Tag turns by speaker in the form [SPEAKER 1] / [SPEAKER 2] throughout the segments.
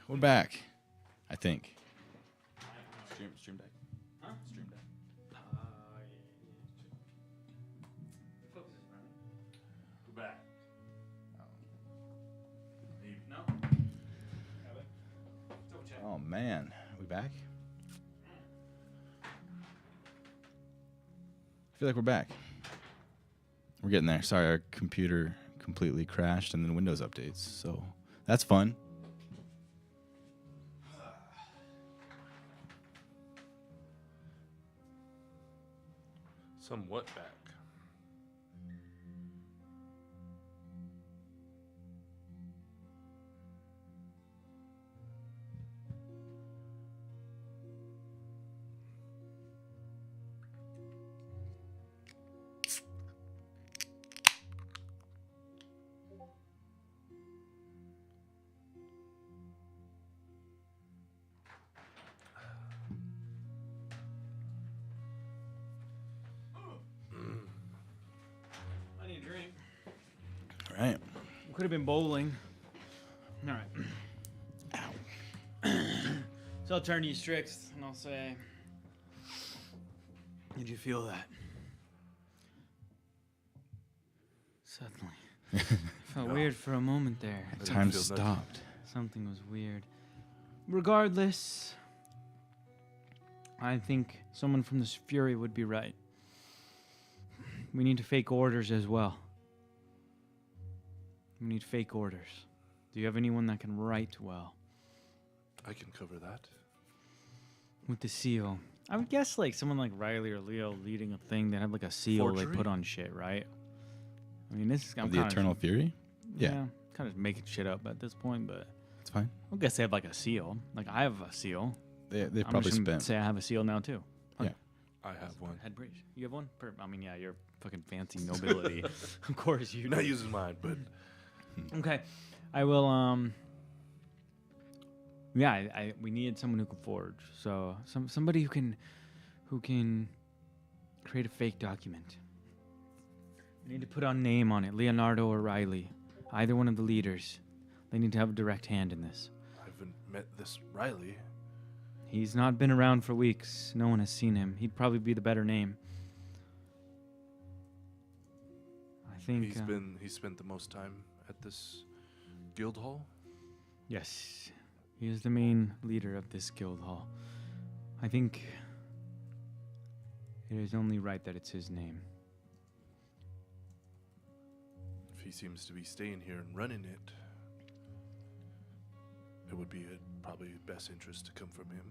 [SPEAKER 1] We're back. I think. Stream deck.
[SPEAKER 2] Huh?
[SPEAKER 1] Stream deck.
[SPEAKER 2] We're back. No. Double check.
[SPEAKER 1] Oh man, we back? I feel like we're back. We're getting there. Sorry, our computer completely crashed and then Windows updates. So that's fun.
[SPEAKER 3] Somewhat back.
[SPEAKER 2] I need a drink.
[SPEAKER 1] All right.
[SPEAKER 2] Could have been bowling. All right. So I'll turn to you, Strix, and I'll say, did you feel that? Suddenly. Felt weird for a moment there.
[SPEAKER 1] Time
[SPEAKER 3] feel nothing.
[SPEAKER 1] stopped.
[SPEAKER 2] Something was weird. Regardless, I think someone from this Fury would be right. We need to fake orders as well. We need fake orders. Do you have anyone that can write well?
[SPEAKER 3] I can cover that.
[SPEAKER 2] With the seal. I would guess like someone like Riley or Leo leading a thing that had like a seal they
[SPEAKER 3] Forgery?
[SPEAKER 2] put on shit, right? I mean, this is
[SPEAKER 1] Of the Eternal Fury? Yeah.
[SPEAKER 2] kind of making shit up at this point, but
[SPEAKER 1] It's fine.
[SPEAKER 2] I guess they have like a seal. Like I have a seal.
[SPEAKER 1] They
[SPEAKER 2] I'm
[SPEAKER 1] probably
[SPEAKER 2] just gonna
[SPEAKER 1] spent.
[SPEAKER 2] say I have a seal now too.
[SPEAKER 3] I have one.
[SPEAKER 2] Head breach. You have one? I mean, yeah, you're fucking fancy nobility. Of course you do.
[SPEAKER 3] Not using mine, but
[SPEAKER 2] Okay, I will. Yeah, we needed someone who can forge. So somebody who can create a fake document. We need to put a name on it, Leonardo or Riley, either one of the leaders. They need to have a direct hand in this.
[SPEAKER 3] I haven't met this Riley.
[SPEAKER 2] He's not been around for weeks. No one has seen him. He'd probably be the better name. I think
[SPEAKER 3] He's spent the most time at this guild hall.
[SPEAKER 2] yes, he is the main leader of this guild hall. I think it is only right that it's his name.
[SPEAKER 3] If he seems to be staying here and running it, it would be probably best interest to come from him.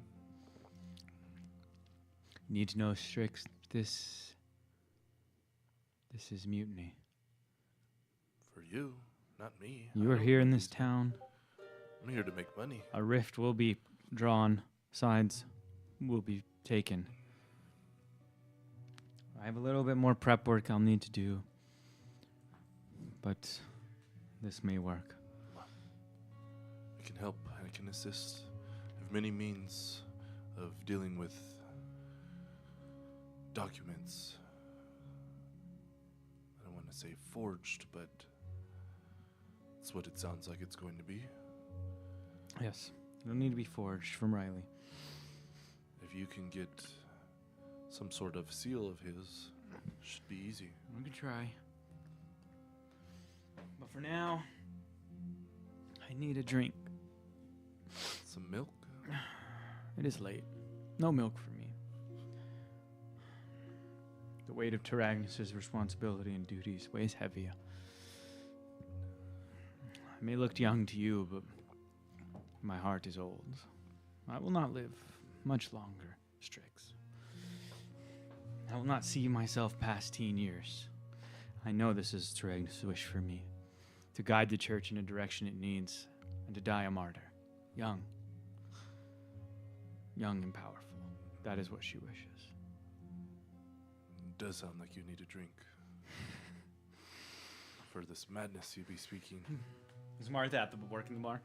[SPEAKER 2] You need to know, Strix, this is mutiny.
[SPEAKER 3] For you, not me.
[SPEAKER 2] You
[SPEAKER 3] I
[SPEAKER 2] are
[SPEAKER 3] don't
[SPEAKER 2] here in
[SPEAKER 3] know
[SPEAKER 2] this
[SPEAKER 3] these-
[SPEAKER 2] town.
[SPEAKER 3] I'm here to make money.
[SPEAKER 2] A rift will be drawn. Sides will be taken. I have a little bit more prep work I'll need to do. But this may work.
[SPEAKER 3] I can help. I can assist. I have many means of dealing with documents. I don't want to say forged, but that's what it sounds like it's going to be.
[SPEAKER 2] Yes. It'll need to be forged from Riley.
[SPEAKER 3] If you can get some sort of seal of his, should be easy.
[SPEAKER 2] We could try. But for now, I need a drink.
[SPEAKER 3] Some milk?
[SPEAKER 2] It is late. No milk for me. The weight of Tyrannus' responsibility and duties weighs heavy. I may look young to you, but my heart is old. I will not live much longer, Strix. I will not see myself past teen years. I know this is Tyrannus' wish for me, to guide the church in a direction it needs, and to die a martyr, young. Young and powerful. That is what she wishes.
[SPEAKER 3] It does sound like you need a drink. For this madness you be speaking.
[SPEAKER 2] Is Martha at the working the bar?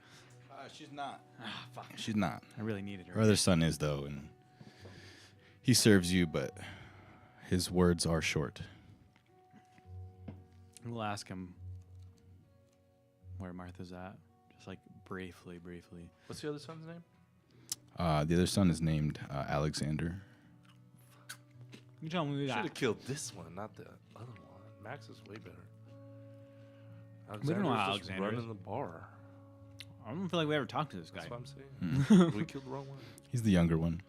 [SPEAKER 1] She's not.
[SPEAKER 2] Ah, fuck.
[SPEAKER 1] She's not.
[SPEAKER 2] I really needed her.
[SPEAKER 1] Her other son is, though, and he serves you, but his words are short.
[SPEAKER 2] We'll ask him where Martha's at. Just like Briefly.
[SPEAKER 3] What's the other son's name?
[SPEAKER 1] The other son is named Alexander.
[SPEAKER 2] You tell me we
[SPEAKER 3] Should
[SPEAKER 2] got.
[SPEAKER 3] have killed this one, not the other one. Max is way better.
[SPEAKER 2] We don't know how
[SPEAKER 3] Alexander's just
[SPEAKER 2] Alexander is.
[SPEAKER 3] running the bar.
[SPEAKER 2] I don't feel like we ever talked to this guy.
[SPEAKER 3] That's what I'm saying. We killed the wrong one.
[SPEAKER 1] He's the younger one.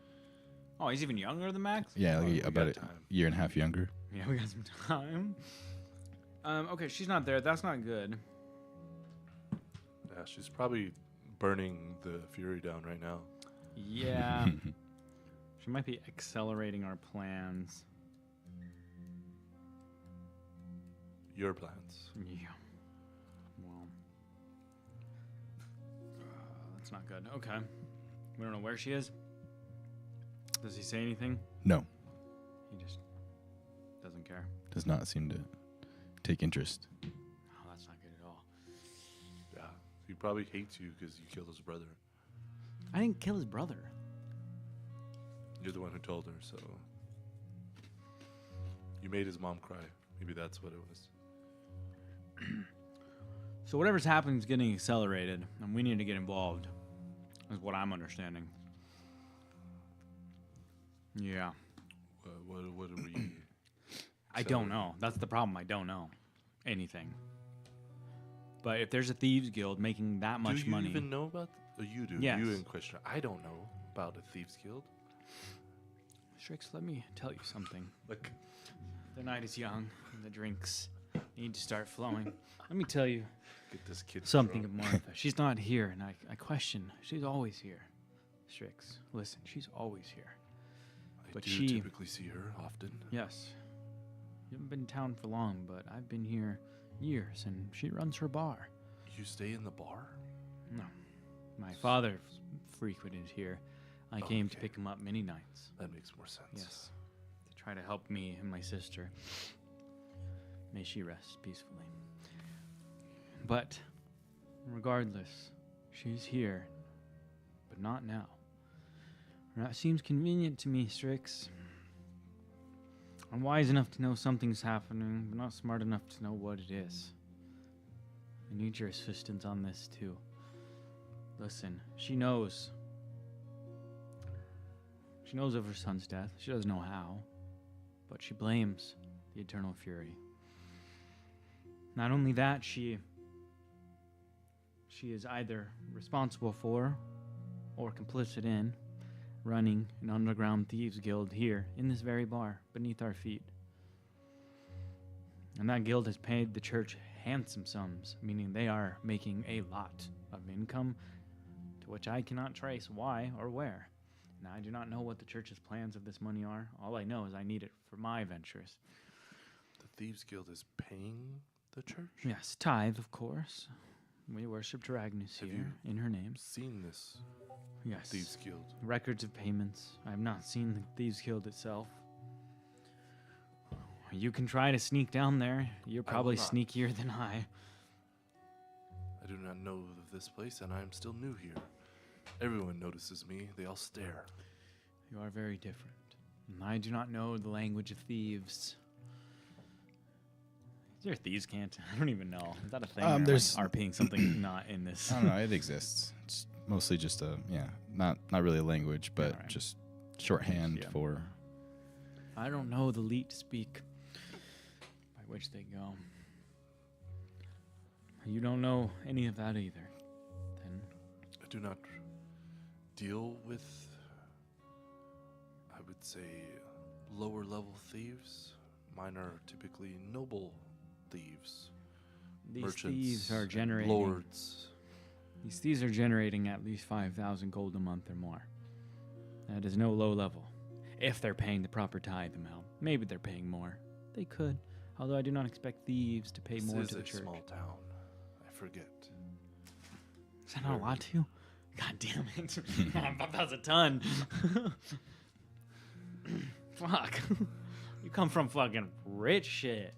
[SPEAKER 2] Oh, he's even younger than Max?
[SPEAKER 1] Yeah,
[SPEAKER 3] Oh,
[SPEAKER 1] like
[SPEAKER 3] we
[SPEAKER 1] about
[SPEAKER 3] got
[SPEAKER 1] a
[SPEAKER 3] time.
[SPEAKER 1] year and a half younger.
[SPEAKER 2] Yeah, we got some time. Okay, she's not there. That's not good.
[SPEAKER 3] Yeah, she's probably burning the Fury down right now.
[SPEAKER 2] Yeah. She might be accelerating our plans.
[SPEAKER 3] Your plans.
[SPEAKER 2] Yeah. Well. That's not good. Okay. We don't know where she is. Does he say anything?
[SPEAKER 1] No,
[SPEAKER 2] He just doesn't care.
[SPEAKER 1] does not seem to take interest.
[SPEAKER 2] Oh, that's not good at all.
[SPEAKER 3] Yeah, he probably hates you because you killed his brother.
[SPEAKER 2] I didn't kill his brother.
[SPEAKER 3] You're the one who told her, so you made his mom cry. Maybe that's what it was.
[SPEAKER 2] So whatever's happening is getting accelerated, and we need to get involved, is what I'm understanding. Yeah.
[SPEAKER 3] What are we?
[SPEAKER 2] I don't know. That's the problem. I don't know anything. But if there's a thieves guild making that much
[SPEAKER 3] do you
[SPEAKER 2] money,
[SPEAKER 3] even know about? You do.
[SPEAKER 2] Yes.
[SPEAKER 3] You in question. I don't know about a thieves guild.
[SPEAKER 2] Strix, let me tell you something.
[SPEAKER 3] Like,
[SPEAKER 2] The night is young, and the drinks need to start flowing. Let me tell you
[SPEAKER 3] get this kid
[SPEAKER 2] something
[SPEAKER 3] drunk.
[SPEAKER 2] of Martha. She's not here, and I question. She's always here. Strix, listen, she's always here.
[SPEAKER 3] I
[SPEAKER 2] but
[SPEAKER 3] do
[SPEAKER 2] she-
[SPEAKER 3] typically see her often.
[SPEAKER 2] Yes. You haven't been in town for long, but I've been here years, and she runs her bar.
[SPEAKER 3] You stay in the bar?
[SPEAKER 2] No. My father frequented here. I came to
[SPEAKER 3] Okay.
[SPEAKER 2] pick him up many nights.
[SPEAKER 3] That makes more sense.
[SPEAKER 2] Yes. To try to help me and my sister. May she rest peacefully. But, regardless, she's here. But not now. That seems convenient to me, Strix. I'm wise enough to know something's happening, but not smart enough to know what it is. I need your assistance on this, too. Listen, she knows. She knows of her son's death. She doesn't know how. But she blames the Eternal Fury. Not only that, she is either responsible for or complicit in running an underground thieves guild here in this very bar beneath our feet. And that guild has paid the church handsome sums, meaning they are making a lot of income to which I cannot trace why or where. And I do not know what the church's plans of this money are. All I know is I need it for my ventures.
[SPEAKER 3] The Thieves Guild is paying the church?
[SPEAKER 2] Yes, tithe, of course. We worship Dragnus
[SPEAKER 3] Have
[SPEAKER 2] here in her name.
[SPEAKER 3] Seen this
[SPEAKER 2] Yes.
[SPEAKER 3] Thieves Guild?
[SPEAKER 2] Records of payments. I have not seen the Thieves Guild itself. You can try to sneak down there. You're probably
[SPEAKER 3] not.
[SPEAKER 2] sneakier than I.
[SPEAKER 3] I do not know of this place, and I am still new here. Everyone notices me. They all stare.
[SPEAKER 2] You are very different. And I do not know the language of thieves. Is there a thieves cant? I don't even know. Is that a thing? Or am I
[SPEAKER 1] There's-
[SPEAKER 2] RPing something not in this.
[SPEAKER 1] I don't know. It exists. It's mostly just not really a language, but
[SPEAKER 2] Alright.
[SPEAKER 1] just shorthand
[SPEAKER 2] Yeah.
[SPEAKER 1] for.
[SPEAKER 2] I don't know the Leet speak by which they go. You don't know any of that either. Then
[SPEAKER 3] I do not deal with, I would say, lower level thieves. Mine are typically noble thieves.
[SPEAKER 2] these
[SPEAKER 3] Merchants,
[SPEAKER 2] thieves are generating.
[SPEAKER 3] lords.
[SPEAKER 2] These thieves are generating at least 5,000 gold a month or more. That is no low level. If they're paying the proper tithe amount. Maybe they're paying more. They could. Although I do not expect thieves to pay
[SPEAKER 3] This
[SPEAKER 2] more
[SPEAKER 3] is
[SPEAKER 2] to the
[SPEAKER 3] a
[SPEAKER 2] church.
[SPEAKER 3] small town. I forget.
[SPEAKER 2] Is that not a lot to? God damn it. I thought that was a ton. Fuck. You come from fucking rich shit.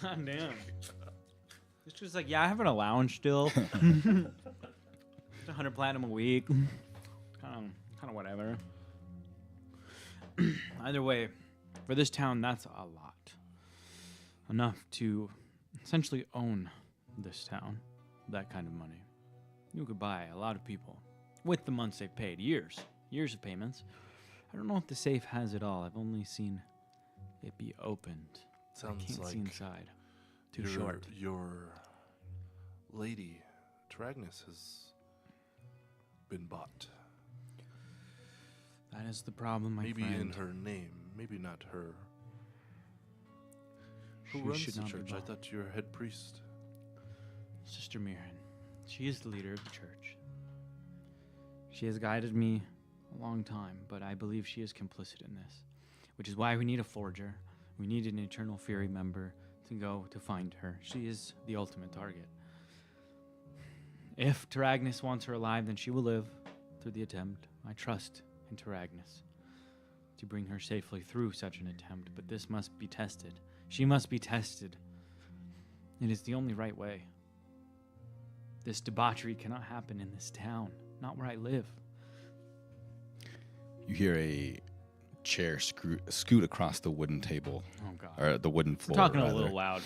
[SPEAKER 2] God damn. It's just like, yeah, I have an allowance still. It's 100 platinum a week. Kind of whatever. Either way, for this town, that's a lot. Enough to essentially own this town. That kind of money. You could buy a lot of people with the months they've paid. Years of payments. I don't know if the safe has it all. I've only seen it be opened.
[SPEAKER 3] Sounds
[SPEAKER 2] I can't
[SPEAKER 3] like
[SPEAKER 2] see inside. Too short.
[SPEAKER 3] Your lady, Tragnis, has been bought.
[SPEAKER 2] That is the problem, my
[SPEAKER 3] Maybe
[SPEAKER 2] friend.
[SPEAKER 3] in her name, maybe not her. Who
[SPEAKER 2] She
[SPEAKER 3] runs
[SPEAKER 2] should
[SPEAKER 3] the
[SPEAKER 2] not be
[SPEAKER 3] church? I
[SPEAKER 2] bought.
[SPEAKER 3] thought you were head priest.
[SPEAKER 2] Sister Mirren. She is the leader of the church. She has guided me a long time, but I believe she is complicit in this, which is why we need a forger. We need an Eternal Fury member to go to find her. She is the ultimate target. If Taragnis wants her alive, then she will live through the attempt. I trust in Taragnis to bring her safely through such an attempt, but this must be tested. She must be tested. It is the only right way. This debauchery cannot happen in this town, not where I live.
[SPEAKER 1] You hear a chair scoot across the wooden table,
[SPEAKER 2] Oh, God.
[SPEAKER 1] or the wooden
[SPEAKER 2] We're
[SPEAKER 1] floor.
[SPEAKER 2] talking
[SPEAKER 1] rather.
[SPEAKER 2] a little loud.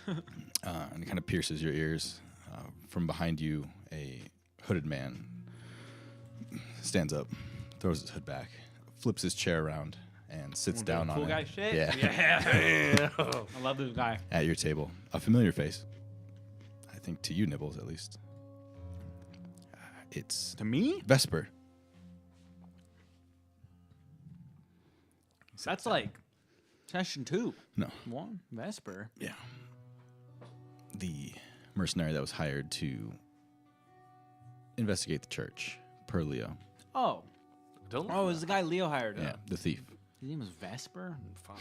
[SPEAKER 1] And it kind of pierces your ears. From behind you, a hooded man stands up, throws his hood back, flips his chair around, and sits down on
[SPEAKER 2] cool
[SPEAKER 1] it.
[SPEAKER 2] guy shit?
[SPEAKER 1] Yeah.
[SPEAKER 2] I love this guy.
[SPEAKER 1] At your table. A familiar face. I think to you, Nibbles, at least. It's
[SPEAKER 2] To me?
[SPEAKER 1] Vesper.
[SPEAKER 2] That's like session 2.
[SPEAKER 1] No.
[SPEAKER 2] 1. Vesper.
[SPEAKER 1] Yeah. The mercenary that was hired to investigate the church, per Leo.
[SPEAKER 2] Oh.
[SPEAKER 3] Don't
[SPEAKER 2] Oh, it was the guy Leo hired.
[SPEAKER 1] Yeah, the thief.
[SPEAKER 2] His name was Vesper?
[SPEAKER 3] Fine.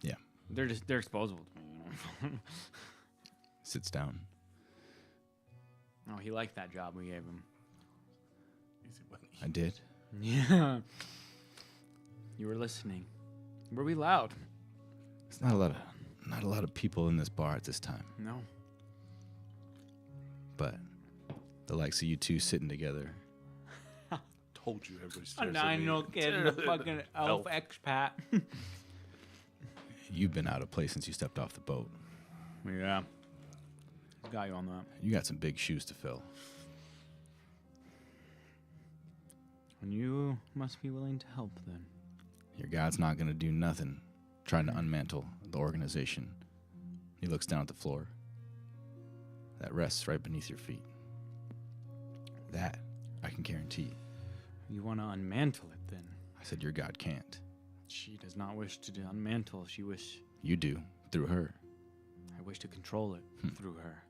[SPEAKER 1] Yeah.
[SPEAKER 2] They're disposable to me, you know?
[SPEAKER 1] Sits down.
[SPEAKER 2] Oh, he liked that job we gave him.
[SPEAKER 3] Easy money.
[SPEAKER 1] I did.
[SPEAKER 2] Yeah. You were listening. Were we loud?
[SPEAKER 1] There's not a lot of people in this bar at this time.
[SPEAKER 2] No.
[SPEAKER 1] But the likes of you two sitting together.
[SPEAKER 3] Told you everybody
[SPEAKER 2] A
[SPEAKER 3] stares at me.
[SPEAKER 2] 9-year-old kid and a fucking elf expat.
[SPEAKER 1] You've been out of place since you stepped off the boat.
[SPEAKER 2] Yeah. Got you on that.
[SPEAKER 1] You got some big shoes to fill.
[SPEAKER 2] And you must be willing to help then.
[SPEAKER 1] Your god's not going to do nothing trying to unmantle the organization. He looks down at the floor. That rests right beneath your feet. That I can guarantee.
[SPEAKER 2] You want to unmantle it then?
[SPEAKER 1] I said your god can't.
[SPEAKER 2] She does not wish to unmantle.
[SPEAKER 1] You do, through her.
[SPEAKER 2] I wish to control it through her.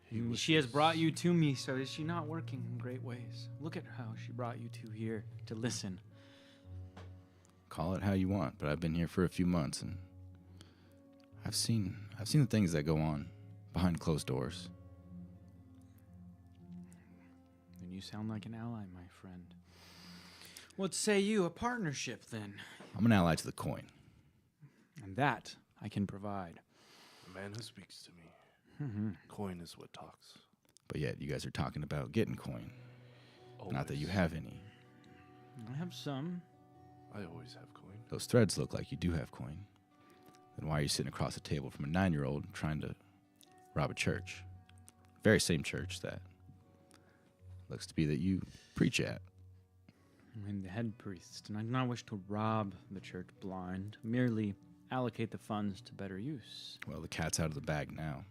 [SPEAKER 3] He wishes.
[SPEAKER 2] She has brought you to me, so is she not working in great ways? Look at how she brought you two here to listen.
[SPEAKER 1] Call it how you want, but I've been here for a few months and I've seen the things that go on behind closed doors.
[SPEAKER 2] Then you sound like an ally, my friend. What say you, a partnership then?
[SPEAKER 1] I'm an ally to the coin.
[SPEAKER 2] And that I can provide.
[SPEAKER 3] The man who speaks to me.
[SPEAKER 2] Mm-hmm.
[SPEAKER 3] Coin is what talks.
[SPEAKER 1] But yet you guys are talking about getting coin. Not that you
[SPEAKER 3] Always.
[SPEAKER 1] have any.
[SPEAKER 2] I have some.
[SPEAKER 3] I always have coin.
[SPEAKER 1] Those threads look like you do have coin. Then why are you sitting across the table from a 9-year-old trying to rob a church? Very same church that looks to be that you preach at.
[SPEAKER 2] I'm the head priest, and I do not wish to rob the church blind, merely allocate the funds to better use.
[SPEAKER 1] Well, the cat's out of the bag now.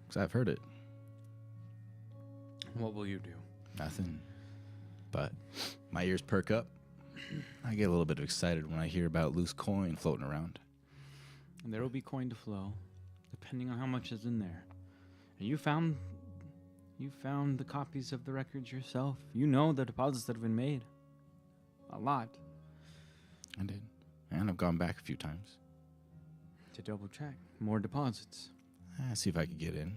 [SPEAKER 1] Because I've heard it.
[SPEAKER 2] What will you do?
[SPEAKER 1] Nothing. But my ears perk up. I get a little bit excited when I hear about loose coin floating around.
[SPEAKER 2] And there will be coin to flow, depending on how much is in there. And you found the copies of the records yourself. You know the deposits that have been made. A lot.
[SPEAKER 1] I did. And I've gone back a few times.
[SPEAKER 2] To double check. More deposits.
[SPEAKER 1] See if I could get in.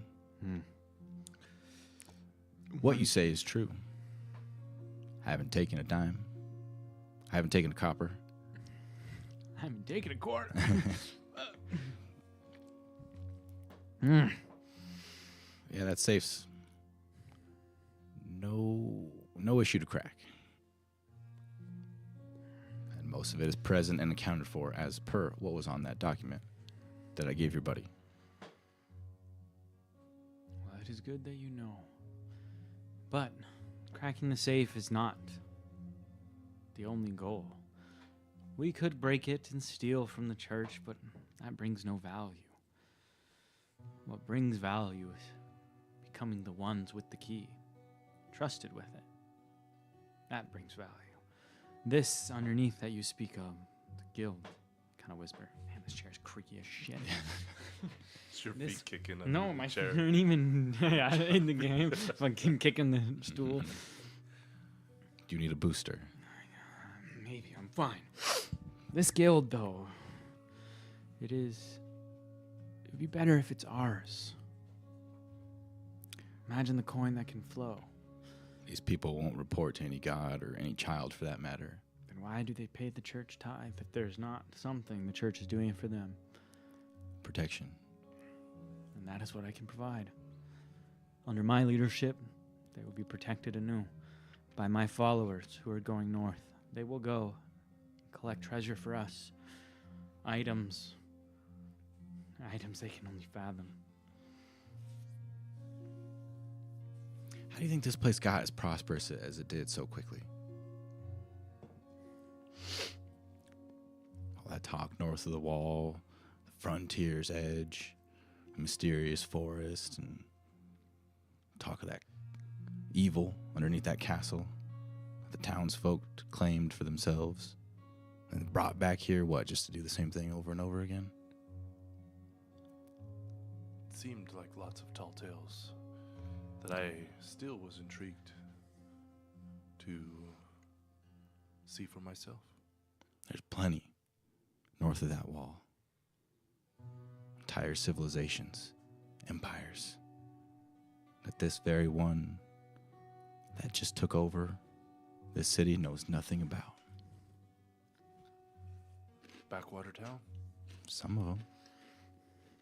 [SPEAKER 1] What you say is true. I haven't taken a dime. I haven't taken a copper.
[SPEAKER 2] I haven't taken a quarter.
[SPEAKER 1] Yeah, that safe's no issue to crack. And most of it is present and accounted for as per what was on that document that I gave your buddy.
[SPEAKER 2] Well, it is good that you know. But cracking the safe is not the only goal. We could break it and steal from the church, but that brings no value. What brings value is becoming the ones with the key, trusted with it. That brings value. This underneath that you speak of, the guild, kind of whisper. Man, this chair's creaky as shit.
[SPEAKER 3] It's your
[SPEAKER 2] This-
[SPEAKER 3] feet kicking under
[SPEAKER 2] No,
[SPEAKER 3] the
[SPEAKER 2] my feet
[SPEAKER 3] chair.
[SPEAKER 2] aren't even in the game. Fucking kicking the stool.
[SPEAKER 1] Do you need a booster?
[SPEAKER 2] Maybe I'm fine. This guild, though, it'd be better if it's ours. Imagine the coin that can flow.
[SPEAKER 1] These people won't report to any god or any child for that matter.
[SPEAKER 2] Then why do they pay the church tithe if there's not something the church is doing for them?
[SPEAKER 1] Protection.
[SPEAKER 2] And that is what I can provide. Under my leadership, they will be protected anew by my followers who are going north. They will go collect treasure for us. Items they can only fathom.
[SPEAKER 1] How do you think this place got as prosperous as it did so quickly? All that talk north of the wall, the frontier's edge, the mysterious forest, and talk of that evil underneath that castle that the townsfolk claimed for themselves and brought back here, just to do the same thing over and over again?
[SPEAKER 3] It seemed like lots of tall tales that I still was intrigued to see for myself.
[SPEAKER 1] There's plenty north of that wall. Entire civilizations, empires. That this very one that just took over this city knows nothing about.
[SPEAKER 3] Backwater town?
[SPEAKER 1] Some of them.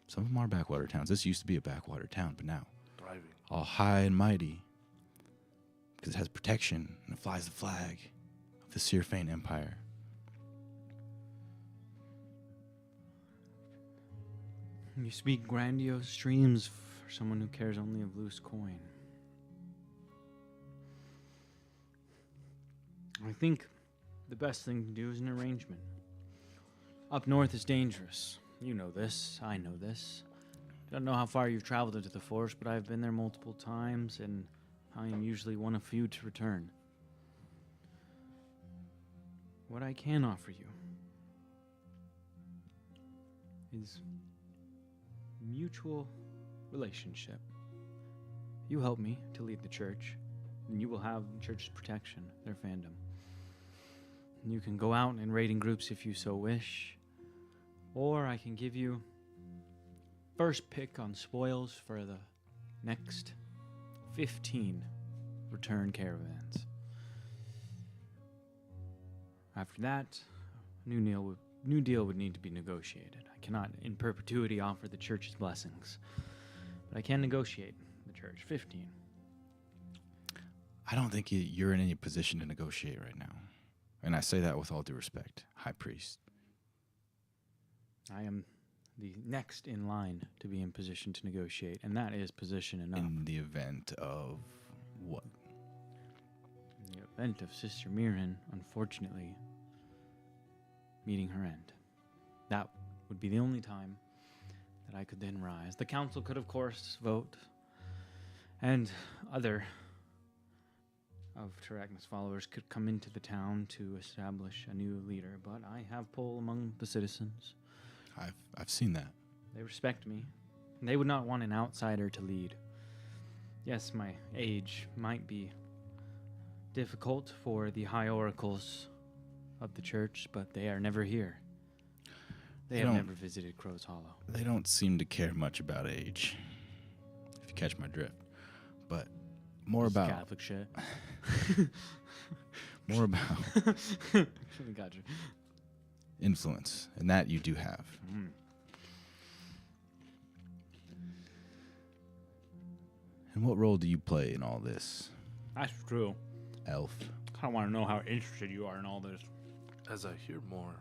[SPEAKER 1] Some of them are backwater towns. This used to be a backwater town, but now
[SPEAKER 3] Thriving.
[SPEAKER 1] all high and mighty because it has protection and it flies the flag of the Sirfane Empire.
[SPEAKER 2] You speak grandiose dreams for someone who cares only of loose coin. I think the best thing to do is an arrangement. Up north is dangerous. You know this. I know this. Don't know how far you've traveled into the forest, but I've been there multiple times, and I am usually one of few to return. What I can offer you is mutual relationship. You help me to lead the church, and you will have the church's protection, their fandom. And you can go out and raid in groups if you so wish, or I can give you first pick on spoils for the next 15 return caravans. After that, a new deal would need to be negotiated. I cannot in perpetuity offer the church's blessings, but I can negotiate the church. 15.
[SPEAKER 1] I don't think you're in any position to negotiate right now. And I say that with all due respect, High Priest.
[SPEAKER 2] I am the next in line to be in position to negotiate, and that is position enough.
[SPEAKER 1] In the event of what?
[SPEAKER 2] In the event of Sister Mirren, unfortunately, meeting her end. That would be the only time that I could then rise. The council could, of course, vote, and other of Taragna's followers could come into the town to establish a new leader, but I have pull among the citizens.
[SPEAKER 1] I've seen that.
[SPEAKER 2] They respect me. They would not want an outsider to lead. Yes, my age might be difficult for the high oracles of the church, but they are never here. They have never visited Crow's Hollow.
[SPEAKER 1] They don't seem to care much about age, if you catch my drift. But more
[SPEAKER 2] This is
[SPEAKER 1] about
[SPEAKER 2] Catholic shit.
[SPEAKER 1] more about
[SPEAKER 2] Gotcha.
[SPEAKER 1] influence, and that you do have. And what role do you play in all this,
[SPEAKER 2] That's true.
[SPEAKER 1] elf?
[SPEAKER 2] I don't want to know how interested you are in all this.
[SPEAKER 3] As I hear more,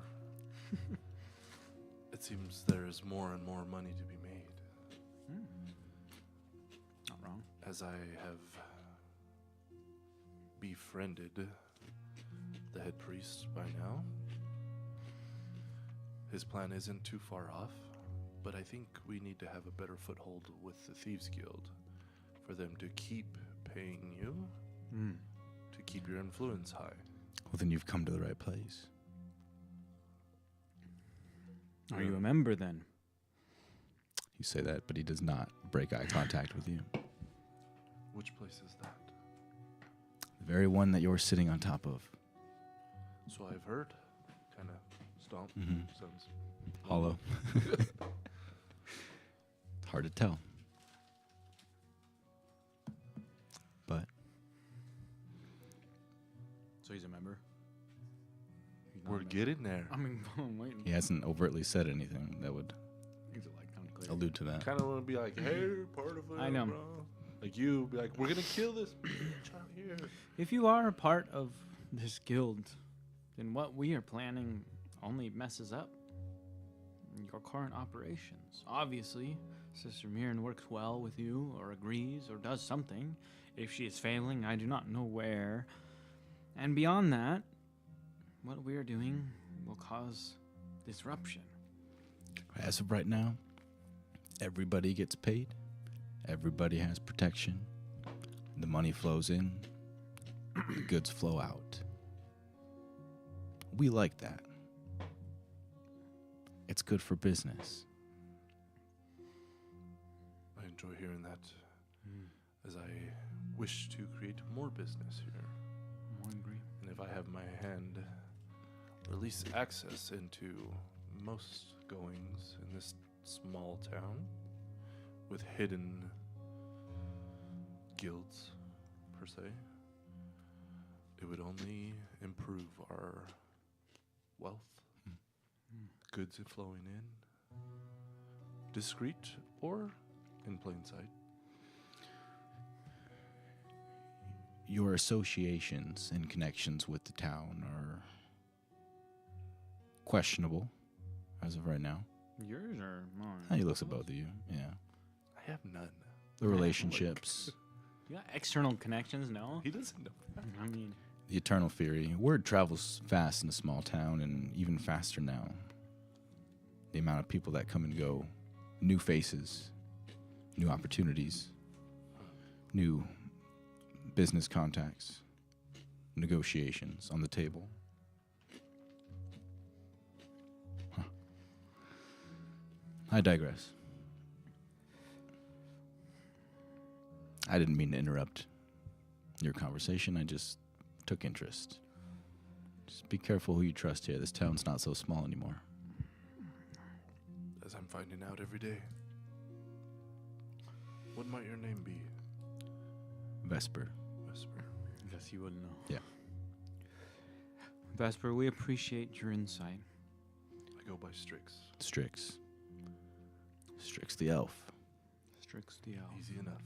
[SPEAKER 3] it seems there is more and more money to be made.
[SPEAKER 2] Not wrong.
[SPEAKER 3] As I have befriended the head priest by now. His plan isn't too far off, but I think we need to have a better foothold with the Thieves Guild for them to keep paying you, to keep your influence high.
[SPEAKER 1] Well, then you've come to the right place.
[SPEAKER 2] Are you a member then?
[SPEAKER 1] You say that, but he does not break eye contact with you.
[SPEAKER 3] Which place is that?
[SPEAKER 1] The very one that you're sitting on top of.
[SPEAKER 3] So I've heard. Kind of stomp. Sounds
[SPEAKER 1] Hollow. Hard to tell. But
[SPEAKER 2] So he's a member? He's not
[SPEAKER 3] we're
[SPEAKER 2] a member.
[SPEAKER 3] getting there.
[SPEAKER 2] I mean, I'm waiting.
[SPEAKER 1] he hasn't overtly said anything that would
[SPEAKER 2] He's like kind of clear.
[SPEAKER 1] allude to that.
[SPEAKER 3] Kind of want to be like, hey, part of it.
[SPEAKER 2] I know.
[SPEAKER 3] Bro. Like you, be like, we're gonna kill this bitch out here.
[SPEAKER 2] If you are a part of this guild, then what we are planning only messes up your current operations. Obviously, Sister Mirren works well with you, or agrees, or does something. If she is failing, I do not know where. And beyond that, what we are doing will cause disruption.
[SPEAKER 1] As of right now, everybody gets paid. Everybody has protection. The money flows in. The goods flow out. We like that. It's good for business.
[SPEAKER 3] I enjoy hearing that, as I wish to create more business here.
[SPEAKER 2] I agree.
[SPEAKER 3] And if I have my hand, or at least access into most goings in this small town, with hidden guilds, per se, it would only improve our wealth, goods flowing in, discreet or in plain sight.
[SPEAKER 1] Your associations and connections with the town are questionable as of right now.
[SPEAKER 2] Yours or mine?
[SPEAKER 1] He looks at both of you, yeah.
[SPEAKER 3] I have none.
[SPEAKER 1] The relationships,
[SPEAKER 2] You got external connections? No.
[SPEAKER 3] He doesn't know that.
[SPEAKER 2] I mean,
[SPEAKER 1] the eternal fury. Word travels fast in a small town, and even faster now. The amount of people that come and go, new faces, new opportunities, new business contacts, negotiations on the table. I digress. I didn't mean to interrupt your conversation. I just took interest. Just be careful who you trust here. This town's not so small anymore.
[SPEAKER 3] As I'm finding out every day. What might your name be?
[SPEAKER 1] Vesper.
[SPEAKER 3] Vesper.
[SPEAKER 2] I guess you wouldn't know.
[SPEAKER 1] Yeah.
[SPEAKER 2] Vesper, we appreciate your insight.
[SPEAKER 3] I go by Strix.
[SPEAKER 1] Strix. Strix the elf.
[SPEAKER 2] Strix the elf.
[SPEAKER 3] Easy enough.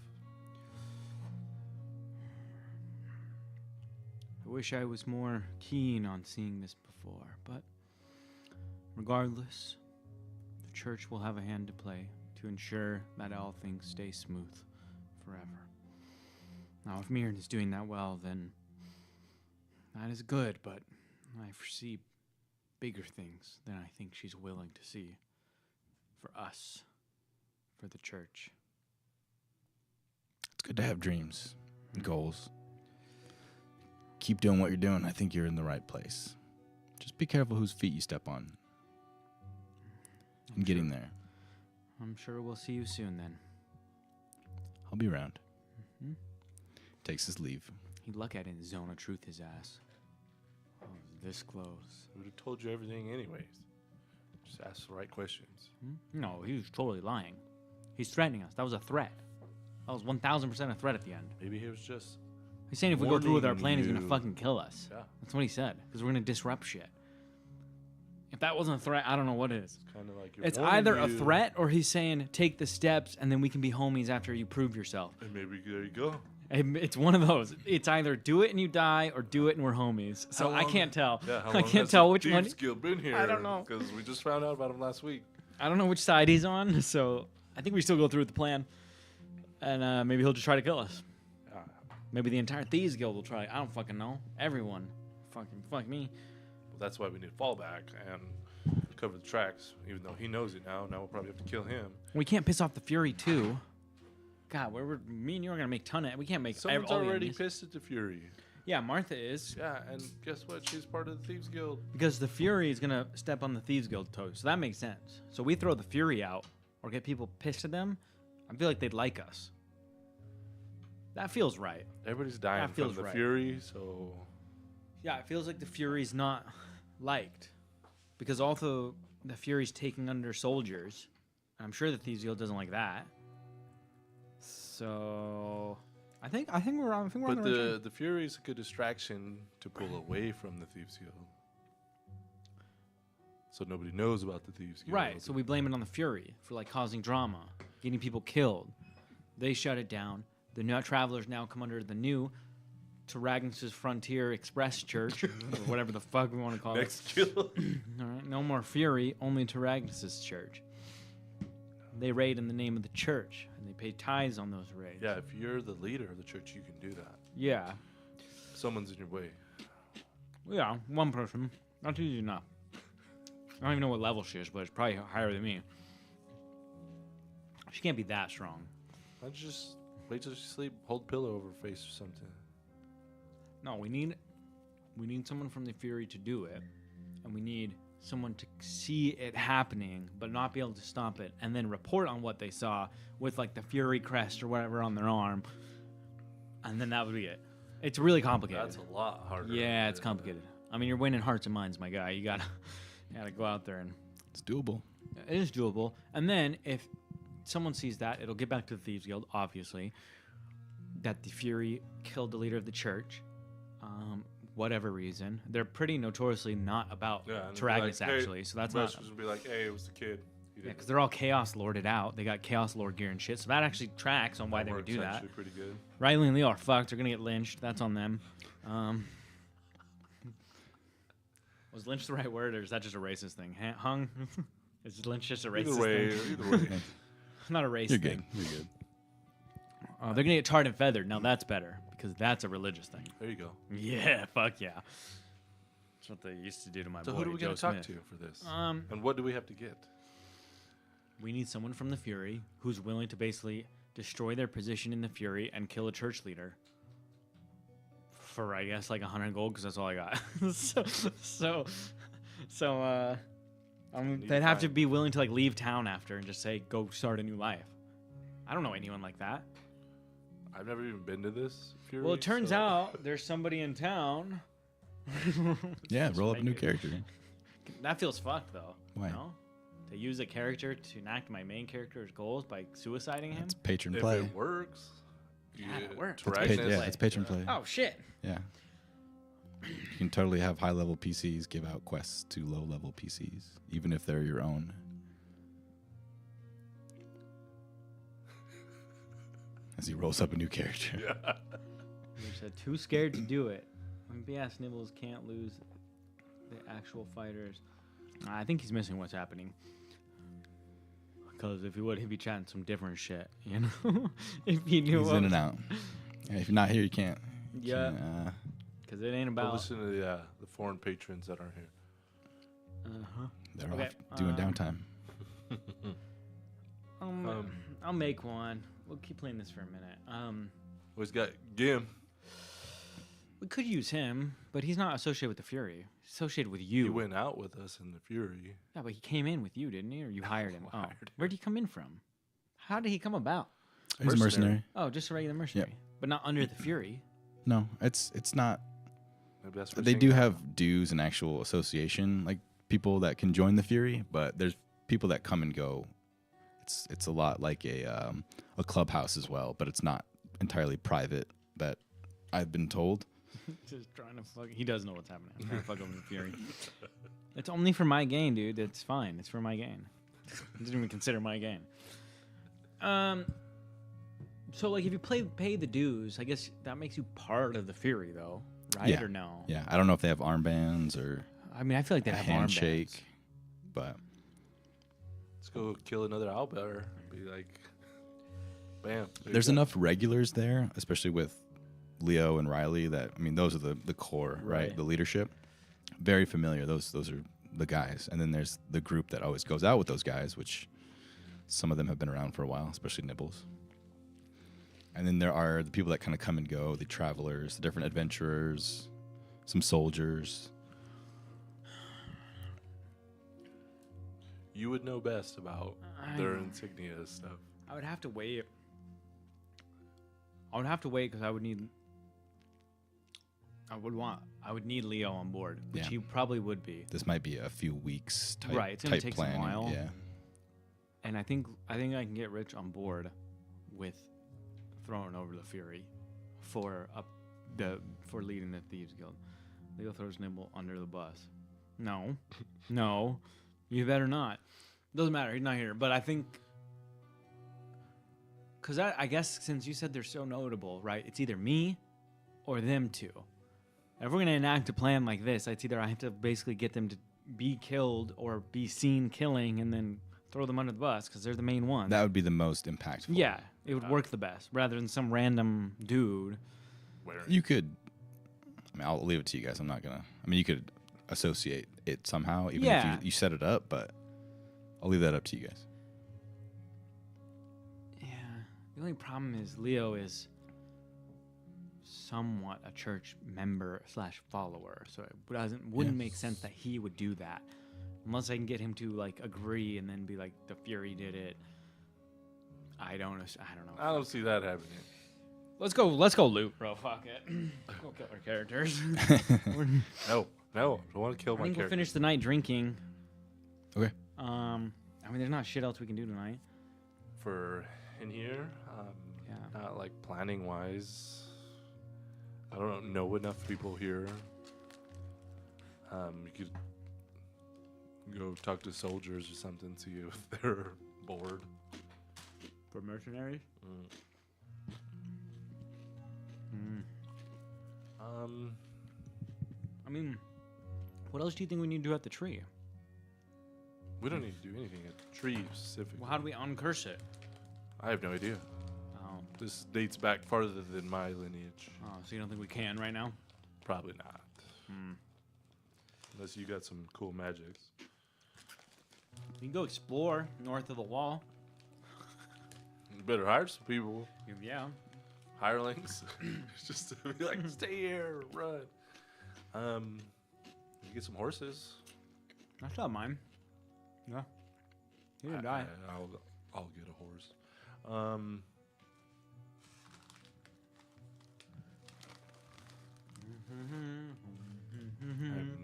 [SPEAKER 2] I wish I was more keen on seeing this before, but regardless, the church will have a hand to play to ensure that all things stay smooth forever. Now, if Mirren is doing that well, then that is good, but I foresee bigger things than I think she's willing to see for us, for the church.
[SPEAKER 1] It's good to have dreams and goals. Keep doing what you're doing. I think you're in the right place. Just be careful whose feet you step on in getting there.
[SPEAKER 2] I'm sure we'll see you soon then.
[SPEAKER 1] I'll be around.
[SPEAKER 2] Mm-hmm.
[SPEAKER 1] Takes his leave.
[SPEAKER 2] He'd look at it in Zone of Truth, his ass. Oh, this close.
[SPEAKER 3] I would have told you everything anyways. Just ask the right questions.
[SPEAKER 2] No, he was totally lying. He's threatening us. That was a threat. That was 1,000% a threat at the end.
[SPEAKER 3] Maybe he was just...
[SPEAKER 2] He's saying if we go through with our
[SPEAKER 3] warning
[SPEAKER 2] plan, he's
[SPEAKER 3] you.
[SPEAKER 2] gonna fucking kill us.
[SPEAKER 3] Yeah.
[SPEAKER 2] That's what he said. Because we're gonna disrupt shit. If that wasn't a threat, I don't know what is.
[SPEAKER 3] Kind of like you're
[SPEAKER 2] It's
[SPEAKER 3] warning
[SPEAKER 2] either a
[SPEAKER 3] you,
[SPEAKER 2] threat or he's saying take the steps and then we can be homies after you prove yourself.
[SPEAKER 3] And maybe there you go.
[SPEAKER 2] It's one of those. It's either do it and you die or do it and we're homies. So
[SPEAKER 3] How
[SPEAKER 2] I
[SPEAKER 3] long-
[SPEAKER 2] can't tell.
[SPEAKER 3] Yeah, how
[SPEAKER 2] I
[SPEAKER 3] long
[SPEAKER 2] can't
[SPEAKER 3] has
[SPEAKER 2] tell
[SPEAKER 3] the
[SPEAKER 2] which one.
[SPEAKER 3] Thieves Guild been here?
[SPEAKER 2] I don't know.
[SPEAKER 3] Because we just found out about him last week.
[SPEAKER 2] I don't know which side he's on. So I think we still go through with the plan. And maybe he'll just try to kill us. Maybe the entire Thieves Guild will try. I don't fucking know. Everyone. Fuck me.
[SPEAKER 3] Well, that's why we need fallback and cover the tracks. Even though he knows it now, we'll probably have to kill him.
[SPEAKER 2] We can't piss off the Fury too. God, me and you are gonna make ton of. We can't make.
[SPEAKER 3] Someone's
[SPEAKER 2] all the
[SPEAKER 3] already
[SPEAKER 2] enemies.
[SPEAKER 3] pissed at the Fury.
[SPEAKER 2] Yeah, Martha is.
[SPEAKER 3] Yeah, and guess what? She's part of the Thieves Guild.
[SPEAKER 2] Because the Fury is gonna step on the Thieves Guild toes, so that makes sense. So we throw the Fury out or get people pissed at them. I feel like they'd like us. That feels right.
[SPEAKER 3] Everybody's dying
[SPEAKER 2] That feels
[SPEAKER 3] from the
[SPEAKER 2] right.
[SPEAKER 3] Fury, so
[SPEAKER 2] Yeah, it feels like the Fury's not liked because also the Fury's taking under soldiers. I'm sure the Thieves Guild doesn't like that. So I think we're on.
[SPEAKER 3] But the Fury is a good distraction to pull away from the Thieves Guild. So nobody knows about the Thieves Guild.
[SPEAKER 2] Right, so we blame it on the Fury for like causing drama, getting people killed. They shut it down. The new travelers now come under the new Taragnus' Frontier Express Church, or whatever the fuck we want to call
[SPEAKER 3] Next
[SPEAKER 2] it.
[SPEAKER 3] guild.
[SPEAKER 2] All right, no more Fury, only Taragnus' church. They raid in the name of the church, and they pay tithes on those raids.
[SPEAKER 3] Yeah, if you're the leader of the church, you can do that.
[SPEAKER 2] Yeah.
[SPEAKER 3] Someone's in your way.
[SPEAKER 2] Yeah, one person. Not easy enough. I don't even know what level she is, but it's probably higher than me. She can't be that strong.
[SPEAKER 3] Why don't you just wait till she sleep, hold pillow over her face or something?
[SPEAKER 2] No, we need someone from the Fury to do it, and we need someone to see it happening but not be able to stop it, and then report on what they saw with like the Fury crest or whatever on their arm, and then that would be it. It's really complicated.
[SPEAKER 3] That's a lot harder.
[SPEAKER 2] Yeah, it's complicated. I mean, you're winning hearts and minds, my guy. You gotta go out there and
[SPEAKER 1] It's doable.
[SPEAKER 2] it is doable. And then if someone sees that, it'll get back to the Thieves Guild, obviously, that the Fury killed the leader of the church. Whatever reason. They're pretty notoriously not about Taragnus, actually, so that's not...
[SPEAKER 3] Messengers will be like, hey, it was the kid.
[SPEAKER 2] Yeah, because they're all Chaos Lorded out. They got Chaos Lord gear and shit, so that actually tracks on why they would do that.
[SPEAKER 3] Actually pretty good.
[SPEAKER 2] Riley and Leo are fucked. They're going to get lynched. That's on them. Was lynch the right word, or is that just a racist thing? Hung? Is lynch just a racist thing?
[SPEAKER 3] Either way.
[SPEAKER 2] Not a race
[SPEAKER 1] You're
[SPEAKER 2] thing.
[SPEAKER 1] good. You're good.
[SPEAKER 2] They're going to get tarred and feathered. Now that's better, because that's a religious thing.
[SPEAKER 3] There you go.
[SPEAKER 2] Yeah, fuck yeah. That's what they used to do to my
[SPEAKER 3] So
[SPEAKER 2] boy,
[SPEAKER 3] who do we
[SPEAKER 2] Joe
[SPEAKER 3] got to talk
[SPEAKER 2] Smith.
[SPEAKER 3] to for this?
[SPEAKER 2] Um,
[SPEAKER 3] And what do we have to get?
[SPEAKER 2] We need someone from the Fury who's willing to basically destroy their position in the Fury and kill a church leader. For, I guess, like 100 gold, because that's all I got.
[SPEAKER 3] Need
[SPEAKER 2] they'd
[SPEAKER 3] to
[SPEAKER 2] have to
[SPEAKER 3] find-
[SPEAKER 2] be willing to like leave town after and just say, go start a new life. I don't know anyone like that.
[SPEAKER 3] I've never even been to this Fury.
[SPEAKER 2] Well, it turns
[SPEAKER 3] so-
[SPEAKER 2] out there's somebody in town.
[SPEAKER 1] Yeah,
[SPEAKER 2] Just
[SPEAKER 1] roll up a
[SPEAKER 2] make
[SPEAKER 1] new
[SPEAKER 2] it-
[SPEAKER 1] character.
[SPEAKER 2] That feels fucked, though.
[SPEAKER 1] Why?
[SPEAKER 2] No? To use a character to enact my main character's goals by suiciding him?
[SPEAKER 1] It's patron
[SPEAKER 3] If
[SPEAKER 1] play.
[SPEAKER 3] it works.
[SPEAKER 2] Yeah, it works.
[SPEAKER 1] It's
[SPEAKER 3] Taragnus-
[SPEAKER 2] play.
[SPEAKER 1] it's patron play.
[SPEAKER 2] Oh, shit.
[SPEAKER 1] Yeah. You can totally have high level PCs give out quests to low level PCs, even if they're your own. As he rolls up a new character.
[SPEAKER 3] Yeah.
[SPEAKER 2] You said too scared to do it. When BS Nibbles can't lose the actual fighters. I think he's missing what's happening. Because if he would, he'd be chatting some different shit, you know? If he knew
[SPEAKER 1] He's
[SPEAKER 2] what
[SPEAKER 1] in and
[SPEAKER 2] was-
[SPEAKER 1] out. Yeah, if you're not here, you can't.
[SPEAKER 2] Yeah.
[SPEAKER 1] Can't,
[SPEAKER 2] Because it ain't
[SPEAKER 3] But
[SPEAKER 2] about...
[SPEAKER 3] listen to the foreign patrons that aren't here.
[SPEAKER 2] Uh-huh.
[SPEAKER 1] they're
[SPEAKER 2] Okay,
[SPEAKER 1] off doing downtime.
[SPEAKER 2] I'll make one. We'll keep playing this for a minute.
[SPEAKER 3] We've got Gim.
[SPEAKER 2] We could use him, but he's not associated with the Fury. He's associated with you.
[SPEAKER 3] He went out with us in the Fury.
[SPEAKER 2] Yeah, but he came in with you, didn't he? Or you hired him?
[SPEAKER 3] Hired him.
[SPEAKER 2] Where'd he come in from? How did he come about?
[SPEAKER 1] He's a mercenary.
[SPEAKER 2] Oh, just a regular mercenary. But not under the Fury.
[SPEAKER 1] No, it's not.
[SPEAKER 3] Maybe that's what
[SPEAKER 1] They
[SPEAKER 3] he's
[SPEAKER 1] do
[SPEAKER 3] hanging out
[SPEAKER 1] have dues and actual association, like people that can join the Fury, but there's people that come and go. It's a lot like a clubhouse as well, but it's not entirely private. That I've been told.
[SPEAKER 2] Just trying to fuck. He does know what's happening. I'm trying to fuck him with the Fury. It's only for my gain, dude. It's fine. It's for my gain. It doesn't even consider my gain. So like, if you pay the dues, I guess that makes you part of the Fury, though, right?
[SPEAKER 1] Yeah.
[SPEAKER 2] Or no?
[SPEAKER 1] Yeah, I don't know if they have armbands or
[SPEAKER 2] I mean, I feel like they
[SPEAKER 1] a
[SPEAKER 2] have
[SPEAKER 1] handshake,
[SPEAKER 2] armbands.
[SPEAKER 1] but
[SPEAKER 3] Let's go kill another owlbear and be like, bam.
[SPEAKER 1] there's enough regulars there, especially with Leo and Riley. That, I mean, those are the core, right? The leadership. Very familiar. Those are the guys. And then there's the group that always goes out with those guys, which some of them have been around for a while, especially Nibbles. And then there are the people that kind of come and go, the travelers, the different adventurers, some soldiers.
[SPEAKER 3] You would know best about their insignia stuff.
[SPEAKER 2] I would have to wait. Because I would need Leo on board, which he probably would be.
[SPEAKER 1] This might be a few weeks type,
[SPEAKER 2] right, it's gonna take
[SPEAKER 1] planning.
[SPEAKER 2] some while.
[SPEAKER 1] Yeah.
[SPEAKER 2] And I think I can get Rich on board with throwing over the Fury for leading the Thieves Guild. Leo throws Nibble under the bus. No, you better not. Doesn't matter. He's not here. But I think, because I guess since you said they're so notable, right? It's either me or them two. And if we're gonna enact a plan like this, it's either I have to basically get them to be killed or be seen killing, and then throw them under the bus because they're the main ones.
[SPEAKER 1] That would be the most impactful.
[SPEAKER 2] Yeah, it would work the best rather than some random dude.
[SPEAKER 1] You could, I mean, I'll leave it to you guys. I'm not gonna, I mean, you could associate it somehow, even if you set it up, but I'll leave that up to you guys.
[SPEAKER 2] Yeah, the only problem is Leo is somewhat a church member / follower, so it wouldn't make sense that he would do that. Unless I can get him to like agree and then be like, the Fury did it. I don't know.
[SPEAKER 3] I don't see that happening.
[SPEAKER 2] Let's go loot, bro. Fuck it. Go kill our characters.
[SPEAKER 3] No, I don't want to kill my
[SPEAKER 2] I think
[SPEAKER 3] character.
[SPEAKER 2] we'll finish the night drinking.
[SPEAKER 1] Okay.
[SPEAKER 2] I mean, there's not shit else we can do tonight.
[SPEAKER 3] For in here, not like planning wise. I don't know enough people here. You could go talk to soldiers or something, see if they're bored.
[SPEAKER 2] For mercenaries? I mean, what else do you think we need to do at the tree?
[SPEAKER 3] We don't need to do anything at the tree specifically.
[SPEAKER 2] Well, how do we uncurse it?
[SPEAKER 3] I have no idea.
[SPEAKER 2] Oh.
[SPEAKER 3] This dates back farther than my lineage.
[SPEAKER 2] Oh, so you don't think we can right now?
[SPEAKER 3] Probably not. Unless you got some cool magics.
[SPEAKER 2] You can go explore north of the wall.
[SPEAKER 3] You better hire some people.
[SPEAKER 2] Yeah.
[SPEAKER 3] Hirelings. Just to be like, stay here, run. You get some horses.
[SPEAKER 2] That's not mine. Yeah. He didn't die.
[SPEAKER 3] I'll get a horse. I'm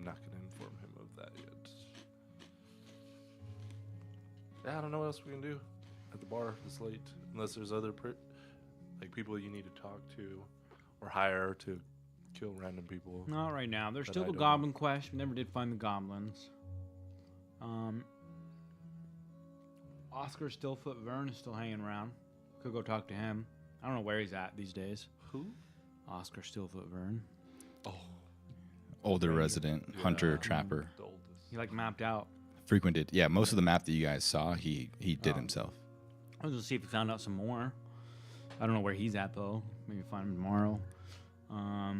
[SPEAKER 3] not going to inform him of that yet. Yeah, I don't know what else we can do at the bar this late, unless there's other people you need to talk to or hire to kill random people.
[SPEAKER 2] Not right now. There's still the goblin quest. We never did find the goblins. Oscar Stillfoot Vern is still hanging around. Could go talk to him. I don't know where he's at these days.
[SPEAKER 3] Who?
[SPEAKER 2] Oscar Stillfoot Vern.
[SPEAKER 3] Oh.
[SPEAKER 1] Older resident, hunter, trapper.
[SPEAKER 3] The oldest.
[SPEAKER 2] He like mapped out.
[SPEAKER 1] Frequented. Yeah, most of the map that you guys saw, he did himself.
[SPEAKER 2] I was gonna see if he found out some more. I don't know where he's at though. Maybe find him tomorrow. I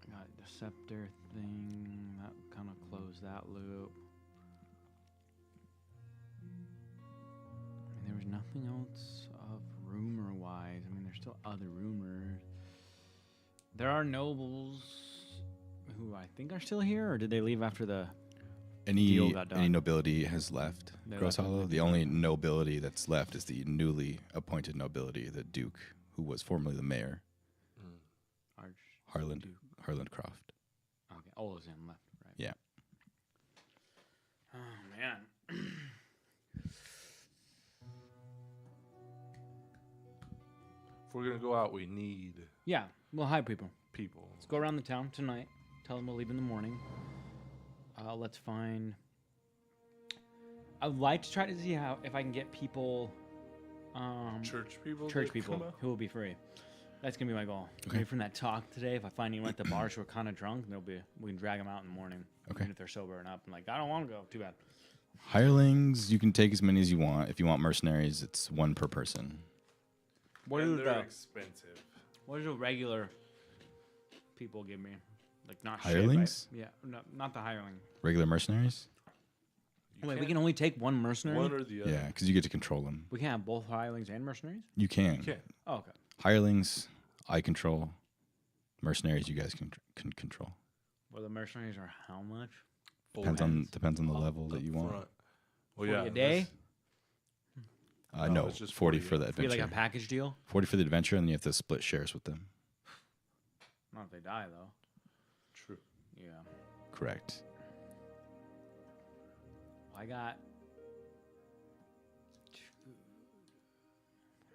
[SPEAKER 2] got the scepter thing. That kind of closed that loop. I mean, there was nothing else of rumor-wise. I mean, there's still other rumors. There are nobles who I think are still here, or did they leave after the deal got done?
[SPEAKER 1] Any nobility has left Gross Hollow. The only nobility that's left is the newly appointed nobility, the Duke, who was formerly the mayor. Harland Croft.
[SPEAKER 2] Okay, all of them left, right?
[SPEAKER 1] Yeah.
[SPEAKER 2] Oh man.
[SPEAKER 3] If we're gonna go out, we need
[SPEAKER 2] Yeah, well, hi people.
[SPEAKER 3] people.
[SPEAKER 2] Let's go around the town tonight. Tell them we'll leave in the morning. Let's find. I'd like to try to see if I can get people.
[SPEAKER 3] Church people.
[SPEAKER 2] Church people who will be free. That's gonna be my goal.
[SPEAKER 1] Okay.
[SPEAKER 2] Maybe from that talk today, if I find anyone at the bars who are kind of drunk, we can drag them out in the morning.
[SPEAKER 1] Okay.
[SPEAKER 2] Even if they're sober and up, and like, I don't want to go. Too bad.
[SPEAKER 1] Hirelings, you can take as many as you want. If you want mercenaries, it's one per person.
[SPEAKER 2] What
[SPEAKER 3] and
[SPEAKER 2] do
[SPEAKER 3] they're
[SPEAKER 2] the
[SPEAKER 3] expensive.
[SPEAKER 2] what do the regular people give me? Like not
[SPEAKER 1] Hirelings?
[SPEAKER 2] Shit, right? Yeah, no, not the hireling.
[SPEAKER 1] Regular mercenaries?
[SPEAKER 3] You
[SPEAKER 2] Wait, we
[SPEAKER 3] can't-
[SPEAKER 2] can only take one mercenary.
[SPEAKER 3] one or the other.
[SPEAKER 1] Yeah, because you get to control them.
[SPEAKER 2] We can't have both hirelings and mercenaries.
[SPEAKER 1] You can.
[SPEAKER 3] You can't.
[SPEAKER 2] Oh, okay.
[SPEAKER 1] Hirelings, I control. Mercenaries, you guys can control.
[SPEAKER 2] Well, the mercenaries are how much?
[SPEAKER 1] Depends on the level that you want.
[SPEAKER 3] Well,
[SPEAKER 2] 40
[SPEAKER 3] yeah.
[SPEAKER 2] a day?
[SPEAKER 3] this- No,
[SPEAKER 1] No,
[SPEAKER 3] it's just
[SPEAKER 1] 40
[SPEAKER 3] 40.
[SPEAKER 1] for the
[SPEAKER 2] Be like
[SPEAKER 1] adventure.
[SPEAKER 2] a package deal.
[SPEAKER 1] 40 for the adventure, and then you have to split shares with them.
[SPEAKER 2] Not if they die though.
[SPEAKER 3] True.
[SPEAKER 2] Yeah.
[SPEAKER 1] Correct.
[SPEAKER 2] I got.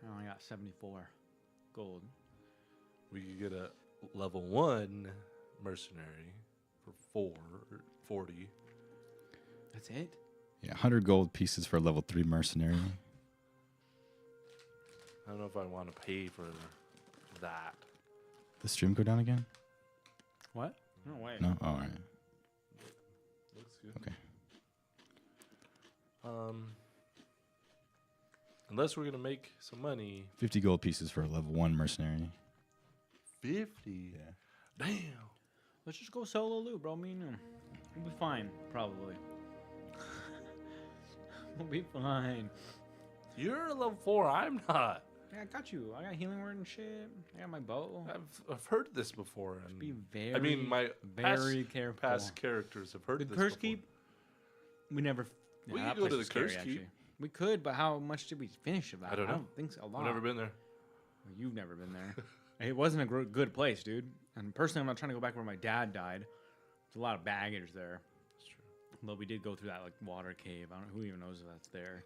[SPEAKER 2] I only got 74 gold.
[SPEAKER 3] We could get a level 1 mercenary for 40.
[SPEAKER 2] That's it.
[SPEAKER 1] Yeah, 100 gold pieces for a level 3 mercenary.
[SPEAKER 3] I don't know if I want to pay for that.
[SPEAKER 1] The stream go down again?
[SPEAKER 2] What? No way.
[SPEAKER 1] No? Oh, all right.
[SPEAKER 3] Looks good.
[SPEAKER 1] Okay.
[SPEAKER 3] Unless we're gonna make some money.
[SPEAKER 1] 50 gold pieces for a level 1 mercenary.
[SPEAKER 3] 50.
[SPEAKER 1] Yeah.
[SPEAKER 3] Damn.
[SPEAKER 2] Let's just go solo loot, bro. Me and him. We'll be fine, probably. We'll be fine.
[SPEAKER 3] You're a level 4. I'm not.
[SPEAKER 2] Yeah, I got you. I got healing word and shit. I got my bow.
[SPEAKER 3] I've heard this before. And
[SPEAKER 2] Be very.
[SPEAKER 3] I mean, my
[SPEAKER 2] very careful.
[SPEAKER 3] past characters have heard
[SPEAKER 2] The
[SPEAKER 3] this
[SPEAKER 2] curse
[SPEAKER 3] before.
[SPEAKER 2] keep. We never.
[SPEAKER 3] We
[SPEAKER 2] that
[SPEAKER 3] could go
[SPEAKER 2] place
[SPEAKER 3] to
[SPEAKER 2] was
[SPEAKER 3] the curse
[SPEAKER 2] scary,
[SPEAKER 3] keep.
[SPEAKER 2] actually. We could, but how much did we finish of that?
[SPEAKER 3] I don't know.
[SPEAKER 2] I don't think so. A lot.
[SPEAKER 3] I've never been there.
[SPEAKER 2] Well, you've never been there. It wasn't a good place, dude. And personally, I'm not trying to go back where my dad died. There's a lot of baggage there.
[SPEAKER 3] That's true.
[SPEAKER 2] Although we did go through that like water cave. I don't. Who even knows if that's there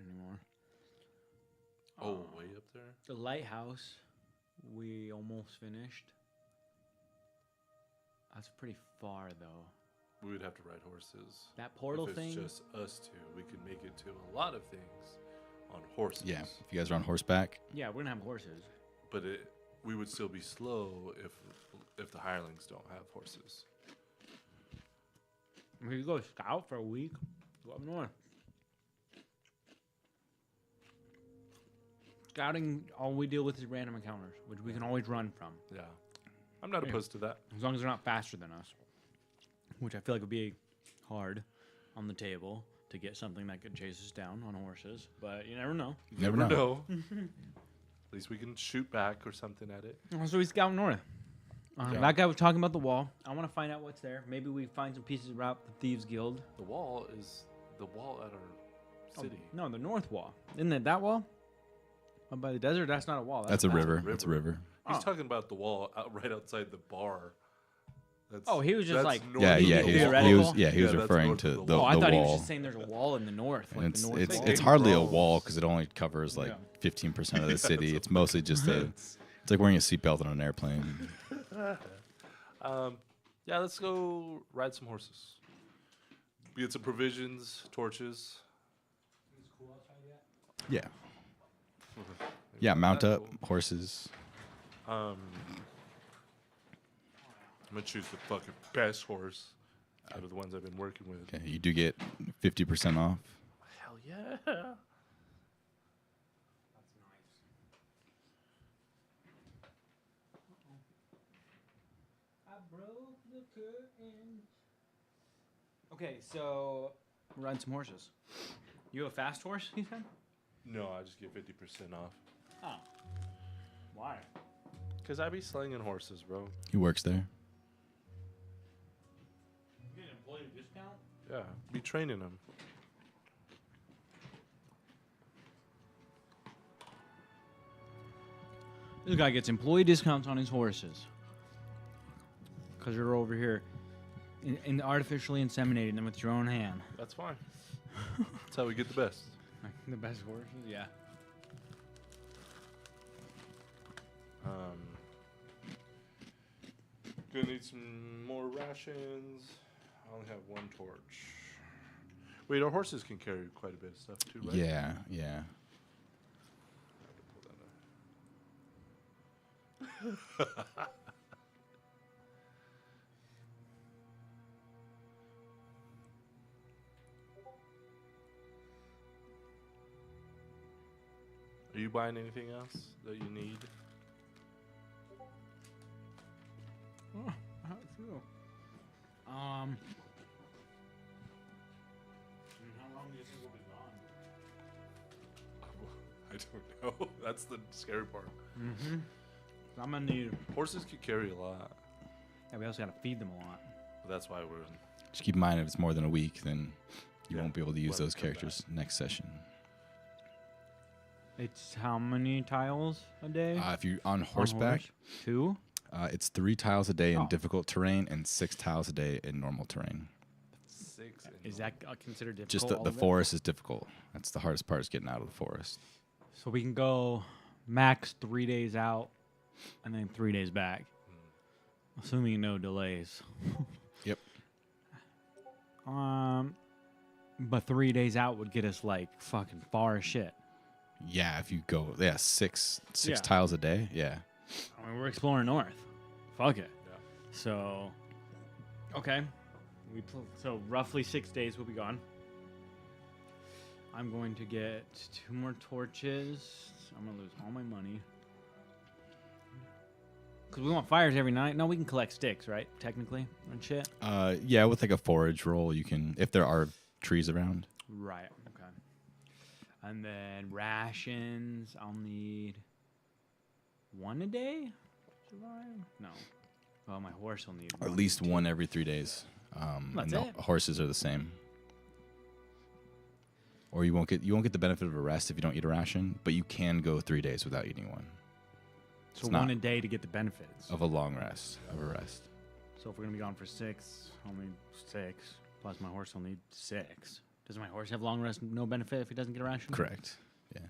[SPEAKER 2] anymore?
[SPEAKER 3] Oh, way up there.
[SPEAKER 2] The lighthouse, we almost finished. That's pretty far though.
[SPEAKER 3] We would have to ride horses.
[SPEAKER 2] That portal
[SPEAKER 3] if it's
[SPEAKER 2] thing.
[SPEAKER 3] just us two, we could make it to a lot of things on horses.
[SPEAKER 1] Yeah, if you guys are on horseback.
[SPEAKER 2] Yeah, we're gonna have horses.
[SPEAKER 3] But we would still be slow if the hirelings don't have horses.
[SPEAKER 2] We could go scout for a week. Go up north. Scouting, all we deal with is random encounters, which we can always run from,
[SPEAKER 3] Yeah. I'm not
[SPEAKER 2] Yeah.
[SPEAKER 3] opposed to that.
[SPEAKER 2] as long as they're not faster than us. Which I feel like would be hard on the table to get something that could chase us down on horses, but you never know.
[SPEAKER 1] You never know.
[SPEAKER 3] At least we can shoot back or something at it.
[SPEAKER 2] So we scout north.
[SPEAKER 3] Yeah.
[SPEAKER 2] That guy was talking about the wall. I want to find out what's there. Maybe we find some pieces about the Thieves Guild.
[SPEAKER 3] The wall is the wall at our city.
[SPEAKER 2] No, the north wall. Isn't it that wall? Up by the desert? That's not a wall.
[SPEAKER 1] That's a river. That's a river.
[SPEAKER 3] He's
[SPEAKER 2] Oh.
[SPEAKER 3] talking about the wall right outside the bar. That's,
[SPEAKER 2] Oh, he was just
[SPEAKER 3] that's
[SPEAKER 2] like-
[SPEAKER 3] north
[SPEAKER 1] Yeah,
[SPEAKER 3] of the
[SPEAKER 1] yeah,
[SPEAKER 3] wall.
[SPEAKER 1] he was
[SPEAKER 2] Theoretical?
[SPEAKER 3] that's
[SPEAKER 1] referring
[SPEAKER 3] north
[SPEAKER 1] to
[SPEAKER 3] of
[SPEAKER 1] the
[SPEAKER 2] Oh, I thought he was
[SPEAKER 1] wall.
[SPEAKER 2] just saying there's a wall in the north.
[SPEAKER 1] And
[SPEAKER 2] Like
[SPEAKER 1] it's
[SPEAKER 2] the north
[SPEAKER 1] it's
[SPEAKER 2] wall.
[SPEAKER 1] it's hardly a wall because it only covers like
[SPEAKER 2] Yeah.
[SPEAKER 1] 15% of the city. It's mostly just it's like wearing a seatbelt on an airplane.
[SPEAKER 3] Yeah, let's go ride some horses. We get some provisions, torches.
[SPEAKER 1] Yeah. Yeah, mount
[SPEAKER 3] That's
[SPEAKER 1] up
[SPEAKER 3] cool.
[SPEAKER 1] horses.
[SPEAKER 3] I'm gonna choose the fucking best horse out of the ones I've been working with.
[SPEAKER 1] Okay, you do get 50% off.
[SPEAKER 3] Hell yeah!
[SPEAKER 2] That's nice. I broke the curtain. Okay, so ride some horses. You have a fast horse, you said?
[SPEAKER 3] No, I just get 50% off.
[SPEAKER 2] Oh. Why?
[SPEAKER 3] Cause I be slinging horses, bro.
[SPEAKER 1] He works there.
[SPEAKER 2] You get an employee discount?
[SPEAKER 3] Yeah, be training them.
[SPEAKER 2] This guy gets employee discounts on his horses. Because you're over here in artificially inseminating them with your own hand.
[SPEAKER 3] That's fine. That's how we get the best.
[SPEAKER 2] Like the best horses? Yeah.
[SPEAKER 3] Gonna need some more rations. I only have one torch. Wait, our horses can carry quite a bit of stuff too, right?
[SPEAKER 1] Yeah, yeah.
[SPEAKER 3] Are you buying anything else that you need?
[SPEAKER 2] Oh, how true. How long do you think we'll be gone?
[SPEAKER 3] I don't know. That's the scary part.
[SPEAKER 2] Mm-hmm. I'm gonna need.
[SPEAKER 3] Horses could carry a lot.
[SPEAKER 2] Yeah, we also gotta feed them a lot.
[SPEAKER 3] But that's why we're.
[SPEAKER 1] Just keep in mind, if it's more than a week, then you
[SPEAKER 3] Yeah,
[SPEAKER 1] won't be able to use
[SPEAKER 3] let 'em
[SPEAKER 1] those
[SPEAKER 3] come
[SPEAKER 1] characters next session.
[SPEAKER 2] It's how many tiles a day?
[SPEAKER 1] If you're on
[SPEAKER 2] On
[SPEAKER 1] horseback,
[SPEAKER 2] horse? 2?
[SPEAKER 1] it's 3 tiles a day in
[SPEAKER 2] Oh.
[SPEAKER 1] difficult terrain and 6 tiles a day in normal terrain.
[SPEAKER 3] 6.
[SPEAKER 2] Is that considered difficult?
[SPEAKER 1] Just the
[SPEAKER 2] all of it?
[SPEAKER 1] forest is difficult. That's the hardest part, is getting out of the forest.
[SPEAKER 2] So we can go max 3 days out, and then 3 days back, assuming no delays.
[SPEAKER 1] Yep.
[SPEAKER 2] But 3 days out would get us like fucking far as shit.
[SPEAKER 1] Yeah, if you go, six
[SPEAKER 2] Yeah.
[SPEAKER 1] tiles a day. Yeah.
[SPEAKER 2] I mean, we're exploring north. Fuck it.
[SPEAKER 3] Yeah.
[SPEAKER 2] So, okay. So roughly 6 days we'll be gone. I'm going to get 2 more torches. I'm gonna lose all my money. Cause we want fires every night. No, we can collect sticks, right? Technically, and shit.
[SPEAKER 1] Yeah, with like a forage roll, you can, if there are trees around.
[SPEAKER 2] Right. Okay. And then rations. I'll need 1 a day. Survive? No. Well, my horse will need
[SPEAKER 1] At
[SPEAKER 2] one.
[SPEAKER 1] least one every 3 days.
[SPEAKER 2] That's
[SPEAKER 1] and
[SPEAKER 2] it?
[SPEAKER 1] the horses are the same. Or you won't get the benefit of a rest if you don't eat a ration, but you can go 3 days without eating one.
[SPEAKER 2] So
[SPEAKER 1] It's
[SPEAKER 2] 1
[SPEAKER 1] not
[SPEAKER 2] a day to get the benefits.
[SPEAKER 1] of a long rest, of a rest.
[SPEAKER 2] So if we're gonna be gone for 6, I'll need 6. Plus my horse will need 6. Does my horse have long rest, no benefit if he doesn't get a ration?
[SPEAKER 1] Correct. Yeah.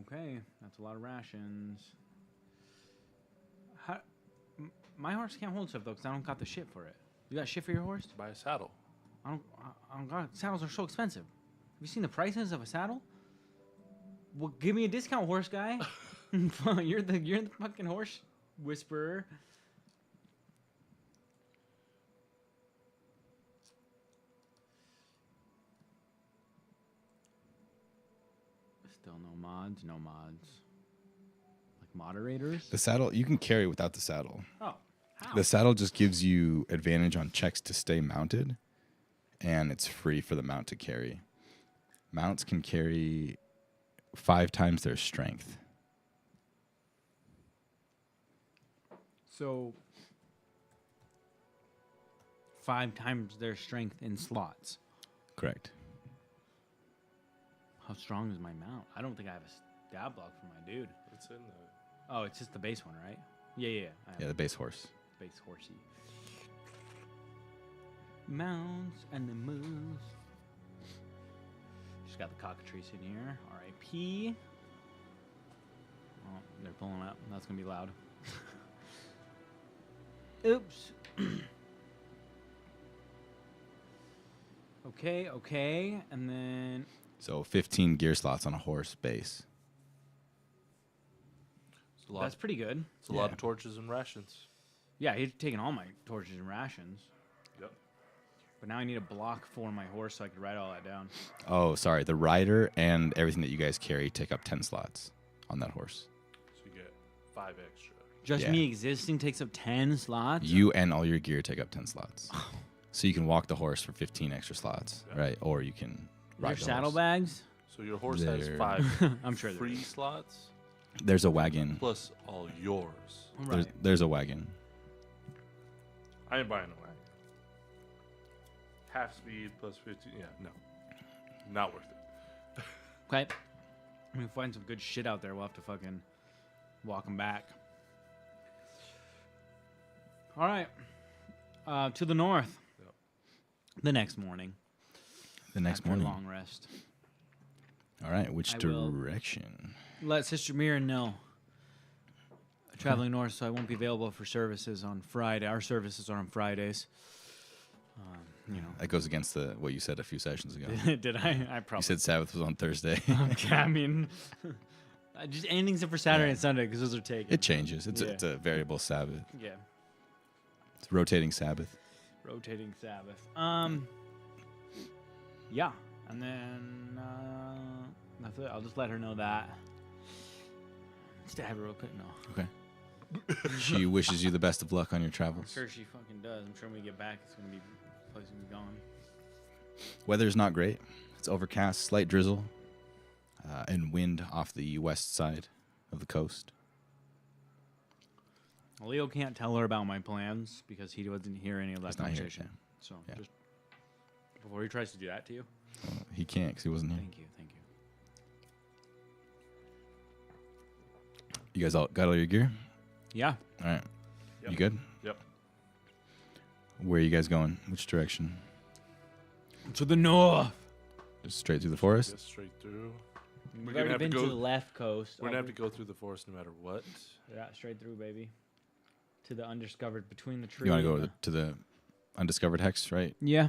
[SPEAKER 2] Okay, that's a lot of rations. My horse can't hold stuff though, because I don't got the shit for it. You got shit for your horse?
[SPEAKER 3] Buy a saddle.
[SPEAKER 2] I don't got. Saddles are so expensive. Have you seen the prices of a saddle? Well, give me a discount, horse guy. you're the fucking horse whisperer. Still no mods. Like moderators.
[SPEAKER 1] The saddle, you can carry without the saddle.
[SPEAKER 2] Oh, how?
[SPEAKER 1] The saddle just gives you advantage on checks to stay mounted, and it's free for the mount to carry. Mounts can carry 5 times their strength.
[SPEAKER 2] So 5 times their strength in slots.
[SPEAKER 1] Correct.
[SPEAKER 2] How strong is my mount? I don't think I have a stat block for my dude.
[SPEAKER 3] It's in the.
[SPEAKER 2] Oh, it's just the base one, right? Yeah. I have
[SPEAKER 1] Yeah, the base horse.
[SPEAKER 2] base horsey. Mounts and the moves. Just got the cockatrice in here. R.I.P. Oh, they're pulling up. That's gonna be loud. Oops. Okay, and then
[SPEAKER 1] So 15 gear slots on a horse base.
[SPEAKER 3] It's a lot.
[SPEAKER 2] that's pretty good.
[SPEAKER 3] It's a lot
[SPEAKER 1] Yeah.
[SPEAKER 3] of torches and rations.
[SPEAKER 2] Yeah, he's taking all my torches and rations.
[SPEAKER 3] Yep.
[SPEAKER 2] But now I need a block for my horse so I could write all that down.
[SPEAKER 1] Oh, sorry. The rider and everything that you guys carry take up 10 slots on that horse.
[SPEAKER 3] So you get 5 extra.
[SPEAKER 2] Just
[SPEAKER 1] Yeah.
[SPEAKER 2] me existing takes up 10 slots?
[SPEAKER 1] You and all your gear take up 10 slots. So you can walk the horse for 15 extra slots,
[SPEAKER 3] Yeah.
[SPEAKER 1] right? Or you can
[SPEAKER 2] Your
[SPEAKER 1] ride the
[SPEAKER 2] saddlebags?
[SPEAKER 3] So your horse has
[SPEAKER 1] There.
[SPEAKER 3] 5
[SPEAKER 2] I'm sure there
[SPEAKER 3] free
[SPEAKER 2] is.
[SPEAKER 3] slots
[SPEAKER 1] horse. There's a wagon.
[SPEAKER 3] plus all yours.
[SPEAKER 2] Right.
[SPEAKER 1] There's a wagon.
[SPEAKER 3] I ain't buying a wagon. Half speed plus 15. Yeah, no. Not worth it.
[SPEAKER 2] Okay. I'm gonna find some good shit out there. We'll have to fucking walk them back. All right. To the north.
[SPEAKER 3] Yep.
[SPEAKER 2] The next morning.
[SPEAKER 1] The next
[SPEAKER 2] after a
[SPEAKER 1] morning.
[SPEAKER 2] long rest.
[SPEAKER 1] All right. Which
[SPEAKER 2] I will-
[SPEAKER 1] direction?
[SPEAKER 2] Let Sister Mira know. Traveling north, so I won't be available for services on Friday. Our services are on Fridays. You know.
[SPEAKER 1] That goes against what you said a few sessions ago.
[SPEAKER 2] Did I? I
[SPEAKER 1] You
[SPEAKER 2] probably.
[SPEAKER 1] said Sabbath was on Thursday.
[SPEAKER 2] Okay, I mean, just anything except for Saturday and Sunday because those are taken.
[SPEAKER 1] It changes. It's,
[SPEAKER 2] Yeah.
[SPEAKER 1] it's a variable Sabbath.
[SPEAKER 2] Yeah,
[SPEAKER 1] It's rotating Sabbath.
[SPEAKER 2] rotating Sabbath. Yeah, and then That's it. I'll just let her know that. Stab her real quick. No.
[SPEAKER 1] Okay. She wishes you the best of luck on your
[SPEAKER 2] I'm
[SPEAKER 1] travels.
[SPEAKER 2] sure she fucking does. I'm sure when we get back, it's gonna be the place will be gone.
[SPEAKER 1] Weather's not great. It's overcast, slight drizzle, and wind off the west side of the coast.
[SPEAKER 2] Leo can't tell her about my plans because he wasn't hear any of that
[SPEAKER 1] He's not here,
[SPEAKER 2] conversation. So
[SPEAKER 1] Yeah.
[SPEAKER 2] just before he tries to do that to you.
[SPEAKER 1] Well, he can't because he wasn't here.
[SPEAKER 2] Thank you, thank you.
[SPEAKER 1] You guys all got all your gear?
[SPEAKER 2] Yeah.
[SPEAKER 1] All right.
[SPEAKER 3] Yep.
[SPEAKER 1] You good?
[SPEAKER 3] Yep.
[SPEAKER 1] Where are you guys going? Which direction?
[SPEAKER 2] To the north.
[SPEAKER 1] Just straight through the forest?
[SPEAKER 3] Just straight through.
[SPEAKER 2] We've
[SPEAKER 3] gonna
[SPEAKER 2] already
[SPEAKER 3] have to
[SPEAKER 2] been to
[SPEAKER 3] go-
[SPEAKER 2] the left coast.
[SPEAKER 3] We're gonna have to go through the forest no matter what.
[SPEAKER 2] Yeah, straight through, baby. To the undiscovered between the trees.
[SPEAKER 1] You want to go to the undiscovered hex, right?
[SPEAKER 2] Yeah.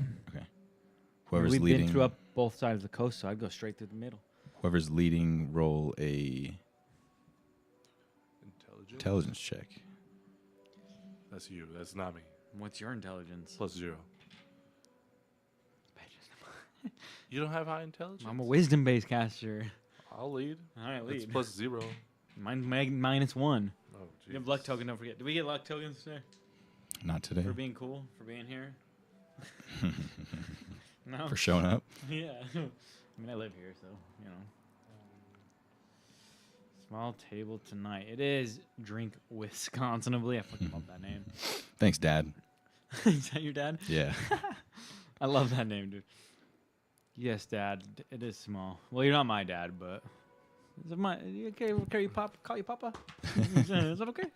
[SPEAKER 1] Whoever's
[SPEAKER 2] We've
[SPEAKER 1] leading,
[SPEAKER 2] been through up both sides of the coast, so I'd go straight through the middle.
[SPEAKER 1] whoever's leading, roll a
[SPEAKER 3] Intelligence.
[SPEAKER 1] intelligence check.
[SPEAKER 3] That's you. That's not me.
[SPEAKER 2] What's your intelligence?
[SPEAKER 3] +0. You don't have high intelligence.
[SPEAKER 2] I'm a wisdom-based caster.
[SPEAKER 3] I'll lead.
[SPEAKER 2] All right,
[SPEAKER 3] It's
[SPEAKER 2] lead.
[SPEAKER 3] +0.
[SPEAKER 2] Mine's -1.
[SPEAKER 3] Oh,
[SPEAKER 2] You have
[SPEAKER 3] jeez.
[SPEAKER 2] luck token, don't forget. Did we get luck tokens today?
[SPEAKER 1] Not today.
[SPEAKER 2] For being cool? For being here? No?
[SPEAKER 1] For showing up.
[SPEAKER 2] Yeah. I mean, I live here, so, you know. Small table tonight. It is Drink Wisconsinably. I fucking love that name.
[SPEAKER 1] Thanks, Dad.
[SPEAKER 2] Is that your dad?
[SPEAKER 1] Yeah.
[SPEAKER 2] I love that name, dude. Yes, Dad. It is small. Well, you're not my dad, but is it my? You okay? Call you Papa? Call you Papa? Is that okay?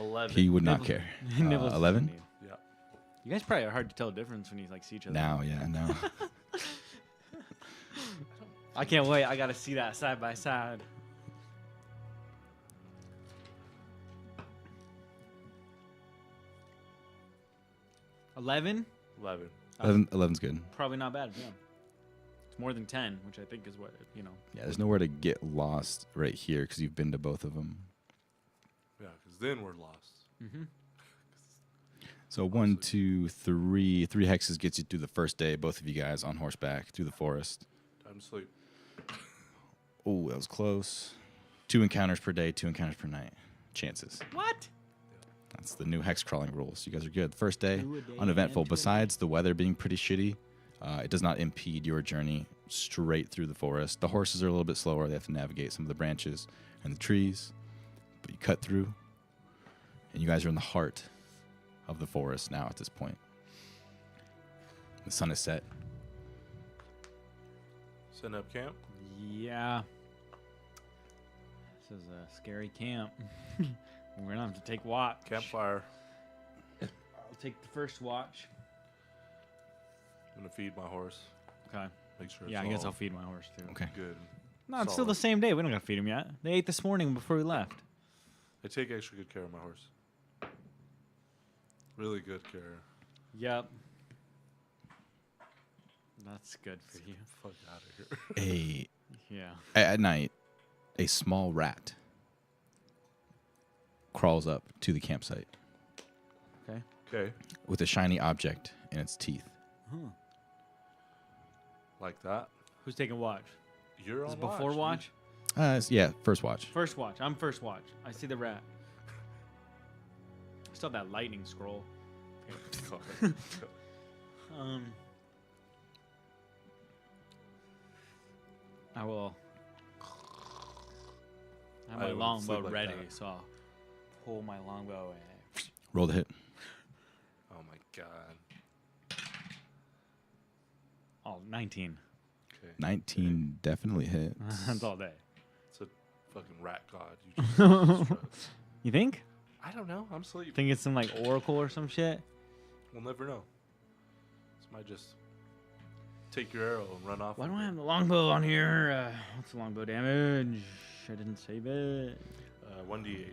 [SPEAKER 3] 11.
[SPEAKER 1] He would not
[SPEAKER 2] Nibbles-
[SPEAKER 1] care.
[SPEAKER 2] Nibbles is
[SPEAKER 1] 11?
[SPEAKER 2] funny.
[SPEAKER 3] Yeah.
[SPEAKER 2] You guys probably are hard to tell the difference when you like see each other.
[SPEAKER 1] Now, yeah, now.
[SPEAKER 2] I can't wait. I gotta see that side by side. $11?
[SPEAKER 3] 11.
[SPEAKER 1] 11's good.
[SPEAKER 2] Probably not bad. Yeah. It's more than 10, which I think is what you know.
[SPEAKER 1] Yeah, there's nowhere to get lost right here because you've been to both of them.
[SPEAKER 3] Yeah, because then we're lost.
[SPEAKER 2] Mm-hmm.
[SPEAKER 1] So 1, 2, 3. 3 hexes gets you through the first day, both of you guys on horseback through the forest.
[SPEAKER 3] Time to sleep.
[SPEAKER 1] Oh, that was close. 2 encounters per day, 2 encounters per night. Chances.
[SPEAKER 2] What?
[SPEAKER 1] That's the new hex crawling rules. You guys are good. First day,
[SPEAKER 2] 2 a day
[SPEAKER 1] uneventful.
[SPEAKER 2] and 2 a
[SPEAKER 1] Besides the weather being pretty shitty, it does not impede your journey straight through the forest. The horses are a little bit slower. They have to navigate some of the branches and the trees, but you cut through, and you guys are in the heart of the forest now at this point. The sun is set.
[SPEAKER 3] Setting up camp.
[SPEAKER 2] Yeah. This is a scary camp. We're gonna have to take watch.
[SPEAKER 3] Campfire.
[SPEAKER 2] I'll take the first watch.
[SPEAKER 3] I'm going to feed my horse.
[SPEAKER 2] Okay.
[SPEAKER 3] Make sure
[SPEAKER 2] Yeah,
[SPEAKER 3] it's
[SPEAKER 2] I guess
[SPEAKER 3] all
[SPEAKER 2] I'll feed my horse too.
[SPEAKER 1] Okay.
[SPEAKER 3] good.
[SPEAKER 2] No, it's still the
[SPEAKER 3] Solid.
[SPEAKER 2] same day. We don't gotta feed him yet. They ate this morning before we left.
[SPEAKER 3] I take extra good care of my horse. Really good care.
[SPEAKER 2] Yep. That's good for you.
[SPEAKER 3] Fuck out of here.
[SPEAKER 2] Yeah.
[SPEAKER 1] At night, a small rat crawls up to the campsite
[SPEAKER 2] Okay.
[SPEAKER 3] Okay.
[SPEAKER 1] with a shiny object in its teeth.
[SPEAKER 2] Huh.
[SPEAKER 3] Like that.
[SPEAKER 2] Who's taking watch?
[SPEAKER 3] You're
[SPEAKER 2] Is
[SPEAKER 3] on
[SPEAKER 2] it before watch?
[SPEAKER 1] Yeah, first watch.
[SPEAKER 2] First watch. I'm first watch. I see the rat. I still have that lightning scroll. I will. I have my
[SPEAKER 3] I would
[SPEAKER 2] longbow
[SPEAKER 3] sleep like
[SPEAKER 2] ready,
[SPEAKER 3] that.
[SPEAKER 2] so I'll pull my longbow and
[SPEAKER 1] Roll the hit.
[SPEAKER 3] Oh my god.
[SPEAKER 2] oh, 19.
[SPEAKER 3] Okay.
[SPEAKER 1] 19 definitely hits.
[SPEAKER 2] That's all day.
[SPEAKER 3] It's a fucking rat god. You just
[SPEAKER 2] You think?
[SPEAKER 3] I don't know. I'm asleep.
[SPEAKER 2] Think it's some like oracle or some shit?
[SPEAKER 3] We'll never know. This might just take your arrow and run off.
[SPEAKER 2] Why
[SPEAKER 3] with
[SPEAKER 2] don't I
[SPEAKER 3] it.
[SPEAKER 2] have the longbow on here? What's the longbow damage? I didn't save it.
[SPEAKER 3] 1d8.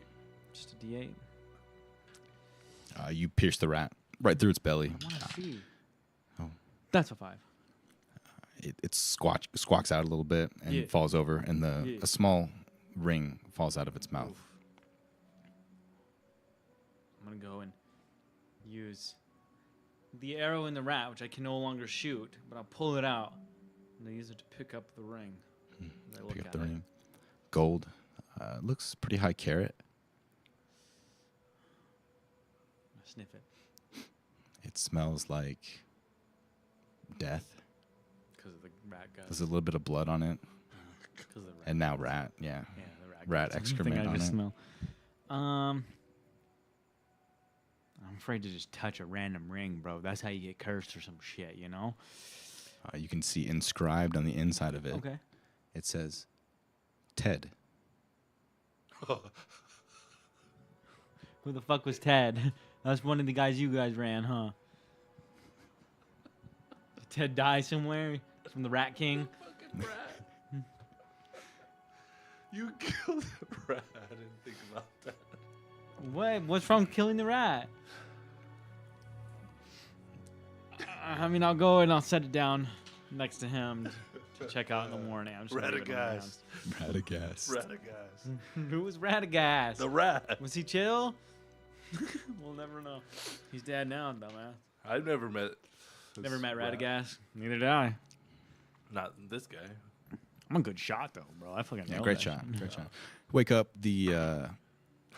[SPEAKER 2] Just a D8.
[SPEAKER 1] You pierce the rat right through its belly.
[SPEAKER 2] I want to see.
[SPEAKER 1] Oh.
[SPEAKER 2] That's a 5.
[SPEAKER 1] It squawks out a little bit and
[SPEAKER 2] Yeah.
[SPEAKER 1] falls over, and
[SPEAKER 2] Yeah.
[SPEAKER 1] a small ring falls out of its mouth.
[SPEAKER 2] Oof. I'm going to go and use the arrow in the rat, which I can no longer shoot, but I'll pull it out and I'll use it to pick up the ring. I look
[SPEAKER 1] Pick up
[SPEAKER 2] at
[SPEAKER 1] the
[SPEAKER 2] it.
[SPEAKER 1] ring. Gold. Looks pretty high carat.
[SPEAKER 2] I sniff it.
[SPEAKER 1] It smells like death.
[SPEAKER 2] Because of the rat guts.
[SPEAKER 1] There's a little bit of blood on it.
[SPEAKER 2] Because of the rat
[SPEAKER 1] And now
[SPEAKER 2] guts.
[SPEAKER 1] rat, yeah.
[SPEAKER 2] Yeah, the rat
[SPEAKER 1] Rat
[SPEAKER 2] guts.
[SPEAKER 1] excrement
[SPEAKER 2] I
[SPEAKER 1] on
[SPEAKER 2] just
[SPEAKER 1] it.
[SPEAKER 2] smell. I'm afraid to just touch a random ring, bro. That's how you get cursed or some shit, you know?
[SPEAKER 1] You can see inscribed on the inside of it.
[SPEAKER 2] Okay.
[SPEAKER 1] It says, Ted.
[SPEAKER 2] Who the fuck was Ted? That's one of the guys you guys ran, huh? Did Ted die somewhere from the Rat King?
[SPEAKER 3] Fucking rat. You killed a rat. I didn't think about that.
[SPEAKER 2] What? What's wrong with killing the rat? I mean, I'll go and I'll set it down next to him to check out in the morning. I'm just gonna leave it on the
[SPEAKER 3] Radagast.
[SPEAKER 1] Radagast.
[SPEAKER 3] Radagast.
[SPEAKER 2] ground. Who was Radagast?
[SPEAKER 3] The rat.
[SPEAKER 2] Was he chill? We'll never know. He's dead now, dumbass.
[SPEAKER 3] I've never met.
[SPEAKER 2] Never
[SPEAKER 3] this
[SPEAKER 2] met
[SPEAKER 3] rat.
[SPEAKER 2] Radagast. Neither did I.
[SPEAKER 3] Not this guy.
[SPEAKER 2] I'm a good shot though, bro. I fucking
[SPEAKER 1] Yeah,
[SPEAKER 2] nailed
[SPEAKER 1] great
[SPEAKER 2] that
[SPEAKER 1] shot.
[SPEAKER 2] shit.
[SPEAKER 1] Great shot. Wake up, the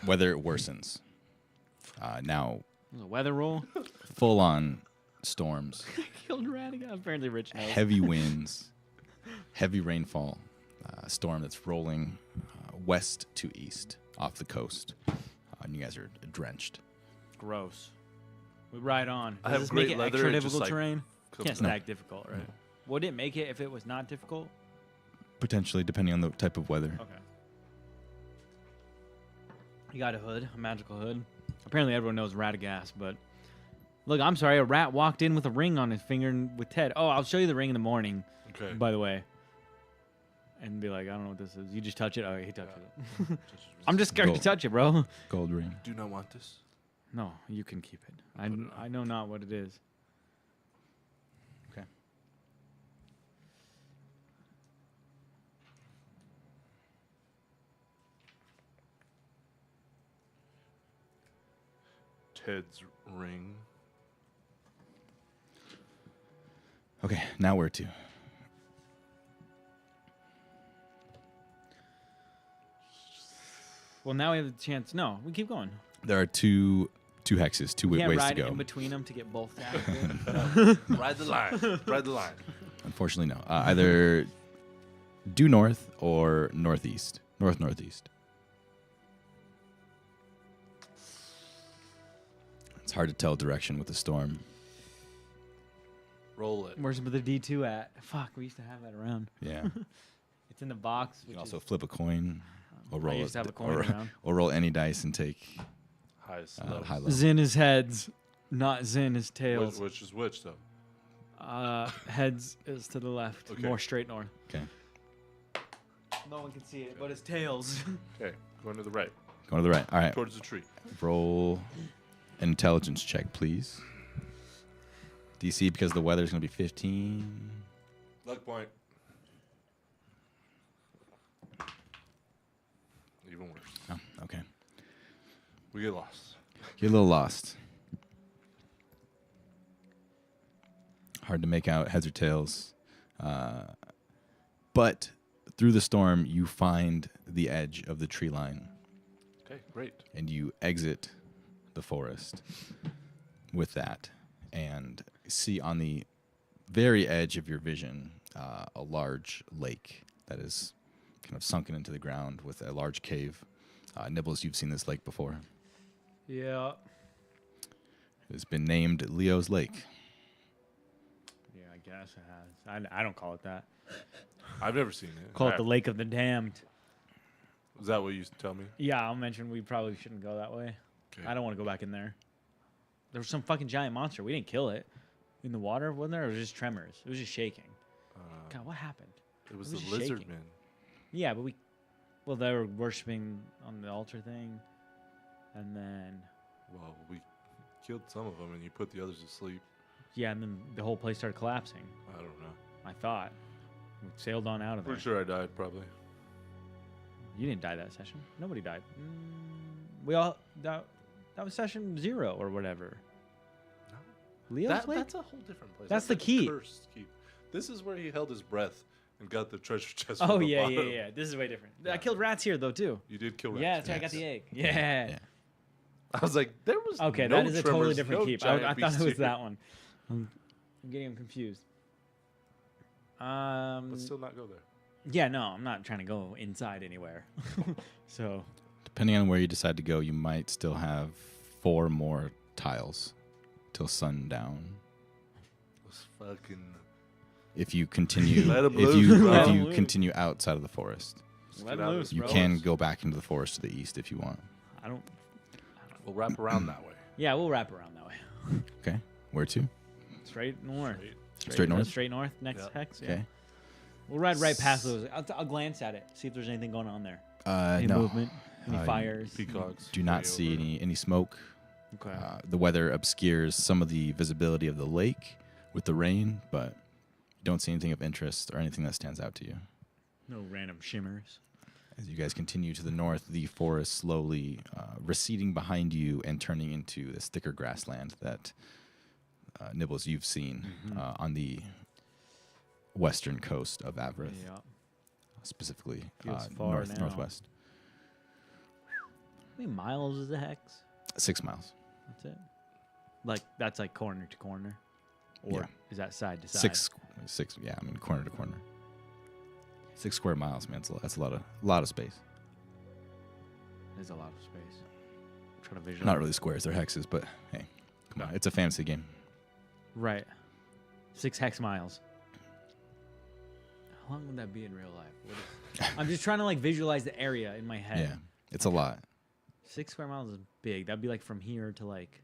[SPEAKER 1] weather worsens. Now,
[SPEAKER 2] It was a weather roll.
[SPEAKER 1] full on storms,
[SPEAKER 2] Killed Radagast. Apparently, Rich knows.
[SPEAKER 1] heavy winds, heavy rainfall, storm that's rolling west to east off the coast. And you guys are drenched.
[SPEAKER 2] Gross. We ride on.
[SPEAKER 3] I
[SPEAKER 2] Does
[SPEAKER 3] have
[SPEAKER 2] this
[SPEAKER 3] great
[SPEAKER 2] make it
[SPEAKER 3] leather,
[SPEAKER 2] extra
[SPEAKER 3] it just,
[SPEAKER 2] difficult
[SPEAKER 3] like,
[SPEAKER 2] terrain?
[SPEAKER 3] comes
[SPEAKER 2] Can't
[SPEAKER 3] down.
[SPEAKER 2] stack difficult, right? Would it make it if it was not difficult?
[SPEAKER 1] Potentially, depending on the type of weather.
[SPEAKER 2] Okay. You got a hood, a magical hood. Apparently, everyone knows Radagast, but look, I'm sorry. A rat walked in with a ring on his finger with Ted. Oh, I'll show you the ring in the morning.
[SPEAKER 3] Okay.
[SPEAKER 2] By the way. And be like, I don't know what this is. You just touch it. Oh, he touched it. I'm just scared
[SPEAKER 1] Go.
[SPEAKER 2] to touch it, bro.
[SPEAKER 1] Gold ring.
[SPEAKER 3] Do not want this.
[SPEAKER 2] No, you can keep it.
[SPEAKER 3] Put it on.
[SPEAKER 2] I know not what it is.
[SPEAKER 1] Okay.
[SPEAKER 3] Ted's ring.
[SPEAKER 1] Okay, now where to?
[SPEAKER 2] Well, now we have the chance. No, we keep going.
[SPEAKER 1] There are two hexes, two
[SPEAKER 2] We can't
[SPEAKER 1] ways to
[SPEAKER 2] ride
[SPEAKER 1] go.
[SPEAKER 2] in between them to get both active.
[SPEAKER 3] Ride the line. Ride the line.
[SPEAKER 1] Unfortunately, no. Either due north or northeast. Northeast. It's hard to tell direction with the storm.
[SPEAKER 3] Roll it.
[SPEAKER 2] Where's the D2 at? Fuck, we used to have that around.
[SPEAKER 1] Yeah.
[SPEAKER 2] It's in the box.
[SPEAKER 1] You
[SPEAKER 2] Which
[SPEAKER 1] can also
[SPEAKER 2] is,
[SPEAKER 1] flip a coin or roll
[SPEAKER 2] used to have a coin
[SPEAKER 1] or,
[SPEAKER 2] around.
[SPEAKER 1] or roll any dice and take
[SPEAKER 3] Highest
[SPEAKER 1] high
[SPEAKER 3] levels.
[SPEAKER 1] level.
[SPEAKER 2] Zin is heads, not Zin is tails.
[SPEAKER 3] Which is which, though?
[SPEAKER 2] Heads is to the left,
[SPEAKER 3] Okay.
[SPEAKER 2] more straight north.
[SPEAKER 1] Okay.
[SPEAKER 2] No one can see it, but it's tails.
[SPEAKER 3] Okay. Going to the right.
[SPEAKER 1] Going to the right. All right.
[SPEAKER 3] Towards the tree.
[SPEAKER 1] Roll an intelligence check, please. DC, because the weather's going to be 15.
[SPEAKER 3] Luck point. Even worse.
[SPEAKER 1] Oh, okay.
[SPEAKER 3] We get lost.
[SPEAKER 1] You're a little lost. Hard to make out heads or tails. But through the storm, you find the edge of the tree line
[SPEAKER 3] Okay, great.
[SPEAKER 1] and you exit the forest with that and see on the very edge of your vision a large lake that is kind of sunken into the ground with a large cave. Nibbles, you've seen this lake before.
[SPEAKER 2] Yeah.
[SPEAKER 1] It has been named Leo's Lake.
[SPEAKER 2] Yeah, I guess it has. I don't call it that.
[SPEAKER 3] I've never seen it.
[SPEAKER 2] Call it the Lake of the Damned.
[SPEAKER 3] Is that what you used to tell me?
[SPEAKER 2] Yeah, I'll mention we probably shouldn't go that way.
[SPEAKER 3] Okay.
[SPEAKER 2] I don't want to go back in there. There was some fucking giant monster. We didn't kill it. In the water, wasn't there? It was just tremors. It was just shaking. God, what happened?
[SPEAKER 3] It was
[SPEAKER 2] it was
[SPEAKER 3] the
[SPEAKER 2] just
[SPEAKER 3] lizard
[SPEAKER 2] shaking.
[SPEAKER 3] man.
[SPEAKER 2] Yeah, but well, they were worshiping on the altar thing. And then,
[SPEAKER 3] Well, we killed some of them and you put the others to sleep.
[SPEAKER 2] yeah, and then the whole place started collapsing.
[SPEAKER 3] I don't know.
[SPEAKER 2] I thought. We sailed on out of there.
[SPEAKER 3] Pretty sure I died, probably.
[SPEAKER 2] You didn't die that session. Nobody died. We all, that was session 0 or whatever.
[SPEAKER 3] No.
[SPEAKER 2] Leo's Lake?
[SPEAKER 3] That's a whole different place.
[SPEAKER 2] That's the
[SPEAKER 3] a
[SPEAKER 2] keep.
[SPEAKER 3] Cursed keep. This is where he held his breath and got the treasure chest.
[SPEAKER 2] Oh
[SPEAKER 3] from the
[SPEAKER 2] yeah.
[SPEAKER 3] bottom.
[SPEAKER 2] This is way different.
[SPEAKER 3] Yeah.
[SPEAKER 2] I killed rats here though too.
[SPEAKER 3] You did kill rats.
[SPEAKER 2] Yeah, that's right. I got
[SPEAKER 1] Yes.
[SPEAKER 2] the egg. Yeah.
[SPEAKER 1] Yeah.
[SPEAKER 3] I was like, there was
[SPEAKER 2] Okay,
[SPEAKER 3] no
[SPEAKER 2] that is a totally
[SPEAKER 3] tremors,
[SPEAKER 2] different
[SPEAKER 3] no
[SPEAKER 2] keep.
[SPEAKER 3] giant
[SPEAKER 2] I thought
[SPEAKER 3] beast
[SPEAKER 2] it was
[SPEAKER 3] here.
[SPEAKER 2] that one. I'm getting them confused.
[SPEAKER 3] But still not go there.
[SPEAKER 2] Yeah, no, I'm not trying to go inside anywhere. So,
[SPEAKER 1] Depending on where you decide to go, you might still have 4 more tiles till sundown.
[SPEAKER 3] Those fucking.
[SPEAKER 1] If you continue,
[SPEAKER 3] Let 'em
[SPEAKER 1] if
[SPEAKER 3] loose,
[SPEAKER 1] you
[SPEAKER 3] bro.
[SPEAKER 1] if
[SPEAKER 2] Let 'em
[SPEAKER 1] you
[SPEAKER 2] loose.
[SPEAKER 1] continue outside of the forest,
[SPEAKER 3] Just
[SPEAKER 2] Let
[SPEAKER 3] get
[SPEAKER 2] 'em
[SPEAKER 3] out of
[SPEAKER 2] loose,
[SPEAKER 3] this
[SPEAKER 1] you
[SPEAKER 2] bro.
[SPEAKER 1] can
[SPEAKER 3] forest.
[SPEAKER 1] go back into the forest to the east if you want.
[SPEAKER 2] I don't.
[SPEAKER 3] We'll wrap around that way.
[SPEAKER 2] Yeah, we'll wrap around that way.
[SPEAKER 1] Okay, where to?
[SPEAKER 2] Straight north.
[SPEAKER 1] Straight north?
[SPEAKER 2] Straight north. Next
[SPEAKER 3] Yep.
[SPEAKER 2] hex. Yeah.
[SPEAKER 1] Okay.
[SPEAKER 2] We'll ride right past those. I'll glance at it, see if there's anything going on there. Any
[SPEAKER 1] No.
[SPEAKER 2] movement? Any
[SPEAKER 1] Uh,
[SPEAKER 2] fires?
[SPEAKER 3] Peacocks.
[SPEAKER 1] Do not
[SPEAKER 3] way
[SPEAKER 1] see
[SPEAKER 3] over.
[SPEAKER 1] any smoke.
[SPEAKER 2] Okay.
[SPEAKER 1] The weather obscures some of the visibility of the lake with the rain, but you don't see anything of interest or anything that stands out to you.
[SPEAKER 2] No random shimmers.
[SPEAKER 1] As you guys continue to the north, the forest slowly receding behind you and turning into this thicker grassland that Nibbles you've seen on the western coast of Avreth,
[SPEAKER 2] Yeah.
[SPEAKER 1] specifically
[SPEAKER 2] Feels far now.
[SPEAKER 1] northwest.
[SPEAKER 2] How many miles is the hex?
[SPEAKER 1] 6 miles.
[SPEAKER 2] That's it. Like that's like corner to corner, or
[SPEAKER 1] Yeah.
[SPEAKER 2] is that side to side?
[SPEAKER 1] Six. Yeah, I mean corner to corner. 6 square miles, man. That's a lot of space.
[SPEAKER 2] There's a lot of space. I'm trying to visualize.
[SPEAKER 1] Not really squares, they're hexes, but hey, come on, it's a fantasy game.
[SPEAKER 2] Right. 6 hex miles. How long would that be in real life? What is, I'm just trying to like visualize the area in my head.
[SPEAKER 1] Yeah, it's a lot.
[SPEAKER 2] 6 square miles is big. That'd be like from here to like.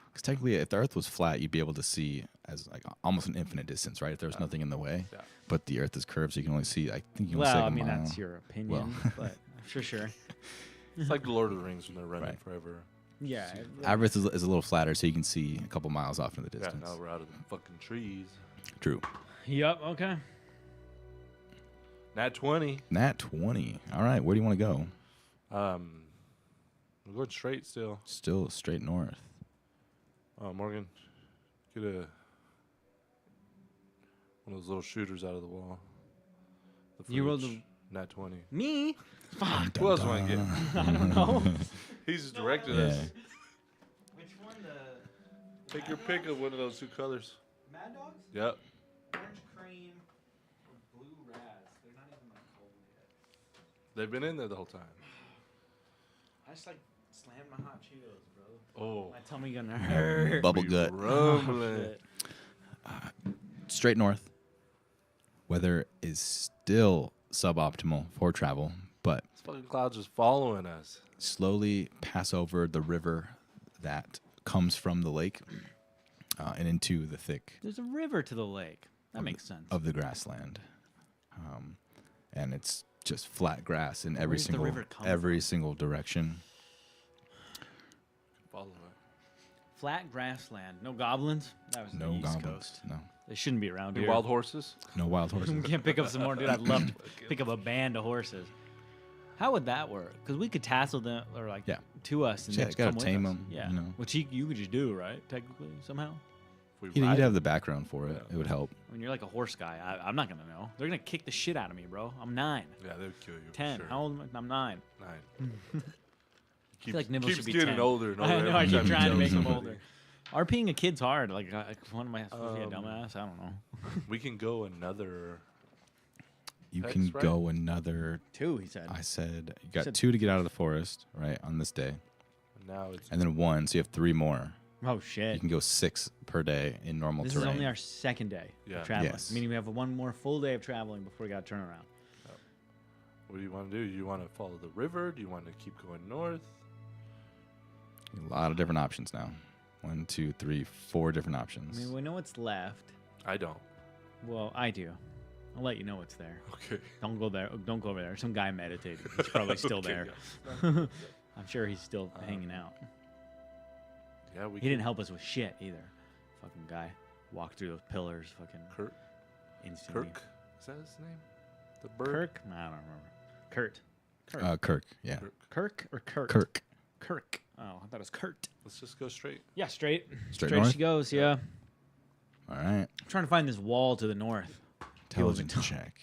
[SPEAKER 1] Because technically, if the Earth was flat, you'd be able to see as like almost an infinite distance, right? If there was nothing in the way.
[SPEAKER 3] Yeah.
[SPEAKER 1] But the Earth is curved, so you can only see. I think you can only see
[SPEAKER 2] Well,
[SPEAKER 1] like
[SPEAKER 2] I mean
[SPEAKER 1] a mile.
[SPEAKER 2] that's your opinion, but sure.
[SPEAKER 3] It's like the Lord of the Rings when they're running
[SPEAKER 1] Right.
[SPEAKER 3] forever.
[SPEAKER 2] Yeah.
[SPEAKER 1] Avrith is a little flatter, so you can see a couple miles off in the
[SPEAKER 3] Yeah,
[SPEAKER 1] distance.
[SPEAKER 3] now we're out of the fucking trees.
[SPEAKER 1] True.
[SPEAKER 2] Yep. Okay.
[SPEAKER 3] Nat 20.
[SPEAKER 1] Nat 20. All right, where do you want to go?
[SPEAKER 3] We're going straight still.
[SPEAKER 1] Still straight north.
[SPEAKER 3] Morgan, get one of those little shooters out of the wall. The
[SPEAKER 2] You rolled
[SPEAKER 3] footage. Nat 20.
[SPEAKER 2] Me? Fuck.
[SPEAKER 3] Who else want to get?
[SPEAKER 2] I don't know.
[SPEAKER 3] He's just directed
[SPEAKER 1] Yeah.
[SPEAKER 3] us.
[SPEAKER 2] Which one? The
[SPEAKER 3] Take your pick of one of those 2 colors.
[SPEAKER 2] Mad Dogs?
[SPEAKER 3] Yep.
[SPEAKER 2] Orange cream or blue raz. They're not even like cold yet.
[SPEAKER 3] They've been in there the whole time.
[SPEAKER 2] I just like slammed my hot Cheetos, bro.
[SPEAKER 3] Oh.
[SPEAKER 2] My tummy gonna hurt.
[SPEAKER 1] Bubble
[SPEAKER 3] We
[SPEAKER 1] gut.
[SPEAKER 3] rumbling.
[SPEAKER 2] Shit.
[SPEAKER 1] Straight north. Weather is still suboptimal for travel, but
[SPEAKER 3] This fucking cloud's just following us.
[SPEAKER 1] slowly pass over the river that comes from the lake and into the thick
[SPEAKER 2] There's a river to the lake. That makes sense.
[SPEAKER 1] of the grassland. And it's just flat grass in every
[SPEAKER 2] Where's the
[SPEAKER 1] single
[SPEAKER 2] river come
[SPEAKER 1] every single direction.
[SPEAKER 3] Follow it.
[SPEAKER 2] Flat grassland. No goblins. That was
[SPEAKER 1] No
[SPEAKER 2] the East
[SPEAKER 1] goblins.
[SPEAKER 2] Coast.
[SPEAKER 1] No.
[SPEAKER 2] They shouldn't be around
[SPEAKER 3] Any
[SPEAKER 2] here.
[SPEAKER 3] wild horses?
[SPEAKER 1] No wild
[SPEAKER 2] we
[SPEAKER 1] horses.
[SPEAKER 2] can't pick up some more, dude. I'd love to pick up a band of horses. How would that work? Because we could tassel them or like
[SPEAKER 1] Yeah.
[SPEAKER 2] to us and
[SPEAKER 1] Yeah,
[SPEAKER 2] they
[SPEAKER 1] you
[SPEAKER 2] come
[SPEAKER 1] gotta
[SPEAKER 2] with
[SPEAKER 1] tame
[SPEAKER 2] us.
[SPEAKER 1] 'em,
[SPEAKER 2] Yeah,
[SPEAKER 1] you know.
[SPEAKER 2] which you could just do, right? Technically, somehow.
[SPEAKER 3] If we
[SPEAKER 1] You'd
[SPEAKER 3] ride
[SPEAKER 1] have the background for it.
[SPEAKER 3] Yeah.
[SPEAKER 1] It would help.
[SPEAKER 2] I mean, you're like a horse guy. I'm not gonna know. They're gonna kick the shit out of me, bro. I'm 9,
[SPEAKER 3] Yeah, they would kill you. for
[SPEAKER 2] 10.
[SPEAKER 3] Sure.
[SPEAKER 2] How old am I? I'm 9.
[SPEAKER 3] 9.
[SPEAKER 2] I feel like Nibbles
[SPEAKER 3] keeps
[SPEAKER 2] should be
[SPEAKER 3] getting
[SPEAKER 2] 10.
[SPEAKER 3] older and older.
[SPEAKER 2] I know. I
[SPEAKER 3] every
[SPEAKER 2] keep
[SPEAKER 3] time you
[SPEAKER 2] trying to
[SPEAKER 3] tell
[SPEAKER 2] make him
[SPEAKER 3] somebody.
[SPEAKER 2] older. RPing a kid's hard. Like one of my supposed to be a
[SPEAKER 3] Um,
[SPEAKER 2] dumbass. I don't know.
[SPEAKER 3] We can go another.
[SPEAKER 1] You
[SPEAKER 3] Hex,
[SPEAKER 1] can
[SPEAKER 3] right?
[SPEAKER 1] go another.
[SPEAKER 2] 2, he said.
[SPEAKER 1] I said you got
[SPEAKER 2] said-
[SPEAKER 1] 2 to get out of the forest, right, on this day,
[SPEAKER 3] Now it's
[SPEAKER 1] and then 1, so you have 3 more.
[SPEAKER 2] Oh
[SPEAKER 1] You
[SPEAKER 2] shit.
[SPEAKER 1] can go 6 per day in normal
[SPEAKER 2] This
[SPEAKER 1] terrain.
[SPEAKER 2] is only our second day
[SPEAKER 3] Yeah.
[SPEAKER 2] of traveling.
[SPEAKER 1] Yes.
[SPEAKER 2] Meaning we have one more full day of traveling before we got to turn around.
[SPEAKER 3] What do you want to do? Do you want to follow the river? Do you want to keep going north?
[SPEAKER 1] A lot of different options now. 1, 2, 3, 4 different
[SPEAKER 2] I
[SPEAKER 1] options.
[SPEAKER 2] mean, we know what's left.
[SPEAKER 3] I don't.
[SPEAKER 2] Well, I do. I'll let you know what's there.
[SPEAKER 3] Okay.
[SPEAKER 2] Don't go there. Don't go over there. Some guy meditating. He's probably still
[SPEAKER 3] Okay,
[SPEAKER 2] there.
[SPEAKER 3] yeah.
[SPEAKER 2] I'm sure he's still hanging out.
[SPEAKER 3] Yeah, we
[SPEAKER 2] He didn't help us with shit either. Fucking guy. Walked through those pillars. Fucking
[SPEAKER 3] Kirk.
[SPEAKER 2] instantly.
[SPEAKER 3] Kirk. Is that his name? The bird.
[SPEAKER 2] Kirk? I don't remember. Kurt.
[SPEAKER 1] Kirk, yeah.
[SPEAKER 3] Kirk.
[SPEAKER 2] Kirk or Kurt?
[SPEAKER 1] Kirk.
[SPEAKER 2] Kirk. Oh, I thought it was Kurt.
[SPEAKER 3] Let's just go straight.
[SPEAKER 2] Yeah, straight.
[SPEAKER 1] Straight
[SPEAKER 2] Straight
[SPEAKER 1] north?
[SPEAKER 2] she goes, yeah.
[SPEAKER 1] All right.
[SPEAKER 2] I'm trying to find this wall to the north.
[SPEAKER 1] Intelligence check.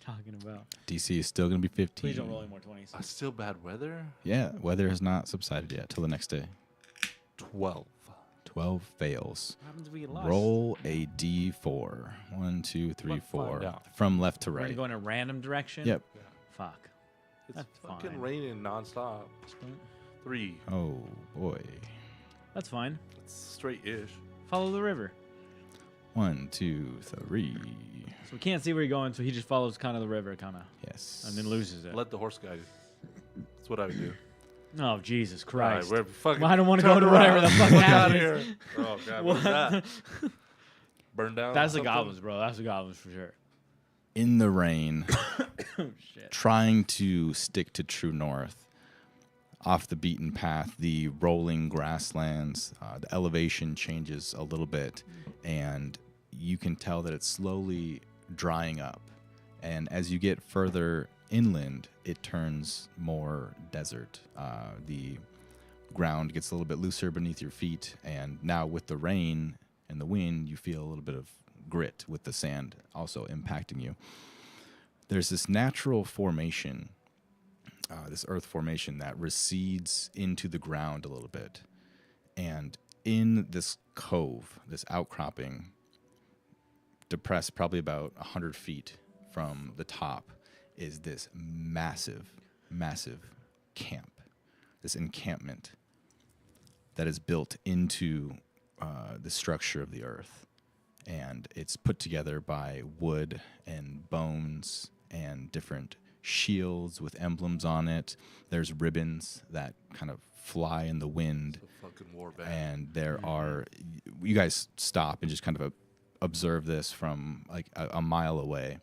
[SPEAKER 2] Talking about.
[SPEAKER 1] DC is still going to be 15.
[SPEAKER 2] Please don't roll any more 20s.
[SPEAKER 3] Still bad weather?
[SPEAKER 1] Yeah, weather has not subsided yet till the next day.
[SPEAKER 3] 12.
[SPEAKER 1] 12 fails.
[SPEAKER 2] What happens if we get lost?
[SPEAKER 1] Roll a d4. 1, 2, 3,
[SPEAKER 3] We'll
[SPEAKER 1] 4.
[SPEAKER 3] find out.
[SPEAKER 1] From left to
[SPEAKER 2] We're going
[SPEAKER 1] right.
[SPEAKER 2] to go in a random direction?
[SPEAKER 1] Yep.
[SPEAKER 2] Fuck.
[SPEAKER 3] It's
[SPEAKER 2] That's
[SPEAKER 3] fucking
[SPEAKER 2] fine.
[SPEAKER 3] raining nonstop. 3.
[SPEAKER 1] Oh, boy.
[SPEAKER 2] That's fine.
[SPEAKER 3] It's straight-ish.
[SPEAKER 2] Follow the river.
[SPEAKER 1] 1, 2, 3.
[SPEAKER 2] So we can't see where you're going, so he just follows kind of the river, kind of,
[SPEAKER 1] Yes.
[SPEAKER 2] and then loses it.
[SPEAKER 3] Let the horse guide. That's what I would do.
[SPEAKER 2] Oh, Jesus
[SPEAKER 3] All right,
[SPEAKER 2] Christ.
[SPEAKER 3] we're fucking
[SPEAKER 2] Well, I don't want to go
[SPEAKER 3] turn
[SPEAKER 2] to whatever the
[SPEAKER 3] around.
[SPEAKER 2] fuck
[SPEAKER 3] Fuck out of
[SPEAKER 2] happens.
[SPEAKER 3] here. Oh, God. What's that? Burn down?
[SPEAKER 2] That's the
[SPEAKER 3] something?
[SPEAKER 2] goblins, bro. That's the goblins for sure.
[SPEAKER 1] In the rain,
[SPEAKER 2] Oh, shit.
[SPEAKER 1] trying to stick to true north, off the beaten path, the rolling grasslands, the elevation changes a little bit, and you can tell that it's slowly drying up. And as you get further inland, it turns more desert. The ground gets a little bit looser beneath your feet, and now with the rain and the wind, you feel a little bit of grit with the sand also impacting you. There's this natural formation, this earth formation that recedes into the ground a little bit. And in this cove, this outcropping, depressed probably about 100 feet from the top, is this massive, massive camp, this encampment that is built into the structure of the earth. And it's put together by wood and bones and different shields with emblems on it. There's ribbons that kind of fly in the wind.
[SPEAKER 3] It's a fucking war band.
[SPEAKER 1] And there are, you guys stop and just kind of observe this from like a mile away,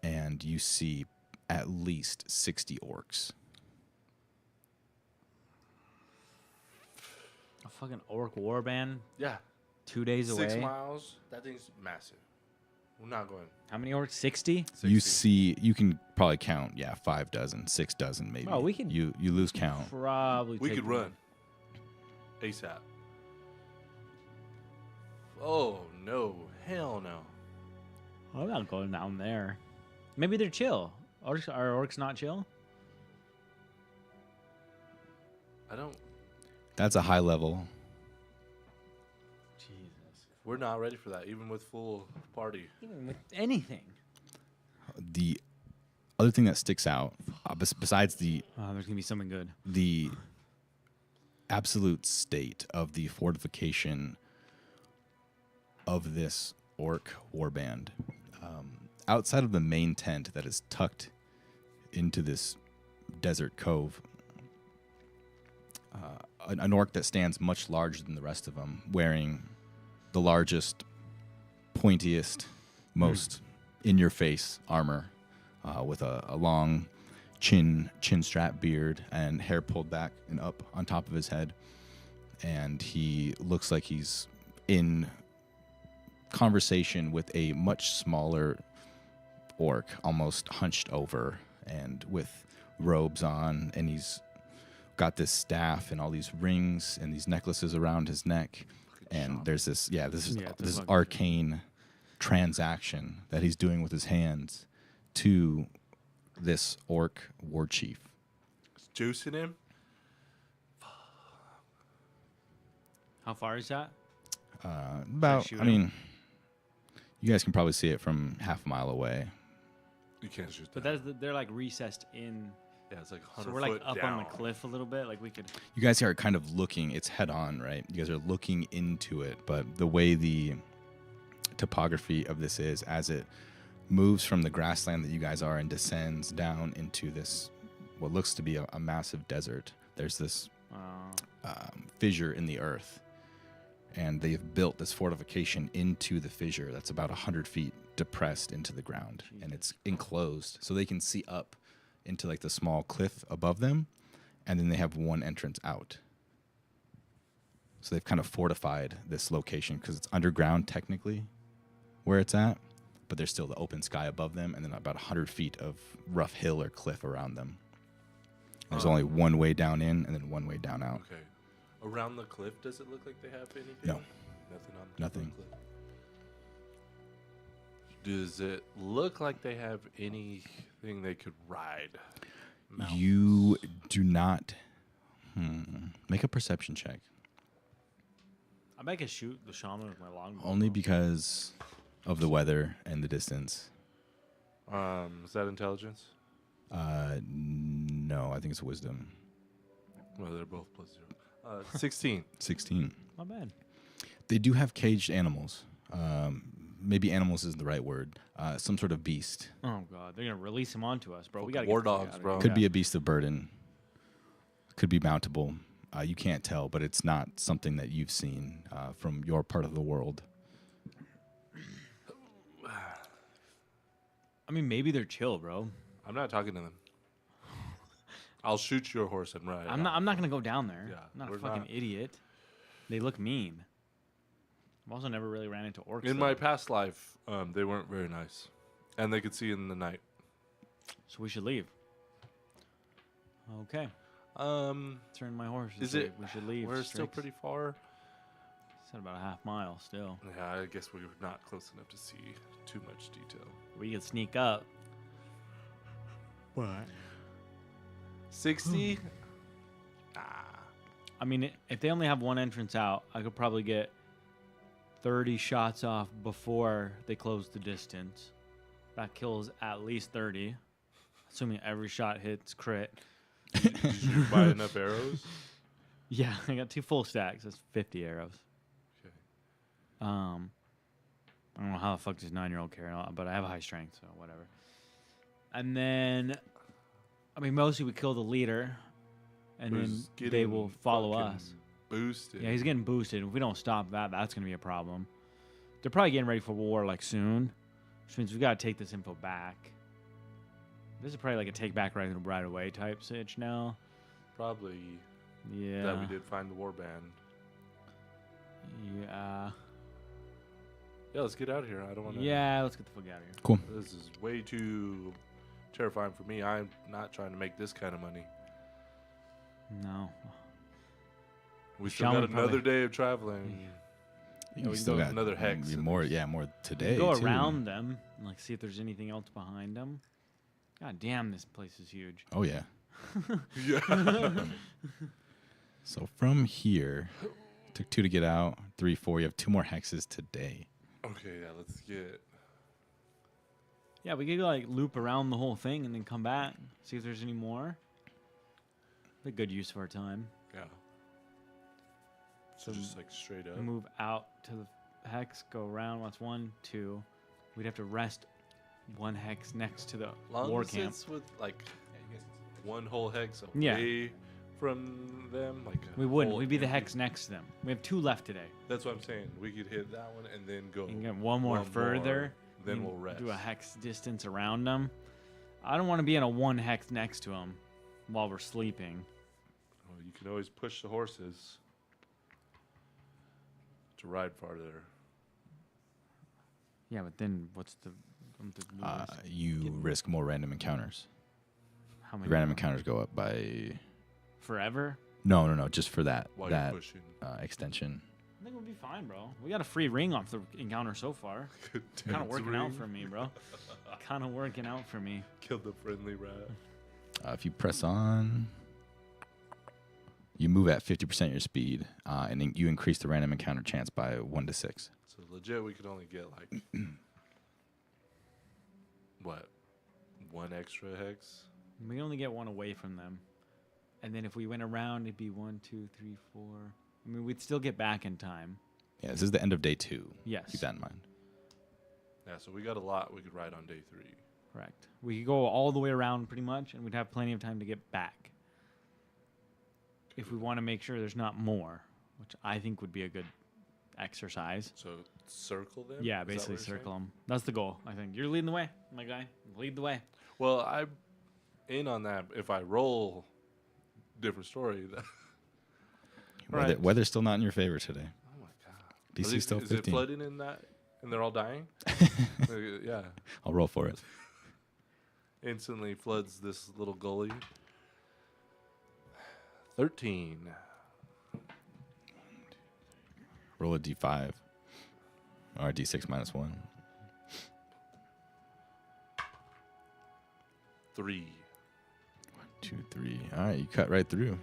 [SPEAKER 1] and you see at least 60 orcs.
[SPEAKER 2] A fucking orc warband
[SPEAKER 3] Yeah.
[SPEAKER 2] 2 days
[SPEAKER 3] 6
[SPEAKER 2] away.
[SPEAKER 3] miles. That thing's massive. We're not going.
[SPEAKER 2] How many orcs? 60?
[SPEAKER 3] 60.
[SPEAKER 1] You see, you can probably count, 5 dozen, 6 dozen maybe.
[SPEAKER 2] Oh, we can-
[SPEAKER 1] You lose count.
[SPEAKER 2] Probably.
[SPEAKER 3] We
[SPEAKER 2] take
[SPEAKER 3] could
[SPEAKER 2] them.
[SPEAKER 3] run. ASAP. Oh, no. Hell no.
[SPEAKER 2] I'm not going down there. Maybe they're chill. Are orcs not chill?
[SPEAKER 3] I don't.
[SPEAKER 1] That's a high level.
[SPEAKER 2] Jesus.
[SPEAKER 3] We're not ready for that, even with full party.
[SPEAKER 2] Even with anything.
[SPEAKER 1] The other thing that sticks out, besides the
[SPEAKER 2] Oh, there's gonna be something good.
[SPEAKER 1] the absolute state of the fortification of this orc warband, outside of the main tent that is tucked into this desert cove, an orc that stands much larger than the rest of them, wearing the largest, pointiest, most in-your-face armor, with a long chin strap beard and hair pulled back and up on top of his head. And he looks like he's in conversation with a much smaller orc, almost hunched over and with robes on, and he's got this staff and all these rings and these necklaces around his neck. And there's this this
[SPEAKER 2] fucking-
[SPEAKER 1] arcane transaction that he's doing with his hands to this orc war chief.
[SPEAKER 3] Is juicing him?
[SPEAKER 2] How far is that?
[SPEAKER 1] About,
[SPEAKER 2] shoot
[SPEAKER 1] I
[SPEAKER 2] him?
[SPEAKER 1] mean, you guys can probably see it from half a mile away.
[SPEAKER 3] You can't shoot
[SPEAKER 2] But
[SPEAKER 3] that.
[SPEAKER 2] they're like recessed in.
[SPEAKER 3] Yeah, it's like 100
[SPEAKER 2] So we're like
[SPEAKER 3] foot
[SPEAKER 2] up
[SPEAKER 3] down.
[SPEAKER 2] on the cliff a little bit. Like we could.
[SPEAKER 1] You guys are kind of looking, it's head on, right? You guys are looking into it, but the way the topography of this is, as it moves from the grassland that you guys are and descends down into this, what looks to be a massive desert, there's this fissure in the earth. And they've built this fortification into the fissure that's about 100 feet depressed into the ground.
[SPEAKER 2] Jesus.
[SPEAKER 1] And it's enclosed, so they can see up into like the small cliff above them, and then they have one entrance out. So they've kind of fortified this location because it's underground technically where it's at, but there's still the open sky above them, and then about 100 feet of rough hill or cliff around them. There's only one way down in and then one way down out.
[SPEAKER 3] Okay. Around the cliff, does it look like they have anything?
[SPEAKER 1] No.
[SPEAKER 3] Nothing on top
[SPEAKER 1] Nothing.
[SPEAKER 3] of the cliff. Does it look like they have anything they could ride?
[SPEAKER 1] You do not. Make a perception check.
[SPEAKER 2] I bet I could shoot the shaman with my longbow.
[SPEAKER 1] Only because of the weather and the distance.
[SPEAKER 3] Is that intelligence?
[SPEAKER 1] No, I think it's wisdom.
[SPEAKER 3] Well, they're both +0. 16.
[SPEAKER 1] 16.
[SPEAKER 2] Not bad.
[SPEAKER 1] They do have caged animals. Maybe animals isn't the right word. Some sort of beast.
[SPEAKER 2] Oh god, they're gonna release him onto us, bro. We gotta
[SPEAKER 3] War
[SPEAKER 2] get the fuck
[SPEAKER 3] dogs,
[SPEAKER 2] out
[SPEAKER 3] bro.
[SPEAKER 2] of
[SPEAKER 1] Could
[SPEAKER 2] here.
[SPEAKER 1] be a beast of burden. Could be mountable. You can't tell, but it's not something that you've seen from your part of the world.
[SPEAKER 2] I mean, maybe they're chill, bro.
[SPEAKER 3] I'm not talking to them. I'll shoot your horse and ride.
[SPEAKER 2] I'm not gonna go down there.
[SPEAKER 3] Yeah,
[SPEAKER 2] I'm not a
[SPEAKER 3] we're
[SPEAKER 2] fucking
[SPEAKER 3] not.
[SPEAKER 2] idiot. They look mean. I've also never really ran into orcs.
[SPEAKER 3] In
[SPEAKER 2] though.
[SPEAKER 3] my past life, they weren't very nice, and they could see in the night.
[SPEAKER 2] So we should leave. Okay. Turn my horse. and
[SPEAKER 3] Is
[SPEAKER 2] say
[SPEAKER 3] it?
[SPEAKER 2] We should leave.
[SPEAKER 3] We're still
[SPEAKER 2] Strix.
[SPEAKER 3] pretty far.
[SPEAKER 2] It's at about a half mile still.
[SPEAKER 3] Yeah, I guess we were not close enough to see too much detail.
[SPEAKER 2] We could sneak up. What?
[SPEAKER 3] 60.
[SPEAKER 2] I mean, if they only have one entrance out, I could probably get 30 shots off before they close the distance. That kills at least 30, assuming every shot hits crit.
[SPEAKER 3] Did you buy enough arrows?
[SPEAKER 2] Yeah, I got 2 full stacks. That's 50 arrows.
[SPEAKER 3] Okay.
[SPEAKER 2] I don't know how the fuck this 9-year-old carry on, but I have a high strength, so whatever. And then, I mean, mostly we kill the leader, and
[SPEAKER 3] Who's
[SPEAKER 2] then they will
[SPEAKER 3] getting
[SPEAKER 2] follow
[SPEAKER 3] fucking
[SPEAKER 2] us.
[SPEAKER 3] Boosted.
[SPEAKER 2] Yeah, he's getting boosted. If we don't stop that, that's going to be a problem. They're probably getting ready for war, like, soon, which means we've got to take this info back. This is probably like a take back right away type sitch now.
[SPEAKER 3] Probably
[SPEAKER 2] Yeah.
[SPEAKER 3] that we did find the warband.
[SPEAKER 2] Yeah.
[SPEAKER 3] Yeah, let's get out of here. I don't want to.
[SPEAKER 2] Yeah, let's get the fuck out of here.
[SPEAKER 1] Cool.
[SPEAKER 3] This is way too terrifying for me. I'm not trying to make this kind of money.
[SPEAKER 2] No.
[SPEAKER 3] We still
[SPEAKER 2] Shaman
[SPEAKER 3] got another
[SPEAKER 2] probably-
[SPEAKER 3] day of traveling.
[SPEAKER 2] Yeah, we
[SPEAKER 1] still
[SPEAKER 2] go
[SPEAKER 1] got
[SPEAKER 3] another hex
[SPEAKER 1] maybe
[SPEAKER 3] at
[SPEAKER 1] more.
[SPEAKER 3] least.
[SPEAKER 1] Yeah, more today.
[SPEAKER 2] Go
[SPEAKER 1] too.
[SPEAKER 2] around them and like see if there's anything else behind them. God damn, this place is huge.
[SPEAKER 1] Oh yeah.
[SPEAKER 3] Yeah.
[SPEAKER 1] So from here, took 2 to get out. 3, 4. You have 2 more hexes today.
[SPEAKER 3] Okay, yeah, let's get.
[SPEAKER 2] Yeah, we could like loop around the whole thing and then come back, see if there's any more. A good use of our time.
[SPEAKER 3] Yeah. So just like straight up.
[SPEAKER 2] We move out to the hex, go around. That's 1, 2. We'd have to rest 1 hex next to the
[SPEAKER 3] Long
[SPEAKER 2] war
[SPEAKER 3] as
[SPEAKER 2] camp.
[SPEAKER 3] it's with like one whole hex away
[SPEAKER 2] Yeah.
[SPEAKER 3] from them, like a
[SPEAKER 2] We wouldn't.
[SPEAKER 3] whole
[SPEAKER 2] We'd be the
[SPEAKER 3] empty-
[SPEAKER 2] hex next to them. We have 2 left today.
[SPEAKER 3] That's what I'm saying. We could hit that one and then go.
[SPEAKER 2] You can get one more
[SPEAKER 3] one
[SPEAKER 2] further.
[SPEAKER 3] more, then
[SPEAKER 2] you
[SPEAKER 3] we'll rest.
[SPEAKER 2] Do a hex distance around them. I don't want to be in a 1 hex next to them while we're sleeping.
[SPEAKER 3] Well, you can always push the horses to ride farther.
[SPEAKER 2] Yeah, but then what's the risk?
[SPEAKER 1] You risk more random encounters.
[SPEAKER 2] How many?
[SPEAKER 1] Random encounters go up by.
[SPEAKER 2] Forever?
[SPEAKER 1] No. Just for that
[SPEAKER 3] While
[SPEAKER 1] that
[SPEAKER 3] you're pushing.
[SPEAKER 1] extension.
[SPEAKER 2] I think we'll be fine, bro. We got a free ring off the encounter so far. Kind of working out for me, bro. Kind of working out for me.
[SPEAKER 3] Killed the friendly rat.
[SPEAKER 1] If you press on, you move at 50% your speed, and then you increase the random encounter chance by 1 to 6.
[SPEAKER 3] So legit, we could only get like what, 1 extra hex?
[SPEAKER 2] We only get 1 away from them. And then if we went around, it'd be 1, 2, 3, 4. I mean, we'd still get back in time.
[SPEAKER 1] Yeah, this is the end of day 2.
[SPEAKER 2] Yes.
[SPEAKER 1] Keep that in mind.
[SPEAKER 3] Yeah, so we got a lot we could ride on day 3.
[SPEAKER 2] Correct. We could go all the way around pretty much, and we'd have plenty of time to get back. If we want to make sure there's not more, which I think would be a good exercise.
[SPEAKER 3] So circle them.
[SPEAKER 2] Yeah,
[SPEAKER 3] Is that
[SPEAKER 2] basically
[SPEAKER 3] what you're
[SPEAKER 2] circle
[SPEAKER 3] saying?
[SPEAKER 2] them. That's the goal, I think. You're leading the way, my guy. Lead the way.
[SPEAKER 3] Well, I'm in on that. If I roll, different story.
[SPEAKER 2] Right.
[SPEAKER 1] Weather's still not in your favor today.
[SPEAKER 3] Oh my god.
[SPEAKER 1] DC still
[SPEAKER 3] is
[SPEAKER 1] 15.
[SPEAKER 3] it flooding in that? And they're all dying? Yeah.
[SPEAKER 1] I'll roll for it.
[SPEAKER 3] Instantly floods this little gully. 13.
[SPEAKER 1] Roll a d5 or a d6 minus 1.
[SPEAKER 3] 3.
[SPEAKER 1] 1, 2, 3. All right, you cut right through.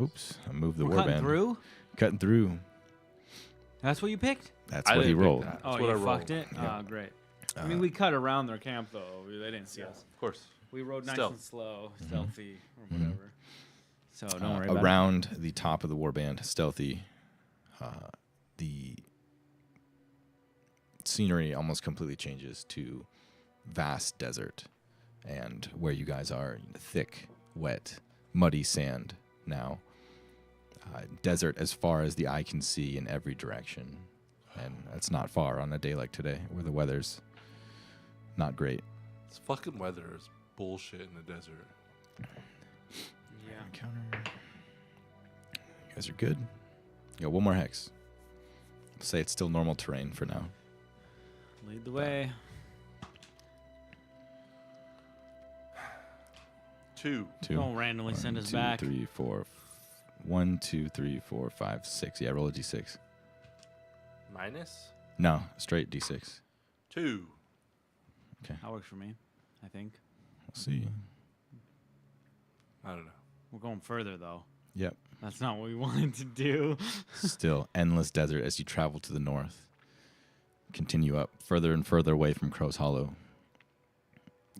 [SPEAKER 1] Oops, I moved the
[SPEAKER 2] We're cutting
[SPEAKER 1] warband.
[SPEAKER 2] through?
[SPEAKER 1] Cutting through.
[SPEAKER 2] That's what you picked?
[SPEAKER 1] That's
[SPEAKER 3] I
[SPEAKER 1] what he
[SPEAKER 3] didn't pick
[SPEAKER 1] rolled.
[SPEAKER 3] that.
[SPEAKER 2] Oh,
[SPEAKER 3] That's what
[SPEAKER 2] you
[SPEAKER 3] I rolled.
[SPEAKER 2] fucked it?
[SPEAKER 1] Yeah.
[SPEAKER 2] Oh, great. I mean, we cut around their camp, though. They didn't see us.
[SPEAKER 3] Of course.
[SPEAKER 2] We rode nice
[SPEAKER 3] Stealth.
[SPEAKER 2] and slow, stealthy, or whatever. So don't worry about
[SPEAKER 1] Around the top of the warband, stealthy, the scenery almost completely changes to vast desert. And where you guys are, thick, wet, muddy sand now. Desert as far as the eye can see in every direction. And that's not far on a day like today where the weather's not great.
[SPEAKER 3] This fucking weather is bullshit in the desert.
[SPEAKER 2] Yeah.
[SPEAKER 1] Encounter. You guys are good. You got one more hex. Say it's still normal terrain for now.
[SPEAKER 2] Lead the way.
[SPEAKER 3] 2.
[SPEAKER 2] Don't randomly send us
[SPEAKER 1] 2,
[SPEAKER 2] back.
[SPEAKER 1] 3, 4. 1, 2, 3, 4, 5, 6. Yeah, roll a d6.
[SPEAKER 3] Minus?
[SPEAKER 1] No, straight d6.
[SPEAKER 3] 2.
[SPEAKER 2] That works for me, I think.
[SPEAKER 1] We'll see.
[SPEAKER 3] I don't know.
[SPEAKER 2] We're going further, though.
[SPEAKER 1] Yep.
[SPEAKER 2] That's not what we wanted to do.
[SPEAKER 1] Still endless desert as you travel to the north. Continue up further and further away from Crow's Hollow.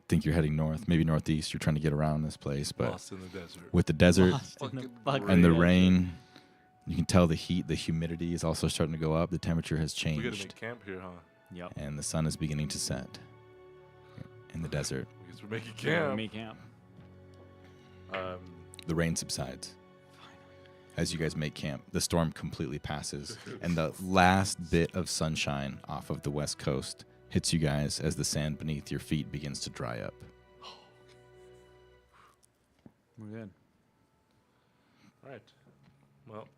[SPEAKER 1] Think you're heading north, maybe northeast. You're trying to get around this place, but
[SPEAKER 3] Lost in the desert.
[SPEAKER 1] with the desert
[SPEAKER 2] Lost in the
[SPEAKER 3] Fucking
[SPEAKER 2] fucking
[SPEAKER 1] and the
[SPEAKER 2] desert.
[SPEAKER 1] rain, you can tell the heat, the humidity is also starting to go up. The temperature has
[SPEAKER 3] We gotta
[SPEAKER 1] changed,
[SPEAKER 3] make camp here, huh?
[SPEAKER 2] Yep.
[SPEAKER 1] and the sun is beginning to set in the desert.
[SPEAKER 3] I guess we're making
[SPEAKER 2] Yeah,
[SPEAKER 3] camp.
[SPEAKER 2] me camp.
[SPEAKER 1] The rain subsides. As you guys make camp, the storm completely passes, and the last bit of sunshine off of the west coast hits you guys as the sand beneath your feet begins to dry up.
[SPEAKER 2] We're good.
[SPEAKER 3] All right. Well,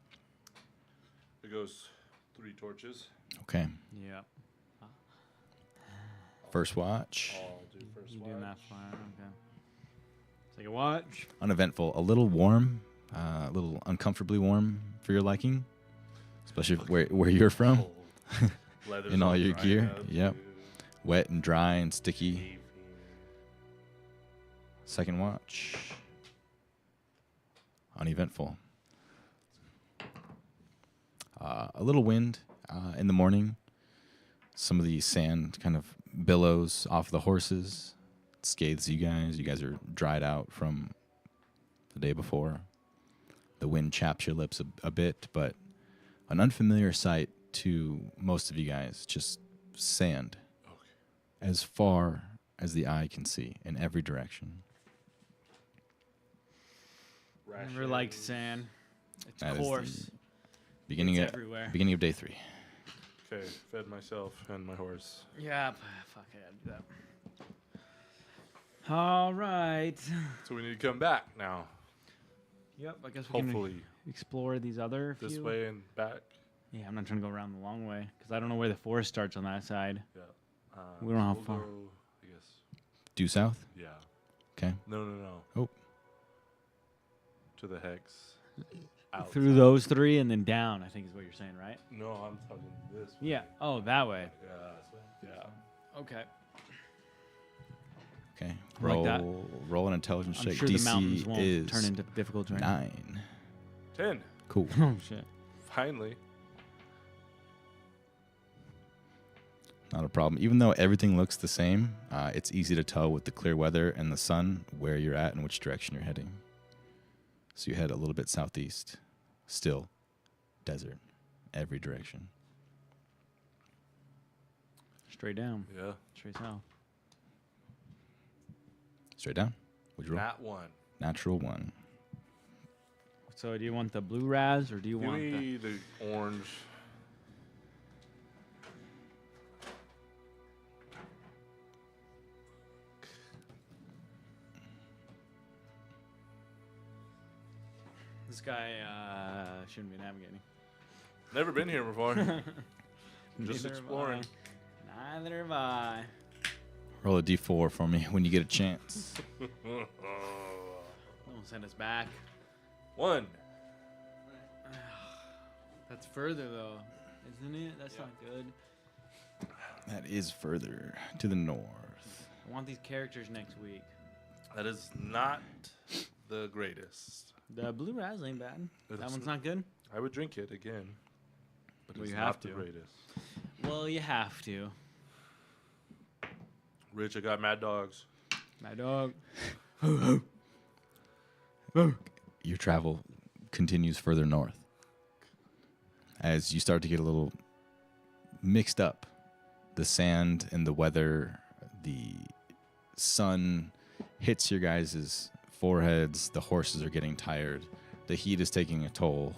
[SPEAKER 3] there goes 3 torches.
[SPEAKER 1] Okay,
[SPEAKER 2] Yep.
[SPEAKER 1] first watch.
[SPEAKER 3] I'll do first
[SPEAKER 2] You
[SPEAKER 3] watch.
[SPEAKER 2] doing that fire? Okay. Take a watch.
[SPEAKER 1] Uneventful, a little warm, a little uncomfortably warm for your liking, especially where you're from.
[SPEAKER 3] Cold. Leather's
[SPEAKER 1] In all
[SPEAKER 3] all
[SPEAKER 1] your
[SPEAKER 3] dried
[SPEAKER 1] gear,
[SPEAKER 3] up,
[SPEAKER 1] yep.
[SPEAKER 3] dude.
[SPEAKER 1] Wet and dry and sticky.
[SPEAKER 3] Caving.
[SPEAKER 1] Second watch. Uneventful. A little wind in the morning. Some of the sand kind of billows off the horses. It scathes you guys. You guys are dried out from the day before. The wind chaps your lips a bit, but an unfamiliar sight to most of you guys. Just sand.
[SPEAKER 3] Okay.
[SPEAKER 1] As far as the eye can see in every direction.
[SPEAKER 2] Never liked sand. It's
[SPEAKER 1] That is
[SPEAKER 2] coarse.
[SPEAKER 1] the beginning
[SPEAKER 2] It's
[SPEAKER 1] of
[SPEAKER 2] everywhere.
[SPEAKER 1] beginning of day 3.
[SPEAKER 3] Okay, fed myself and my horse.
[SPEAKER 2] Yeah, fuck it, I'd do that. All right.
[SPEAKER 3] So we need to come back now.
[SPEAKER 2] Yep, I guess we
[SPEAKER 3] Hopefully
[SPEAKER 2] can explore these other
[SPEAKER 3] this
[SPEAKER 2] few.
[SPEAKER 3] way and back.
[SPEAKER 2] Yeah, I'm not trying to go around the long way because I don't know where the forest starts on that side.
[SPEAKER 3] Yeah.
[SPEAKER 2] We don't know how
[SPEAKER 3] we'll
[SPEAKER 2] far.
[SPEAKER 3] Go, I guess.
[SPEAKER 1] Due south.
[SPEAKER 3] Yeah.
[SPEAKER 1] Okay.
[SPEAKER 3] No.
[SPEAKER 1] Oh.
[SPEAKER 3] To the hex. Outside.
[SPEAKER 2] Through those 3 and then down, I think is what you're saying, right?
[SPEAKER 3] No, I'm talking this way.
[SPEAKER 2] Yeah. Oh, that way.
[SPEAKER 3] Yeah. Yeah.
[SPEAKER 2] Okay.
[SPEAKER 1] Okay.
[SPEAKER 2] I like that.
[SPEAKER 1] Roll an intelligence
[SPEAKER 2] I'm
[SPEAKER 1] check.
[SPEAKER 2] sure the mountains
[SPEAKER 1] DC
[SPEAKER 2] won't
[SPEAKER 1] is
[SPEAKER 2] turn into difficult terrain.
[SPEAKER 1] 9.
[SPEAKER 3] 10.
[SPEAKER 1] Cool.
[SPEAKER 2] Oh, shit.
[SPEAKER 3] Finally.
[SPEAKER 1] Not a problem. Even though everything looks the same, it's easy to tell with the clear weather and the sun where you're at and which direction you're heading. So you head a little bit southeast. Still desert. Every direction.
[SPEAKER 2] Straight down.
[SPEAKER 3] Yeah.
[SPEAKER 2] Straight south.
[SPEAKER 1] Straight down. Would you roll?
[SPEAKER 3] Nat 1.
[SPEAKER 1] Natural 1.
[SPEAKER 2] So do you want the blue raz or do you
[SPEAKER 3] Give
[SPEAKER 2] want
[SPEAKER 3] me the orange.
[SPEAKER 2] this guy shouldn't be navigating.
[SPEAKER 3] Never been here before. Just
[SPEAKER 2] Neither have
[SPEAKER 3] exploring.
[SPEAKER 2] I. Neither have I.
[SPEAKER 1] Roll a d4 for me when you get a chance.
[SPEAKER 2] Don't send us back.
[SPEAKER 3] 1.
[SPEAKER 2] That's further though, isn't it? That's not good.
[SPEAKER 1] That is further to the north.
[SPEAKER 2] I want these characters next week.
[SPEAKER 3] That is not the greatest.
[SPEAKER 2] The blue raz ain't bad.
[SPEAKER 3] It
[SPEAKER 2] That
[SPEAKER 3] is
[SPEAKER 2] one's not good.
[SPEAKER 3] I would drink it again, but
[SPEAKER 2] Well,
[SPEAKER 3] it's
[SPEAKER 2] you
[SPEAKER 3] not
[SPEAKER 2] have
[SPEAKER 3] the
[SPEAKER 2] to.
[SPEAKER 3] greatest.
[SPEAKER 2] Well, you have to.
[SPEAKER 3] Rich, I got mad dogs.
[SPEAKER 2] My dog.
[SPEAKER 1] Your travel continues further north. As you start to get a little mixed up, the sand and the weather, the sun hits your guys' foreheads, the horses are getting tired, the heat is taking a toll.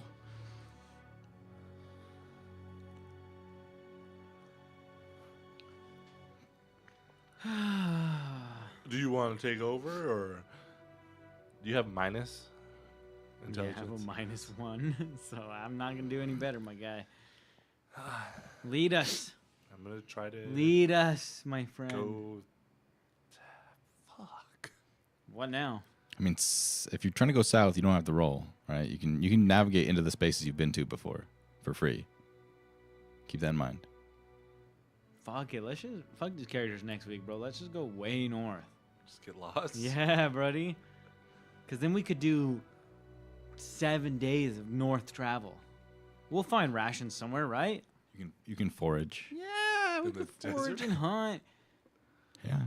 [SPEAKER 3] Do you want to take over, or do you have minus
[SPEAKER 2] Yeah, I have
[SPEAKER 3] intelligence?
[SPEAKER 2] a -1, so I'm not gonna do any better, my guy. Lead us.
[SPEAKER 3] I'm gonna try to
[SPEAKER 2] Lead us, my friend.
[SPEAKER 3] go. Fuck.
[SPEAKER 2] What now?
[SPEAKER 1] I mean, if you're trying to go south, you don't have to roll, right? You can navigate into the spaces you've been to before for free. Keep that in mind.
[SPEAKER 2] Fuck it. Let's just fuck these characters next week, bro. Let's just go way north.
[SPEAKER 3] Just get lost.
[SPEAKER 2] Yeah, buddy. Because then we could do 7 days of north travel. We'll find rations somewhere, right?
[SPEAKER 1] You can forage.
[SPEAKER 2] Yeah, we
[SPEAKER 3] In the
[SPEAKER 2] could forage
[SPEAKER 3] desert?
[SPEAKER 2] and hunt.
[SPEAKER 1] Yeah.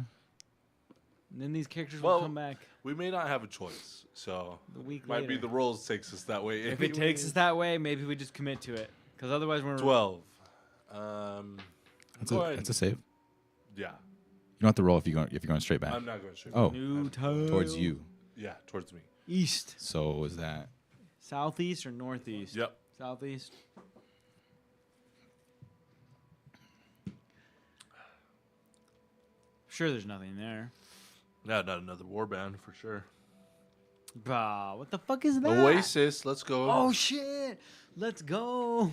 [SPEAKER 2] And then these characters
[SPEAKER 3] Well,
[SPEAKER 2] will come back
[SPEAKER 3] We may not have a choice, so
[SPEAKER 2] the week
[SPEAKER 3] might be
[SPEAKER 2] later.
[SPEAKER 3] the rolls takes us that way.
[SPEAKER 2] If it takes us
[SPEAKER 3] anyways.
[SPEAKER 2] that way, maybe we just commit to it. Because otherwise we're
[SPEAKER 3] 12.
[SPEAKER 1] That's
[SPEAKER 3] Go
[SPEAKER 1] a
[SPEAKER 3] ahead.
[SPEAKER 1] that's a save.
[SPEAKER 3] Yeah,
[SPEAKER 1] You don't have to roll if you're going straight back.
[SPEAKER 3] I'm not going straight.
[SPEAKER 1] Oh.
[SPEAKER 2] New
[SPEAKER 1] Towards
[SPEAKER 2] tile.
[SPEAKER 1] you.
[SPEAKER 3] Yeah, towards me.
[SPEAKER 2] East.
[SPEAKER 1] So is that
[SPEAKER 2] Southeast or northeast?
[SPEAKER 3] Yep.
[SPEAKER 2] Southeast. Sure, there's nothing there.
[SPEAKER 3] No, not another warband for sure.
[SPEAKER 2] Bah, what the fuck is that?
[SPEAKER 3] Oasis, let's go.
[SPEAKER 2] Oh shit! Let's go.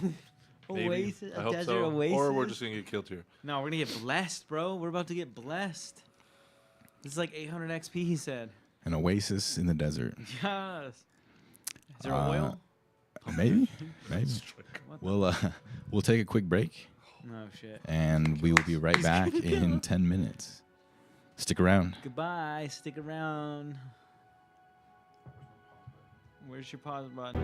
[SPEAKER 3] Maybe.
[SPEAKER 2] Oasis,
[SPEAKER 3] I
[SPEAKER 2] a
[SPEAKER 3] hope
[SPEAKER 2] desert
[SPEAKER 3] so.
[SPEAKER 2] oasis.
[SPEAKER 3] Or we're just gonna get killed here.
[SPEAKER 2] No, we're gonna get blessed, bro. We're about to get blessed. This is like 800 XP, he said.
[SPEAKER 1] an oasis in the desert?
[SPEAKER 2] Yes. Is there oil?
[SPEAKER 1] Maybe. Maybe.
[SPEAKER 2] What
[SPEAKER 1] We'll take a quick break,
[SPEAKER 2] No shit.
[SPEAKER 1] and we will be right
[SPEAKER 2] He's
[SPEAKER 1] back
[SPEAKER 2] gonna
[SPEAKER 1] in 10 minutes. Stick around.
[SPEAKER 2] Goodbye. Stick around. Where's your pause button?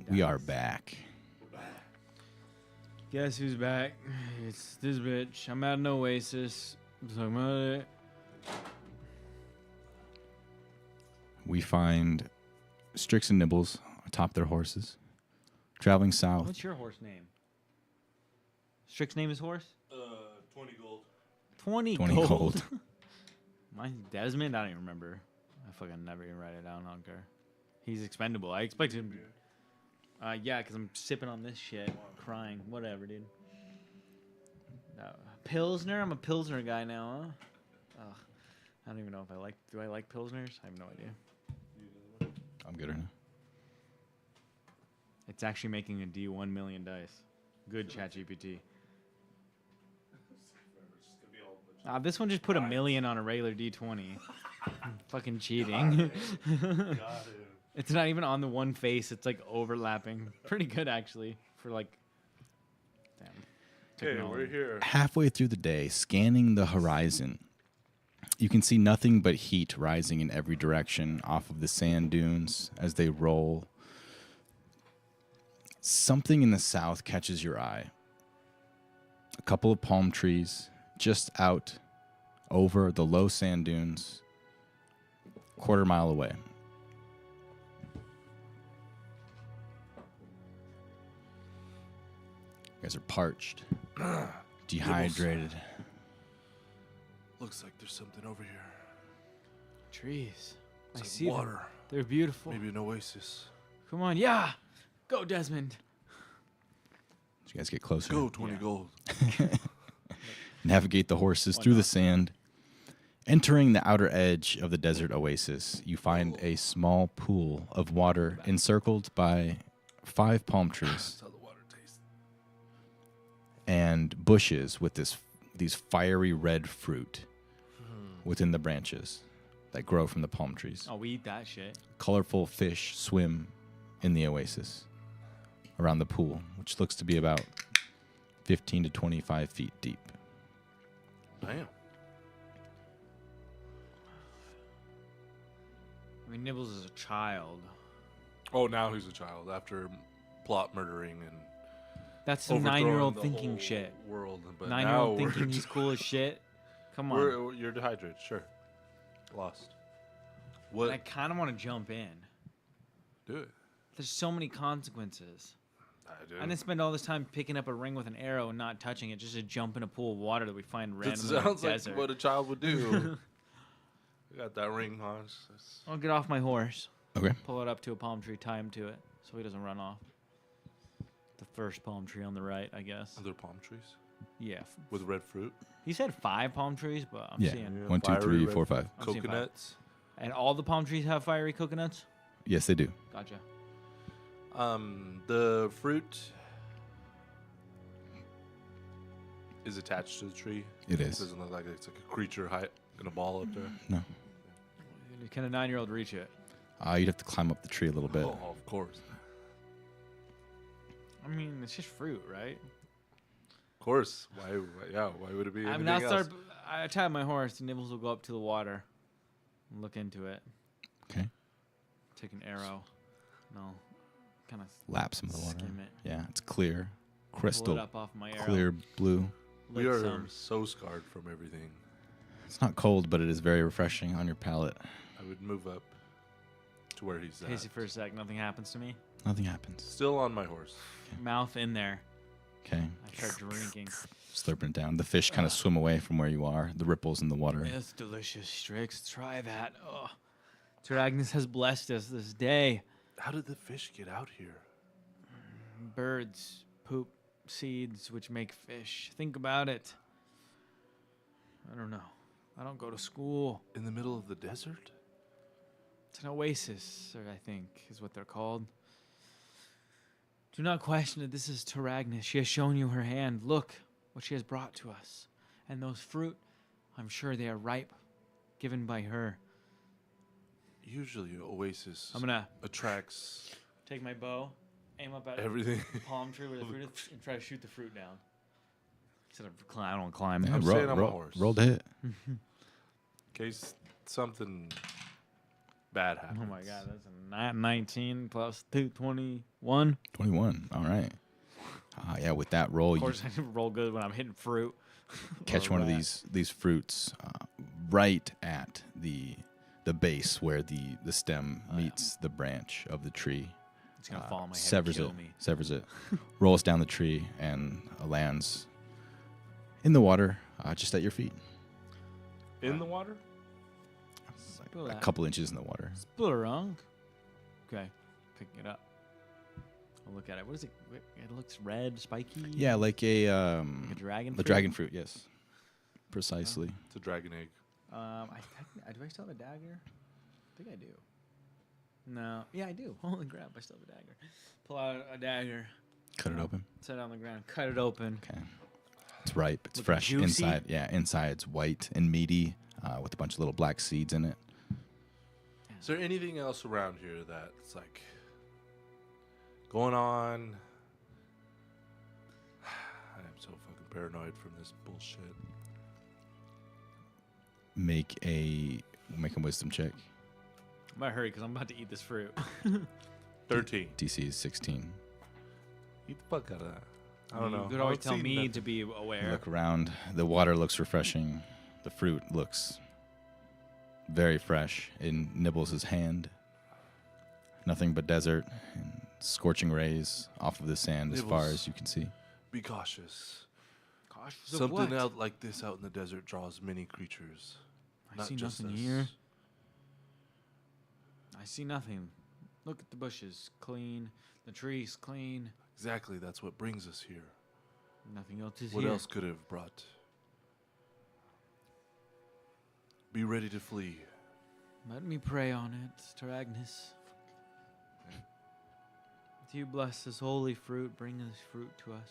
[SPEAKER 1] We are back.
[SPEAKER 2] Guess who's back? It's this bitch. I'm at an oasis. Talking about it.
[SPEAKER 1] We find Strix and Nibbles atop their horses, traveling south.
[SPEAKER 2] What's your horse name? Strix name his horse?
[SPEAKER 3] 20 gold.
[SPEAKER 2] 20
[SPEAKER 1] 20
[SPEAKER 2] gold.
[SPEAKER 1] gold.
[SPEAKER 2] Mine's Desmond? I don't even remember. I fucking never even write it down. I don't care. He's expendable. I expect him to. Yeah, because I'm sipping on this shit. Crying. Whatever, dude. Pilsner? I'm a Pilsner guy now, huh? Ugh. I don't even know if I like. Do I like Pilsners? I have no idea.
[SPEAKER 1] I'm good right now.
[SPEAKER 2] It's actually making a D1 million dice. Good ChatGPT. This one just put a million on a regular D20. Fucking cheating. It's not even on the one face. It's like overlapping. Pretty good actually for like. Damn.
[SPEAKER 3] Okay, we're here.
[SPEAKER 1] Halfway through the day, scanning the horizon, you can see nothing but heat rising in every direction off of the sand dunes as they roll. Something in the south catches your eye. A couple of palm trees just out over the low sand dunes, quarter mile away. You guys are parched, dehydrated.
[SPEAKER 3] Looks like there's something over here.
[SPEAKER 2] Trees.
[SPEAKER 3] It's
[SPEAKER 2] I
[SPEAKER 3] like
[SPEAKER 2] see
[SPEAKER 3] water.
[SPEAKER 2] them. They're beautiful.
[SPEAKER 3] Maybe an oasis.
[SPEAKER 2] Come on, yeah. Go, Desmond.
[SPEAKER 1] As you guys get closer,
[SPEAKER 3] Go, 20 gold.
[SPEAKER 1] navigate the horses through the sand. Entering the outer edge of the desert oasis, you find a small pool of water encircled by 5 palm trees
[SPEAKER 3] That's how the water tastes.
[SPEAKER 1] and bushes with these fiery red fruit within the branches that grow from the palm trees.
[SPEAKER 2] Oh, we eat that shit.
[SPEAKER 1] Colorful fish swim in the oasis around the pool, which looks to be about 15 to 25 feet deep.
[SPEAKER 3] Damn.
[SPEAKER 2] I mean, Nibbles is a child.
[SPEAKER 3] Oh, now he's a child after plot murdering and
[SPEAKER 2] That's some
[SPEAKER 3] overthrowing
[SPEAKER 2] 9-year-old
[SPEAKER 3] the
[SPEAKER 2] thinking
[SPEAKER 3] whole
[SPEAKER 2] shit.
[SPEAKER 3] World, but
[SPEAKER 2] 9-year-old
[SPEAKER 3] now we're
[SPEAKER 2] thinking he's cool as shit. Come on.
[SPEAKER 3] You're dehydrated, sure. Lost. What?
[SPEAKER 2] I kind of want to jump in.
[SPEAKER 3] Do it.
[SPEAKER 2] There's so many consequences.
[SPEAKER 3] I do.
[SPEAKER 2] I didn't spend all this time picking up a ring with an arrow and not touching it just to jump in a pool of water that we find
[SPEAKER 3] That
[SPEAKER 2] randomly in
[SPEAKER 3] sounds
[SPEAKER 2] the
[SPEAKER 3] like
[SPEAKER 2] desert.
[SPEAKER 3] what a child would do. You got that ring, Hans.
[SPEAKER 2] I'll get off my horse,
[SPEAKER 1] Okay.
[SPEAKER 2] pull it up to a palm tree, tie him to it so he doesn't run off. The first palm tree on the right, I guess.
[SPEAKER 3] Other palm trees
[SPEAKER 2] Yeah.
[SPEAKER 3] with red fruit,
[SPEAKER 2] He said 5 palm trees, but I'm
[SPEAKER 1] Yeah.
[SPEAKER 2] seeing.
[SPEAKER 1] 1, 2,
[SPEAKER 3] fiery
[SPEAKER 1] 3,
[SPEAKER 3] red
[SPEAKER 1] 4, 5.
[SPEAKER 2] I'm seeing 5.
[SPEAKER 3] coconuts.
[SPEAKER 2] And all the palm trees have fiery coconuts?
[SPEAKER 1] Yes, they do.
[SPEAKER 2] Gotcha.
[SPEAKER 3] The fruit is attached to the tree.
[SPEAKER 1] It
[SPEAKER 3] It
[SPEAKER 1] is.
[SPEAKER 3] doesn't look like it's like a creature in a ball up there.
[SPEAKER 1] No.
[SPEAKER 2] Can a 9-year-old reach it?
[SPEAKER 1] You'd have to climb up the tree a little bit.
[SPEAKER 3] Oh, of course.
[SPEAKER 2] I mean, it's just fruit, right?
[SPEAKER 3] Of course. Why? Yeah. Why would it be
[SPEAKER 2] I
[SPEAKER 3] anything
[SPEAKER 2] mean,
[SPEAKER 3] else?
[SPEAKER 2] I tie my horse, and Nibbles will go up to the water and look into it.
[SPEAKER 1] Okay.
[SPEAKER 2] Take an arrow. No. Kind of
[SPEAKER 1] Lap some of the water.
[SPEAKER 2] skim it.
[SPEAKER 1] Yeah, it's clear.
[SPEAKER 2] Pull
[SPEAKER 1] Crystal
[SPEAKER 2] it up off my arrow.
[SPEAKER 1] clear blue.
[SPEAKER 3] We
[SPEAKER 2] lick
[SPEAKER 3] are
[SPEAKER 2] some.
[SPEAKER 3] so scarred from everything.
[SPEAKER 1] It's not cold, but it is very refreshing on your palate.
[SPEAKER 3] I would move up to where he's
[SPEAKER 2] Taste it
[SPEAKER 3] at.
[SPEAKER 2] for a sec. Nothing happens to me.
[SPEAKER 1] Nothing happens.
[SPEAKER 3] Still on my horse.
[SPEAKER 2] Mouth in there.
[SPEAKER 1] Okay.
[SPEAKER 2] I start drinking.
[SPEAKER 1] Slurping it down. The fish kind of swim away from where you are. The ripples in the water.
[SPEAKER 2] It's delicious, Strix. Try that. Oh. Taragnus has blessed us this day.
[SPEAKER 3] How did the fish get out here?
[SPEAKER 2] Birds poop seeds which make fish. Think about it. I don't know. I don't go to school.
[SPEAKER 3] In the middle of the desert?
[SPEAKER 2] It's an oasis, or I think is what they're called. Do not question it. This is Taragnus. She has shown you her hand. Look what she has brought to us. And those fruit, I'm sure they are ripe, given by her.
[SPEAKER 3] Usually, an oasis
[SPEAKER 2] I'm going to
[SPEAKER 3] attracts
[SPEAKER 2] take my bow, aim up at
[SPEAKER 3] everything.
[SPEAKER 2] the palm tree where the fruit is, and try to shoot the fruit down. Instead of climb, I don't climb it.
[SPEAKER 1] Yeah,
[SPEAKER 3] I'm saying I'm a horse.
[SPEAKER 1] roll to hit.
[SPEAKER 3] In case something bad happens.
[SPEAKER 2] Oh my god, that's a 19 plus 2, 21.
[SPEAKER 1] 21. All right. Yeah, with that roll,
[SPEAKER 2] Of
[SPEAKER 1] you
[SPEAKER 2] course, I roll good when I'm hitting fruit.
[SPEAKER 1] catch
[SPEAKER 2] Or
[SPEAKER 1] one of
[SPEAKER 2] rat.
[SPEAKER 1] these fruits right at the base where the stem meets the branch of the tree.
[SPEAKER 2] It's gonna fall on my head
[SPEAKER 1] severs
[SPEAKER 2] and kill
[SPEAKER 1] it,
[SPEAKER 2] me.
[SPEAKER 1] severs it, rolls down the tree, and lands in the water just at your feet.
[SPEAKER 3] In the water?
[SPEAKER 2] Spill
[SPEAKER 1] A
[SPEAKER 2] that.
[SPEAKER 1] couple inches in the water.
[SPEAKER 2] Spill it wrong. Okay, picking it up. I'll look at it. What is it? It looks red, spiky.
[SPEAKER 1] Yeah, like a
[SPEAKER 2] Like a dragon.
[SPEAKER 1] the
[SPEAKER 2] fruit?
[SPEAKER 1] dragon fruit. Yes, precisely.
[SPEAKER 3] It's a dragon egg.
[SPEAKER 2] Do I still have a dagger? I think I do. No. Yeah, I do. Holy crap! I still have a dagger. Pull out a dagger.
[SPEAKER 1] Cut it open.
[SPEAKER 2] Set it on the ground. Cut it open.
[SPEAKER 1] Okay. It's ripe. It's
[SPEAKER 2] Looking
[SPEAKER 1] fresh
[SPEAKER 2] juicy?
[SPEAKER 1] inside. Yeah, inside it's white and meaty with a bunch of little black seeds in it.
[SPEAKER 3] Is there anything else around here that's like going on? I am so fucking paranoid from this bullshit.
[SPEAKER 1] Make a wisdom check.
[SPEAKER 2] I might hurry because I'm about to eat this fruit.
[SPEAKER 3] 13.
[SPEAKER 1] DC is 16.
[SPEAKER 3] Eat the fuck out of that. I don't know.
[SPEAKER 2] You could
[SPEAKER 3] I
[SPEAKER 2] always
[SPEAKER 3] would
[SPEAKER 2] tell
[SPEAKER 3] see
[SPEAKER 2] me
[SPEAKER 3] nothing.
[SPEAKER 2] to be
[SPEAKER 1] You
[SPEAKER 2] aware.
[SPEAKER 1] look around. The water looks refreshing. The fruit looks very fresh. It nibbles his hand. Nothing but desert and scorching rays off of the sand as far
[SPEAKER 3] Nibbles.
[SPEAKER 1] as you can see.
[SPEAKER 3] Be cautious.
[SPEAKER 2] Cautious of
[SPEAKER 3] Something
[SPEAKER 2] what?
[SPEAKER 3] out like this out in the desert draws many creatures.
[SPEAKER 2] I
[SPEAKER 3] Not
[SPEAKER 2] see
[SPEAKER 3] just
[SPEAKER 2] nothing
[SPEAKER 3] us.
[SPEAKER 2] here. I see nothing. Look at the bushes, clean. The trees, clean.
[SPEAKER 3] Exactly, that's what brings us here.
[SPEAKER 2] Nothing else is
[SPEAKER 3] What
[SPEAKER 2] here.
[SPEAKER 3] else could have brought? Be ready to flee.
[SPEAKER 2] Let me pray on it, Taragnus. Do you bless this holy fruit, bring this fruit to us.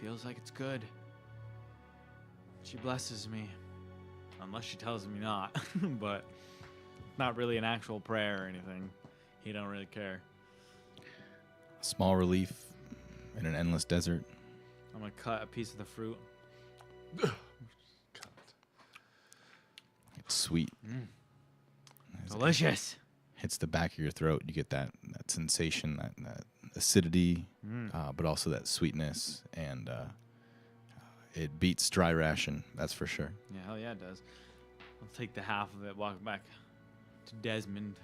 [SPEAKER 2] Feels like it's good. She blesses me. Unless she tells me not. But not really an actual prayer or anything. He don't really care.
[SPEAKER 1] Small relief in an endless desert.
[SPEAKER 2] I'm gonna cut a piece of the fruit.
[SPEAKER 1] It's sweet. As it
[SPEAKER 2] Delicious.
[SPEAKER 1] hits the back of your throat. You get that sensation, that acidity, but also that sweetness, and it beats dry ration. That's for sure.
[SPEAKER 2] Yeah, hell yeah, it does. I'll take the half of it, walk it back to Desmond,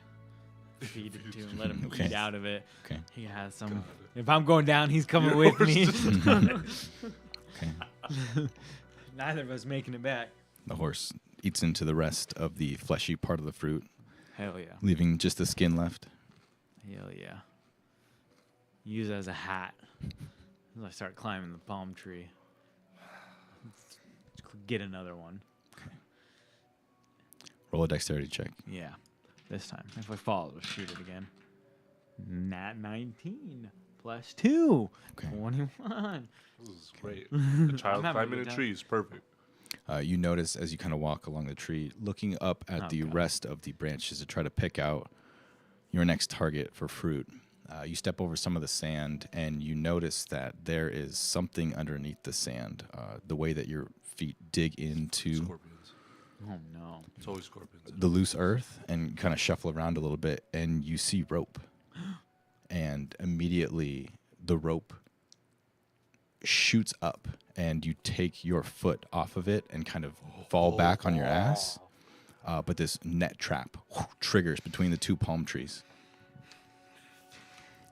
[SPEAKER 2] feed it to him, let him
[SPEAKER 1] Okay.
[SPEAKER 2] eat out of it.
[SPEAKER 1] Okay.
[SPEAKER 2] He has some.
[SPEAKER 3] God.
[SPEAKER 2] If I'm going down, he's coming
[SPEAKER 3] Your
[SPEAKER 2] with
[SPEAKER 3] horse
[SPEAKER 2] me.
[SPEAKER 3] just-
[SPEAKER 1] Okay.
[SPEAKER 2] Neither of us making it back.
[SPEAKER 1] The horse eats into the rest of the fleshy part of the fruit,
[SPEAKER 2] Hell yeah.
[SPEAKER 1] leaving just the skin left.
[SPEAKER 2] Hell yeah. Use it as a hat. As I start climbing the palm tree. Get another one.
[SPEAKER 1] Roll a dexterity check.
[SPEAKER 2] Yeah. This time. If I fall, I'll shoot it again. Nat 19 plus 2.
[SPEAKER 1] Okay.
[SPEAKER 2] 21.
[SPEAKER 3] This is great. A child
[SPEAKER 2] having a
[SPEAKER 3] climbing
[SPEAKER 2] good
[SPEAKER 3] a
[SPEAKER 2] time.
[SPEAKER 3] tree is perfect.
[SPEAKER 1] You notice as you kind of walk along the tree, looking up at
[SPEAKER 2] Oh,
[SPEAKER 1] the
[SPEAKER 2] God.
[SPEAKER 1] rest of the branches to try to pick out your next target for fruit. You step over some of the sand and you notice that there is something underneath the sand. The way that your feet dig into
[SPEAKER 3] Scorpions.
[SPEAKER 2] Oh no.
[SPEAKER 3] It's always scorpions.
[SPEAKER 1] the loose earth and kind of shuffle around a little bit, and you see rope. And immediately the rope shoots up, and you take your foot off of it and kind of fall back on your ass. But this net trap triggers between the two palm trees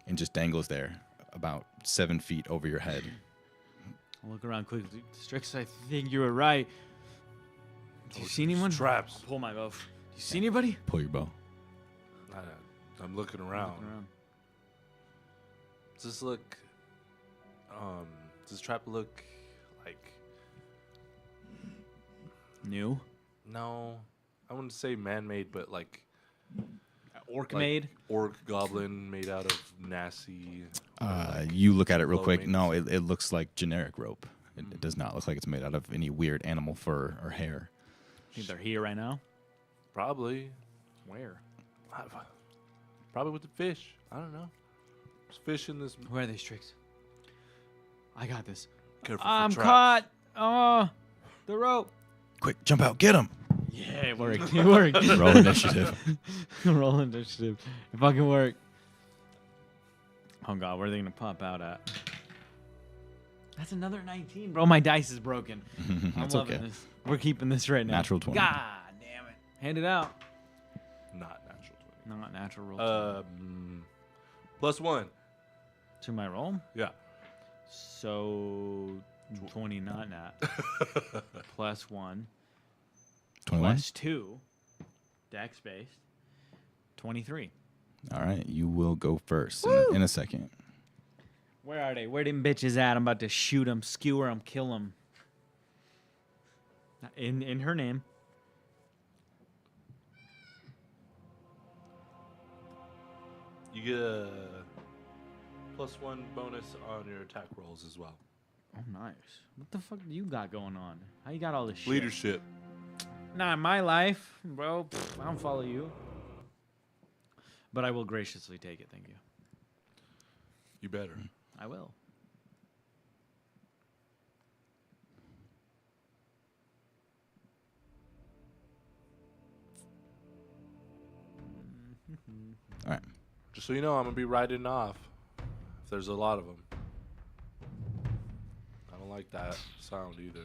[SPEAKER 1] and just dangles there about 7 feet over your head.
[SPEAKER 2] I'll look around quickly. Strix, I think you were right. Do you see anyone?
[SPEAKER 3] Traps.
[SPEAKER 2] Pull my bow. Do you see anybody?
[SPEAKER 1] Pull your bow.
[SPEAKER 3] I'm looking
[SPEAKER 2] I'm
[SPEAKER 3] around.
[SPEAKER 2] looking around.
[SPEAKER 3] Does this look? Does this trap look like?
[SPEAKER 2] New?
[SPEAKER 3] No, I wouldn't say man-made, but like
[SPEAKER 2] Orc
[SPEAKER 3] like
[SPEAKER 2] made?
[SPEAKER 3] orc goblin made out of nasty.
[SPEAKER 1] You look at it real
[SPEAKER 3] low
[SPEAKER 1] quick. No,
[SPEAKER 3] maintenance.
[SPEAKER 1] it looks like generic rope. It does not look like it's made out of any weird animal fur or hair.
[SPEAKER 2] Think they're here right now?
[SPEAKER 3] Probably.
[SPEAKER 2] Where?
[SPEAKER 3] Probably with the fish. I don't know. There's fish in this.
[SPEAKER 2] Where are they, Strix? I got this.
[SPEAKER 3] Careful
[SPEAKER 2] I'm
[SPEAKER 3] for traps.
[SPEAKER 2] caught. Oh, the rope.
[SPEAKER 1] Quick, jump out, get him!
[SPEAKER 2] Yeah, it worked. It worked.
[SPEAKER 1] Roll initiative.
[SPEAKER 2] Roll initiative. It fucking worked. Oh god, where are they gonna pop out at? That's another 19, bro. My dice is broken. I'm
[SPEAKER 1] That's
[SPEAKER 2] loving
[SPEAKER 1] okay.
[SPEAKER 2] this. We're keeping this right now.
[SPEAKER 1] Natural 20.
[SPEAKER 2] God damn it. Hand it out.
[SPEAKER 3] Not natural 20.
[SPEAKER 2] No, not natural roll.
[SPEAKER 3] +1.
[SPEAKER 2] To my roll?
[SPEAKER 3] Yeah.
[SPEAKER 2] So 20 not nat. +1.
[SPEAKER 1] 21.
[SPEAKER 2] +2. Dex based. 23.
[SPEAKER 1] All right, you will go first in a second.
[SPEAKER 2] Where are they? Where them bitches at? I'm about to shoot them, skewer them, kill them. In her name.
[SPEAKER 3] You get a +1 bonus on your attack rolls as well.
[SPEAKER 2] Oh, nice. What the fuck do you got going on? How you got all this shit?
[SPEAKER 3] Leadership.
[SPEAKER 2] Not in my life, bro. Pfft, I don't follow you. But I will graciously take it, thank you.
[SPEAKER 3] You better.
[SPEAKER 2] I will.
[SPEAKER 1] All right.
[SPEAKER 3] Just so you know, I'm going to be writing off if there's a lot of them. I don't like that sound either.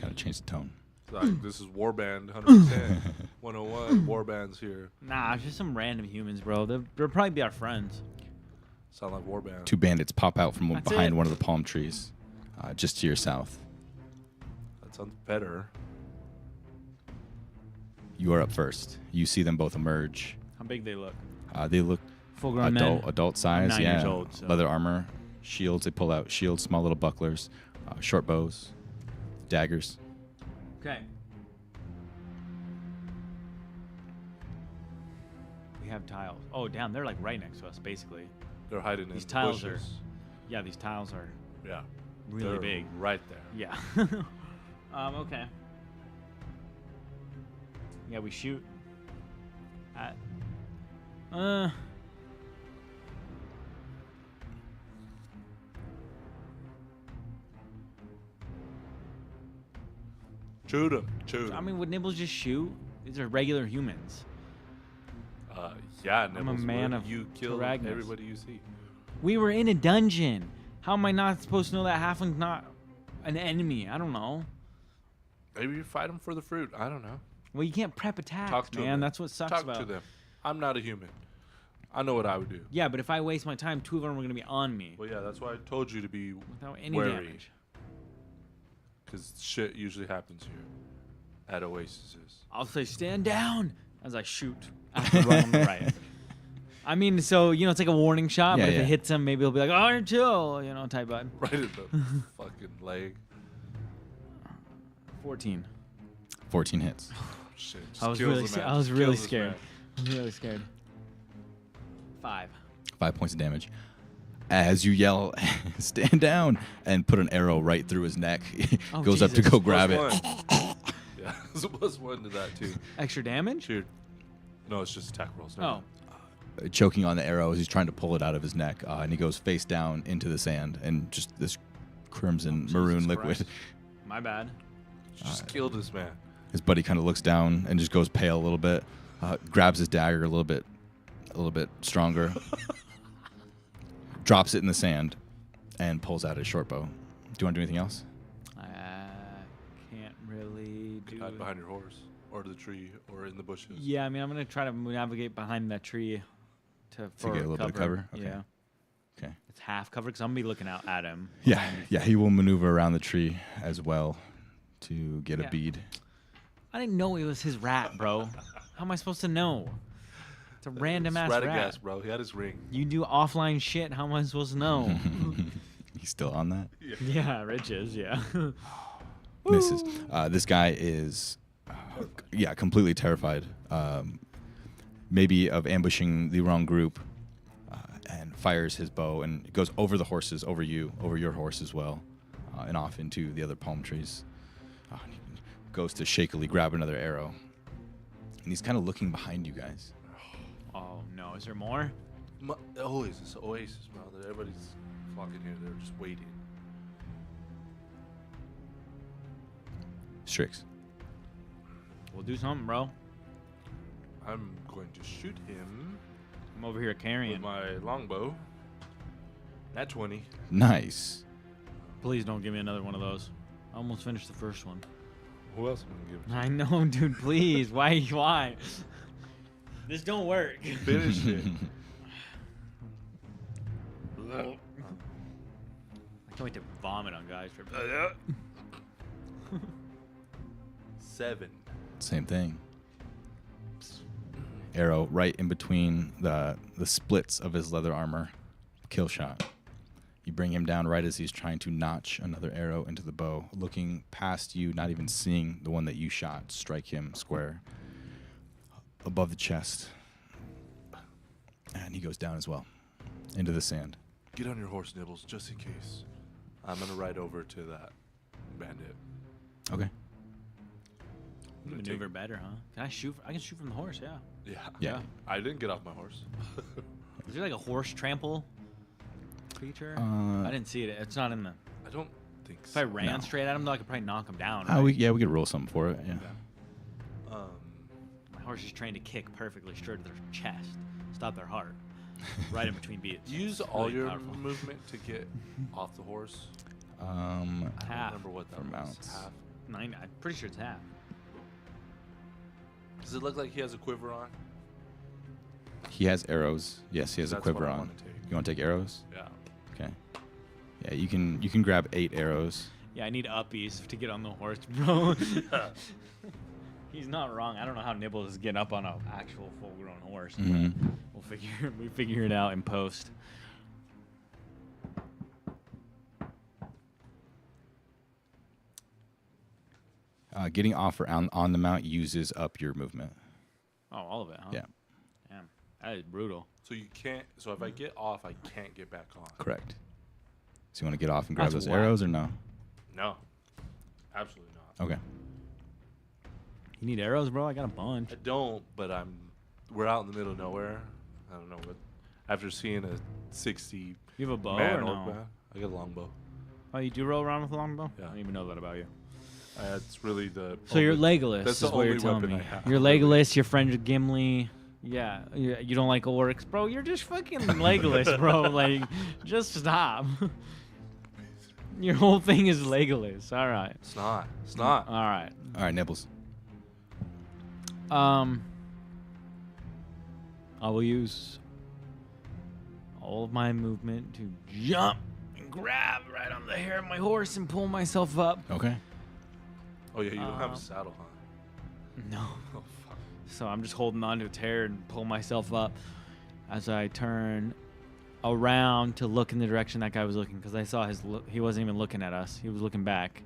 [SPEAKER 1] Gotta change the tone.
[SPEAKER 3] It's like, this is Warband 100%. 101 Warband's here.
[SPEAKER 2] Nah, it's just some random humans, bro. They'll probably be our friends.
[SPEAKER 3] Sound like Warband.
[SPEAKER 1] 2 bandits pop out from
[SPEAKER 2] That's
[SPEAKER 1] behind
[SPEAKER 2] it.
[SPEAKER 1] one of the palm trees, just to your south.
[SPEAKER 3] That sounds better.
[SPEAKER 1] You are up first. You see them both emerge.
[SPEAKER 2] How big they look.
[SPEAKER 1] They look
[SPEAKER 2] Full-grown men.
[SPEAKER 1] adult size.
[SPEAKER 2] 9
[SPEAKER 1] yeah.
[SPEAKER 2] years old, so.
[SPEAKER 1] Leather armor, shields. They pull out shields, small little bucklers, short bows, daggers.
[SPEAKER 2] Okay. We have tiles. Oh, damn, they're like right next to us, basically.
[SPEAKER 3] They're hiding
[SPEAKER 2] These
[SPEAKER 3] in
[SPEAKER 2] tiles
[SPEAKER 3] bushes.
[SPEAKER 2] Yeah, these tiles are
[SPEAKER 3] Yeah.
[SPEAKER 2] really
[SPEAKER 3] They're
[SPEAKER 2] big.
[SPEAKER 3] right there.
[SPEAKER 2] Yeah. Okay. Yeah, we shoot at.
[SPEAKER 3] Shoot him. Shoot him.
[SPEAKER 2] I mean, would Nibbles just shoot? These are regular humans.
[SPEAKER 3] Yeah,
[SPEAKER 2] I'm a
[SPEAKER 3] Nibbles,
[SPEAKER 2] man
[SPEAKER 3] where
[SPEAKER 2] of
[SPEAKER 3] you kill
[SPEAKER 2] Taragnus.
[SPEAKER 3] everybody you see.
[SPEAKER 2] We were in a dungeon. How am I not supposed to know that halfling's not an enemy? I don't know.
[SPEAKER 3] Maybe you fight them for the fruit. I don't know.
[SPEAKER 2] Well, you can't prep attacks,
[SPEAKER 3] Talk to
[SPEAKER 2] man.
[SPEAKER 3] them.
[SPEAKER 2] That's what sucks
[SPEAKER 3] Talk
[SPEAKER 2] about
[SPEAKER 3] to them. I'm not a human. I know what I would do.
[SPEAKER 2] Yeah, but if I waste my time, 2 of them are going to be on me
[SPEAKER 3] Well, yeah, that's why I told you to be
[SPEAKER 2] without any
[SPEAKER 3] wary.
[SPEAKER 2] damage.
[SPEAKER 3] Because shit usually happens here at oases.
[SPEAKER 2] I'll say stand down as I shoot at the run on the right. I mean, so, you know, it's like a warning shot,
[SPEAKER 1] Yeah,
[SPEAKER 2] but if
[SPEAKER 1] yeah.
[SPEAKER 2] it hits him, maybe he'll be like, oh, chill, you know, type button.
[SPEAKER 3] Right in the fucking leg.
[SPEAKER 2] 14.
[SPEAKER 1] 14 hits.
[SPEAKER 3] Shit. just
[SPEAKER 2] I was
[SPEAKER 3] kills
[SPEAKER 2] really,
[SPEAKER 3] the man.
[SPEAKER 2] I was
[SPEAKER 3] Just
[SPEAKER 2] really
[SPEAKER 3] kills this
[SPEAKER 2] scared.
[SPEAKER 3] man.
[SPEAKER 2] I was really scared. 5.
[SPEAKER 1] 5 points of damage. As you yell, stand down, and put an arrow right through his neck. He
[SPEAKER 2] Oh,
[SPEAKER 1] goes up to
[SPEAKER 2] Jesus.
[SPEAKER 1] go grab it.
[SPEAKER 3] +1. Yeah, there's a +1 to that too.
[SPEAKER 2] Extra damage?
[SPEAKER 3] Shoot. No, it's just attack rolls. Never
[SPEAKER 2] Oh.
[SPEAKER 3] mind.
[SPEAKER 1] Choking on the arrow as he's trying to pull it out of his neck, and he goes face down into the sand, and just this crimson maroon
[SPEAKER 2] Jesus
[SPEAKER 1] liquid.
[SPEAKER 2] Christ. My bad.
[SPEAKER 3] Just killed this man.
[SPEAKER 1] His buddy kind of looks down and just goes pale a little bit, grabs his dagger a little bit stronger, drops it in the sand, and pulls out his short bow. Do you want to do anything else?
[SPEAKER 2] I can't really do.
[SPEAKER 3] Hide behind your horse, or the tree, or in the bushes.
[SPEAKER 2] Yeah, I mean, I'm gonna try to navigate behind that tree to
[SPEAKER 1] get a little bit of cover? Okay.
[SPEAKER 2] Yeah,
[SPEAKER 1] Okay.
[SPEAKER 2] it's half cover because I'm gonna be looking out at him.
[SPEAKER 1] Yeah, he will maneuver around the tree as well to get
[SPEAKER 2] Yeah.
[SPEAKER 1] a bead.
[SPEAKER 2] I didn't know it was his rat, bro. How am I supposed to know? It's a random ass rat.
[SPEAKER 3] Radagast, bro. He had his ring.
[SPEAKER 2] You do offline shit. How am I supposed to know?
[SPEAKER 1] He's still on that.
[SPEAKER 2] Yeah, Riches. Yeah.
[SPEAKER 1] Misses. This guy is, completely terrified. Maybe of ambushing the wrong group, and fires his bow and goes over the horses, over your horse as well, and off into the other palm trees. He goes to shakily grab another arrow, and he's kind of looking behind you guys.
[SPEAKER 2] Oh no, is there more?
[SPEAKER 3] Oasis, bro. That everybody's flocking here. They're just waiting.
[SPEAKER 1] Strix.
[SPEAKER 2] We'll do something, bro.
[SPEAKER 3] I'm going to shoot him
[SPEAKER 2] I'm over here
[SPEAKER 3] with
[SPEAKER 2] carrying.
[SPEAKER 3] my longbow. Nat 20.
[SPEAKER 1] Nice.
[SPEAKER 2] Please don't give me another one of those. I almost finished the first one.
[SPEAKER 3] Who else am I going to give?
[SPEAKER 2] I know, dude. Please. Why? This don't work.
[SPEAKER 3] Finish it.
[SPEAKER 2] I can't wait to vomit on guys for.
[SPEAKER 3] 7.
[SPEAKER 1] Same thing. Arrow right in between the splits of his leather armor. Kill shot. You bring him down right as he's trying to notch another arrow into the bow. Looking past you, not even seeing the one that you shot, strike him square above the chest. And he goes down as well into the sand.
[SPEAKER 3] Get on your horse, Nibbles, just in case. I'm going to ride over to that bandit.
[SPEAKER 1] Okay.
[SPEAKER 3] I'm gonna
[SPEAKER 2] Maneuver better, huh? Can I shoot? I can shoot from the horse. Yeah.
[SPEAKER 3] Yeah.
[SPEAKER 1] Yeah.
[SPEAKER 3] I didn't get off my horse.
[SPEAKER 2] Is there like a horse trample feature? I didn't see it. It's not in the.
[SPEAKER 3] I don't think
[SPEAKER 2] If
[SPEAKER 3] so.
[SPEAKER 2] I ran
[SPEAKER 1] No.
[SPEAKER 2] straight at him, though, I could probably knock him down. Right?
[SPEAKER 1] we could roll something for it. Yeah.
[SPEAKER 2] My horse is trained to kick perfectly straight to their chest, stop their heart, right in between beats.
[SPEAKER 3] Use
[SPEAKER 2] It's
[SPEAKER 3] all
[SPEAKER 2] really
[SPEAKER 3] your
[SPEAKER 2] powerful.
[SPEAKER 3] movement to get off the horse. I
[SPEAKER 2] Half.
[SPEAKER 3] don't remember what that
[SPEAKER 1] for
[SPEAKER 3] was.
[SPEAKER 1] mounts.
[SPEAKER 3] Half.
[SPEAKER 2] 9. I'm pretty sure it's half.
[SPEAKER 3] Does it look like he has a quiver on?
[SPEAKER 1] He has arrows. Yes, he has a
[SPEAKER 3] That's
[SPEAKER 1] quiver
[SPEAKER 3] what I
[SPEAKER 1] on.
[SPEAKER 3] wanna take.
[SPEAKER 1] You want to take arrows?
[SPEAKER 3] Yeah.
[SPEAKER 1] Okay. Yeah, you can grab 8 arrows.
[SPEAKER 2] Yeah, I need uppies to get on the horse, bro. He's not wrong. I don't know how Nibbles is getting up on an actual full-grown horse. but
[SPEAKER 1] Mm-hmm.
[SPEAKER 2] We figure it out in post.
[SPEAKER 1] Getting off or on the mount uses up your movement.
[SPEAKER 2] Oh, all of it, huh?
[SPEAKER 1] Yeah.
[SPEAKER 2] Damn, that is brutal.
[SPEAKER 3] So you can't. So if I get off, I can't get back on.
[SPEAKER 1] Correct. So you want to get off and grab
[SPEAKER 2] That's
[SPEAKER 1] those
[SPEAKER 2] whack.
[SPEAKER 1] arrows or no?
[SPEAKER 3] No. Absolutely not.
[SPEAKER 1] Okay.
[SPEAKER 2] You need arrows, bro? I got a bunch.
[SPEAKER 3] I don't. But we're out in the middle of nowhere. I don't know what. After seeing a 60
[SPEAKER 2] You have a bow
[SPEAKER 3] man
[SPEAKER 2] or
[SPEAKER 3] orc
[SPEAKER 2] no?
[SPEAKER 3] man, I got a longbow.
[SPEAKER 2] Oh, you do roll around with a longbow?
[SPEAKER 3] Yeah.
[SPEAKER 2] I don't even know that about you.
[SPEAKER 3] It's really the.
[SPEAKER 2] So you're
[SPEAKER 3] only-
[SPEAKER 2] Legolas,
[SPEAKER 3] That's
[SPEAKER 2] is
[SPEAKER 3] the
[SPEAKER 2] what you're
[SPEAKER 3] only
[SPEAKER 2] telling
[SPEAKER 3] weapon
[SPEAKER 2] me.
[SPEAKER 3] I have.
[SPEAKER 2] You're Legolas, you're friends with Gimli. Yeah, you don't like orcs, bro. You're just fucking Legolas, bro. Like, just stop. Your whole thing is Legolas. All right.
[SPEAKER 3] It's not. It's not.
[SPEAKER 2] All right.
[SPEAKER 1] All right, Nibbles.
[SPEAKER 2] I will use all of my movement to jump and grab right on the hair of my horse and pull myself up.
[SPEAKER 1] Okay.
[SPEAKER 3] Oh yeah, you don't have a saddle, huh?
[SPEAKER 2] No.
[SPEAKER 3] Oh fuck.
[SPEAKER 2] So I'm just holding on to its hair and pull myself up as I turn around to look in the direction that guy was looking, because I saw his look. He wasn't even looking at us. He was looking back,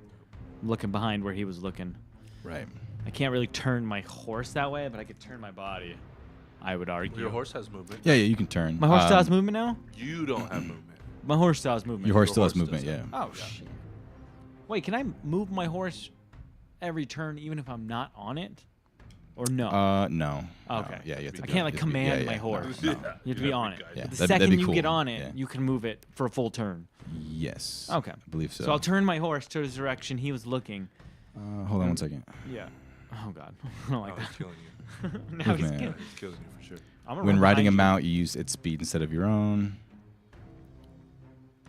[SPEAKER 2] looking behind where he was looking.
[SPEAKER 1] Right.
[SPEAKER 2] I can't really turn my horse that way, but I could turn my body, I would argue.
[SPEAKER 3] Well, your horse has movement.
[SPEAKER 1] Yeah, you can turn.
[SPEAKER 2] My horse still has movement now?
[SPEAKER 3] You don't have movement.
[SPEAKER 2] My horse still has movement.
[SPEAKER 1] Your horse
[SPEAKER 3] Your
[SPEAKER 1] still has
[SPEAKER 3] horse
[SPEAKER 1] movement,
[SPEAKER 3] does
[SPEAKER 1] yeah.
[SPEAKER 3] have-
[SPEAKER 2] Oh, shit. Wait, can I move my horse every turn even if I'm not on it? Or no?
[SPEAKER 1] No.
[SPEAKER 2] Oh, okay.
[SPEAKER 1] No. Yeah, you have to
[SPEAKER 2] I
[SPEAKER 1] do
[SPEAKER 2] can't,
[SPEAKER 1] it.
[SPEAKER 2] like,
[SPEAKER 1] You have to be-
[SPEAKER 2] command
[SPEAKER 1] yeah,
[SPEAKER 2] my
[SPEAKER 1] yeah,
[SPEAKER 2] horse.
[SPEAKER 1] No,
[SPEAKER 3] Yeah.
[SPEAKER 1] no.
[SPEAKER 2] You have to
[SPEAKER 3] You
[SPEAKER 2] be
[SPEAKER 3] have
[SPEAKER 2] on
[SPEAKER 3] to
[SPEAKER 2] it.
[SPEAKER 3] guide
[SPEAKER 1] Yeah,
[SPEAKER 2] But the
[SPEAKER 1] that'd
[SPEAKER 2] second
[SPEAKER 1] be
[SPEAKER 2] you
[SPEAKER 1] cool.
[SPEAKER 2] get on it,
[SPEAKER 1] Yeah.
[SPEAKER 2] you can move it for a full turn.
[SPEAKER 1] Yes.
[SPEAKER 2] Okay.
[SPEAKER 1] I believe so.
[SPEAKER 2] So I'll turn my horse to the direction he was looking.
[SPEAKER 1] Hold on one second.
[SPEAKER 2] Yeah. Oh, God. I don't like
[SPEAKER 3] Oh, he's
[SPEAKER 2] that.
[SPEAKER 3] killing you.
[SPEAKER 2] Now he's
[SPEAKER 1] Movement.
[SPEAKER 2] killing.
[SPEAKER 3] He's killing you for sure.
[SPEAKER 2] I'm gonna
[SPEAKER 1] When
[SPEAKER 2] run
[SPEAKER 1] riding a
[SPEAKER 2] behind
[SPEAKER 1] mount, you use its speed instead of your own.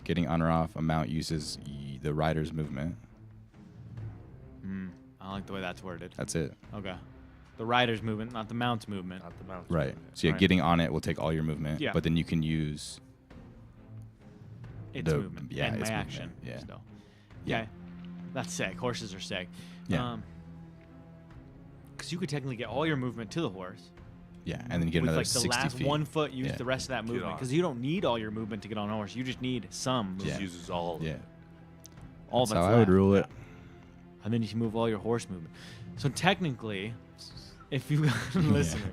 [SPEAKER 1] Getting on or off a mount uses the rider's movement.
[SPEAKER 2] you. I like the way that's worded.
[SPEAKER 1] That's it.
[SPEAKER 2] Okay. The rider's movement, not the mount's movement.
[SPEAKER 3] Not the mountain.
[SPEAKER 1] Right. So yeah,
[SPEAKER 2] Right.
[SPEAKER 1] getting on it will take all your movement.
[SPEAKER 2] Yeah.
[SPEAKER 1] But then you can use.
[SPEAKER 2] Its
[SPEAKER 1] the-
[SPEAKER 2] movement.
[SPEAKER 1] yeah,
[SPEAKER 2] and
[SPEAKER 1] its
[SPEAKER 2] my
[SPEAKER 1] movement,
[SPEAKER 2] action.
[SPEAKER 1] yeah.
[SPEAKER 2] Still.
[SPEAKER 1] Yeah.
[SPEAKER 2] Okay. That's sick. Horses are sick.
[SPEAKER 1] Yeah.
[SPEAKER 2] Because you could technically get all your movement to the horse.
[SPEAKER 1] Yeah, and then you get
[SPEAKER 2] with
[SPEAKER 1] another
[SPEAKER 2] like the
[SPEAKER 1] 60
[SPEAKER 2] last
[SPEAKER 1] feet.
[SPEAKER 2] 1 foot, use
[SPEAKER 1] Yeah.
[SPEAKER 2] the rest of that movement.
[SPEAKER 3] on.
[SPEAKER 2] Because you don't need all your movement to get on a horse. You just need some movement.
[SPEAKER 1] Yeah.
[SPEAKER 3] Just uses all. of
[SPEAKER 1] Yeah.
[SPEAKER 3] it.
[SPEAKER 2] All
[SPEAKER 1] That's
[SPEAKER 2] that's
[SPEAKER 1] how I would
[SPEAKER 2] left.
[SPEAKER 1] rule it.
[SPEAKER 2] And then you can move all your horse movement. So technically, if you got a listener,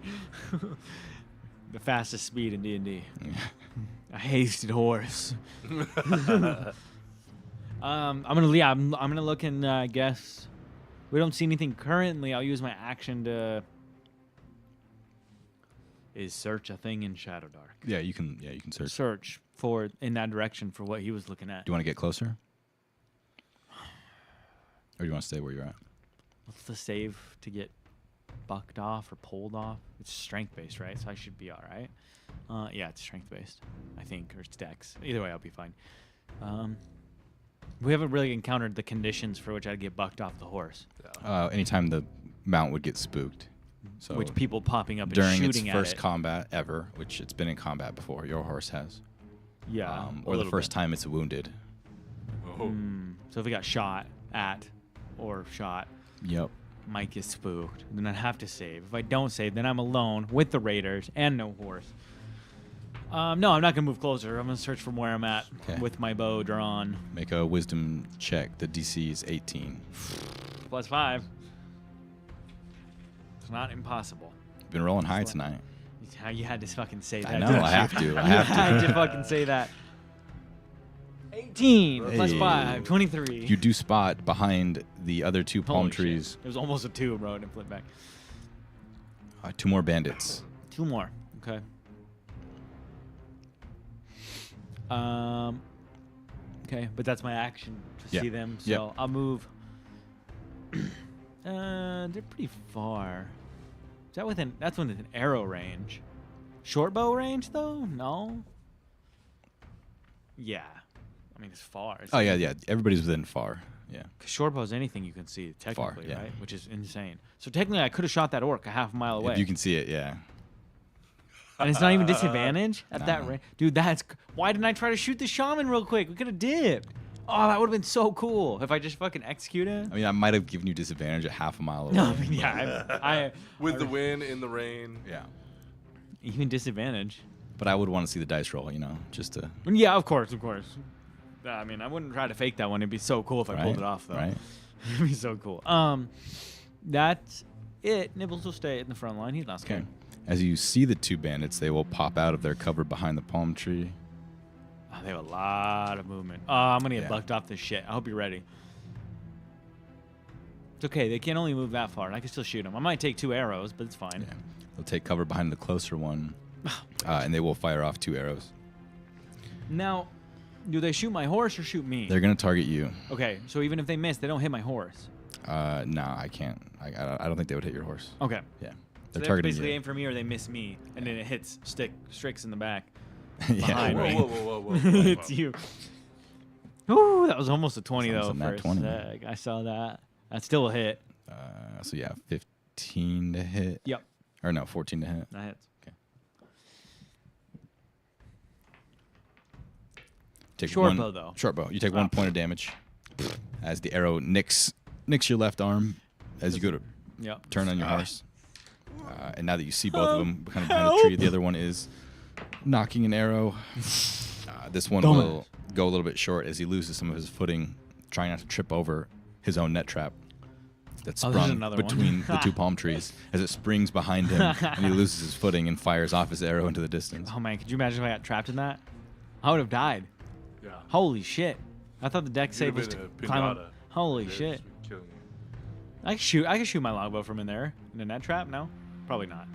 [SPEAKER 2] the fastest speed in D&D, a hasted horse. I'm gonna look and I guess we don't see anything currently. I'll use my action to. Is search a thing in ShadowDark?
[SPEAKER 1] Yeah, you can. Yeah, you can search.
[SPEAKER 2] Search for in that direction for what he was looking at.
[SPEAKER 1] Do you want to get closer, or do you want to stay where you're at?
[SPEAKER 2] What's the save to get bucked off or pulled off. It's strength based, right? So I should be all right. Yeah, it's strength based, I think, or it's dex. Either way, I'll be fine. We haven't really encountered the conditions for which I'd get bucked off the horse.
[SPEAKER 1] Anytime the mount would get spooked. So
[SPEAKER 2] Which people popping up and
[SPEAKER 1] during
[SPEAKER 2] shooting
[SPEAKER 1] its
[SPEAKER 2] at
[SPEAKER 1] first
[SPEAKER 2] it.
[SPEAKER 1] combat ever, which it's been in combat before, your horse has.
[SPEAKER 2] Yeah.
[SPEAKER 1] Or the first time it's wounded.
[SPEAKER 3] Oh.
[SPEAKER 2] So if it got shot at or shot,
[SPEAKER 1] Yep.
[SPEAKER 2] might get spooked. Then I'd have to save. If I don't save, then I'm alone with the raiders and no horse. No, I'm not going to move closer. I'm going to search from where I'm at with my bow drawn.
[SPEAKER 1] Make a wisdom check. The DC is 18.
[SPEAKER 2] +5. It's not impossible.
[SPEAKER 1] You've been rolling high tonight.
[SPEAKER 2] How you had to fucking say that.
[SPEAKER 1] I know.
[SPEAKER 2] didn't
[SPEAKER 1] I
[SPEAKER 2] you?
[SPEAKER 1] have to. I
[SPEAKER 2] You
[SPEAKER 1] have
[SPEAKER 2] had
[SPEAKER 1] to.
[SPEAKER 2] to fucking say that. 18 +5, 23.
[SPEAKER 1] You do spot behind the other two palm
[SPEAKER 2] Holy
[SPEAKER 1] trees
[SPEAKER 2] shit. It was almost a 2, bro. And flip back.
[SPEAKER 1] 2 more bandits.
[SPEAKER 2] 2 more. Okay. Okay, but that's my action to see them. So I'll move. They're pretty far. Is that within? That's within arrow range. Short bow range though? No. Yeah. I mean, it's far. It's
[SPEAKER 1] Yeah. Everybody's within far. Yeah.
[SPEAKER 2] Cause short bow is anything you can see technically,
[SPEAKER 1] yeah.
[SPEAKER 2] right? Which is insane. So technically, I could have shot that orc a half mile away.
[SPEAKER 1] If you can see it, yeah.
[SPEAKER 2] And it's not even disadvantage at that
[SPEAKER 1] Nah.
[SPEAKER 2] range. Dude, why didn't I try to shoot the shaman real quick? We could have dipped. Oh, that would have been so cool if I just fucking executed.
[SPEAKER 1] I mean, I might have given you disadvantage at half a mile away.
[SPEAKER 2] No, I mean, yeah,
[SPEAKER 3] With the wind in the rain.
[SPEAKER 1] Yeah.
[SPEAKER 2] even disadvantage.
[SPEAKER 1] But I would want to see the dice roll, just to.
[SPEAKER 2] Yeah, of course. I mean, I wouldn't try to fake that one. It'd be so cool if I pulled it off, though.
[SPEAKER 1] Right.
[SPEAKER 2] It'd be so cool. That's it. Nibbles will stay in the front line. He's not scared.
[SPEAKER 1] Okay. As you see the 2 bandits, they will pop out of their cover behind the palm tree.
[SPEAKER 2] Oh, they have a lot of movement. Oh, I'm gonna get
[SPEAKER 1] Yeah.
[SPEAKER 2] bucked off this shit. I hope you're ready. It's okay. They can only move that far, and I can still shoot them. I might take 2 arrows, but it's fine.
[SPEAKER 1] Yeah. They'll take cover behind the closer one, and they will fire off 2 arrows.
[SPEAKER 2] Now, do they shoot my horse or shoot me?
[SPEAKER 1] They're going to target you.
[SPEAKER 2] Okay, so even if they miss, they don't hit my horse.
[SPEAKER 1] No, I can't. I don't think they would hit your horse.
[SPEAKER 2] Okay.
[SPEAKER 1] Yeah.
[SPEAKER 2] So
[SPEAKER 1] They're
[SPEAKER 2] they
[SPEAKER 1] targeting
[SPEAKER 2] basically
[SPEAKER 1] you.
[SPEAKER 2] aim for me or they miss me, and then it hits Strix in the back.
[SPEAKER 1] Yeah,
[SPEAKER 2] behind
[SPEAKER 1] right.
[SPEAKER 2] me.
[SPEAKER 3] Whoa.
[SPEAKER 2] It's you. Ooh, that was almost a 20
[SPEAKER 1] Sounds
[SPEAKER 2] though.
[SPEAKER 1] like nat
[SPEAKER 2] For a
[SPEAKER 1] 20.
[SPEAKER 2] sec. I saw that. That's still a hit.
[SPEAKER 1] So yeah, 15 to hit.
[SPEAKER 2] Yep,
[SPEAKER 1] Or no, 14 to hit.
[SPEAKER 2] that hits.
[SPEAKER 1] Take
[SPEAKER 2] Short
[SPEAKER 1] one,
[SPEAKER 2] bow, though.
[SPEAKER 1] Short bow. You take 1 point of damage as the arrow nicks your left arm as you go to
[SPEAKER 2] Yep.
[SPEAKER 1] turn on your horse. And now that you see both of them kind of behind the tree, the other one is knocking an arrow. This one will go a little bit short as he loses some of his footing, trying not to trip over his own net trap that's
[SPEAKER 2] there's
[SPEAKER 1] sprung
[SPEAKER 2] another one.
[SPEAKER 1] between the 2 palm trees as it springs behind him and he loses his footing and fires off his arrow into the distance.
[SPEAKER 2] Oh man, could you imagine if I got trapped in that? I would have died.
[SPEAKER 3] Yeah.
[SPEAKER 2] Holy shit! I thought the deck
[SPEAKER 3] You'd
[SPEAKER 2] save
[SPEAKER 3] have
[SPEAKER 2] was to
[SPEAKER 3] been a
[SPEAKER 2] climb up.
[SPEAKER 3] pinata.
[SPEAKER 2] Holy
[SPEAKER 3] They'd
[SPEAKER 2] shit!
[SPEAKER 3] just be killing
[SPEAKER 2] I could shoot my longbow from in there in a net trap. No, probably not.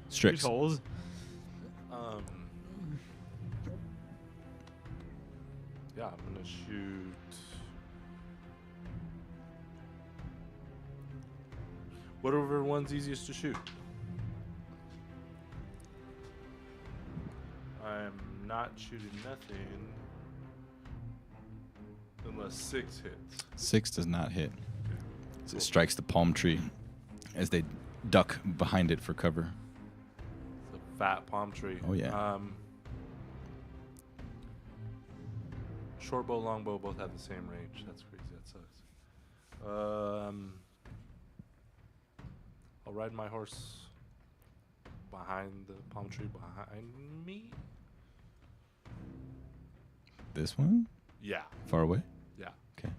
[SPEAKER 1] Strix.
[SPEAKER 2] There's holes.
[SPEAKER 3] Yeah, I'm gonna shoot. Whatever one's easiest to shoot. I'm not shooting nothing unless 6 hits.
[SPEAKER 1] 6 does not hit. So it strikes the palm tree as they duck behind it for cover.
[SPEAKER 3] It's a fat palm tree.
[SPEAKER 1] Oh, yeah.
[SPEAKER 3] Short bow, long bow both have the same range. That's crazy. That sucks. I'll ride my horse behind the palm tree behind me.
[SPEAKER 1] This one?
[SPEAKER 3] Yeah.
[SPEAKER 1] Far away?
[SPEAKER 3] Yeah.
[SPEAKER 1] Okay.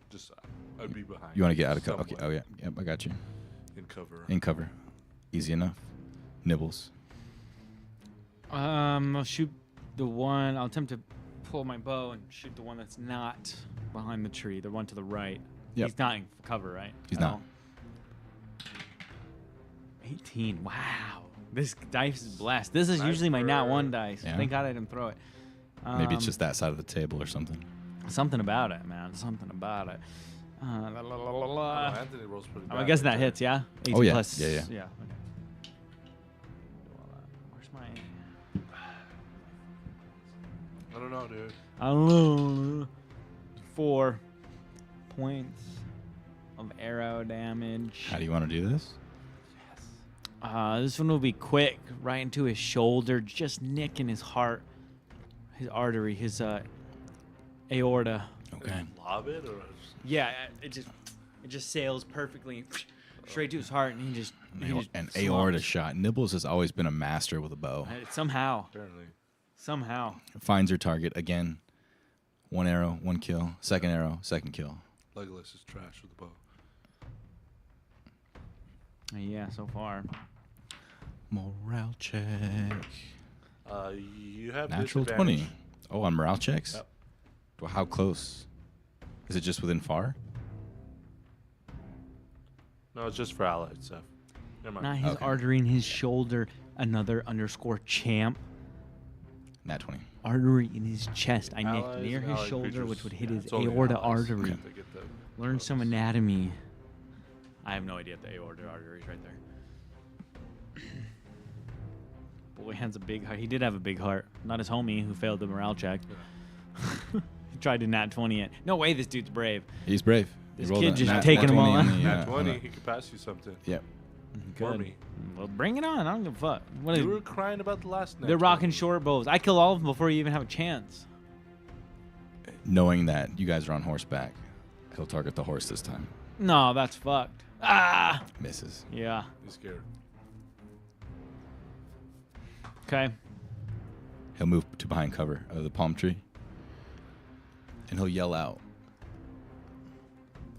[SPEAKER 3] Just I'd be behind.
[SPEAKER 1] You want to get out of cover? Okay.
[SPEAKER 3] somewhat
[SPEAKER 1] Oh, yeah. Yep, I got you.
[SPEAKER 3] In cover.
[SPEAKER 1] In cover. Easy enough. Nibbles.
[SPEAKER 2] I'll shoot the one. I'll attempt to pull my bow and shoot the one that's not behind the tree. The one to the right.
[SPEAKER 1] Yep.
[SPEAKER 2] He's not in cover, right?
[SPEAKER 1] He's
[SPEAKER 2] At
[SPEAKER 1] not.
[SPEAKER 2] all? 18. Wow. This dice is blessed. This is
[SPEAKER 3] Nice
[SPEAKER 2] usually my nat
[SPEAKER 3] bird.
[SPEAKER 2] 1 dice.
[SPEAKER 1] Yeah.
[SPEAKER 2] Thank God I didn't throw it.
[SPEAKER 1] Maybe it's just that side of the table or something.
[SPEAKER 2] Something about it, man. Something about it.
[SPEAKER 3] Anthony rolls pretty bad.
[SPEAKER 2] I guess
[SPEAKER 3] right
[SPEAKER 2] that
[SPEAKER 3] there.
[SPEAKER 2] hits, yeah? 18
[SPEAKER 1] Oh, yeah.
[SPEAKER 2] plus.
[SPEAKER 1] Yeah.
[SPEAKER 2] Okay. Where's my...
[SPEAKER 3] I don't know, dude.
[SPEAKER 2] I don't know. 4 points of arrow damage.
[SPEAKER 1] How do you want to do this?
[SPEAKER 2] This one will be quick, right into his shoulder, just nicking his heart, his artery, his aorta.
[SPEAKER 1] Okay.
[SPEAKER 3] Lob it or
[SPEAKER 2] Yeah, it just sails perfectly straight to his heart, and he just
[SPEAKER 1] An
[SPEAKER 2] slumps.
[SPEAKER 1] aorta shot. Nibbles has always been a master with a bow.
[SPEAKER 2] Somehow,
[SPEAKER 3] apparently.
[SPEAKER 1] Finds her target again. 1 arrow, 1 kill. Second arrow, second kill.
[SPEAKER 3] Legolas is trash with the bow.
[SPEAKER 2] Yeah, so far.
[SPEAKER 1] Morale check.
[SPEAKER 3] You have
[SPEAKER 1] Natural
[SPEAKER 3] disadvantage.
[SPEAKER 1] 20. Oh, on morale checks?
[SPEAKER 3] Yep.
[SPEAKER 1] Well, how close? Is it just within far?
[SPEAKER 3] No, it's just for allied stuff. Never mind.
[SPEAKER 2] Not his
[SPEAKER 1] Okay.
[SPEAKER 2] artery in his shoulder. Another underscore champ.
[SPEAKER 1] Nat 20.
[SPEAKER 2] Artery in his chest. I nicked
[SPEAKER 3] Allies,
[SPEAKER 2] near his
[SPEAKER 3] allied
[SPEAKER 2] shoulder,
[SPEAKER 3] creatures.
[SPEAKER 2] which would hit
[SPEAKER 3] Yeah,
[SPEAKER 2] his
[SPEAKER 3] it's only
[SPEAKER 2] aorta
[SPEAKER 3] allies.
[SPEAKER 2] artery.
[SPEAKER 3] They get the
[SPEAKER 2] Learn some
[SPEAKER 3] bonus.
[SPEAKER 2] anatomy. I have no idea if the aorta artery is right there. Boy has a big heart. He did have a big heart. Not his homie who failed the morale check. He tried to nat 20 it. No way this dude's brave.
[SPEAKER 1] He's brave. He
[SPEAKER 2] This
[SPEAKER 1] rolled
[SPEAKER 2] kid
[SPEAKER 1] a
[SPEAKER 2] just
[SPEAKER 1] nat
[SPEAKER 2] taking 'em
[SPEAKER 1] 20
[SPEAKER 2] all
[SPEAKER 1] on
[SPEAKER 2] out.
[SPEAKER 1] the,
[SPEAKER 3] Nat
[SPEAKER 1] on
[SPEAKER 3] 20,
[SPEAKER 1] the-
[SPEAKER 3] he could pass you something.
[SPEAKER 1] Yep.
[SPEAKER 3] For
[SPEAKER 2] Good.
[SPEAKER 3] me.
[SPEAKER 2] Well, bring it on. I don't give a fuck. What
[SPEAKER 3] You
[SPEAKER 2] is,
[SPEAKER 3] were crying about the last nat
[SPEAKER 2] they're rocking
[SPEAKER 3] 20.
[SPEAKER 2] short bows. I kill all of them before you even have a chance.
[SPEAKER 1] Knowing that you guys are on horseback, he'll target the horse this time.
[SPEAKER 2] No, that's fucked. Ah!
[SPEAKER 1] Misses.
[SPEAKER 2] Yeah.
[SPEAKER 3] He's scared.
[SPEAKER 2] Okay.
[SPEAKER 1] He'll move to behind cover of the palm tree. And he'll yell out.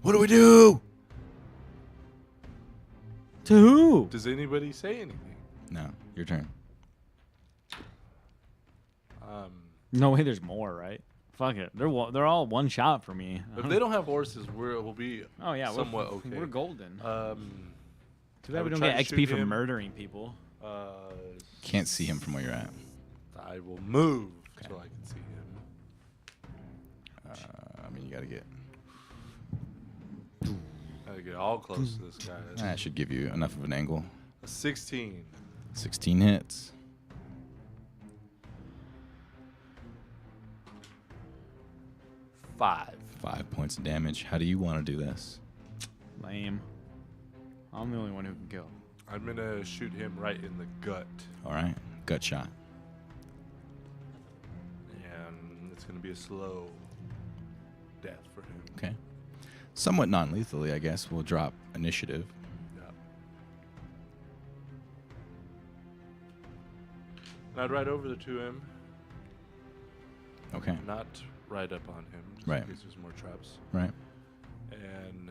[SPEAKER 1] What do we do?
[SPEAKER 2] To who?
[SPEAKER 3] Does anybody say anything?
[SPEAKER 1] No, your turn.
[SPEAKER 2] No way there's more, right? Fuck it. They're all one shot for me.
[SPEAKER 3] If they don't have horses, we'll be
[SPEAKER 2] Oh yeah,
[SPEAKER 3] somewhat okay.
[SPEAKER 2] We're golden.
[SPEAKER 3] Too
[SPEAKER 2] Too bad we don't get XP for murdering people.
[SPEAKER 1] Can't see him from where you're at.
[SPEAKER 3] I will move
[SPEAKER 1] Okay.
[SPEAKER 3] so I can see him.
[SPEAKER 1] I mean, you got to get...
[SPEAKER 3] Gotta get all close to this guy.
[SPEAKER 1] That should give you enough of an angle.
[SPEAKER 3] A 16.
[SPEAKER 1] 16 hits.
[SPEAKER 3] Five.
[SPEAKER 1] 5 points of damage. How do you want to do this?
[SPEAKER 2] Lame. I'm the only one who can kill.
[SPEAKER 3] I'm gonna shoot him right in the gut,
[SPEAKER 1] All right. Gut shot.
[SPEAKER 3] and it's gonna be a slow death for him.
[SPEAKER 1] Okay. Somewhat non-lethally, I guess. We'll drop initiative.
[SPEAKER 3] Yeah. And I'd ride over to him,
[SPEAKER 1] Okay.
[SPEAKER 3] not ride up on him, just
[SPEAKER 1] Right.
[SPEAKER 3] in case there's more traps,
[SPEAKER 1] Right.
[SPEAKER 3] and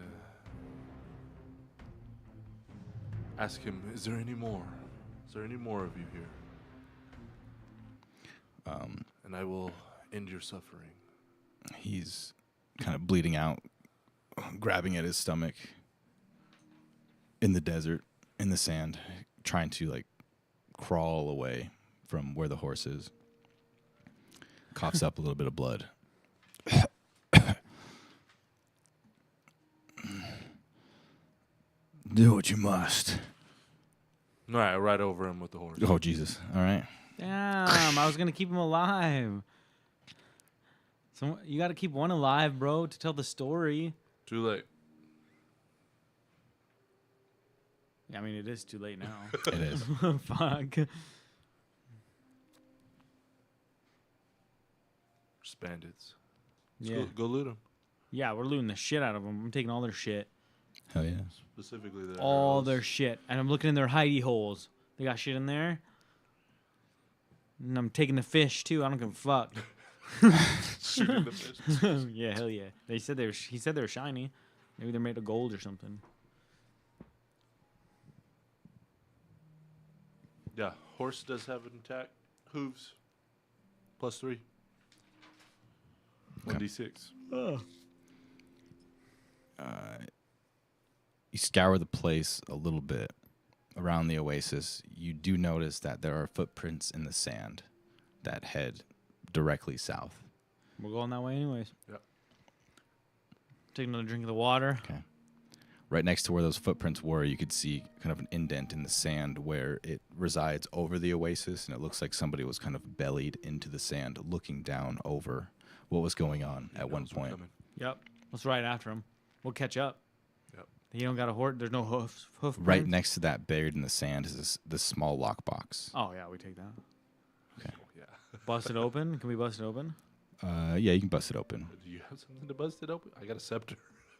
[SPEAKER 3] ask him, "Is there any more? Is there any more of you here?" And I will end your suffering.
[SPEAKER 1] He's kind of bleeding out, grabbing at his stomach in the desert, in the sand, trying to like crawl away from where the horse is. Coughs up a little bit of blood. Do what you must.
[SPEAKER 3] No, I ride over him with the horse.
[SPEAKER 1] Oh, Jesus. All right.
[SPEAKER 2] Damn, I was gonna keep him alive. So you got to keep one alive, bro, to tell the story.
[SPEAKER 3] Too late.
[SPEAKER 2] Yeah, I mean it is too late now.
[SPEAKER 1] It is.
[SPEAKER 2] Fuck.
[SPEAKER 3] Just bandits.
[SPEAKER 2] Yeah.
[SPEAKER 3] Go loot them.
[SPEAKER 2] Yeah, we're looting the shit out of them. I'm taking all their shit.
[SPEAKER 1] Hell yeah.
[SPEAKER 3] Specifically the
[SPEAKER 2] All
[SPEAKER 3] arrows.
[SPEAKER 2] their shit. And I'm looking in their hidey holes. They got shit in there. And I'm taking the fish too. I don't give a fuck.
[SPEAKER 3] Shooting the fish.
[SPEAKER 2] Yeah, hell yeah. He said they were shiny. Maybe they're made of gold or something.
[SPEAKER 3] Yeah, horse does have an attack. Hooves. +3. 1d6.
[SPEAKER 1] You scour the place a little bit around the oasis. You do notice that there are footprints in the sand that head directly south.
[SPEAKER 2] We're going that way anyways.
[SPEAKER 3] Yep.
[SPEAKER 2] Take another drink of the water.
[SPEAKER 1] Okay. Right next to where those footprints were, you could see kind of an indent in the sand where it resides over the oasis, and it looks like somebody was kind of bellied into the sand, looking down over what was going on at one point.
[SPEAKER 2] Yep. Let's ride after him. We'll catch up.
[SPEAKER 3] Yep.
[SPEAKER 2] He don't got a horse. There's no hoof
[SPEAKER 1] Right
[SPEAKER 2] prints?
[SPEAKER 1] next to that, buried in the sand, is this small lockbox.
[SPEAKER 2] Oh, yeah, we take that.
[SPEAKER 1] Okay.
[SPEAKER 3] Yeah.
[SPEAKER 2] Bust it open? Can we bust it open?
[SPEAKER 1] Yeah, you can bust it open.
[SPEAKER 3] Do you have something to bust it open? I got a scepter.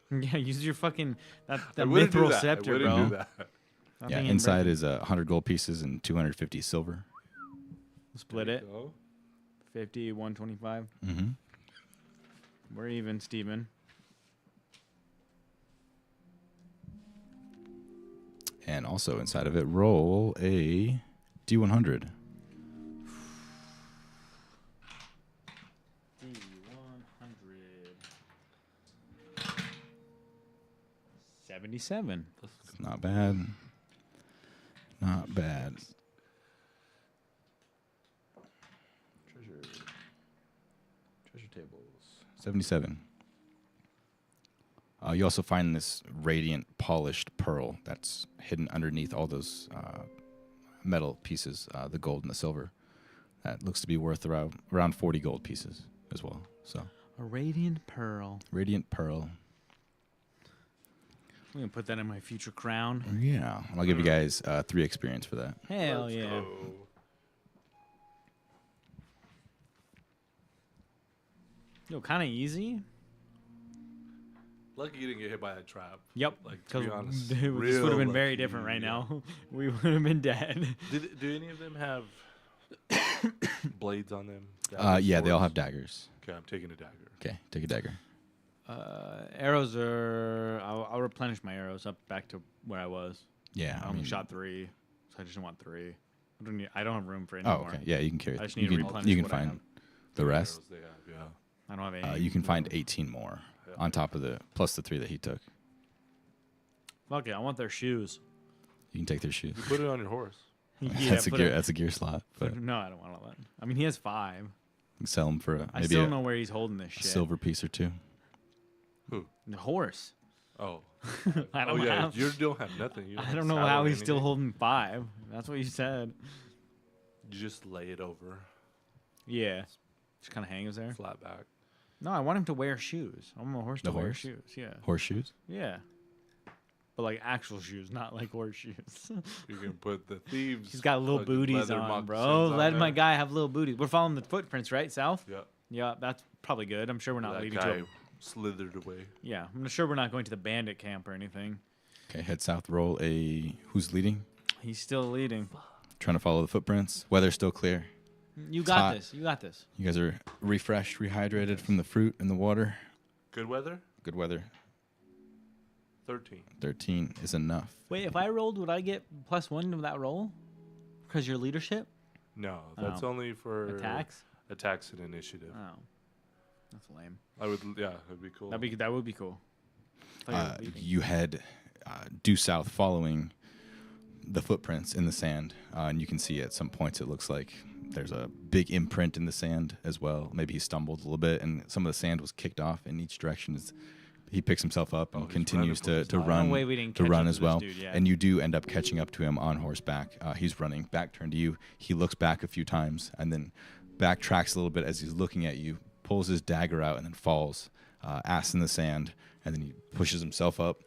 [SPEAKER 2] Yeah, use your fucking that
[SPEAKER 3] I wouldn't do
[SPEAKER 2] mithril
[SPEAKER 3] that.
[SPEAKER 2] scepter,
[SPEAKER 3] I wouldn't
[SPEAKER 2] bro.
[SPEAKER 3] do that.
[SPEAKER 2] That
[SPEAKER 1] Yeah,
[SPEAKER 2] thing
[SPEAKER 1] inside
[SPEAKER 2] breaking.
[SPEAKER 1] is 100 gold pieces and 250 silver.
[SPEAKER 2] Split
[SPEAKER 3] There
[SPEAKER 2] it.
[SPEAKER 3] you go.
[SPEAKER 2] 50, 125.
[SPEAKER 1] Mm-hmm.
[SPEAKER 2] We're even, Steven.
[SPEAKER 1] And also inside of it, roll a D100.
[SPEAKER 2] D100. 77.
[SPEAKER 1] It's not bad. Not bad. Treasure tables. 77. You also find this radiant, polished pearl that's hidden underneath all those metal pieces, the gold and the silver. That looks to be worth around 40 gold pieces as well. So,
[SPEAKER 2] A radiant pearl.
[SPEAKER 1] radiant pearl.
[SPEAKER 2] I'm going to put that in my future crown.
[SPEAKER 1] Yeah, I'll give you guys 3 experience for that.
[SPEAKER 2] Hell
[SPEAKER 3] Let's
[SPEAKER 2] yeah.
[SPEAKER 3] go.
[SPEAKER 2] Yo, kind of easy.
[SPEAKER 3] Lucky you didn't get hit by that trap.
[SPEAKER 2] Yep.
[SPEAKER 3] Like, to be honest,
[SPEAKER 2] this would
[SPEAKER 3] real
[SPEAKER 2] have been very
[SPEAKER 3] lucky,
[SPEAKER 2] different right
[SPEAKER 3] yeah.
[SPEAKER 2] now. We would have been dead.
[SPEAKER 3] Do any of them have blades on them?
[SPEAKER 1] Yeah, they all have
[SPEAKER 3] Swords?
[SPEAKER 1] daggers.
[SPEAKER 3] Okay, I'm taking a dagger.
[SPEAKER 1] Okay, take a dagger.
[SPEAKER 2] Arrows are... I'll replenish my arrows up back to where I was.
[SPEAKER 1] Yeah,
[SPEAKER 2] I only shot 3, so I just want 3. I don't have room for any
[SPEAKER 1] Oh,
[SPEAKER 2] more.
[SPEAKER 1] okay. Yeah, you can carry.
[SPEAKER 2] I just
[SPEAKER 1] You
[SPEAKER 2] need to
[SPEAKER 1] can,
[SPEAKER 2] replenish
[SPEAKER 1] you can
[SPEAKER 2] what I
[SPEAKER 1] find
[SPEAKER 2] have.
[SPEAKER 1] the rest.
[SPEAKER 3] Arrows they have, yeah.
[SPEAKER 2] I don't have any.
[SPEAKER 1] You can find 18 more
[SPEAKER 3] Yeah.
[SPEAKER 1] on top of plus the 3 that he took.
[SPEAKER 2] Fuck it, I want their shoes.
[SPEAKER 1] You can take their shoes.
[SPEAKER 3] You put it on your horse.
[SPEAKER 1] That's a
[SPEAKER 2] put
[SPEAKER 1] gear.
[SPEAKER 2] it-
[SPEAKER 1] That's a gear slot. But you
[SPEAKER 2] No, I don't want all that. I mean, he has 5.
[SPEAKER 1] can sell them for
[SPEAKER 2] I
[SPEAKER 1] maybe
[SPEAKER 2] still
[SPEAKER 1] a
[SPEAKER 2] don't know where he's holding this shit.
[SPEAKER 1] silver piece or 2.
[SPEAKER 3] Who?
[SPEAKER 2] The horse.
[SPEAKER 3] Oh.
[SPEAKER 2] I don't
[SPEAKER 3] yeah,
[SPEAKER 2] have.
[SPEAKER 3] you don't have nothing. You
[SPEAKER 2] I
[SPEAKER 3] have
[SPEAKER 2] don't know
[SPEAKER 3] saddle
[SPEAKER 2] how
[SPEAKER 3] or
[SPEAKER 2] he's still
[SPEAKER 3] anything.
[SPEAKER 2] holding 5. That's what you said.
[SPEAKER 3] You just lay it over,
[SPEAKER 2] Yeah. Just kind of hangs there.
[SPEAKER 3] flat back.
[SPEAKER 2] No, I want him to wear shoes. I want my horse to
[SPEAKER 1] The
[SPEAKER 2] wear
[SPEAKER 1] horse?
[SPEAKER 2] shoes. Yeah.
[SPEAKER 1] Horseshoes.
[SPEAKER 2] Yeah. But like actual shoes, not like horseshoes.
[SPEAKER 3] You can put the thieves.
[SPEAKER 2] He's got little
[SPEAKER 3] fucking
[SPEAKER 2] booties
[SPEAKER 3] leather
[SPEAKER 2] on, bro.
[SPEAKER 3] moccasins on
[SPEAKER 2] Let my
[SPEAKER 3] there.
[SPEAKER 2] guy have little booties. We're following the footprints, right? South?
[SPEAKER 3] Yeah.
[SPEAKER 2] Yeah, that's probably good. I'm sure we're not
[SPEAKER 3] That
[SPEAKER 2] leading
[SPEAKER 3] guy
[SPEAKER 2] to a...
[SPEAKER 3] slithered away.
[SPEAKER 2] Yeah, I'm sure we're not going to the bandit camp or anything.
[SPEAKER 1] Okay, head south. Roll a. Who's leading?
[SPEAKER 2] He's still leading.
[SPEAKER 1] Trying to follow the footprints. Weather's still clear.
[SPEAKER 2] You
[SPEAKER 1] It's
[SPEAKER 2] got
[SPEAKER 1] hot.
[SPEAKER 2] this. You got this.
[SPEAKER 1] You guys are refreshed, rehydrated from the fruit and the water.
[SPEAKER 3] Good weather.
[SPEAKER 1] Good weather.
[SPEAKER 3] 13.
[SPEAKER 1] 13 is enough.
[SPEAKER 2] Wait, if I rolled, would I get +1 to that roll? Because your leadership?
[SPEAKER 3] No, that's
[SPEAKER 2] Oh.
[SPEAKER 3] only for
[SPEAKER 2] Attacks?
[SPEAKER 3] attacks and initiative.
[SPEAKER 2] Oh. That's lame.
[SPEAKER 3] I would. Yeah, it'd be cool.
[SPEAKER 2] That would be cool. I thought you were leading.
[SPEAKER 1] You head due south following the footprints in the sand. And you can see at some points it looks like there's a big imprint in the sand as well. Maybe he stumbled a little bit and some of the sand was kicked off in each direction. As he picks himself up and
[SPEAKER 3] he's
[SPEAKER 1] continues
[SPEAKER 3] running for
[SPEAKER 1] to
[SPEAKER 3] his life.
[SPEAKER 1] run,
[SPEAKER 2] No way we didn't
[SPEAKER 1] to
[SPEAKER 2] catch
[SPEAKER 1] run
[SPEAKER 2] up
[SPEAKER 1] as
[SPEAKER 2] to this
[SPEAKER 1] well.
[SPEAKER 2] dude yet.
[SPEAKER 1] And you do end up catching up to him on horseback. He's running back turned to you. He looks back a few times and then backtracks a little bit as he's looking at you, pulls his dagger out and then falls, ass in the sand. And then he pushes himself up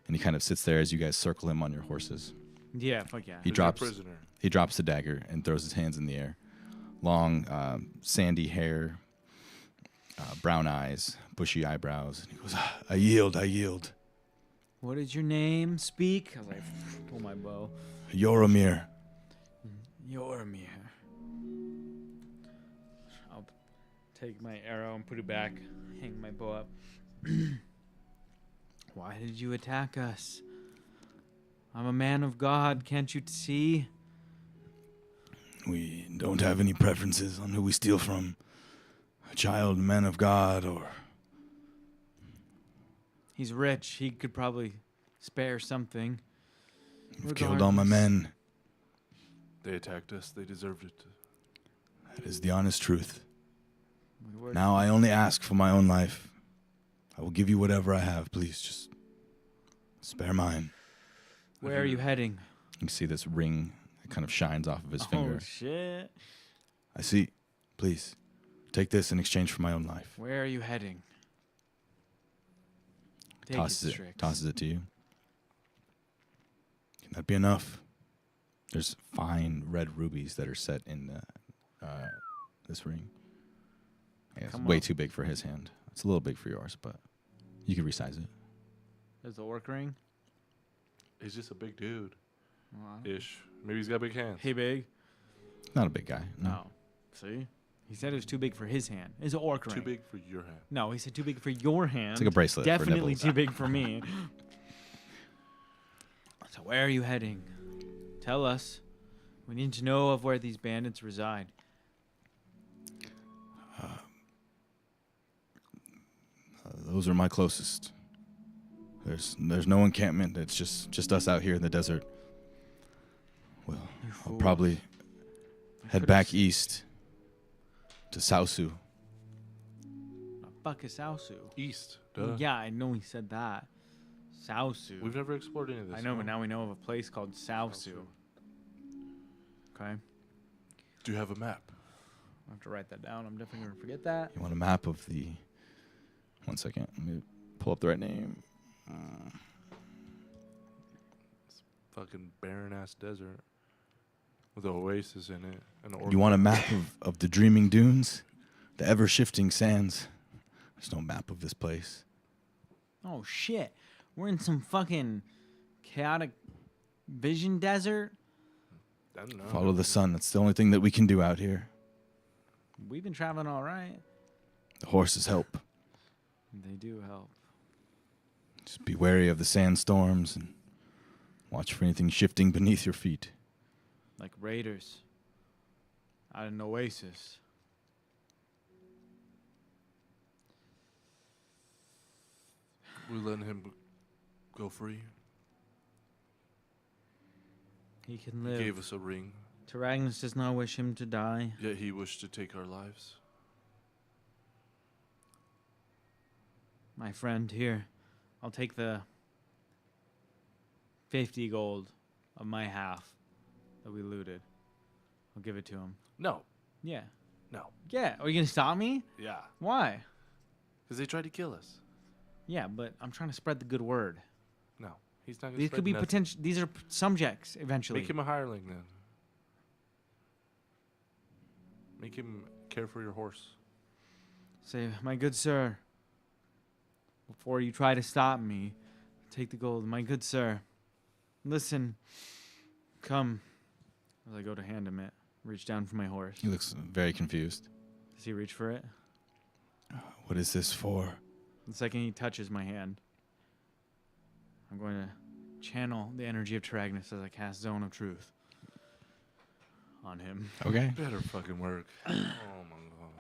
[SPEAKER 1] and he kind of sits there as you guys circle him on your horses.
[SPEAKER 2] Yeah, fuck yeah.
[SPEAKER 1] He
[SPEAKER 3] Who's your
[SPEAKER 1] drops
[SPEAKER 3] prisoner.
[SPEAKER 1] he drops the dagger and throws his hands in the air. Long, sandy hair, brown eyes, bushy eyebrows. And he goes, I yield, I yield.
[SPEAKER 2] What is your name? Speak. I was like, pull my bow.
[SPEAKER 1] Yoromir.
[SPEAKER 2] Yoromir. I'll take my arrow and put it back. Hang my bow up. Why did you attack us? I'm a man of God. Can't you see?
[SPEAKER 1] We don't have any preferences on who we steal from. A child, man of God, or...
[SPEAKER 2] He's rich. He could probably spare something.
[SPEAKER 1] You've killed all my men.
[SPEAKER 3] They attacked us. They deserved it.
[SPEAKER 1] That is the honest truth.
[SPEAKER 2] We were-
[SPEAKER 1] Now I only ask for my own life. I will give you whatever I have. Please, just spare mine.
[SPEAKER 2] Where are you heading?
[SPEAKER 1] You can see this ring that kind of shines off of his finger.
[SPEAKER 2] Oh, shit.
[SPEAKER 1] I see. Please, take this in exchange for my own life.
[SPEAKER 2] Where are you heading? Take
[SPEAKER 1] Tosses
[SPEAKER 2] Strix.
[SPEAKER 1] it to you. Can that be enough? There's fine red rubies that are set in this ring. Yeah, it's
[SPEAKER 2] Come
[SPEAKER 1] way
[SPEAKER 2] on.
[SPEAKER 1] too big for his hand. It's a little big for yours, but you can resize it.
[SPEAKER 2] There's the orc ring.
[SPEAKER 3] He's just a big dude.
[SPEAKER 2] Wow.
[SPEAKER 3] Ish. Maybe he's got big hands.
[SPEAKER 2] Hey, big.
[SPEAKER 1] Not a big guy. No.
[SPEAKER 2] Oh, see? He said it was too big for his hand. It's an orc ring.
[SPEAKER 3] Too big for your hand.
[SPEAKER 2] No, he said too big for your hand.
[SPEAKER 1] It's like a bracelet. for
[SPEAKER 2] Definitely
[SPEAKER 1] nipples.
[SPEAKER 2] too big for me. So where are you heading? Tell us. We need to know of where these bandits reside.
[SPEAKER 1] Those are my closest. There's no encampment. It's just us out here in the desert. Well,
[SPEAKER 2] You
[SPEAKER 1] I'll
[SPEAKER 2] fools.
[SPEAKER 1] probably
[SPEAKER 2] I
[SPEAKER 1] head
[SPEAKER 2] could've
[SPEAKER 1] back
[SPEAKER 2] s-
[SPEAKER 1] east to Sausu.
[SPEAKER 2] Fuck is Sausu?
[SPEAKER 3] East. Duh.
[SPEAKER 2] Yeah, I know he said that. Sausu.
[SPEAKER 3] We've never explored any of this.
[SPEAKER 2] I know, but
[SPEAKER 3] no?
[SPEAKER 2] now we know of a place called Sausu. Okay.
[SPEAKER 3] Do you have a map?
[SPEAKER 2] I have to write that down. I'm definitely going to forget that.
[SPEAKER 1] You want a map of the... One second. Let me pull up the right name.
[SPEAKER 3] Fucking barren ass desert with an oasis in it.
[SPEAKER 1] You want a map of the dreaming dunes? The ever-shifting sands? There's no map of this place.
[SPEAKER 2] Oh, shit. We're in some fucking chaotic vision desert.
[SPEAKER 3] I don't know.
[SPEAKER 1] Follow the sun. That's the only thing that we can do out here.
[SPEAKER 2] We've been traveling all right.
[SPEAKER 1] The horses help.
[SPEAKER 2] They do help.
[SPEAKER 1] Just be wary of the sandstorms and watch for anything shifting beneath your feet.
[SPEAKER 2] Like raiders. Out in Oasis.
[SPEAKER 3] We letting him go free.
[SPEAKER 2] He can
[SPEAKER 3] He
[SPEAKER 2] live.
[SPEAKER 3] gave us a ring,
[SPEAKER 2] Tyrannus does not wish him to die.
[SPEAKER 3] yet he wished to take our lives.
[SPEAKER 2] My friend, here. I'll take the 50 gold of my half that we looted. I'll give it to him.
[SPEAKER 3] No.
[SPEAKER 2] Yeah.
[SPEAKER 3] No.
[SPEAKER 2] Yeah. Are you going to stop me?
[SPEAKER 3] Yeah.
[SPEAKER 2] Why?
[SPEAKER 3] Because they tried to kill us.
[SPEAKER 2] Yeah, but I'm trying to spread the good word.
[SPEAKER 3] No. He's not going to
[SPEAKER 2] These could be potential. These are subjects eventually.
[SPEAKER 3] Make him a hireling then. Make him care for your horse.
[SPEAKER 2] Say, my good sir, before you try to stop me, take the gold. My good sir, listen. Come. As I go to hand him it, reach down for my horse.
[SPEAKER 1] He looks very confused.
[SPEAKER 2] Does he reach for it?
[SPEAKER 1] What is this for?
[SPEAKER 2] The second he touches my hand, I'm going to channel the energy of Tyrannus as I cast Zone of Truth on him.
[SPEAKER 1] Okay.
[SPEAKER 3] Better fucking work. Oh my god.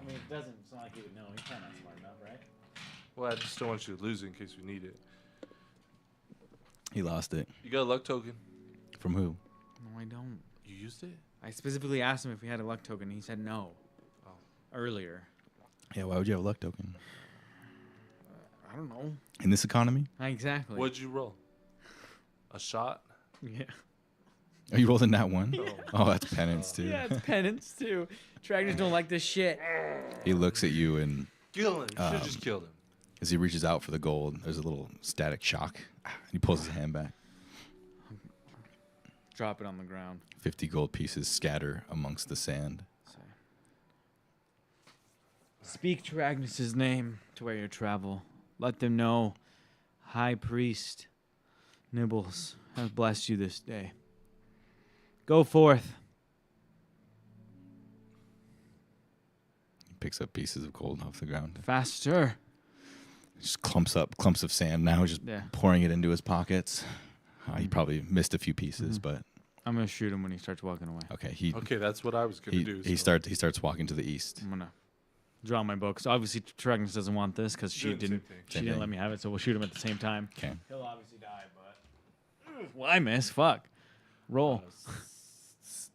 [SPEAKER 2] I mean, it doesn't sound like he would know. He's probably not smart enough, right?
[SPEAKER 3] Well, I just don't want you to lose it in case we need it.
[SPEAKER 1] He lost it.
[SPEAKER 3] You got a luck token.
[SPEAKER 1] From who?
[SPEAKER 2] No, I don't.
[SPEAKER 3] You used it?
[SPEAKER 2] I specifically asked him if we had a luck token. He said no.
[SPEAKER 3] Oh.
[SPEAKER 2] Earlier.
[SPEAKER 1] Yeah, why would you have a luck token?
[SPEAKER 2] I don't know.
[SPEAKER 1] In this economy?
[SPEAKER 2] Exactly.
[SPEAKER 3] What'd you roll? A shot?
[SPEAKER 2] Yeah.
[SPEAKER 1] Are you rolling that one?
[SPEAKER 3] No.
[SPEAKER 1] Oh, that's penance too.
[SPEAKER 2] Yeah, it's penance too. Dragons don't like this shit.
[SPEAKER 1] He looks at you and
[SPEAKER 3] Kill him. You should have just killed him.
[SPEAKER 1] as he reaches out for the gold, there's a little static shock. He pulls his hand back.
[SPEAKER 2] Drop it on the ground.
[SPEAKER 1] 50 gold pieces scatter amongst the sand.
[SPEAKER 2] Speak Tyrannus' name to where you travel. Let them know High Priest Nibbles has blessed you this day. Go forth.
[SPEAKER 1] He picks up pieces of gold off the ground.
[SPEAKER 2] Faster.
[SPEAKER 1] Just clumps of sand now, just
[SPEAKER 2] Yeah.
[SPEAKER 1] pouring it into his pockets. He probably missed a few pieces, but
[SPEAKER 2] I'm going to shoot him when he starts walking away.
[SPEAKER 1] okay. He
[SPEAKER 3] Okay, that's what I was gonna do.
[SPEAKER 1] he
[SPEAKER 3] so.
[SPEAKER 1] starts walking to the east.
[SPEAKER 2] I'm going to draw my book. So obviously Tyrannus doesn't want this because she
[SPEAKER 3] Doing the same
[SPEAKER 2] didn't
[SPEAKER 3] thing.
[SPEAKER 2] she
[SPEAKER 1] Same
[SPEAKER 2] didn't
[SPEAKER 1] thing.
[SPEAKER 2] let me have it. So we'll shoot him at the same time.
[SPEAKER 1] Okay.
[SPEAKER 2] He'll obviously die, but well, I miss. Fuck. Roll.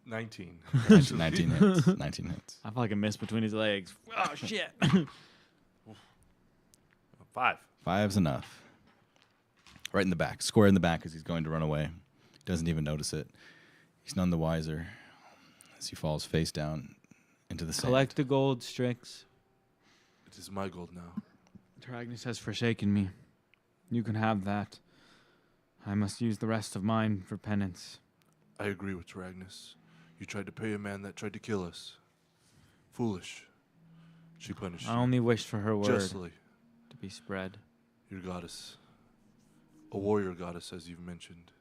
[SPEAKER 3] 19.
[SPEAKER 1] 19 hits. 19 hits.
[SPEAKER 2] I fucking missed between his legs. Oh shit.
[SPEAKER 3] 5.
[SPEAKER 1] 5's enough. Right in the back. Square in the back as he's going to run away. Doesn't even notice it. He's none the wiser as he falls face down into the sand.
[SPEAKER 2] Collect the gold, Strix.
[SPEAKER 3] It is my gold now.
[SPEAKER 2] Taragnus has forsaken me. You can have that. I must use the rest of mine for penance.
[SPEAKER 3] I agree with Taragnus. You tried to pay a man that tried to kill us. Foolish. She punished
[SPEAKER 2] I
[SPEAKER 3] you.
[SPEAKER 2] only wished for her word
[SPEAKER 3] Justly.
[SPEAKER 2] to be spread.
[SPEAKER 3] Your goddess. A warrior goddess, as you've mentioned.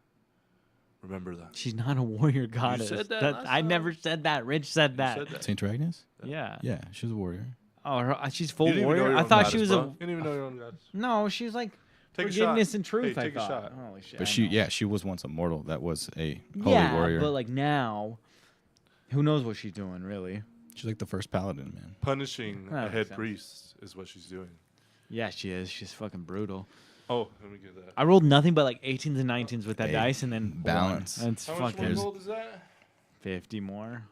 [SPEAKER 3] Remember that.
[SPEAKER 2] She's not a warrior goddess.
[SPEAKER 3] said that last
[SPEAKER 2] I
[SPEAKER 3] time.
[SPEAKER 2] never said that. Rich said that.
[SPEAKER 3] You said that.
[SPEAKER 1] Saint Agnes?
[SPEAKER 2] Yeah.
[SPEAKER 1] Yeah, she's a warrior.
[SPEAKER 2] Oh, she's full
[SPEAKER 3] You didn't even know
[SPEAKER 2] warrior.
[SPEAKER 3] your
[SPEAKER 2] I
[SPEAKER 3] own
[SPEAKER 2] thought
[SPEAKER 3] goddess,
[SPEAKER 2] she was
[SPEAKER 3] bro.
[SPEAKER 2] a.
[SPEAKER 3] You didn't even know your own goddess.
[SPEAKER 2] No, she was like
[SPEAKER 3] Take a
[SPEAKER 2] forgiveness
[SPEAKER 3] shot.
[SPEAKER 2] and truth.
[SPEAKER 3] Hey,
[SPEAKER 2] I
[SPEAKER 3] take a
[SPEAKER 2] thought.
[SPEAKER 3] shot.
[SPEAKER 2] Holy shit.
[SPEAKER 1] But
[SPEAKER 2] I know.
[SPEAKER 1] she was once a mortal. That was a holy
[SPEAKER 2] Yeah,
[SPEAKER 1] warrior.
[SPEAKER 2] but like now, who knows what she's doing really?
[SPEAKER 1] She's like the first paladin, man.
[SPEAKER 3] Punishing
[SPEAKER 2] That
[SPEAKER 3] a
[SPEAKER 2] makes
[SPEAKER 3] head
[SPEAKER 2] sense.
[SPEAKER 3] priest is what she's doing.
[SPEAKER 2] Yeah, she is. She's fucking brutal.
[SPEAKER 3] Oh, let me get that.
[SPEAKER 2] I rolled nothing but like 18s and 19s with that
[SPEAKER 1] Hey,
[SPEAKER 2] dice, and then
[SPEAKER 1] balance.
[SPEAKER 2] one. It's
[SPEAKER 3] How much more
[SPEAKER 2] fucking
[SPEAKER 3] gold is that?
[SPEAKER 2] 50 more.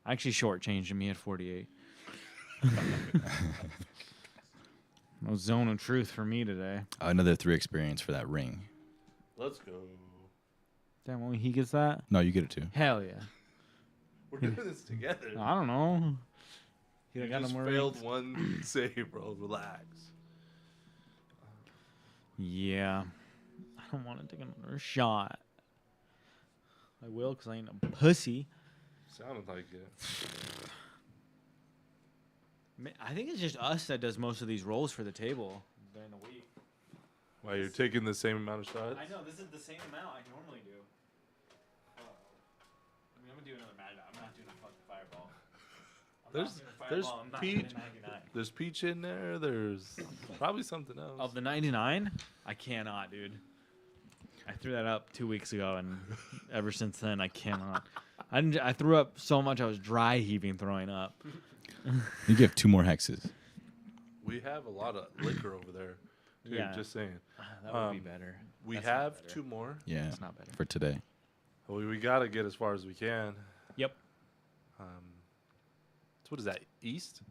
[SPEAKER 2] I actually shortchanged me at 48. No zone of truth for me today.
[SPEAKER 1] Another 3 experience for that ring.
[SPEAKER 3] Let's go.
[SPEAKER 2] Damn, when he gets that?
[SPEAKER 1] No, you get it too.
[SPEAKER 2] Hell yeah.
[SPEAKER 3] We're doing this together.
[SPEAKER 2] I don't know.
[SPEAKER 3] You
[SPEAKER 2] got
[SPEAKER 3] just
[SPEAKER 2] no more
[SPEAKER 3] failed
[SPEAKER 2] rings?
[SPEAKER 3] one save, bro. Relax.
[SPEAKER 2] Yeah. I don't want to take another shot. I will because I ain't a pussy.
[SPEAKER 3] Sounded like it.
[SPEAKER 2] I think it's just us that does most of these rolls for the table during the week.
[SPEAKER 3] Why, you're taking the same amount of shots?
[SPEAKER 2] I know, this is the same amount I normally do. I mean, I'm going to do another Mad Dog. I'm not doing a fucking fireball.
[SPEAKER 3] There's peach. There's peach in there. There's probably something else.
[SPEAKER 2] Of the 99? I cannot, dude. I threw that up 2 weeks ago, and ever since then, I cannot. I threw up so much I was dry heaving throwing up.
[SPEAKER 1] You give 2 more hexes.
[SPEAKER 3] We have a lot of liquor over there. Dude,
[SPEAKER 2] Yeah.
[SPEAKER 3] just saying.
[SPEAKER 2] That would be better.
[SPEAKER 3] We
[SPEAKER 2] That's not
[SPEAKER 3] have
[SPEAKER 2] better.
[SPEAKER 3] 2 more.
[SPEAKER 1] Yeah,
[SPEAKER 2] That's not better.
[SPEAKER 1] for today.
[SPEAKER 3] We got to get as far as we can.
[SPEAKER 2] Yep.
[SPEAKER 3] So what is that? East?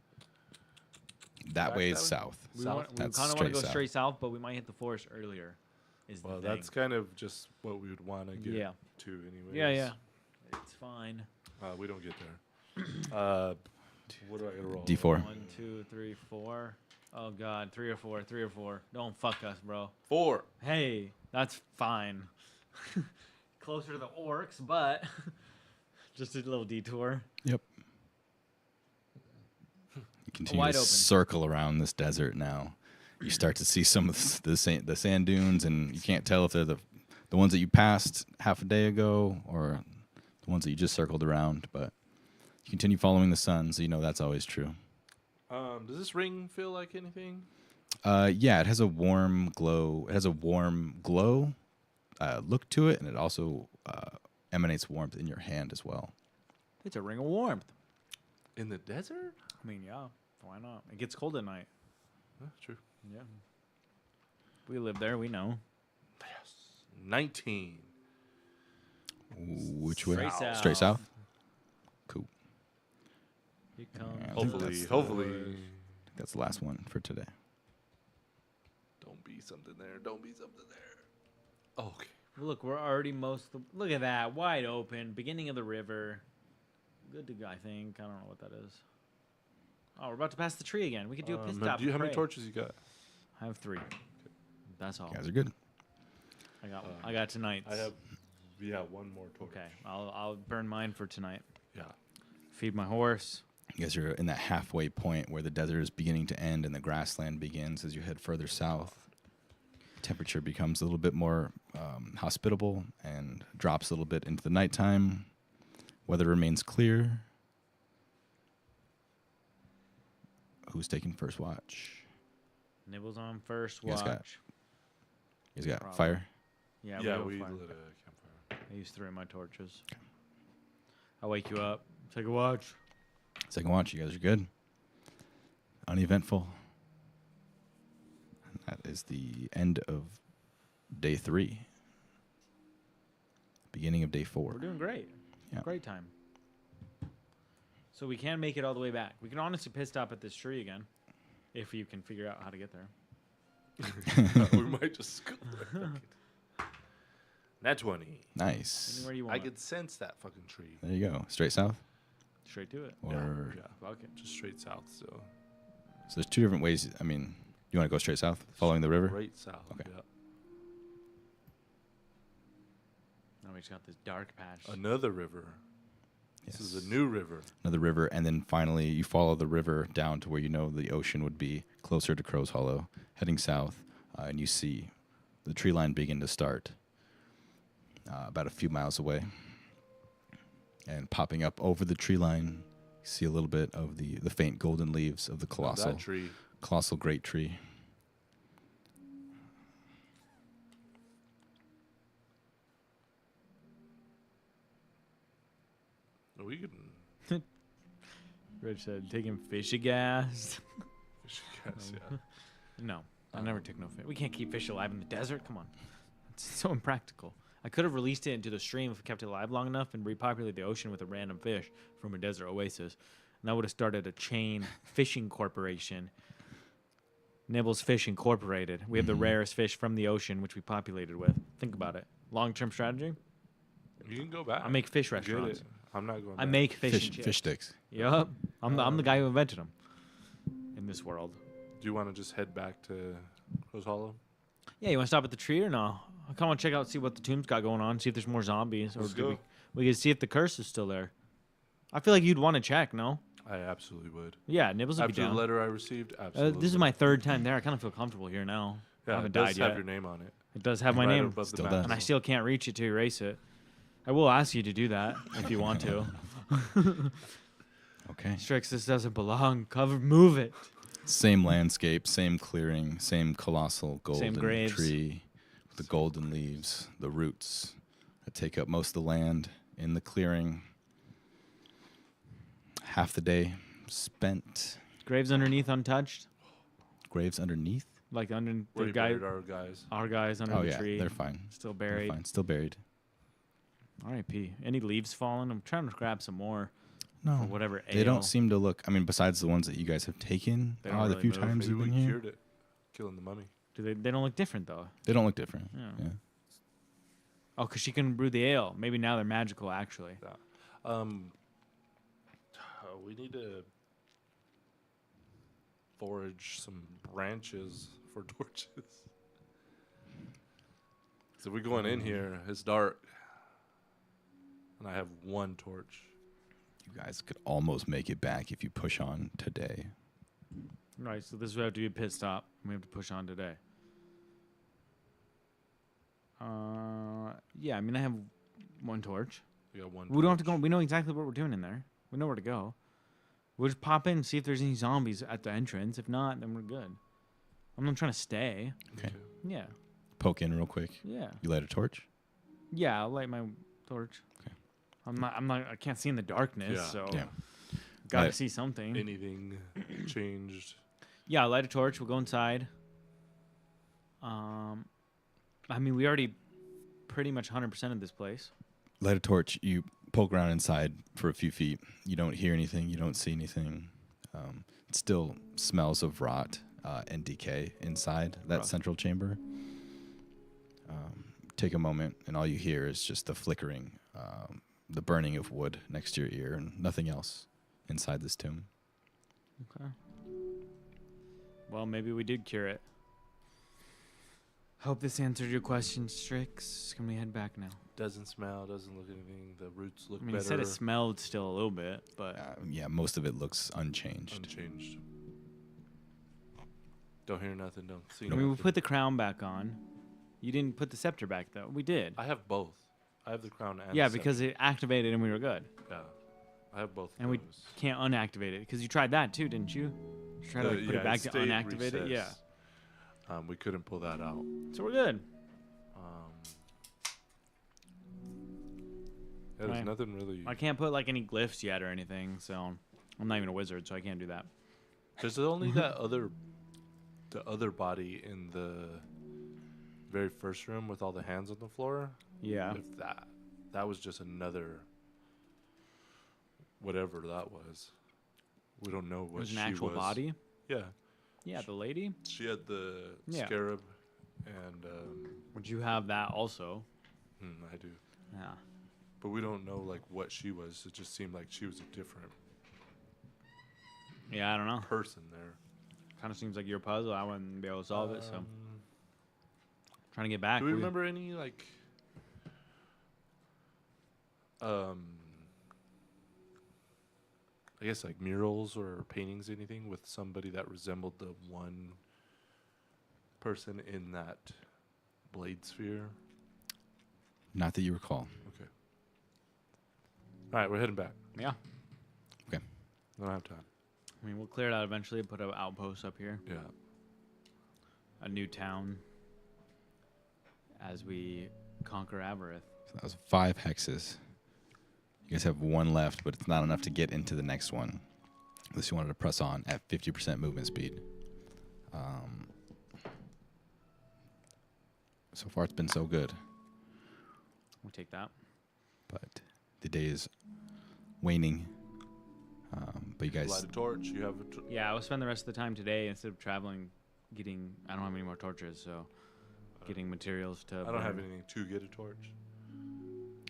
[SPEAKER 1] That
[SPEAKER 3] Back
[SPEAKER 1] way
[SPEAKER 3] that
[SPEAKER 1] is
[SPEAKER 3] way?
[SPEAKER 1] south.
[SPEAKER 2] We
[SPEAKER 3] South?
[SPEAKER 2] kind of want to go straight south, but we might hit the forest earlier. Is
[SPEAKER 3] Well,
[SPEAKER 2] the thing.
[SPEAKER 3] that's kind of just what we would want to get
[SPEAKER 2] Yeah.
[SPEAKER 3] to anyway.
[SPEAKER 2] Yeah. It's fine.
[SPEAKER 3] We don't get there. What do I got to roll?
[SPEAKER 1] D4.
[SPEAKER 2] 1, 2, 3, 4. Oh god, 3 or 4. 3 or 4. Don't fuck us, bro.
[SPEAKER 3] 4.
[SPEAKER 2] Hey, that's fine. Closer to the orcs, but just a little detour.
[SPEAKER 1] Yep. You continue
[SPEAKER 2] Wide
[SPEAKER 1] to
[SPEAKER 2] open.
[SPEAKER 1] circle around this desert now. You start to see some of the sand dunes, and you can't tell if they're the ones that you passed half a day ago or the ones that you just circled around. But you continue following the sun, so you know that's always true.
[SPEAKER 3] Does this ring feel like anything?
[SPEAKER 1] Yeah, it has a warm glow. It has a warm glow look to it, and it also emanates warmth in your hand as well.
[SPEAKER 2] It's a ring of warmth.
[SPEAKER 3] In the desert?
[SPEAKER 2] I mean, yeah, why not? It gets cold at night.
[SPEAKER 3] True.
[SPEAKER 2] Yeah. We live there, we know.
[SPEAKER 3] Yes. 19.
[SPEAKER 1] Which way?
[SPEAKER 2] Straight south.
[SPEAKER 1] Straight south? Cool.
[SPEAKER 2] Here comes
[SPEAKER 1] Yeah, I think
[SPEAKER 3] Hopefully,
[SPEAKER 1] that's
[SPEAKER 3] hopefully.
[SPEAKER 1] That's the last one for today.
[SPEAKER 3] Don't be something there. Don't be something there. Oh, okay.
[SPEAKER 2] Look, we're already look at that, wide open, beginning of the river. Good to go, I think. I don't know what that is. Oh, we're about to pass the tree again. We could do a pit stop.
[SPEAKER 3] Do you, how
[SPEAKER 2] and
[SPEAKER 3] many
[SPEAKER 2] pray.
[SPEAKER 3] torches you got?
[SPEAKER 2] I have 3. That's all.
[SPEAKER 1] You guys are good.
[SPEAKER 2] I got one. I got tonight's.
[SPEAKER 3] I have, one more torch.
[SPEAKER 2] Okay, I'll burn mine for tonight.
[SPEAKER 3] Yeah.
[SPEAKER 2] Feed my horse.
[SPEAKER 1] You guys are in that halfway point where the desert is beginning to end and the grassland begins as you head further south. Temperature becomes a little bit more hospitable and drops a little bit into the nighttime. Weather remains clear. Who's taking first watch?
[SPEAKER 2] Nibbles on first
[SPEAKER 1] You guys
[SPEAKER 2] watch.
[SPEAKER 1] got- You guys got
[SPEAKER 2] Problem.
[SPEAKER 1] fire?
[SPEAKER 2] Yeah,
[SPEAKER 3] Yeah,
[SPEAKER 2] we'll
[SPEAKER 3] we
[SPEAKER 2] fire.
[SPEAKER 3] lit a campfire.
[SPEAKER 2] I used 3 of my torches. I'll wake you up. Take a watch.
[SPEAKER 1] Second watch, you guys are good. Uneventful. And that is the end of day 3. Beginning of day 4.
[SPEAKER 2] We're doing great.
[SPEAKER 1] Yeah.
[SPEAKER 2] Great time. So we can make it all the way back. We can honestly pit stop at this tree again, if you can figure out how to get there.
[SPEAKER 3] We might just go there. Nat 20.
[SPEAKER 1] Nice.
[SPEAKER 2] Anywhere you
[SPEAKER 3] I
[SPEAKER 2] want.
[SPEAKER 3] could sense that fucking tree.
[SPEAKER 1] There you go. Straight south?
[SPEAKER 2] Straight to it.
[SPEAKER 1] Or
[SPEAKER 3] Yeah.
[SPEAKER 2] Fuck it.
[SPEAKER 3] Just straight south still.
[SPEAKER 1] So there's two different ways. I mean, you want to go straight south, following the river?
[SPEAKER 3] Straight south.
[SPEAKER 1] Okay.
[SPEAKER 3] Yeah.
[SPEAKER 2] Now we just got this dark patch.
[SPEAKER 3] Another river. This is a new river.
[SPEAKER 1] Another river, and then finally you follow the river down to where you know the ocean would be, closer to Crow's Hollow, heading south, and you see the tree line begin to start about a few miles away. And popping up over the tree line, you see a little bit of the faint golden leaves of the
[SPEAKER 3] That tree.
[SPEAKER 1] colossal great tree.
[SPEAKER 3] We can
[SPEAKER 2] Rich said, taking fish gas.
[SPEAKER 3] fish gas, yeah.
[SPEAKER 2] No, I never took no fish. We can't keep fish alive in the desert. Come on. It's so impractical. I could have released it into the stream if we kept it alive long enough and repopulated the ocean with a random fish from a desert oasis. And that would have started a chain fishing corporation. Nibbles Fish Incorporated. We have the rarest fish from the ocean, which we populated with. Think about it. Long-term strategy.
[SPEAKER 3] You can go back.
[SPEAKER 2] I make fish
[SPEAKER 3] Get
[SPEAKER 2] restaurants.
[SPEAKER 3] it. I'm not going
[SPEAKER 2] I
[SPEAKER 3] back.
[SPEAKER 2] make fish and chips.
[SPEAKER 1] Fish sticks.
[SPEAKER 2] Yup. I'm the guy who invented them in this world.
[SPEAKER 3] Do you want to just head back to Crow's Hollow?
[SPEAKER 2] Yeah, you want to stop at the tree or no? I kind of want to check out, see what the tomb's got going on, see if there's more zombies. Or
[SPEAKER 3] Let's
[SPEAKER 2] do
[SPEAKER 3] go.
[SPEAKER 2] we can see if the curse is still there. I feel like you'd want to check, no?
[SPEAKER 3] I absolutely would.
[SPEAKER 2] Yeah, Nibbles would be
[SPEAKER 3] After the
[SPEAKER 2] down.
[SPEAKER 3] letter I received, absolutely.
[SPEAKER 2] This is my third time there. I kind of feel comfortable here now. I
[SPEAKER 3] Yeah,
[SPEAKER 2] haven't
[SPEAKER 3] it does
[SPEAKER 2] died
[SPEAKER 3] have
[SPEAKER 2] yet.
[SPEAKER 3] your name on it.
[SPEAKER 2] It does have my
[SPEAKER 3] Right
[SPEAKER 2] name,
[SPEAKER 3] above the
[SPEAKER 1] Still
[SPEAKER 3] map.
[SPEAKER 1] does.
[SPEAKER 2] and I still can't reach it to erase it. I will ask you to do that if you want to.
[SPEAKER 1] Okay.
[SPEAKER 2] Strix, this doesn't belong. Move it.
[SPEAKER 1] Same landscape, same clearing, same colossal golden
[SPEAKER 2] graves.
[SPEAKER 1] tree with the golden leaves, the roots that take up most of the land in the clearing. Half the day spent.
[SPEAKER 2] Graves underneath, untouched,
[SPEAKER 1] Graves underneath?
[SPEAKER 2] like under
[SPEAKER 3] Where
[SPEAKER 2] the
[SPEAKER 3] you
[SPEAKER 2] guy,
[SPEAKER 3] buried our guys.
[SPEAKER 2] our guys under
[SPEAKER 1] Oh,
[SPEAKER 2] the
[SPEAKER 1] yeah,
[SPEAKER 2] tree,
[SPEAKER 1] they're fine.
[SPEAKER 2] still
[SPEAKER 1] They're
[SPEAKER 2] buried.
[SPEAKER 1] fine. Still buried.
[SPEAKER 2] R.I.P. Any leaves falling? I'm trying to grab some more.
[SPEAKER 1] No.
[SPEAKER 2] Or whatever.
[SPEAKER 1] They
[SPEAKER 2] ale.
[SPEAKER 1] don't seem to look, I mean, besides the ones that you guys have taken
[SPEAKER 2] They don't
[SPEAKER 1] the
[SPEAKER 2] really
[SPEAKER 1] few
[SPEAKER 2] move.
[SPEAKER 1] times
[SPEAKER 3] Maybe
[SPEAKER 1] you've
[SPEAKER 3] we
[SPEAKER 1] been here,
[SPEAKER 3] cured it. Killing the mummy.
[SPEAKER 2] Do they? They don't look different though.
[SPEAKER 1] they don't look different.
[SPEAKER 2] Yeah.
[SPEAKER 1] Yeah.
[SPEAKER 2] Oh, because she can brew the ale. Maybe now they're magical, actually.
[SPEAKER 3] We need to forage some branches for torches. So we're going in here. It's dark, and I have one torch.
[SPEAKER 1] You guys could almost make it back if you push on today.
[SPEAKER 2] Right. So this would have to be a pit stop. We have to push on today. Yeah. I mean, I have one torch.
[SPEAKER 3] We got one.
[SPEAKER 2] We don't have to go.
[SPEAKER 3] torch.
[SPEAKER 2] We know exactly what we're doing in there. We know where to go. We'll just pop in and see if there's any zombies at the entrance. If not, then we're good. I'm not trying to stay.
[SPEAKER 1] Okay.
[SPEAKER 2] Yeah.
[SPEAKER 1] Poke in real quick.
[SPEAKER 2] Yeah.
[SPEAKER 1] You light a torch?
[SPEAKER 2] Yeah. I'll light my torch.
[SPEAKER 1] Okay.
[SPEAKER 2] I'm not. I can't see in the darkness.
[SPEAKER 3] Yeah.
[SPEAKER 2] So
[SPEAKER 1] Yeah.
[SPEAKER 2] gotta
[SPEAKER 1] Light-
[SPEAKER 2] see something.
[SPEAKER 3] Anything changed?
[SPEAKER 2] Yeah. I'll light a torch. We'll go inside. I mean, we already pretty much 100% of this place.
[SPEAKER 1] Light a torch. You poke around inside for a few feet. You don't hear anything. You don't see anything. It still smells of rot and decay inside that
[SPEAKER 3] Rough.
[SPEAKER 1] central chamber. Take a moment, and all you hear is just the flickering, the burning of wood next to your ear, and nothing else inside this tomb.
[SPEAKER 2] Okay. Well, maybe we did cure it. Hope this answered your question, Strix. Can we head back now?
[SPEAKER 3] Doesn't smell. Doesn't look anything. The roots look
[SPEAKER 2] I mean, you
[SPEAKER 3] better.
[SPEAKER 2] said it smelled still a little bit, but
[SPEAKER 1] Yeah, most of it looks unchanged.
[SPEAKER 3] Unchanged. Don't hear nothing. Don't see.
[SPEAKER 2] I mean, we
[SPEAKER 3] nothing.
[SPEAKER 2] put the crown back on. You didn't put the scepter back, though. We did.
[SPEAKER 3] I have both. I have the crown and
[SPEAKER 2] Yeah,
[SPEAKER 3] the
[SPEAKER 2] because it activated and we were good.
[SPEAKER 3] scepter. Yeah, I have both.
[SPEAKER 2] And
[SPEAKER 3] of
[SPEAKER 2] we
[SPEAKER 3] those.
[SPEAKER 2] can't unactivate it because you tried that too, didn't you? You tried to like, put
[SPEAKER 3] yeah,
[SPEAKER 2] it back to
[SPEAKER 3] stayed
[SPEAKER 2] unactivate it. Yeah.
[SPEAKER 3] recessed. We couldn't pull that out.
[SPEAKER 2] So we're good.
[SPEAKER 3] Yeah, there's
[SPEAKER 2] Right.
[SPEAKER 3] nothing really.
[SPEAKER 2] I can't put like any glyphs yet or anything, so I'm not even a wizard, so I can't do that.
[SPEAKER 3] There's only that the other body in the very first room with all the hands on the floor.
[SPEAKER 2] Yeah.
[SPEAKER 3] If that was just another whatever that was. We don't know
[SPEAKER 2] It
[SPEAKER 3] what
[SPEAKER 2] was
[SPEAKER 3] she
[SPEAKER 2] an actual
[SPEAKER 3] was.
[SPEAKER 2] body.
[SPEAKER 3] Yeah,
[SPEAKER 2] Yeah, the lady.
[SPEAKER 3] She had the
[SPEAKER 2] Yeah.
[SPEAKER 3] scarab, and
[SPEAKER 2] Would you have that also?
[SPEAKER 3] I do.
[SPEAKER 2] Yeah.
[SPEAKER 3] But we don't know like what she was. It just seemed like she was a different
[SPEAKER 2] Yeah, I don't know.
[SPEAKER 3] person there.
[SPEAKER 2] Kind of seems like your puzzle. I wouldn't be able to solve it, so trying to get back.
[SPEAKER 3] Do we remember any like I guess like murals or paintings, anything with somebody that resembled the one person in that blade sphere?
[SPEAKER 1] Not that you recall.
[SPEAKER 3] Okay. All right, we're heading back.
[SPEAKER 2] Yeah.
[SPEAKER 1] Okay.
[SPEAKER 3] I don't have time.
[SPEAKER 2] I mean, we'll clear it out eventually. Put an outpost up here.
[SPEAKER 3] Yeah.
[SPEAKER 2] A new town. As we conquer Avreth.
[SPEAKER 1] So that was 5 hexes. You guys have 1 left, but it's not enough to get into the next one. Unless you wanted to press on at 50% movement speed. So far, it's been so good.
[SPEAKER 2] We'll take that.
[SPEAKER 1] But the day is waning. But you guys...
[SPEAKER 3] Light a torch. You have a
[SPEAKER 2] Yeah, I'll spend the rest of the time today instead of traveling, getting. I don't have any more torches, so getting materials to.
[SPEAKER 3] I don't have
[SPEAKER 2] burn.
[SPEAKER 3] anything to get a torch.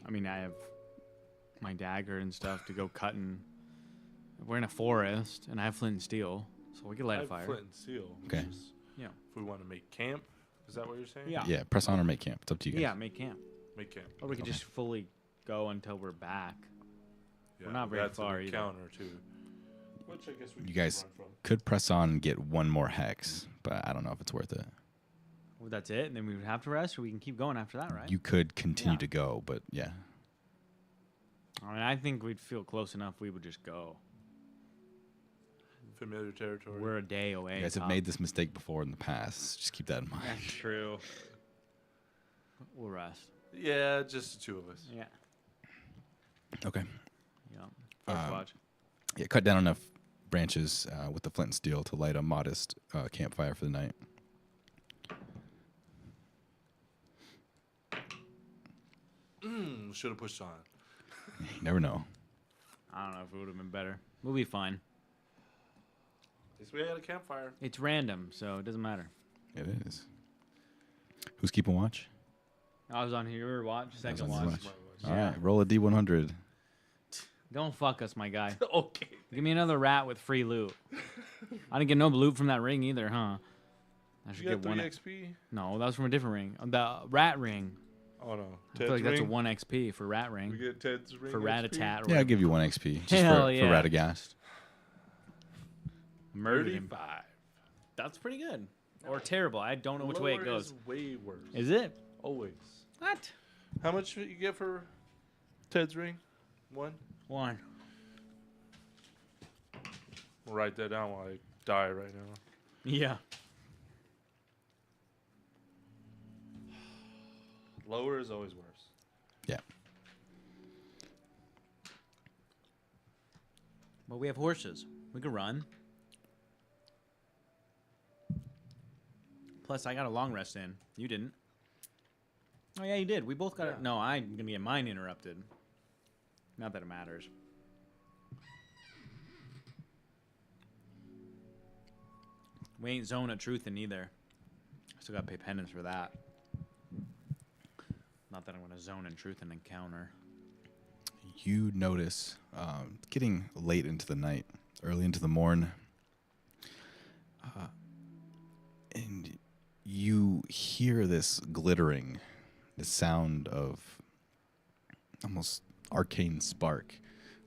[SPEAKER 2] I mean, I have my dagger and stuff to go cutting. We're in a forest, and I have flint and steel, so we could light
[SPEAKER 3] I
[SPEAKER 2] a
[SPEAKER 3] have
[SPEAKER 2] fire.
[SPEAKER 3] flint and steel.
[SPEAKER 1] Okay.
[SPEAKER 2] Yeah.
[SPEAKER 3] If we want to make camp, is that what you're saying?
[SPEAKER 2] Yeah.
[SPEAKER 1] Yeah, press on or make camp. It's up to you guys.
[SPEAKER 2] Yeah, make camp.
[SPEAKER 3] Make camp.
[SPEAKER 2] Or we could
[SPEAKER 1] Okay.
[SPEAKER 2] just fully go until we're back.
[SPEAKER 3] Yeah,
[SPEAKER 2] not very
[SPEAKER 3] that's
[SPEAKER 2] far
[SPEAKER 3] an
[SPEAKER 2] either.
[SPEAKER 3] encounter too. Which I guess we
[SPEAKER 1] You
[SPEAKER 3] could
[SPEAKER 1] guys
[SPEAKER 3] run from.
[SPEAKER 1] could press on and get 1 more hex, but I don't know if it's worth it.
[SPEAKER 2] Well, that's it, and then we would have to rest, or we can keep going after that, right?
[SPEAKER 1] You could continue
[SPEAKER 2] Yeah.
[SPEAKER 1] to go, but yeah.
[SPEAKER 2] I mean, I think we'd feel close enough. We would just go.
[SPEAKER 3] Familiar territory.
[SPEAKER 2] We're a day away.
[SPEAKER 1] You guys have
[SPEAKER 2] top.
[SPEAKER 1] made this mistake before in the past. Just keep that in mind.
[SPEAKER 2] That's true. We'll rest.
[SPEAKER 3] Yeah, just the 2 of us.
[SPEAKER 2] Yeah.
[SPEAKER 1] Okay.
[SPEAKER 2] Yeah. First
[SPEAKER 1] Um,
[SPEAKER 2] watch.
[SPEAKER 1] Yeah, cut down enough branches with the flint and steel to light a modest campfire for the night.
[SPEAKER 3] Should have pushed on.
[SPEAKER 1] You never know.
[SPEAKER 2] I don't know if it would have been better. We'll be fine.
[SPEAKER 3] At least we had a campfire.
[SPEAKER 2] It's random, so it doesn't matter.
[SPEAKER 1] It is. Who's keeping watch?
[SPEAKER 2] I was on your watch, second
[SPEAKER 1] on
[SPEAKER 2] watch.
[SPEAKER 1] your watch.
[SPEAKER 2] Yeah.
[SPEAKER 1] All right, roll a D100.
[SPEAKER 2] Don't fuck us, my guy.
[SPEAKER 3] Okay.
[SPEAKER 2] Give me another rat with free loot. I didn't get no loot from that ring either, huh? I should
[SPEAKER 3] You got
[SPEAKER 2] get
[SPEAKER 3] 3
[SPEAKER 2] one.
[SPEAKER 3] XP?
[SPEAKER 2] No, that was from a different ring. The rat ring.
[SPEAKER 3] Oh no.
[SPEAKER 2] I feel like that's a 1 XP for rat
[SPEAKER 3] We
[SPEAKER 2] ring.
[SPEAKER 3] get Ted's ring.
[SPEAKER 2] For
[SPEAKER 3] XP?
[SPEAKER 2] rat-a-tat or
[SPEAKER 1] Yeah, I'll
[SPEAKER 2] whatever.
[SPEAKER 1] give you 1 XP. Just
[SPEAKER 2] Hell
[SPEAKER 1] for
[SPEAKER 2] yeah.
[SPEAKER 1] Radagast.
[SPEAKER 2] Murdered him.
[SPEAKER 3] 35.
[SPEAKER 2] That's pretty good. Or terrible. I don't know which way it
[SPEAKER 3] Lower
[SPEAKER 2] goes.
[SPEAKER 3] is way worse.
[SPEAKER 2] Is it?
[SPEAKER 3] Always.
[SPEAKER 2] What?
[SPEAKER 3] How much did you get for Ted's ring? 1?
[SPEAKER 2] 1.
[SPEAKER 3] We'll write that down while I die right now.
[SPEAKER 2] Yeah.
[SPEAKER 3] Lower is always worse.
[SPEAKER 1] Yeah.
[SPEAKER 2] But we have horses. We can run. Plus, I got a long rest in. You didn't. Oh, yeah, you did. We both got it.
[SPEAKER 3] Yeah.
[SPEAKER 2] No, I'm going to get mine interrupted. Not that it matters. We ain't zone of truth in either. I still got to pay penance for that. Not that I'm going to zone in truth and encounter.
[SPEAKER 1] You notice, getting late into the night, early into the morn, and you hear this glittering, the sound of almost arcane spark,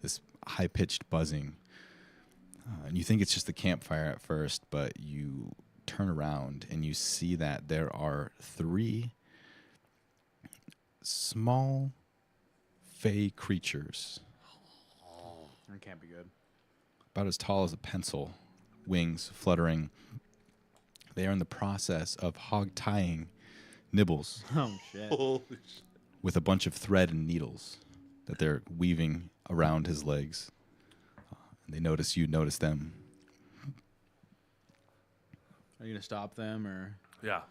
[SPEAKER 1] this high-pitched buzzing. And you think it's just the campfire at first, but you turn around and you see that there are 3 small fey creatures,
[SPEAKER 2] That can't be good.
[SPEAKER 1] about as tall as a pencil, wings fluttering. They are in the process of hog tying Nibbles
[SPEAKER 2] Oh, shit.
[SPEAKER 3] Holy shit.
[SPEAKER 1] with a bunch of thread and needles that they're weaving around his legs. And they notice you notice them.
[SPEAKER 2] Are you going to stop them, or
[SPEAKER 3] Yeah.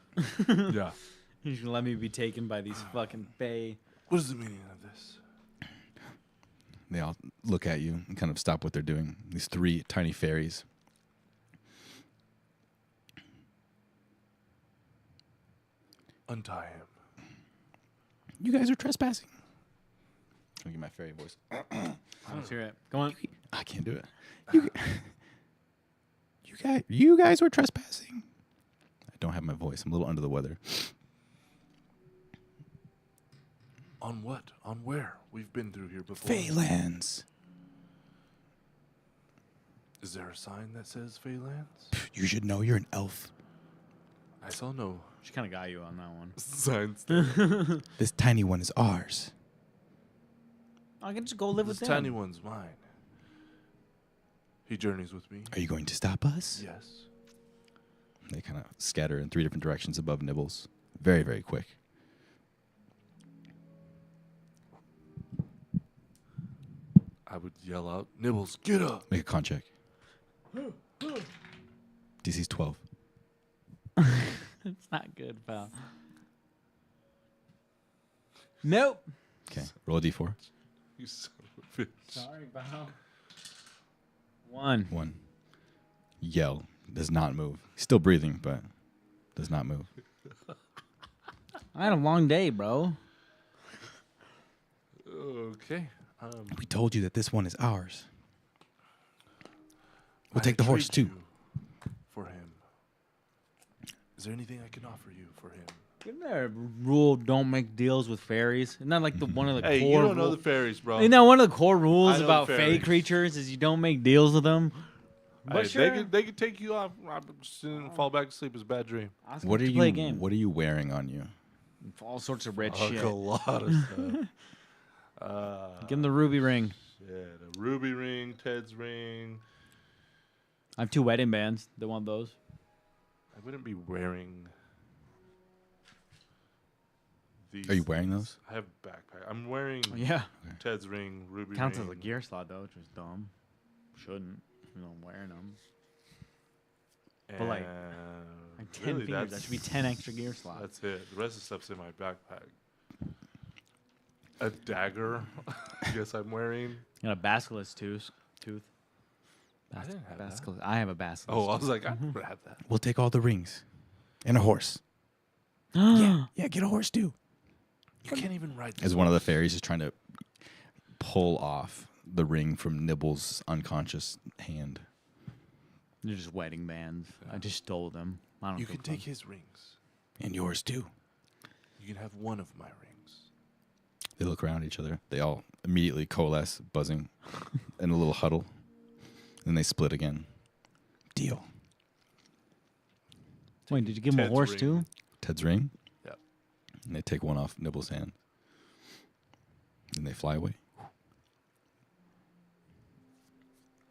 [SPEAKER 3] Yeah.
[SPEAKER 2] you just going to let me be taken by these fucking fae?
[SPEAKER 3] What is the meaning of this?
[SPEAKER 1] They all look at you and kind of stop what they're doing. These 3 tiny fairies.
[SPEAKER 3] Untie him.
[SPEAKER 1] You guys are trespassing. Let me get my fairy voice.
[SPEAKER 2] Let's hear it. Go on.
[SPEAKER 1] I can't do it. You guys were trespassing. I don't have my voice. I'm a little under the weather.
[SPEAKER 3] On what? On where? We've been through here before.
[SPEAKER 1] Feylands.
[SPEAKER 3] Is there a sign that says Feylands?
[SPEAKER 1] You should know you're an elf.
[SPEAKER 3] I saw no
[SPEAKER 2] She kind of got you on that one.
[SPEAKER 3] signs.
[SPEAKER 1] This tiny one is ours.
[SPEAKER 2] I can just go live
[SPEAKER 3] This
[SPEAKER 2] with them.
[SPEAKER 3] tiny one's mine. He journeys with me.
[SPEAKER 1] Are you going to stop us?
[SPEAKER 3] Yes.
[SPEAKER 1] They kind of scatter in 3 different directions above Nibbles. Very, very quick.
[SPEAKER 3] I would yell out, Nibbles, get up!
[SPEAKER 1] Make a con check. DC's 12.
[SPEAKER 2] It's not good, pal. Nope.
[SPEAKER 1] Okay, roll a d4.
[SPEAKER 3] You son of a bitch.
[SPEAKER 2] Sorry, pal. 1.
[SPEAKER 1] 1. Yell. Does not move. Still breathing, but does not move.
[SPEAKER 2] I had a long day, bro.
[SPEAKER 3] Okay.
[SPEAKER 1] We told you that this one is ours. We'll
[SPEAKER 3] I
[SPEAKER 1] take the horse,
[SPEAKER 3] trade
[SPEAKER 1] too.
[SPEAKER 3] you for him. Is there anything I can offer you for him?
[SPEAKER 2] Isn't there a rule don't make deals with fairies? Isn't that like the one of the
[SPEAKER 3] Hey,
[SPEAKER 2] core
[SPEAKER 3] you don't know
[SPEAKER 2] rul-
[SPEAKER 3] the fairies, bro.
[SPEAKER 2] Isn't that one of the core
[SPEAKER 3] I
[SPEAKER 2] rules
[SPEAKER 3] know
[SPEAKER 2] about
[SPEAKER 3] fairies.
[SPEAKER 2] fey creatures is you don't make deals with them? But
[SPEAKER 3] Hey,
[SPEAKER 2] sure.
[SPEAKER 3] they could take you off. I just didn't fall back asleep. It's a bad dream.
[SPEAKER 2] Ask
[SPEAKER 1] What
[SPEAKER 2] them
[SPEAKER 1] are
[SPEAKER 2] to play a
[SPEAKER 1] you?
[SPEAKER 2] game.
[SPEAKER 1] What are you wearing on you?
[SPEAKER 2] All sorts of red
[SPEAKER 3] Fuck,
[SPEAKER 2] shit.
[SPEAKER 3] a lot of stuff.
[SPEAKER 2] Give him the ruby ring.
[SPEAKER 3] Shit, a ruby ring, Ted's ring.
[SPEAKER 2] I have 2 wedding bands. They want those.
[SPEAKER 3] I wouldn't be wearing these.
[SPEAKER 1] Are you wearing those?
[SPEAKER 3] I have a backpack. I'm wearing
[SPEAKER 2] Oh, yeah.
[SPEAKER 3] Ted's ring, ruby
[SPEAKER 2] Counts
[SPEAKER 3] ring.
[SPEAKER 2] as a gear slot, though, which is dumb. Shouldn't. You know, I'm wearing them. But, like 10
[SPEAKER 3] really,
[SPEAKER 2] fingers. That should be 10 extra gear slots.
[SPEAKER 3] That's it. The rest of the stuff's in my backpack. A dagger. I guess I'm wearing.
[SPEAKER 2] Got a basilisk tooth.
[SPEAKER 3] I didn't have that.
[SPEAKER 2] Basilisk. I have a basilisk.
[SPEAKER 3] Oh, I was like, I never had that.
[SPEAKER 1] We'll take all the rings. And a horse. Yeah, get a horse too.
[SPEAKER 3] You can't even ride this.
[SPEAKER 1] As one of the fairies is trying to pull off the ring from Nibbles' unconscious hand.
[SPEAKER 2] They're just wedding bands. I just stole them. I don't
[SPEAKER 3] You
[SPEAKER 2] feel
[SPEAKER 3] can
[SPEAKER 2] fun.
[SPEAKER 3] take his rings.
[SPEAKER 1] And yours too.
[SPEAKER 3] You can have one of my rings.
[SPEAKER 1] They look around at each other. They all immediately coalesce, buzzing, in a little huddle. Then they split again. Deal.
[SPEAKER 2] Wait, did you give him a
[SPEAKER 3] Ted's
[SPEAKER 2] horse
[SPEAKER 3] ring.
[SPEAKER 2] too?
[SPEAKER 1] Ted's ring.
[SPEAKER 3] Yep.
[SPEAKER 1] And they take one off Nibbles' hand. And they fly away.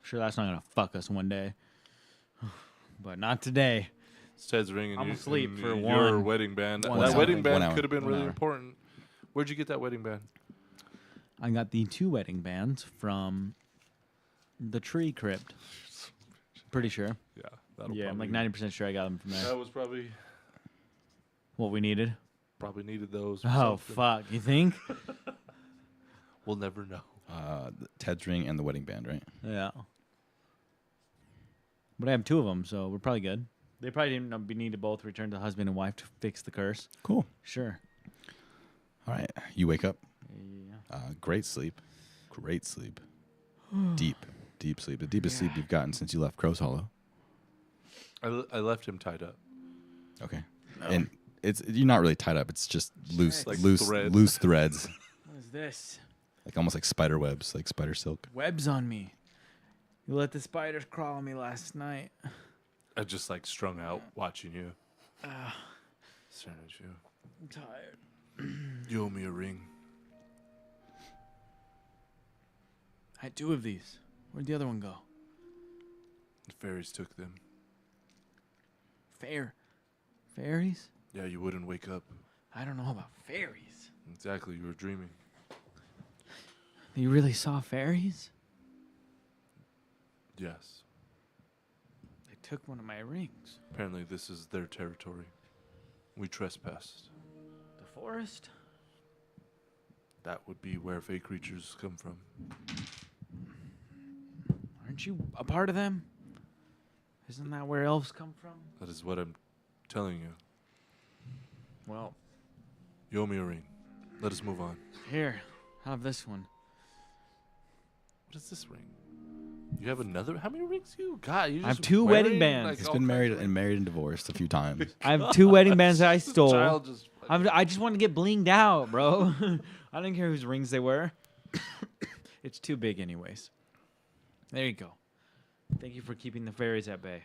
[SPEAKER 2] Sure, that's not gonna fuck us one day. But not today.
[SPEAKER 3] It's Ted's ring and
[SPEAKER 2] I'm
[SPEAKER 3] you,
[SPEAKER 2] asleep
[SPEAKER 3] and
[SPEAKER 2] for
[SPEAKER 3] your
[SPEAKER 2] one-
[SPEAKER 3] wedding band.
[SPEAKER 2] one
[SPEAKER 3] That
[SPEAKER 2] hour.
[SPEAKER 3] wedding
[SPEAKER 1] 1
[SPEAKER 3] band
[SPEAKER 1] hour.
[SPEAKER 3] could have been
[SPEAKER 2] 1
[SPEAKER 3] really
[SPEAKER 2] hour.
[SPEAKER 3] important. Where'd you get that wedding band?
[SPEAKER 2] I got the 2 wedding bands from the tree crypt. Pretty sure.
[SPEAKER 3] Yeah, that'll
[SPEAKER 2] Yeah, I'm like
[SPEAKER 3] probably-
[SPEAKER 2] 90% sure I got them from there.
[SPEAKER 3] That was probably
[SPEAKER 2] What we needed.
[SPEAKER 3] needed those. or
[SPEAKER 2] Oh
[SPEAKER 3] something.
[SPEAKER 2] fuck! You think?
[SPEAKER 3] We'll never know.
[SPEAKER 1] Ted's ring and the wedding band, right?
[SPEAKER 2] Yeah. But I have 2 of them, so we're probably good. They probably didn't need to both return to husband and wife to fix the curse.
[SPEAKER 1] Cool.
[SPEAKER 2] Sure.
[SPEAKER 1] All right. You wake up.
[SPEAKER 2] Yeah.
[SPEAKER 1] Great sleep. Great sleep. Deep sleep. The deepest sleep you've gotten since you left Crow's Hollow.
[SPEAKER 3] I left him tied up.
[SPEAKER 1] Okay. And you're not really tied up. It's just loose,
[SPEAKER 3] Like
[SPEAKER 1] loose,
[SPEAKER 3] threads.
[SPEAKER 1] loose threads,
[SPEAKER 2] What is this?
[SPEAKER 1] like almost like spider webs, like spider silk.
[SPEAKER 2] Webs on me. You let the spiders crawl on me last night.
[SPEAKER 3] I just like strung out watching you. Staring at you.
[SPEAKER 2] I'm tired.
[SPEAKER 3] You owe me a ring.
[SPEAKER 2] I had 2 of these. Where'd the other one go?
[SPEAKER 3] The fairies took them.
[SPEAKER 2] Fairies?
[SPEAKER 3] Yeah, you wouldn't wake up.
[SPEAKER 2] I don't know about fairies.
[SPEAKER 3] Exactly, you were dreaming.
[SPEAKER 2] You really saw fairies?
[SPEAKER 3] Yes.
[SPEAKER 2] They took one of my rings.
[SPEAKER 3] Apparently, this is their territory. We trespassed.
[SPEAKER 2] The forest?
[SPEAKER 3] That would be where fey creatures come from.
[SPEAKER 2] Aren't you a part of them? Isn't that where elves come from?
[SPEAKER 3] That is what I'm telling you.
[SPEAKER 2] Well,
[SPEAKER 3] You owe me a ring. Let us move on.
[SPEAKER 2] Here, have this one.
[SPEAKER 3] What is this ring? You have another? How many rings do you got? You
[SPEAKER 2] I have
[SPEAKER 3] just
[SPEAKER 2] 2
[SPEAKER 3] wearing,
[SPEAKER 2] wedding bands.
[SPEAKER 3] like,
[SPEAKER 1] He's
[SPEAKER 3] all
[SPEAKER 1] been
[SPEAKER 3] kinds
[SPEAKER 1] married
[SPEAKER 3] of
[SPEAKER 1] and divorced a few times.
[SPEAKER 2] I have 2 wedding bands that I
[SPEAKER 3] rings?
[SPEAKER 2] stole.
[SPEAKER 3] Child just
[SPEAKER 2] I just want to get blinged out, bro. I didn't care whose rings they were. It's too big anyways. There you go. Thank you for keeping the fairies at bay.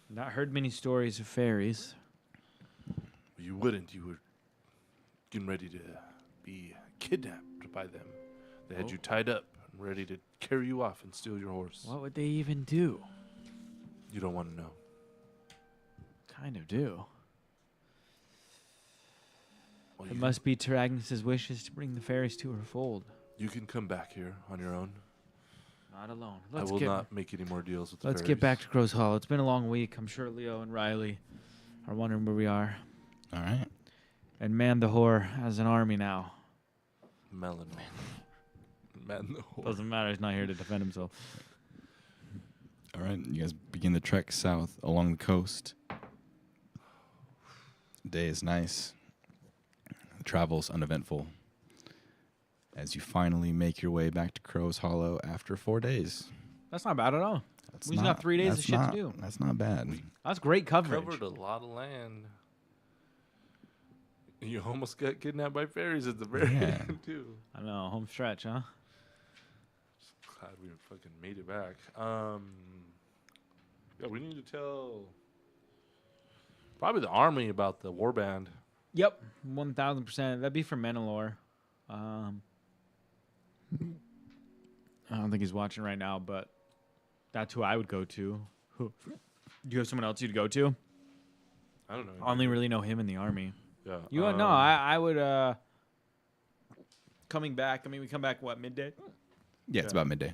[SPEAKER 2] Not heard many stories of fairies.
[SPEAKER 3] You wouldn't. You were getting ready to be kidnapped by them. They had you tied up and ready to carry you off and steal your horse.
[SPEAKER 2] What would they even do?
[SPEAKER 3] You don't want to know.
[SPEAKER 2] Kind of do.
[SPEAKER 3] Well,
[SPEAKER 2] It must be Teragnis's wishes to bring the fairies to her fold.
[SPEAKER 3] You can come back here on your own.
[SPEAKER 2] Not alone.
[SPEAKER 3] I will not make any more deals with the
[SPEAKER 2] Let's
[SPEAKER 3] fairies.
[SPEAKER 2] get back to Crow's Hollow. It's been a long week. I'm sure Leo and Riley are wondering where we are.
[SPEAKER 1] All right.
[SPEAKER 2] And Man the Whore has an army now.
[SPEAKER 3] Melon. Man the whore.
[SPEAKER 2] Doesn't matter. He's not here to defend himself.
[SPEAKER 1] All right. You guys begin the trek south along the coast. Day is nice. The travel's uneventful. As you finally make your way back to Crow's Hollow after 4 days.
[SPEAKER 2] That's not bad at all.
[SPEAKER 1] That's
[SPEAKER 2] We just got 3 days of
[SPEAKER 1] that's
[SPEAKER 2] shit to
[SPEAKER 1] not-
[SPEAKER 2] do.
[SPEAKER 1] That's not bad.
[SPEAKER 2] That's great coverage.
[SPEAKER 3] Covered a lot of land. You almost got kidnapped by fairies at the very
[SPEAKER 1] Yeah.
[SPEAKER 3] end, too.
[SPEAKER 2] I know. Home stretch, huh?
[SPEAKER 3] Glad we fucking made it back. Yeah, we need to tell probably the army about the warband.
[SPEAKER 2] Yep. 1,000%. That'd be for Menelor. I don't think he's watching right now, but that's who I would go to. Who? Do you have someone else you'd go to?
[SPEAKER 3] I don't know.
[SPEAKER 2] I only really know him in the army.
[SPEAKER 3] Yeah.
[SPEAKER 2] You no, I would coming back. I mean, we come back what, midday?
[SPEAKER 1] Yeah, it's
[SPEAKER 3] Yeah.
[SPEAKER 1] about midday.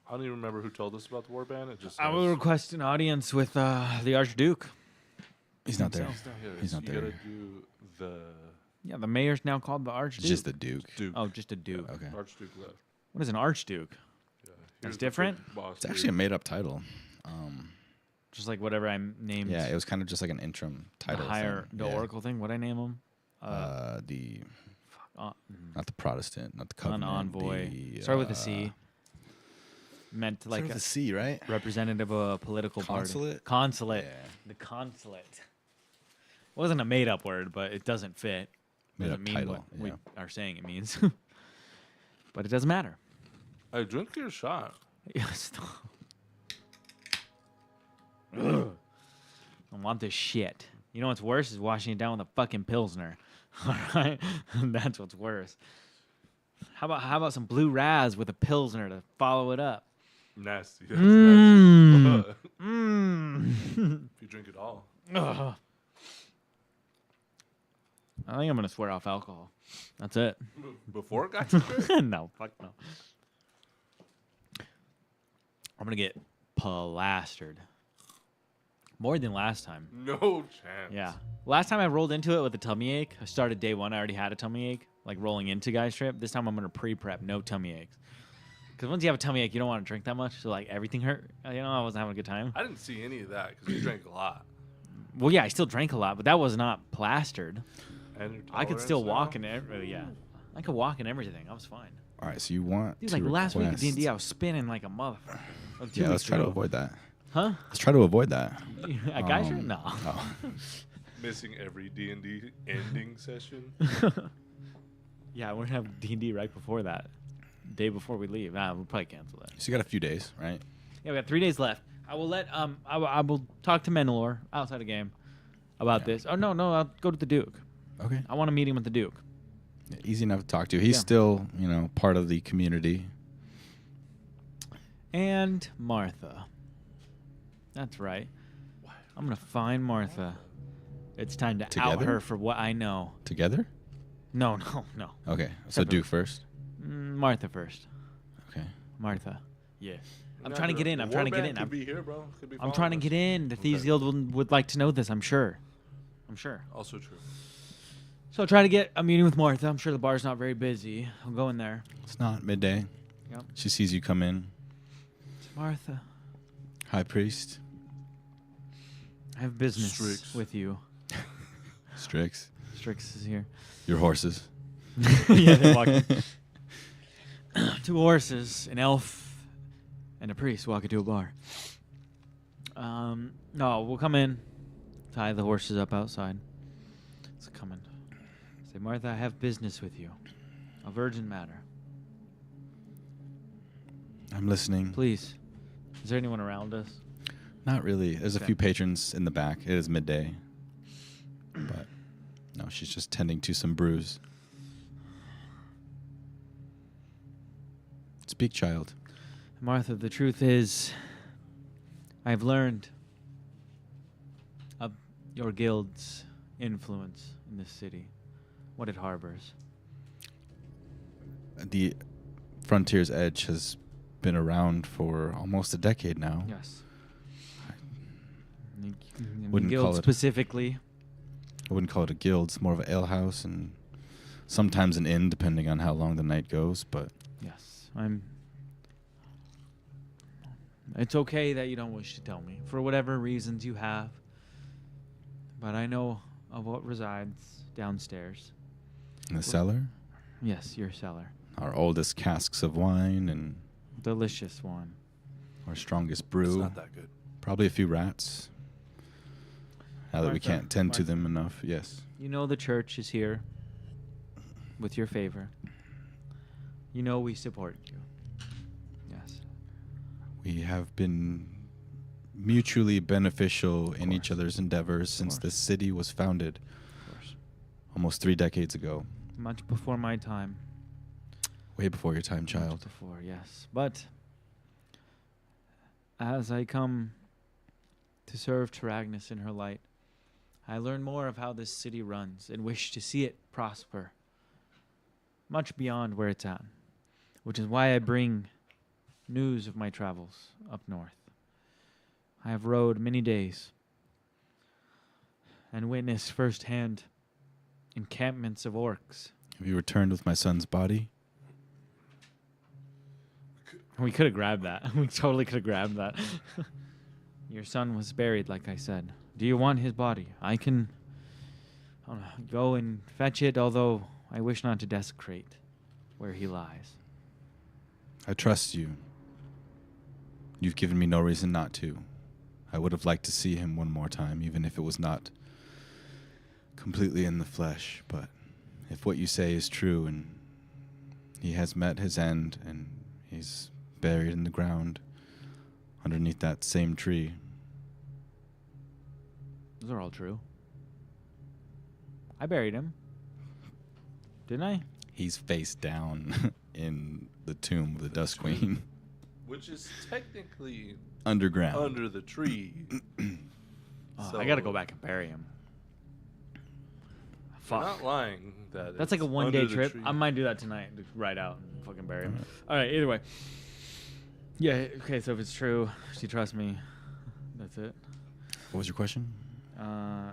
[SPEAKER 3] I don't even remember who told us about the warband. It just
[SPEAKER 2] I will
[SPEAKER 3] says-
[SPEAKER 2] request an audience with the Archduke.
[SPEAKER 1] He's not there.
[SPEAKER 2] So-
[SPEAKER 3] He's not here.
[SPEAKER 1] He's not
[SPEAKER 3] you
[SPEAKER 1] there.
[SPEAKER 3] gotta do the
[SPEAKER 2] Yeah, the mayor's now called the
[SPEAKER 1] It's
[SPEAKER 2] Archduke.
[SPEAKER 1] just the Duke.
[SPEAKER 3] Duke.
[SPEAKER 2] Oh, just a duke.
[SPEAKER 1] Okay.
[SPEAKER 3] Archduke left.
[SPEAKER 2] What is an Archduke?
[SPEAKER 3] Yeah.
[SPEAKER 2] That's
[SPEAKER 3] Here's the
[SPEAKER 2] different?
[SPEAKER 3] big boss
[SPEAKER 1] It's actually a
[SPEAKER 3] dude.
[SPEAKER 1] made-up title.
[SPEAKER 2] Just like whatever I named.
[SPEAKER 1] Yeah, it was kind of just like an interim
[SPEAKER 2] the
[SPEAKER 1] title.
[SPEAKER 2] higher,
[SPEAKER 1] thing.
[SPEAKER 2] the
[SPEAKER 1] Yeah.
[SPEAKER 2] Oracle thing. What I name him?
[SPEAKER 1] The
[SPEAKER 2] Uh,
[SPEAKER 1] not the Protestant, not the
[SPEAKER 2] an
[SPEAKER 1] Covenant.
[SPEAKER 2] envoy.
[SPEAKER 1] The,
[SPEAKER 2] Started with a C. Meant
[SPEAKER 1] Like
[SPEAKER 2] like
[SPEAKER 1] a
[SPEAKER 2] a
[SPEAKER 1] C, right?
[SPEAKER 2] representative of a political
[SPEAKER 1] Consulate?
[SPEAKER 2] party. Consulate.
[SPEAKER 1] Yeah.
[SPEAKER 2] The consulate. It wasn't a made-up word, but it doesn't fit.
[SPEAKER 1] Made-up
[SPEAKER 2] Doesn't mean
[SPEAKER 1] title,
[SPEAKER 2] what we
[SPEAKER 1] yeah.
[SPEAKER 2] are saying it means. But it doesn't matter.
[SPEAKER 3] Hey, drink your shot.
[SPEAKER 2] Yes. I want this shit. You know what's worse is washing it down with a fucking Pilsner. All right? That's what's worse. How about some blue Raz with a Pilsner to follow it up?
[SPEAKER 3] Nasty. That's
[SPEAKER 2] Mm.
[SPEAKER 3] nasty.
[SPEAKER 2] Mmm.
[SPEAKER 3] If you drink it all.
[SPEAKER 2] Ugh. I think I'm going to swear off alcohol. That's it.
[SPEAKER 3] Before it got to drink?
[SPEAKER 2] No, fuck no. I'm going to get plastered. More than last time.
[SPEAKER 3] No chance.
[SPEAKER 2] Yeah. Last time I rolled into it with a tummy ache. I started day one. I already had a tummy ache, like rolling into Guy's Trip. This time I'm going to pre-prep, no tummy aches. Because once you have a tummy ache, you don't want to drink that much. So, like, everything hurt. You know, I wasn't having a good time.
[SPEAKER 3] I didn't see any of that because you drank a lot.
[SPEAKER 2] Well, yeah, I still drank a lot, but that was not plastered.
[SPEAKER 3] And your
[SPEAKER 2] I could still
[SPEAKER 3] tolerance
[SPEAKER 2] walk and yeah. I could walk and everything. I was fine.
[SPEAKER 1] All right, so you want
[SPEAKER 2] Dude,
[SPEAKER 1] to
[SPEAKER 2] like last week at
[SPEAKER 1] request-
[SPEAKER 2] D&D, I was spinning like a motherfucker. Like 2
[SPEAKER 1] Yeah, let's
[SPEAKER 2] weeks
[SPEAKER 1] try to
[SPEAKER 2] ago.
[SPEAKER 1] avoid that.
[SPEAKER 2] Huh?
[SPEAKER 1] Let's try to avoid that.
[SPEAKER 2] A Guy's Trip?
[SPEAKER 1] Um,
[SPEAKER 2] No.
[SPEAKER 1] Oh.
[SPEAKER 3] Missing every D&D ending session.
[SPEAKER 2] Yeah, we're gonna have D&D right before that. Day before we leave. We'll probably cancel that.
[SPEAKER 1] So you got a few days, right?
[SPEAKER 2] Yeah, we got 3 days left. I will let I will talk to Menelor outside the game about this. Oh no, I'll go to the Duke.
[SPEAKER 1] Okay.
[SPEAKER 2] I want a meeting with the Duke.
[SPEAKER 1] Easy enough to talk to. He's
[SPEAKER 2] Yeah.
[SPEAKER 1] still, part of the community.
[SPEAKER 2] And Martha. That's right. I'm gonna find Martha. It's time to out
[SPEAKER 1] Together?
[SPEAKER 2] her for what I know.
[SPEAKER 1] Together?
[SPEAKER 2] No.
[SPEAKER 1] Okay. So
[SPEAKER 2] Separate.
[SPEAKER 1] Duke first.
[SPEAKER 2] Martha first.
[SPEAKER 1] Okay.
[SPEAKER 2] Martha. Yeah. I'm
[SPEAKER 3] Nah,
[SPEAKER 2] trying to
[SPEAKER 3] the-
[SPEAKER 2] get in. I'm
[SPEAKER 3] the
[SPEAKER 2] trying to get
[SPEAKER 3] warband
[SPEAKER 2] in.
[SPEAKER 3] Could
[SPEAKER 2] I'm,
[SPEAKER 3] be here, bro. Could be
[SPEAKER 2] I'm trying to
[SPEAKER 3] following
[SPEAKER 2] get
[SPEAKER 3] us.
[SPEAKER 2] in. The Thieves
[SPEAKER 3] Okay.
[SPEAKER 2] Guild would like to know this. I'm sure.
[SPEAKER 3] Also true.
[SPEAKER 2] So I'll try to get a meeting with Martha. I'm sure the bar's not very busy. I'll go in there.
[SPEAKER 1] It's not midday.
[SPEAKER 2] Yep.
[SPEAKER 1] She sees you come in.
[SPEAKER 2] It's Martha.
[SPEAKER 1] High Priest.
[SPEAKER 2] I have business
[SPEAKER 3] Strix.
[SPEAKER 2] with you.
[SPEAKER 1] Strix.
[SPEAKER 2] Strix is here.
[SPEAKER 1] Your horses.
[SPEAKER 2] Yeah, they're walking. 2 horses, an elf, and a priest walk into a bar. No, we'll come in. Tie the horses up outside. It's coming. Say, Martha, I have business with you. A virgin matter.
[SPEAKER 1] I'm listening.
[SPEAKER 2] Please. Is there anyone around us?
[SPEAKER 1] Not really. There's a
[SPEAKER 2] Okay.
[SPEAKER 1] few patrons in the back. It is midday. But no, she's just tending to some brews. Speak, child.
[SPEAKER 2] Martha, the truth is, I've learned of your guild's influence in this city, what it harbors.
[SPEAKER 1] The Frontier's Edge has been around for almost a decade now.
[SPEAKER 2] Yes.
[SPEAKER 1] Wouldn't
[SPEAKER 2] guild
[SPEAKER 1] call it-
[SPEAKER 2] specifically.
[SPEAKER 1] I wouldn't call it a guild. It's more of an alehouse and sometimes an inn, depending on how long the night goes. But
[SPEAKER 2] Yes, It's okay that you don't wish to tell me, for whatever reasons you have. But I know of what resides downstairs.
[SPEAKER 1] in the cellar,
[SPEAKER 2] Yes, your cellar.
[SPEAKER 1] our oldest casks of wine and
[SPEAKER 2] Delicious one.
[SPEAKER 1] our strongest
[SPEAKER 3] It's
[SPEAKER 1] brew.
[SPEAKER 3] not that good.
[SPEAKER 1] Probably a few rats. Now that we
[SPEAKER 2] Martha,
[SPEAKER 1] can't tend to
[SPEAKER 2] Martha.
[SPEAKER 1] them enough. Yes.
[SPEAKER 2] You know the church is here with your favor. You know we support you. Yes.
[SPEAKER 1] We have been mutually beneficial in each
[SPEAKER 2] course.
[SPEAKER 1] other's endeavors since
[SPEAKER 2] course.
[SPEAKER 1] this city was founded
[SPEAKER 2] Of course.
[SPEAKER 1] almost 3 decades ago.
[SPEAKER 2] Much before my time.
[SPEAKER 1] Way before your time,
[SPEAKER 2] Much
[SPEAKER 1] child.
[SPEAKER 2] before, yes. But as I come to serve Taragnis in her light, I learn more of how this city runs and wish to see it prosper, much beyond where it's at, which is why I bring news of my travels up north. I have rode many days and witnessed firsthand encampments of orcs.
[SPEAKER 1] Have you returned with my son's body?
[SPEAKER 2] We could have grabbed that. We totally could have grabbed that. Your son was buried, like I said. Do you want his body? I can go and fetch it, although I wish not to desecrate where he lies.
[SPEAKER 1] I trust you. You've given me no reason not to. I would have liked to see him one more time, even if it was not completely in the flesh. But if what you say is true and he has met his end and he's buried in the ground underneath that same tree,
[SPEAKER 2] Those are all true. I buried him. Didn't I?
[SPEAKER 1] he's face down in the tomb of the Dust Queen.
[SPEAKER 3] Which is technically
[SPEAKER 1] Underground.
[SPEAKER 3] under the tree.
[SPEAKER 2] I gotta go back and bury him.
[SPEAKER 3] You're
[SPEAKER 2] Fuck.
[SPEAKER 3] not lying.
[SPEAKER 2] That's like a
[SPEAKER 3] it's
[SPEAKER 2] one-day
[SPEAKER 3] under the
[SPEAKER 2] trip.
[SPEAKER 3] tree.
[SPEAKER 2] I might do that tonight. Just ride out and fucking bury him. All right, either way. Yeah, okay, so if it's true, she trusts me. That's it.
[SPEAKER 1] What was your question?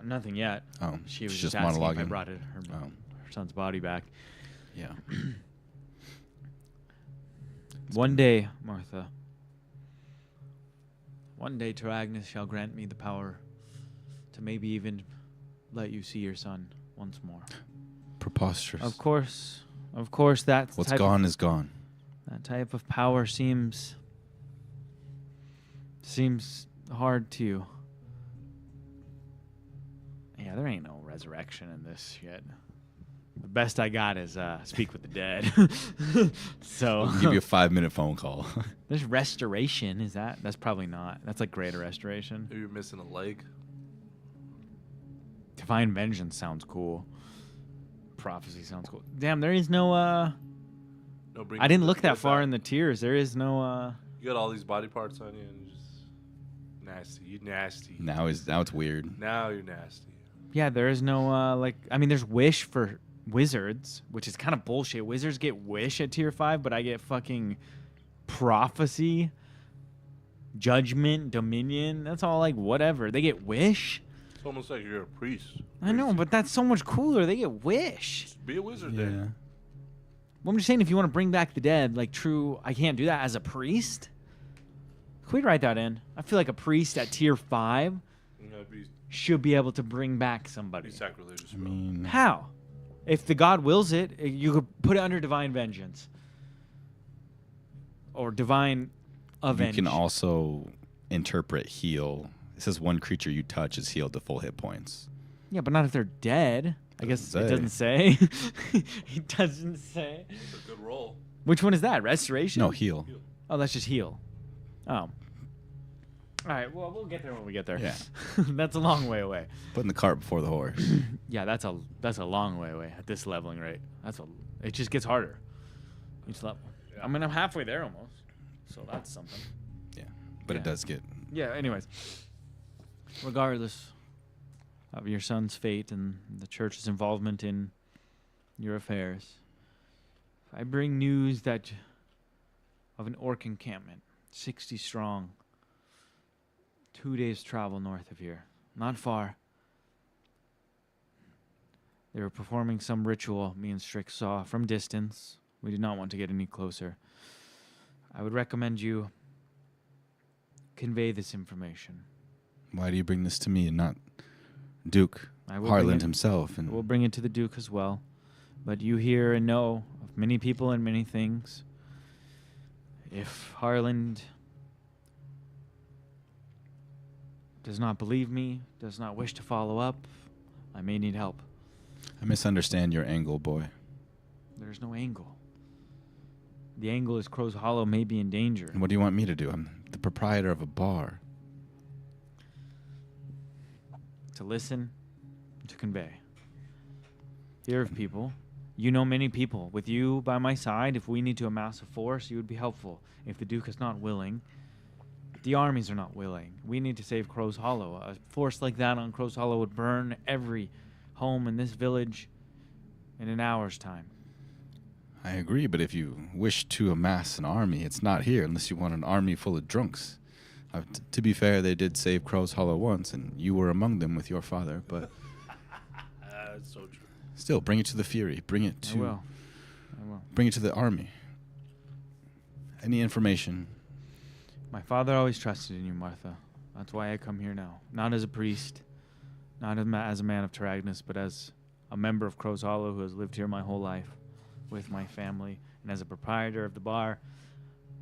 [SPEAKER 2] Nothing yet.
[SPEAKER 1] Oh,
[SPEAKER 2] She was
[SPEAKER 1] she's
[SPEAKER 2] just
[SPEAKER 1] just
[SPEAKER 2] asking if I
[SPEAKER 1] monologuing.
[SPEAKER 2] brought her
[SPEAKER 1] Oh,
[SPEAKER 2] son's body back.
[SPEAKER 1] yeah.
[SPEAKER 2] One day, Martha. One day, Taragnis shall grant me the power to maybe even let you see your son once more.
[SPEAKER 1] Preposterous.
[SPEAKER 2] Of course, that
[SPEAKER 1] What's
[SPEAKER 2] type
[SPEAKER 1] gone is gone.
[SPEAKER 2] that type of power seems hard to you. Yeah, there ain't no resurrection in this shit. The best I got is speak with the dead. So
[SPEAKER 1] I'll give you a 5-minute phone call.
[SPEAKER 2] there's restoration. Is that? That's probably not. That's like greater restoration.
[SPEAKER 3] Maybe you're missing a leg.
[SPEAKER 2] Divine vengeance sounds cool. Prophecy sounds cool. Damn, there is no.
[SPEAKER 3] No, bring
[SPEAKER 2] I didn't look
[SPEAKER 3] bring
[SPEAKER 2] that
[SPEAKER 3] it
[SPEAKER 2] far
[SPEAKER 3] back.
[SPEAKER 2] in the tiers. There is no.
[SPEAKER 3] You got all these body parts on you, and you're just nasty. You nasty.
[SPEAKER 1] now it's weird.
[SPEAKER 3] Now you're nasty.
[SPEAKER 2] Yeah, there is no like. I mean, there's wish for wizards, which is kind of bullshit. Wizards get wish at tier 5, but I get fucking prophecy, judgment, dominion. That's all like whatever. They get wish.
[SPEAKER 3] It's almost like you're a priest.
[SPEAKER 2] I know, but that's so much cooler. They get wish.
[SPEAKER 3] Just be a wizard
[SPEAKER 1] Yeah.
[SPEAKER 3] then.
[SPEAKER 2] Well, I'm just saying, if you want to bring back the dead, like true, I can't do that as a priest. Can we write that in? I feel like a priest at tier 5.
[SPEAKER 3] It'd be
[SPEAKER 2] should be able to bring back somebody.
[SPEAKER 3] sacrilegious.
[SPEAKER 1] I mean,
[SPEAKER 2] How? If the god wills it, you could put it under divine vengeance. Or divine avenge.
[SPEAKER 1] you can also interpret heal. It says one creature you touch is healed to full hit points.
[SPEAKER 2] Yeah, but not if they're dead. I guess
[SPEAKER 1] Doesn't
[SPEAKER 2] it
[SPEAKER 1] say.
[SPEAKER 2] doesn't say. It doesn't say.
[SPEAKER 3] It's a good roll.
[SPEAKER 2] Which one is that? Restoration?
[SPEAKER 1] No, heal.
[SPEAKER 2] Oh, that's just heal. Oh. All right, well, we'll get there when we get there.
[SPEAKER 1] Yeah.
[SPEAKER 2] That's a long way away.
[SPEAKER 1] Putting the cart before the horse.
[SPEAKER 2] Yeah, that's a long way away at this leveling rate. It just gets harder each level.
[SPEAKER 3] Yeah.
[SPEAKER 2] I mean, I'm halfway there almost. So that's something.
[SPEAKER 1] Yeah. But
[SPEAKER 2] Yeah.
[SPEAKER 1] it does get.
[SPEAKER 2] Yeah, anyways. Regardless of your son's fate and the church's involvement in your affairs, if I bring news of an orc encampment, 60 strong, 2 days travel north of here, not far. They were performing some ritual me and Strix saw from distance. We did not want to get any closer. I would recommend you convey this information.
[SPEAKER 1] Why do you bring this to me and not Duke
[SPEAKER 2] I will bring
[SPEAKER 1] Harland
[SPEAKER 2] it-
[SPEAKER 1] himself? And
[SPEAKER 2] We'll bring it to the Duke as well. But you hear and know of many people and many things. If Harland does not believe me, does not wish to follow up, I may need help.
[SPEAKER 1] I misunderstand your angle, boy.
[SPEAKER 2] There's no angle. The angle is Crow's Hollow may be in danger.
[SPEAKER 1] And what do you want me to do? I'm the proprietor of a bar.
[SPEAKER 2] To listen, to convey. Hear of people. You know many people. With you by my side, if we need to amass a force, you would be helpful. If the Duke is not willing, if the armies are not willing, we need to save Crow's Hollow. A force like that on Crow's Hollow would burn every home in this village in an hour's time.
[SPEAKER 1] I agree, but if you wish to amass an army, it's not here unless you want an army full of drunks. To be fair, they did save Crow's Hollow once, and you were among them with your father, but
[SPEAKER 3] That's so true.
[SPEAKER 1] still, bring it to the Fury. Bring it
[SPEAKER 2] I
[SPEAKER 1] to
[SPEAKER 2] will.
[SPEAKER 1] bring it to the army. Any information?
[SPEAKER 2] My father always trusted in you, Martha. That's why I come here now. Not as a priest, not as a man of Taragnus, but as a member of Crow's Hollow who has lived here my whole life with my family, and as a proprietor of the bar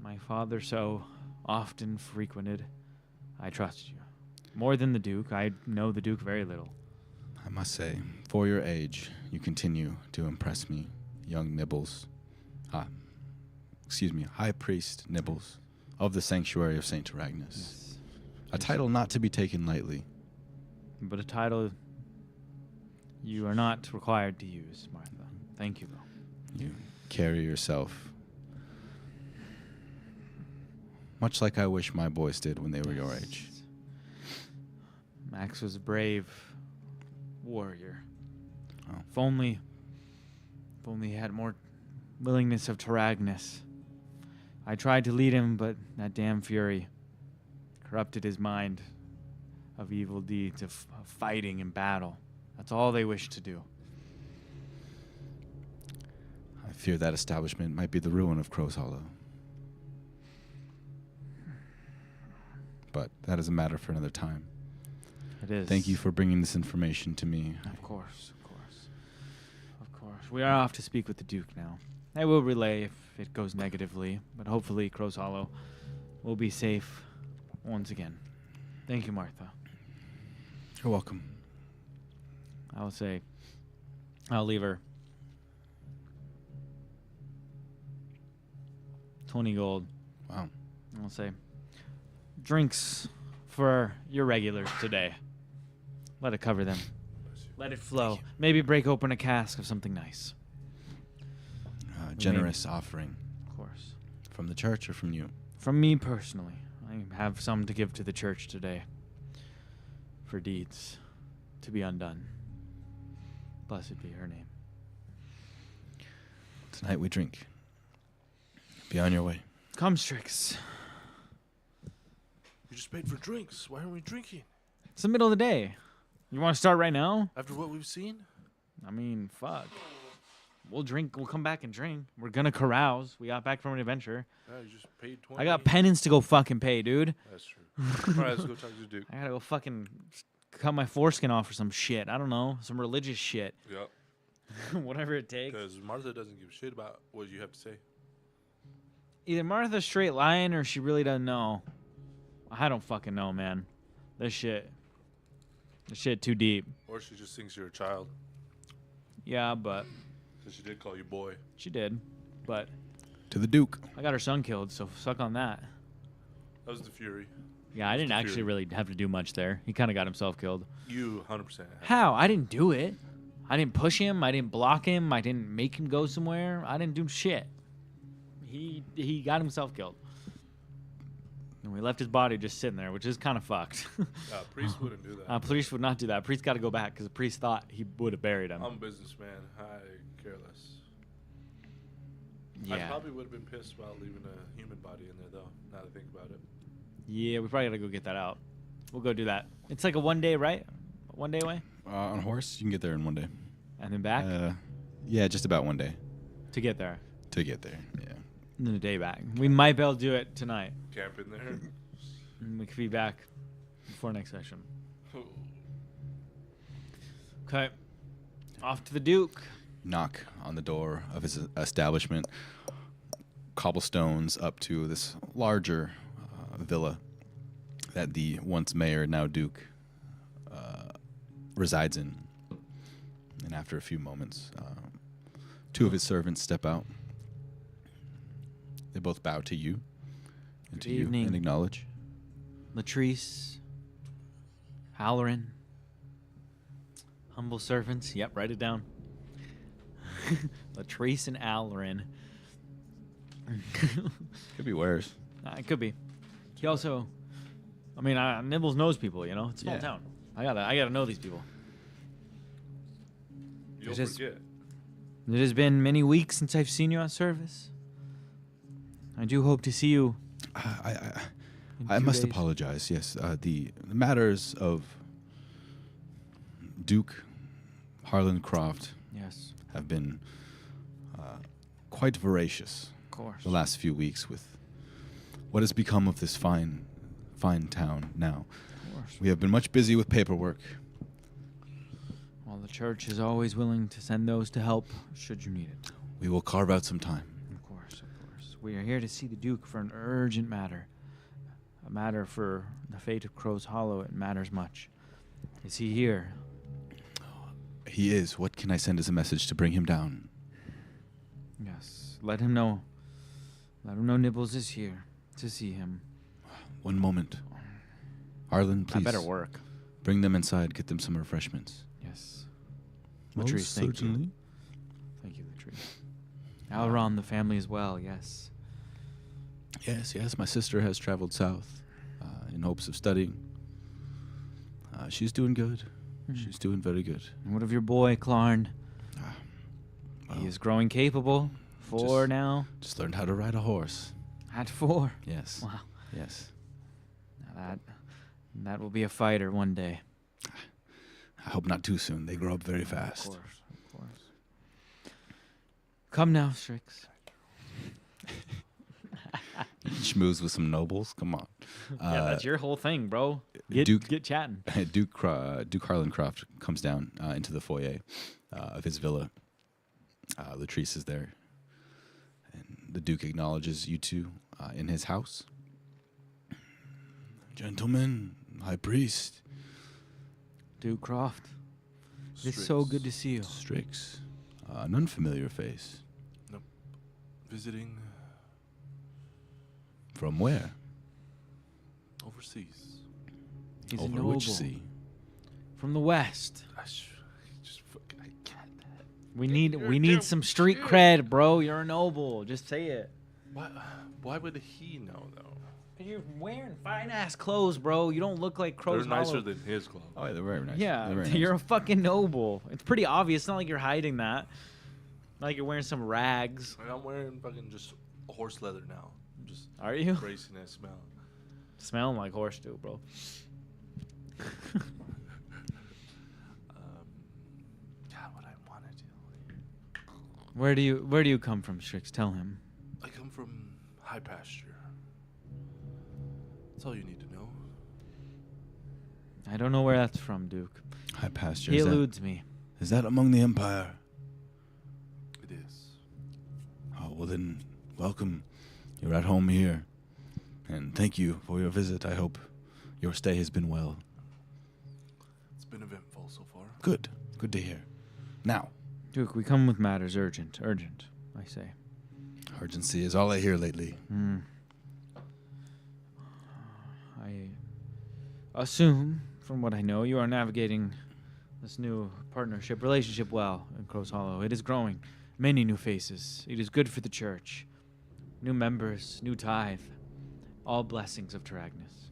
[SPEAKER 2] my father so often frequented. I trust you. More than the Duke. I know the Duke very little.
[SPEAKER 1] I must say, for your age, you continue to impress me, young Nibbles. High Priest Nibbles of the Sanctuary of St. Taragnus.
[SPEAKER 2] Yes.
[SPEAKER 1] A title not to be taken lightly.
[SPEAKER 2] But a title you are not required to use, Martha. Thank you, though.
[SPEAKER 1] You carry yourself much like I wish my boys did when they were your age.
[SPEAKER 2] Max was a brave warrior.
[SPEAKER 1] Oh.
[SPEAKER 2] If only he had more willingness of Taragnus. I tried to lead him, but that damn Fury corrupted his mind of evil deeds, of fighting and battle. That's all they wish to do.
[SPEAKER 1] I fear that establishment might be the ruin of Crow's Hollow. But that is a matter for another time.
[SPEAKER 2] It is.
[SPEAKER 1] Thank you for bringing this information to me.
[SPEAKER 2] Of course. We are off to speak with the Duke now. I will relay if it goes negatively, but hopefully Crow's Hollow will be safe once again. Thank you, Martha.
[SPEAKER 1] You're welcome.
[SPEAKER 2] I will say, I'll leave her 20 gold.
[SPEAKER 1] Wow.
[SPEAKER 2] I'll say, drinks for your regulars today. Let it cover them. Let it flow. Maybe break open a cask of something nice.
[SPEAKER 1] Generous offering.
[SPEAKER 2] Of course.
[SPEAKER 1] From the church or from you?
[SPEAKER 2] From me personally, I have some to give to the church today. For deeds to be undone. Blessed be her name.
[SPEAKER 1] Tonight we drink. Be on your way.
[SPEAKER 2] Come, Strix.
[SPEAKER 3] We just paid for drinks. Why aren't we drinking?
[SPEAKER 2] It's the middle of the day. You want to start right now?
[SPEAKER 3] After what we've seen?
[SPEAKER 2] I mean, fuck. We'll drink. We'll come back and drink. We're gonna carouse. We got back from an adventure.
[SPEAKER 3] Yeah, you just paid 20.
[SPEAKER 2] I got penance to go fucking pay, dude.
[SPEAKER 3] That's true. All right, let's go talk to Duke.
[SPEAKER 2] I gotta go fucking cut my foreskin off or some shit. I don't know, some religious shit.
[SPEAKER 3] Yep.
[SPEAKER 2] Whatever it takes.
[SPEAKER 3] Because Martha doesn't give a shit about what you have to say.
[SPEAKER 2] Either Martha's straight lying or she really doesn't know. I don't fucking know, man. This shit too deep.
[SPEAKER 3] Or she just thinks you're a child.
[SPEAKER 2] Yeah, but
[SPEAKER 3] Because she did call you boy.
[SPEAKER 2] she did. But
[SPEAKER 1] To the Duke.
[SPEAKER 2] I got her son killed, so suck on that.
[SPEAKER 3] That was the Fury.
[SPEAKER 2] Yeah, I didn't
[SPEAKER 3] the
[SPEAKER 2] actually
[SPEAKER 3] Fury.
[SPEAKER 2] really have to do much there. He kind of got himself killed.
[SPEAKER 3] You 100%. have.
[SPEAKER 2] How? I didn't do it. I didn't push him. I didn't block him. I didn't make him go somewhere. I didn't do shit. He got himself killed. And we left his body just sitting there, which is kind of fucked.
[SPEAKER 3] Priest wouldn't do that.
[SPEAKER 2] Priest would not do that. Priest got to go back because the priest thought he would have buried him.
[SPEAKER 3] I'm a businessman. I care less. I
[SPEAKER 2] Yeah.
[SPEAKER 3] probably would have been pissed about leaving a human body in there, though, now that I think about it.
[SPEAKER 2] Yeah, we probably got to go get that out. We'll go do that. It's like a 1 day, right? 1 day away?
[SPEAKER 1] On a horse, you can get there in 1 day.
[SPEAKER 2] And then back
[SPEAKER 1] Yeah, just about 1 day
[SPEAKER 2] to get there.
[SPEAKER 1] to get there. Yeah.
[SPEAKER 2] And then a day back. We might be able to do it tonight.
[SPEAKER 3] Camp in there.
[SPEAKER 2] And we could be back before next session. Okay. Off to the Duke.
[SPEAKER 1] Knock on the door of his establishment. Cobblestones up to this larger villa that the once mayor, now Duke, resides in. And after a few moments, two of his servants step out. They both bow to you and
[SPEAKER 2] Good
[SPEAKER 1] to you
[SPEAKER 2] evening.
[SPEAKER 1] and acknowledge.
[SPEAKER 2] Latrice. Halloran. Humble servants. Yep, write it down. Latrice and Halloran.
[SPEAKER 1] Could be worse.
[SPEAKER 2] It could be. He also, Nibbles knows people, you know? It's a small
[SPEAKER 1] Yeah.
[SPEAKER 2] town. I gotta know these people.
[SPEAKER 3] You'll
[SPEAKER 2] It's just-
[SPEAKER 3] forget.
[SPEAKER 2] It has been many weeks since I've seen you on service. I do hope to see you. in
[SPEAKER 1] I
[SPEAKER 2] 2
[SPEAKER 1] must
[SPEAKER 2] days.
[SPEAKER 1] apologize. Yes, the matters of Duke Harlan Croft
[SPEAKER 2] Yes,
[SPEAKER 1] have been quite voracious
[SPEAKER 2] of course.
[SPEAKER 1] the last few weeks with what has become of this fine town now.
[SPEAKER 2] Of course.
[SPEAKER 1] We have been much busy with paperwork.
[SPEAKER 2] Well, the church is always willing to send those to help should you need it.
[SPEAKER 1] We will carve out some time.
[SPEAKER 2] Of course, of course. We are here to see the Duke for an urgent matter. A matter for the fate of Crow's Hollow. It matters much. Is he here?
[SPEAKER 1] He is. What can I send as a message to bring him down?
[SPEAKER 2] Yes. Let him know. Let him know Nibbles is here to see him.
[SPEAKER 1] One moment. Harlan, please.
[SPEAKER 2] I better work.
[SPEAKER 1] Bring them inside. Get them some refreshments.
[SPEAKER 2] Yes.
[SPEAKER 1] Most
[SPEAKER 2] Latrice, thank you.
[SPEAKER 1] certainly.
[SPEAKER 2] Thank you, Latrice. Alron, the family as well, yes.
[SPEAKER 1] Yes, my sister has traveled south in hopes of studying. She's doing good. She's doing very good.
[SPEAKER 2] And what of your boy, Clarn?
[SPEAKER 1] Well,
[SPEAKER 2] He is growing capable. 4
[SPEAKER 1] just-
[SPEAKER 2] now.
[SPEAKER 1] Just learned how to ride a horse.
[SPEAKER 2] At 4.
[SPEAKER 1] Yes.
[SPEAKER 2] Wow.
[SPEAKER 1] Yes.
[SPEAKER 2] Now that will be a fighter one day.
[SPEAKER 1] I hope not too soon. They grow up very fast.
[SPEAKER 2] Of course. Come now, Strix.
[SPEAKER 1] Schmooze with some nobles. Come on.
[SPEAKER 2] Yeah, that's your whole thing, bro.
[SPEAKER 1] Duke-
[SPEAKER 2] Get chatting.
[SPEAKER 1] Duke Harlan Croft comes down into the foyer of his villa. Latrice is there. And the Duke acknowledges you two in his house. Gentlemen, High Priest,
[SPEAKER 2] Duke Croft. It's so good to see you.
[SPEAKER 1] Strix, an unfamiliar face.
[SPEAKER 3] Visiting
[SPEAKER 1] From where?
[SPEAKER 3] overseas.
[SPEAKER 2] He's a
[SPEAKER 1] Over
[SPEAKER 2] noble.
[SPEAKER 1] which sea?
[SPEAKER 2] From the west.
[SPEAKER 3] I can't.
[SPEAKER 2] We
[SPEAKER 3] You're a
[SPEAKER 2] need
[SPEAKER 3] Duke,
[SPEAKER 2] some street
[SPEAKER 3] dude.
[SPEAKER 2] cred, bro. You're a noble. Just say it.
[SPEAKER 3] Why would he know, though?
[SPEAKER 2] You're wearing fine ass clothes, bro. You don't look like Crow's
[SPEAKER 3] They're nicer
[SPEAKER 2] Hollow.
[SPEAKER 3] than his clothes.
[SPEAKER 1] Oh, yeah, they're very nice.
[SPEAKER 2] Yeah,
[SPEAKER 1] They're very nice.
[SPEAKER 2] you're a fucking noble. It's pretty obvious. It's not like you're hiding that. Not like you're wearing some rags.
[SPEAKER 3] And I'm wearing fucking just horse leather now. I'm just
[SPEAKER 2] Are you?
[SPEAKER 3] embracing that smell.
[SPEAKER 2] Smelling like horse too, bro.
[SPEAKER 3] God, what I want to do.
[SPEAKER 2] Where do you come from, Strix? Tell him.
[SPEAKER 3] I come from high pasture. That's all you need to know.
[SPEAKER 2] I don't know where that's from, Duke.
[SPEAKER 1] High pasture.
[SPEAKER 2] He
[SPEAKER 1] Is
[SPEAKER 2] eludes me.
[SPEAKER 1] that among the Empire?
[SPEAKER 3] It is.
[SPEAKER 1] Oh, well then, welcome. You're at home here. And thank you for your visit. I hope your stay has been well.
[SPEAKER 3] It's been eventful so far.
[SPEAKER 1] Good. Good to hear. Now,
[SPEAKER 2] Duke, we come with matters urgent, I say.
[SPEAKER 1] urgency is all I hear lately.
[SPEAKER 2] I assume, from what I know, you are navigating this new relationship well in Crow's Hollow. It is growing. Many new faces. It is good for the church. New members, new tithe. All blessings of Taragnus.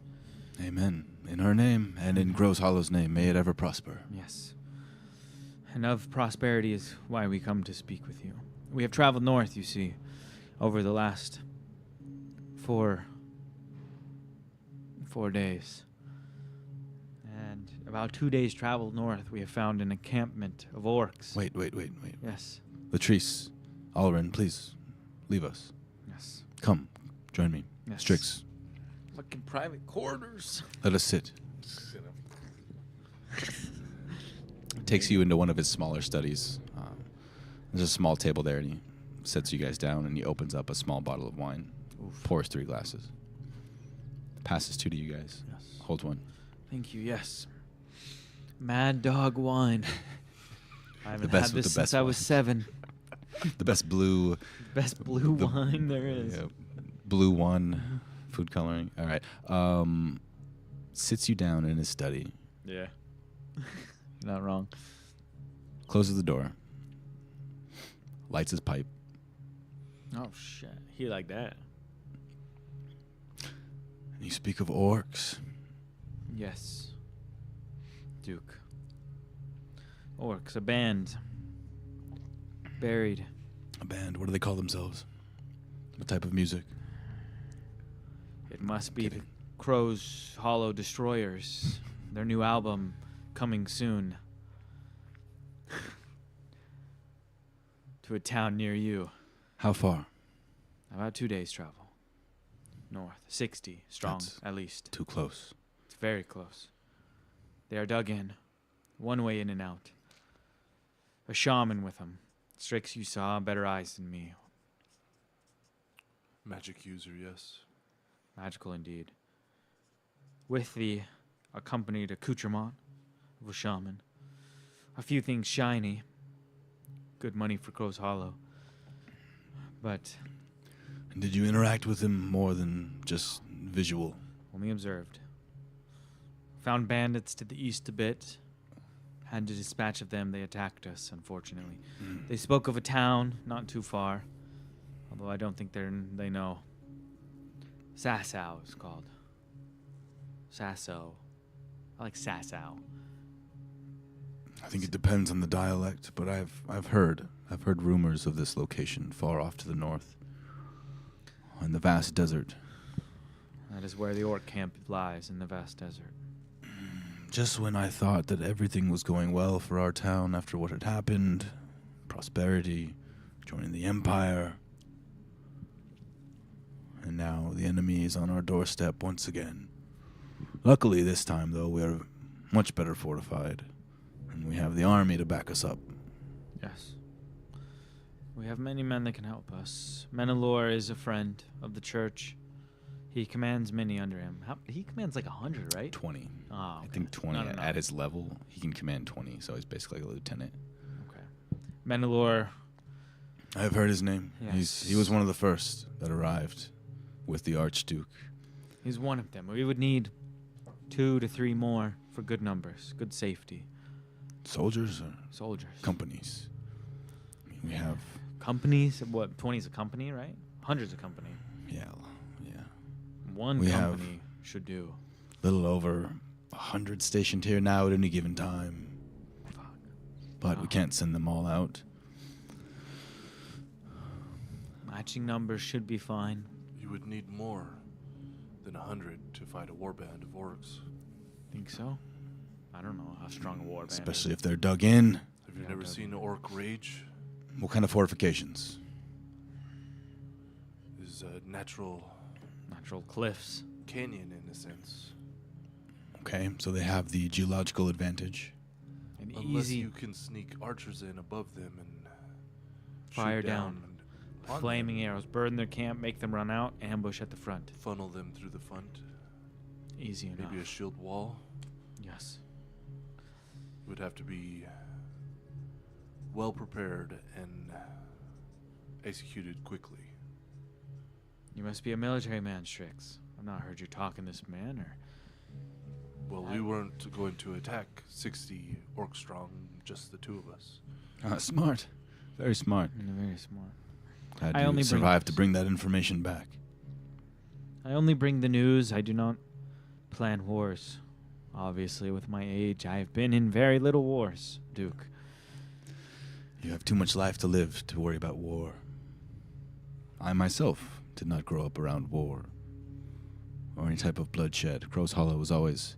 [SPEAKER 1] Amen. In her name and in Gross Hollow's name, may it ever prosper.
[SPEAKER 2] Yes. And of prosperity is why we come to speak with you. We have traveled north, you see, over the last 4 days. And about 2 days travel north, we have found an encampment of orcs.
[SPEAKER 1] Wait.
[SPEAKER 2] Yes.
[SPEAKER 1] Latrice, Alrin, please, leave us.
[SPEAKER 2] Yes.
[SPEAKER 1] Come, join me.
[SPEAKER 2] Yes.
[SPEAKER 1] Strix,
[SPEAKER 2] Fucking private quarters.
[SPEAKER 1] let us sit. Takes you into one of his smaller studies. There's a small table there, and he sets you guys down, and he opens up a small bottle of wine, pours 3 glasses, passes 2 to you guys.
[SPEAKER 2] Yes.
[SPEAKER 1] Hold one.
[SPEAKER 2] Thank you, yes. Mad Dog wine. I haven't
[SPEAKER 1] best
[SPEAKER 2] had
[SPEAKER 1] with
[SPEAKER 2] this
[SPEAKER 1] the best
[SPEAKER 2] since I was
[SPEAKER 1] wine.
[SPEAKER 2] 7.
[SPEAKER 1] The best blue.
[SPEAKER 2] Best blue
[SPEAKER 1] The-
[SPEAKER 2] wine there is.
[SPEAKER 1] Yeah, blue one, food coloring. All right. Sits you down in his study,
[SPEAKER 2] Yeah. You're not wrong.
[SPEAKER 1] closes the door, lights his pipe.
[SPEAKER 2] Oh, shit. He like that.
[SPEAKER 1] And you speak of orcs.
[SPEAKER 2] Yes. Duke. Orcs, a band. Buried.
[SPEAKER 1] A band. What do they call themselves? What type of music?
[SPEAKER 2] It must be the
[SPEAKER 1] Kidding.
[SPEAKER 2] Crow's Hollow Destroyers. Their new album coming soon. To a town near you.
[SPEAKER 1] How far?
[SPEAKER 2] About 2 days travel. North. 60 strong,
[SPEAKER 1] That's-
[SPEAKER 2] at least.
[SPEAKER 1] Too close.
[SPEAKER 2] It's very close. They are dug in. One way in and out. A shaman with them. Strix, you saw better eyes than me.
[SPEAKER 3] Magic user, yes.
[SPEAKER 2] Magical indeed. With the accompanied accoutrement of a shaman. A few things shiny. Good money for Crow's Hollow. But
[SPEAKER 1] And did you interact with him more than just visual?
[SPEAKER 2] only observed. Found bandits to the east a bit. Had to dispatch of them. They attacked us, unfortunately. They spoke of a town not too far. Although I don't think they know. Sasau is called. Sasso. I like Sasau.
[SPEAKER 1] I think it depends on the dialect, but I've heard rumors of this location far off to the north, in the vast desert.
[SPEAKER 2] That is where the orc camp lies, in the vast desert.
[SPEAKER 1] Just when I thought that everything was going well for our town after what had happened, prosperity, joining the Empire, and now the enemy is on our doorstep once again. Luckily this time, though, we are much better fortified, and we have the army to back us up.
[SPEAKER 2] Yes. We have many men that can help us. Menelor is a friend of the church. He commands many under him. He commands like 100, right?
[SPEAKER 1] 20.
[SPEAKER 2] Oh,
[SPEAKER 1] I think 20
[SPEAKER 2] No.
[SPEAKER 1] at his level. He can command 20, so he's basically like a lieutenant.
[SPEAKER 2] Okay. Menelor.
[SPEAKER 1] I've heard his name.
[SPEAKER 2] Yes.
[SPEAKER 1] He was one of the first that arrived with the Archduke.
[SPEAKER 2] He's one of them. We would need 2 to 3 more for good numbers, good safety.
[SPEAKER 1] Soldiers or
[SPEAKER 2] Soldiers.
[SPEAKER 1] companies? I mean, we have,
[SPEAKER 2] Companies. What? 20's a company, right? 100's a company.
[SPEAKER 1] yeah,
[SPEAKER 2] One
[SPEAKER 1] We have-
[SPEAKER 2] company should do.
[SPEAKER 1] little over 100 stationed here now at any given time.
[SPEAKER 2] Fuck.
[SPEAKER 1] But
[SPEAKER 2] Wow.
[SPEAKER 1] we can't send them all out.
[SPEAKER 2] Matching numbers should be fine.
[SPEAKER 3] You would need more than 100 to fight a warband of orcs.
[SPEAKER 2] Think so? I don't know how strong a war band
[SPEAKER 1] Especially
[SPEAKER 2] is.
[SPEAKER 1] if they're dug in.
[SPEAKER 3] Have you
[SPEAKER 2] Yeah,
[SPEAKER 3] never
[SPEAKER 2] dug
[SPEAKER 3] seen
[SPEAKER 2] in.
[SPEAKER 3] an orc rage?
[SPEAKER 1] What kind of fortifications?
[SPEAKER 3] Is a natural
[SPEAKER 2] Natural cliffs.
[SPEAKER 3] canyon in a sense.
[SPEAKER 1] Okay, so they have the geological advantage.
[SPEAKER 2] An
[SPEAKER 3] Unless
[SPEAKER 2] easy
[SPEAKER 3] you can sneak archers in above them and
[SPEAKER 2] fire
[SPEAKER 3] shoot
[SPEAKER 2] down.
[SPEAKER 3] on
[SPEAKER 2] Flaming
[SPEAKER 3] them,
[SPEAKER 2] arrows. Burn their camp, make them run out, ambush at the front.
[SPEAKER 3] funnel them through the front.
[SPEAKER 2] Easy enough.
[SPEAKER 3] Maybe a shield wall.
[SPEAKER 2] Yes.
[SPEAKER 3] Would have to be well prepared and executed quickly.
[SPEAKER 2] You must be a military man, Strix. I've not heard you talk in this manner.
[SPEAKER 3] Well, we weren't going to attack 60 orc strong, just the two of us.
[SPEAKER 1] Smart. Very smart.
[SPEAKER 2] Very smart.
[SPEAKER 1] Glad
[SPEAKER 2] I
[SPEAKER 1] you
[SPEAKER 2] only
[SPEAKER 1] survived to
[SPEAKER 2] bring-
[SPEAKER 1] bring that information back.
[SPEAKER 2] I only bring the news. I do not plan wars. Obviously, with my age, I have been in very little wars, Duke.
[SPEAKER 1] You have too much life to live to worry about war. I myself did not grow up around war or any type of bloodshed. Crow's Hollow was always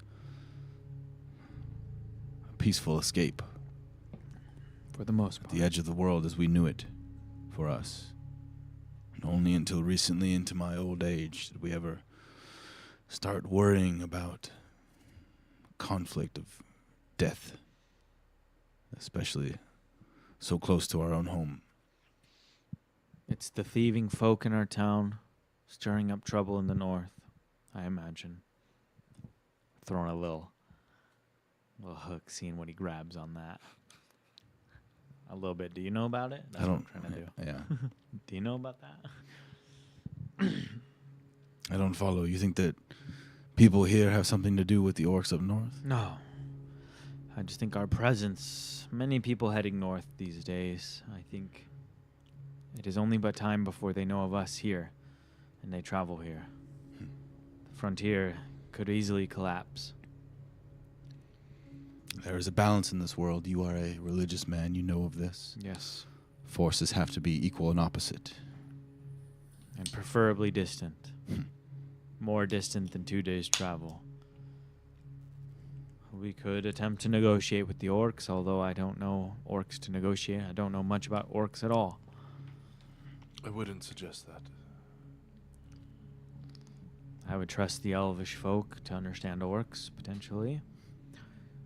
[SPEAKER 1] a peaceful escape.
[SPEAKER 2] For the most part.
[SPEAKER 1] The edge of the world as we knew it for us. And only until recently into my old age did we ever start worrying about conflict of death, especially so close to our own home.
[SPEAKER 2] It's the thieving folk in our town stirring up trouble in the north, I imagine. Throwing a little hook, seeing what he grabs on that. A little bit. Do you know about it? That's
[SPEAKER 1] I don't.
[SPEAKER 2] what I'm trying to do.
[SPEAKER 1] Yeah,
[SPEAKER 2] Do you know about that?
[SPEAKER 1] I don't follow. You think that people here have something to do with the orcs up north?
[SPEAKER 2] No. I just think our presence, many people heading north these days, I think it is only but time before they know of us here and they travel here. The frontier could easily collapse.
[SPEAKER 1] There is a balance in this world. You are a religious man. You know of this.
[SPEAKER 2] Yes.
[SPEAKER 1] Forces have to be equal and opposite.
[SPEAKER 2] And preferably distant. More distant than 2 days' travel. We could attempt to negotiate with the orcs, although I don't know orcs to negotiate. I don't know much about orcs at all.
[SPEAKER 3] I wouldn't suggest that.
[SPEAKER 2] I would trust the elvish folk to understand orcs, potentially.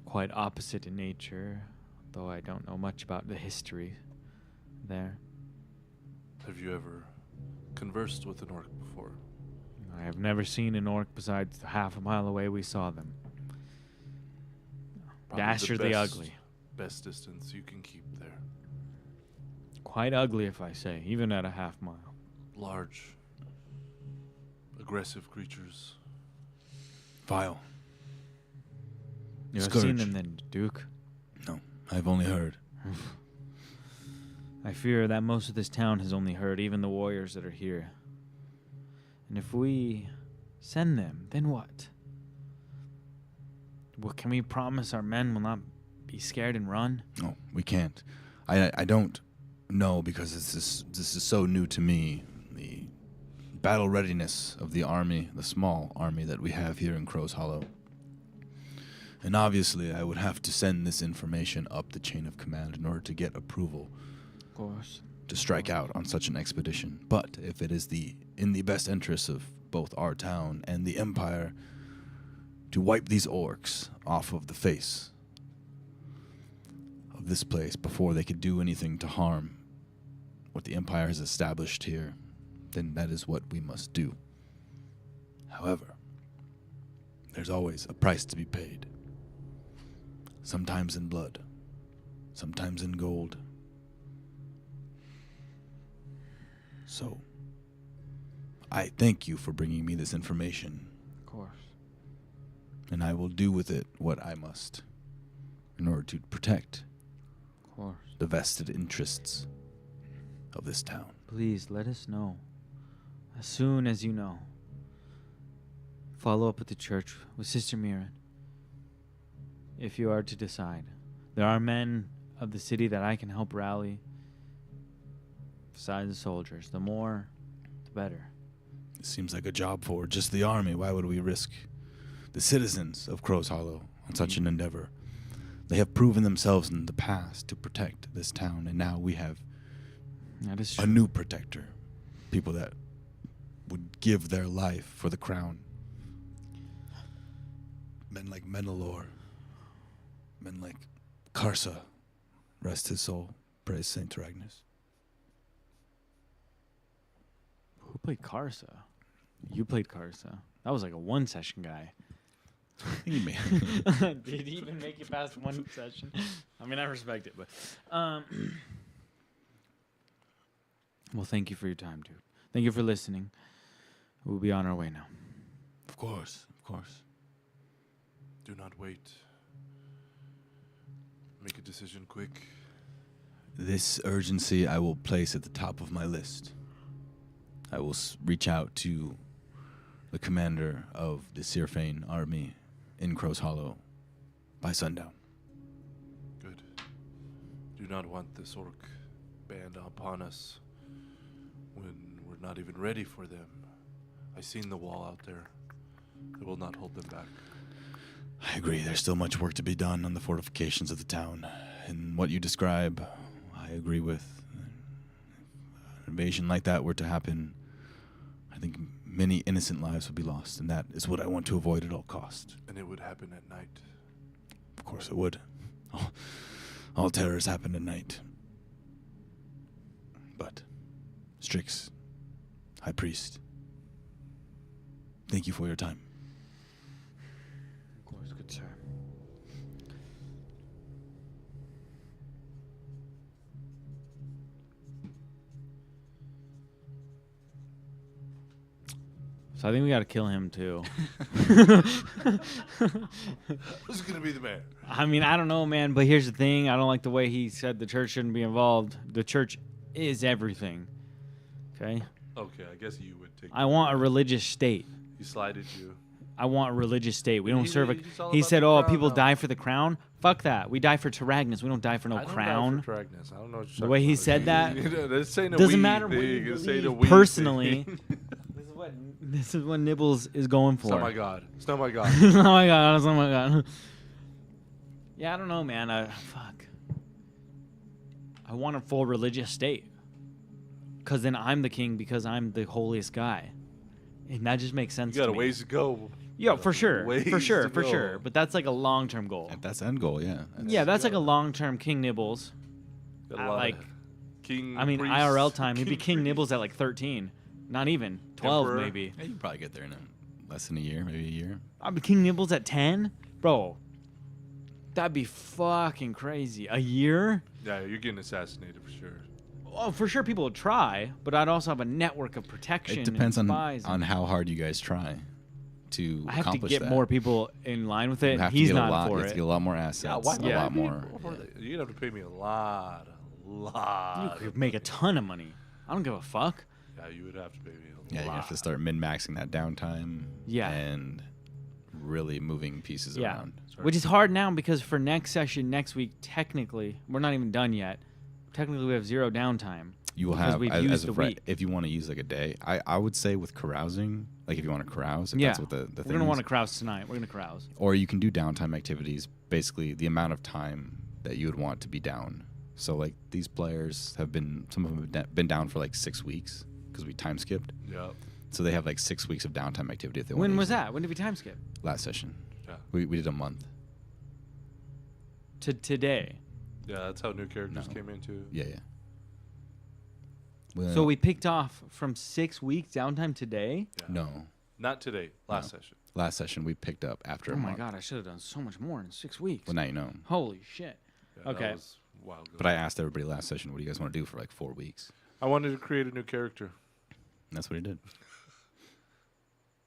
[SPEAKER 2] Quite opposite in nature, though I don't know much about the history there.
[SPEAKER 3] Have you ever conversed with an orc before?
[SPEAKER 2] I have never seen an orc besides half a mile away we saw them.
[SPEAKER 3] Probably
[SPEAKER 2] Dastardly ugly.
[SPEAKER 3] Best distance you can keep there.
[SPEAKER 2] Quite ugly, if I say, even at a half mile.
[SPEAKER 3] Large, aggressive creatures.
[SPEAKER 1] Vile.
[SPEAKER 2] You have
[SPEAKER 1] Scourge.
[SPEAKER 2] seen them then, Duke?
[SPEAKER 1] No, I've only heard.
[SPEAKER 2] I fear that most of this town has only heard, even the warriors that are here. And if we send them, then what? What can we promise our men will not be scared and run?
[SPEAKER 1] No, we can't. I don't know because this is so new to me. The battle readiness of the army, the small army that we have here in Crow's Hollow. And obviously, I would have to send this information up the chain of command in order to get approval
[SPEAKER 2] Of course.
[SPEAKER 1] to strike out on such an expedition. But if it is in the best interests of both our town and the Empire to wipe these orcs off of the face of this place before they could do anything to harm what the Empire has established here, then that is what we must do. However, there's always a price to be paid. Sometimes in blood, sometimes in gold. So, I thank you for bringing me this information,
[SPEAKER 2] Of course.
[SPEAKER 1] and I will do with it what I must in order to protect
[SPEAKER 2] Of course.
[SPEAKER 1] the vested interests of this town.
[SPEAKER 2] Please let us know as soon as you know. Follow up with the church with Sister Mirren. If you are to decide. There are men of the city that I can help rally besides the soldiers. The more, the better.
[SPEAKER 1] It seems like a job for just the army. Why would we risk the citizens of Crow's Hollow on such an endeavor? They have proven themselves in the past to protect this town, and now we have
[SPEAKER 2] That is
[SPEAKER 1] a
[SPEAKER 2] true.
[SPEAKER 1] new protector. People that would give their life for the crown. Men like Menelor. Men like Karsa. Rest his soul. Praise Saint Taragnus.
[SPEAKER 2] Who played Karsa? You played Karsa. That was like a one-session guy.
[SPEAKER 1] He may.
[SPEAKER 2] Did he even make it past one session? I mean, I respect it, but well, thank you for your time, dude. Thank you for listening. We'll be on our way now.
[SPEAKER 1] Of course.
[SPEAKER 3] Do not wait. Make a decision quick.
[SPEAKER 1] This urgency I will place at the top of my list. I will reach out to the commander of the Sirfane army in Crow's Hollow by sundown.
[SPEAKER 3] Good. Do not want this orc band upon us when we're not even ready for them. I seen the wall out there. It will not hold them back.
[SPEAKER 1] I agree. There's still much work to be done on the fortifications of the town. And what you describe, I agree with. If an invasion like that were to happen, I think many innocent lives would be lost, and that is what I want to avoid at all costs.
[SPEAKER 3] And it would happen at night.
[SPEAKER 1] Of course it would. All terrors happen at night. But, Strix, High Priest, thank you for your time.
[SPEAKER 2] Of course, good sir. So I think we got to kill him too.
[SPEAKER 3] Who's going to be the mayor?
[SPEAKER 2] I mean, I don't know, man, but here's the thing. I don't like the way he said the church shouldn't be involved. The church is everything. Okay?
[SPEAKER 3] Okay, I guess you would take.
[SPEAKER 2] I want a religious state.
[SPEAKER 3] He slided you.
[SPEAKER 2] I want a religious state. We don't
[SPEAKER 3] He-
[SPEAKER 2] serve a.
[SPEAKER 3] he's all
[SPEAKER 2] He
[SPEAKER 3] about
[SPEAKER 2] said,
[SPEAKER 3] the
[SPEAKER 2] "Oh,
[SPEAKER 3] crown
[SPEAKER 2] people
[SPEAKER 3] now."
[SPEAKER 2] die for the crown. Fuck that. We die for Taragnus. We don't die for no
[SPEAKER 3] I don't
[SPEAKER 2] crown."
[SPEAKER 3] die for Taragnus. I don't know what you're
[SPEAKER 2] The way
[SPEAKER 3] talking
[SPEAKER 2] he
[SPEAKER 3] about.
[SPEAKER 2] said that,
[SPEAKER 3] This ain't a
[SPEAKER 2] doesn't
[SPEAKER 3] we
[SPEAKER 2] matter what
[SPEAKER 3] thing.
[SPEAKER 2] you
[SPEAKER 3] This ain't a
[SPEAKER 2] believe
[SPEAKER 3] we
[SPEAKER 2] personally.
[SPEAKER 3] thing.
[SPEAKER 2] This is what Nibbles is going for.
[SPEAKER 3] Oh my god. It's not my god.
[SPEAKER 2] Oh my god. Oh my god. Yeah, I don't know, man. Fuck. I want a full religious state. Because then I'm the king because I'm the holiest guy. And that just makes sense
[SPEAKER 3] You got
[SPEAKER 2] to
[SPEAKER 3] a
[SPEAKER 2] me.
[SPEAKER 3] ways to go.
[SPEAKER 2] Yeah, for sure. For
[SPEAKER 3] Ways
[SPEAKER 2] sure,
[SPEAKER 3] to
[SPEAKER 2] for
[SPEAKER 3] go.
[SPEAKER 2] sure. But that's like a long-term goal.
[SPEAKER 1] If that's the end goal, yeah.
[SPEAKER 2] Yeah, that's like a long-term King Nibbles.
[SPEAKER 3] Got a
[SPEAKER 2] I
[SPEAKER 3] lot
[SPEAKER 2] like-
[SPEAKER 3] of king.
[SPEAKER 2] I mean,
[SPEAKER 3] priest,
[SPEAKER 2] IRL time, he'd be King
[SPEAKER 3] priest.
[SPEAKER 2] Nibbles at like 13. Not even. 12
[SPEAKER 3] Emperor.
[SPEAKER 2] maybe.
[SPEAKER 1] Yeah, you can probably get there in less than a year, maybe a year.
[SPEAKER 2] I'd be King Nibbles at 10? Bro, that'd be fucking crazy. A year?
[SPEAKER 3] Yeah, you're getting assassinated for sure.
[SPEAKER 2] Oh, for sure people would try, but I'd also have a network of protection.
[SPEAKER 1] It depends
[SPEAKER 2] and
[SPEAKER 1] on
[SPEAKER 2] spies and-
[SPEAKER 1] how hard you guys try to
[SPEAKER 2] I have to
[SPEAKER 1] accomplish
[SPEAKER 2] get
[SPEAKER 1] that.
[SPEAKER 2] more people in line with
[SPEAKER 1] You
[SPEAKER 2] it.
[SPEAKER 1] have to
[SPEAKER 2] He's
[SPEAKER 1] get
[SPEAKER 2] not
[SPEAKER 1] a lot,
[SPEAKER 2] for
[SPEAKER 1] you have to
[SPEAKER 2] it.
[SPEAKER 1] get a lot more assets,
[SPEAKER 3] why
[SPEAKER 1] a
[SPEAKER 2] Yeah.
[SPEAKER 1] lot more.
[SPEAKER 3] You'd have to pay me a lot.
[SPEAKER 2] You could make a ton of money. I don't give a fuck.
[SPEAKER 3] Yeah, you would have to pay me a
[SPEAKER 1] Yeah,
[SPEAKER 3] lot.
[SPEAKER 1] you have to start min-maxing that downtime.
[SPEAKER 2] Yeah.
[SPEAKER 1] And really moving pieces
[SPEAKER 2] Yeah.
[SPEAKER 1] around.
[SPEAKER 2] Which is hard now because for next session, next week, technically, we're not even done yet. Technically, we have 0 downtime.
[SPEAKER 1] You will
[SPEAKER 2] Because
[SPEAKER 1] have,
[SPEAKER 2] we've
[SPEAKER 1] as
[SPEAKER 2] used
[SPEAKER 1] of
[SPEAKER 2] the
[SPEAKER 1] right,
[SPEAKER 2] week.
[SPEAKER 1] if you want to use like a day, I would say with carousing, like if you want to carouse, if
[SPEAKER 2] Yeah.
[SPEAKER 1] that's what the
[SPEAKER 2] We're
[SPEAKER 1] thing
[SPEAKER 2] going to want
[SPEAKER 1] is.
[SPEAKER 2] to carouse tonight. We're going to carouse.
[SPEAKER 1] Or you can do downtime activities, basically the amount of time that you would want to be down. So like these players have been, some of them have been down for like 6 weeks because we time skipped.
[SPEAKER 3] Yeah.
[SPEAKER 1] So they have like 6 weeks of downtime activity if they want.
[SPEAKER 2] When was that? When did we time skip?
[SPEAKER 1] Last session.
[SPEAKER 3] Yeah.
[SPEAKER 1] We did a month.
[SPEAKER 2] To today.
[SPEAKER 3] Yeah, that's how new characters
[SPEAKER 1] No.
[SPEAKER 3] came into.
[SPEAKER 1] Yeah, yeah.
[SPEAKER 2] So we picked off from 6 weeks downtime today?
[SPEAKER 3] Yeah.
[SPEAKER 1] No.
[SPEAKER 3] Not today. Last
[SPEAKER 1] No.
[SPEAKER 3] session.
[SPEAKER 1] Last session we picked up after
[SPEAKER 2] Oh
[SPEAKER 1] a
[SPEAKER 2] my
[SPEAKER 1] month.
[SPEAKER 2] god, I should have done so much more in 6 weeks.
[SPEAKER 1] Well, now you know.
[SPEAKER 2] Holy shit.
[SPEAKER 3] Yeah,
[SPEAKER 2] Okay.
[SPEAKER 3] That was a while ago.
[SPEAKER 1] But I asked everybody last session, what do you guys want to do for like 4 weeks?
[SPEAKER 3] I wanted to create a new character.
[SPEAKER 1] And that's what he did.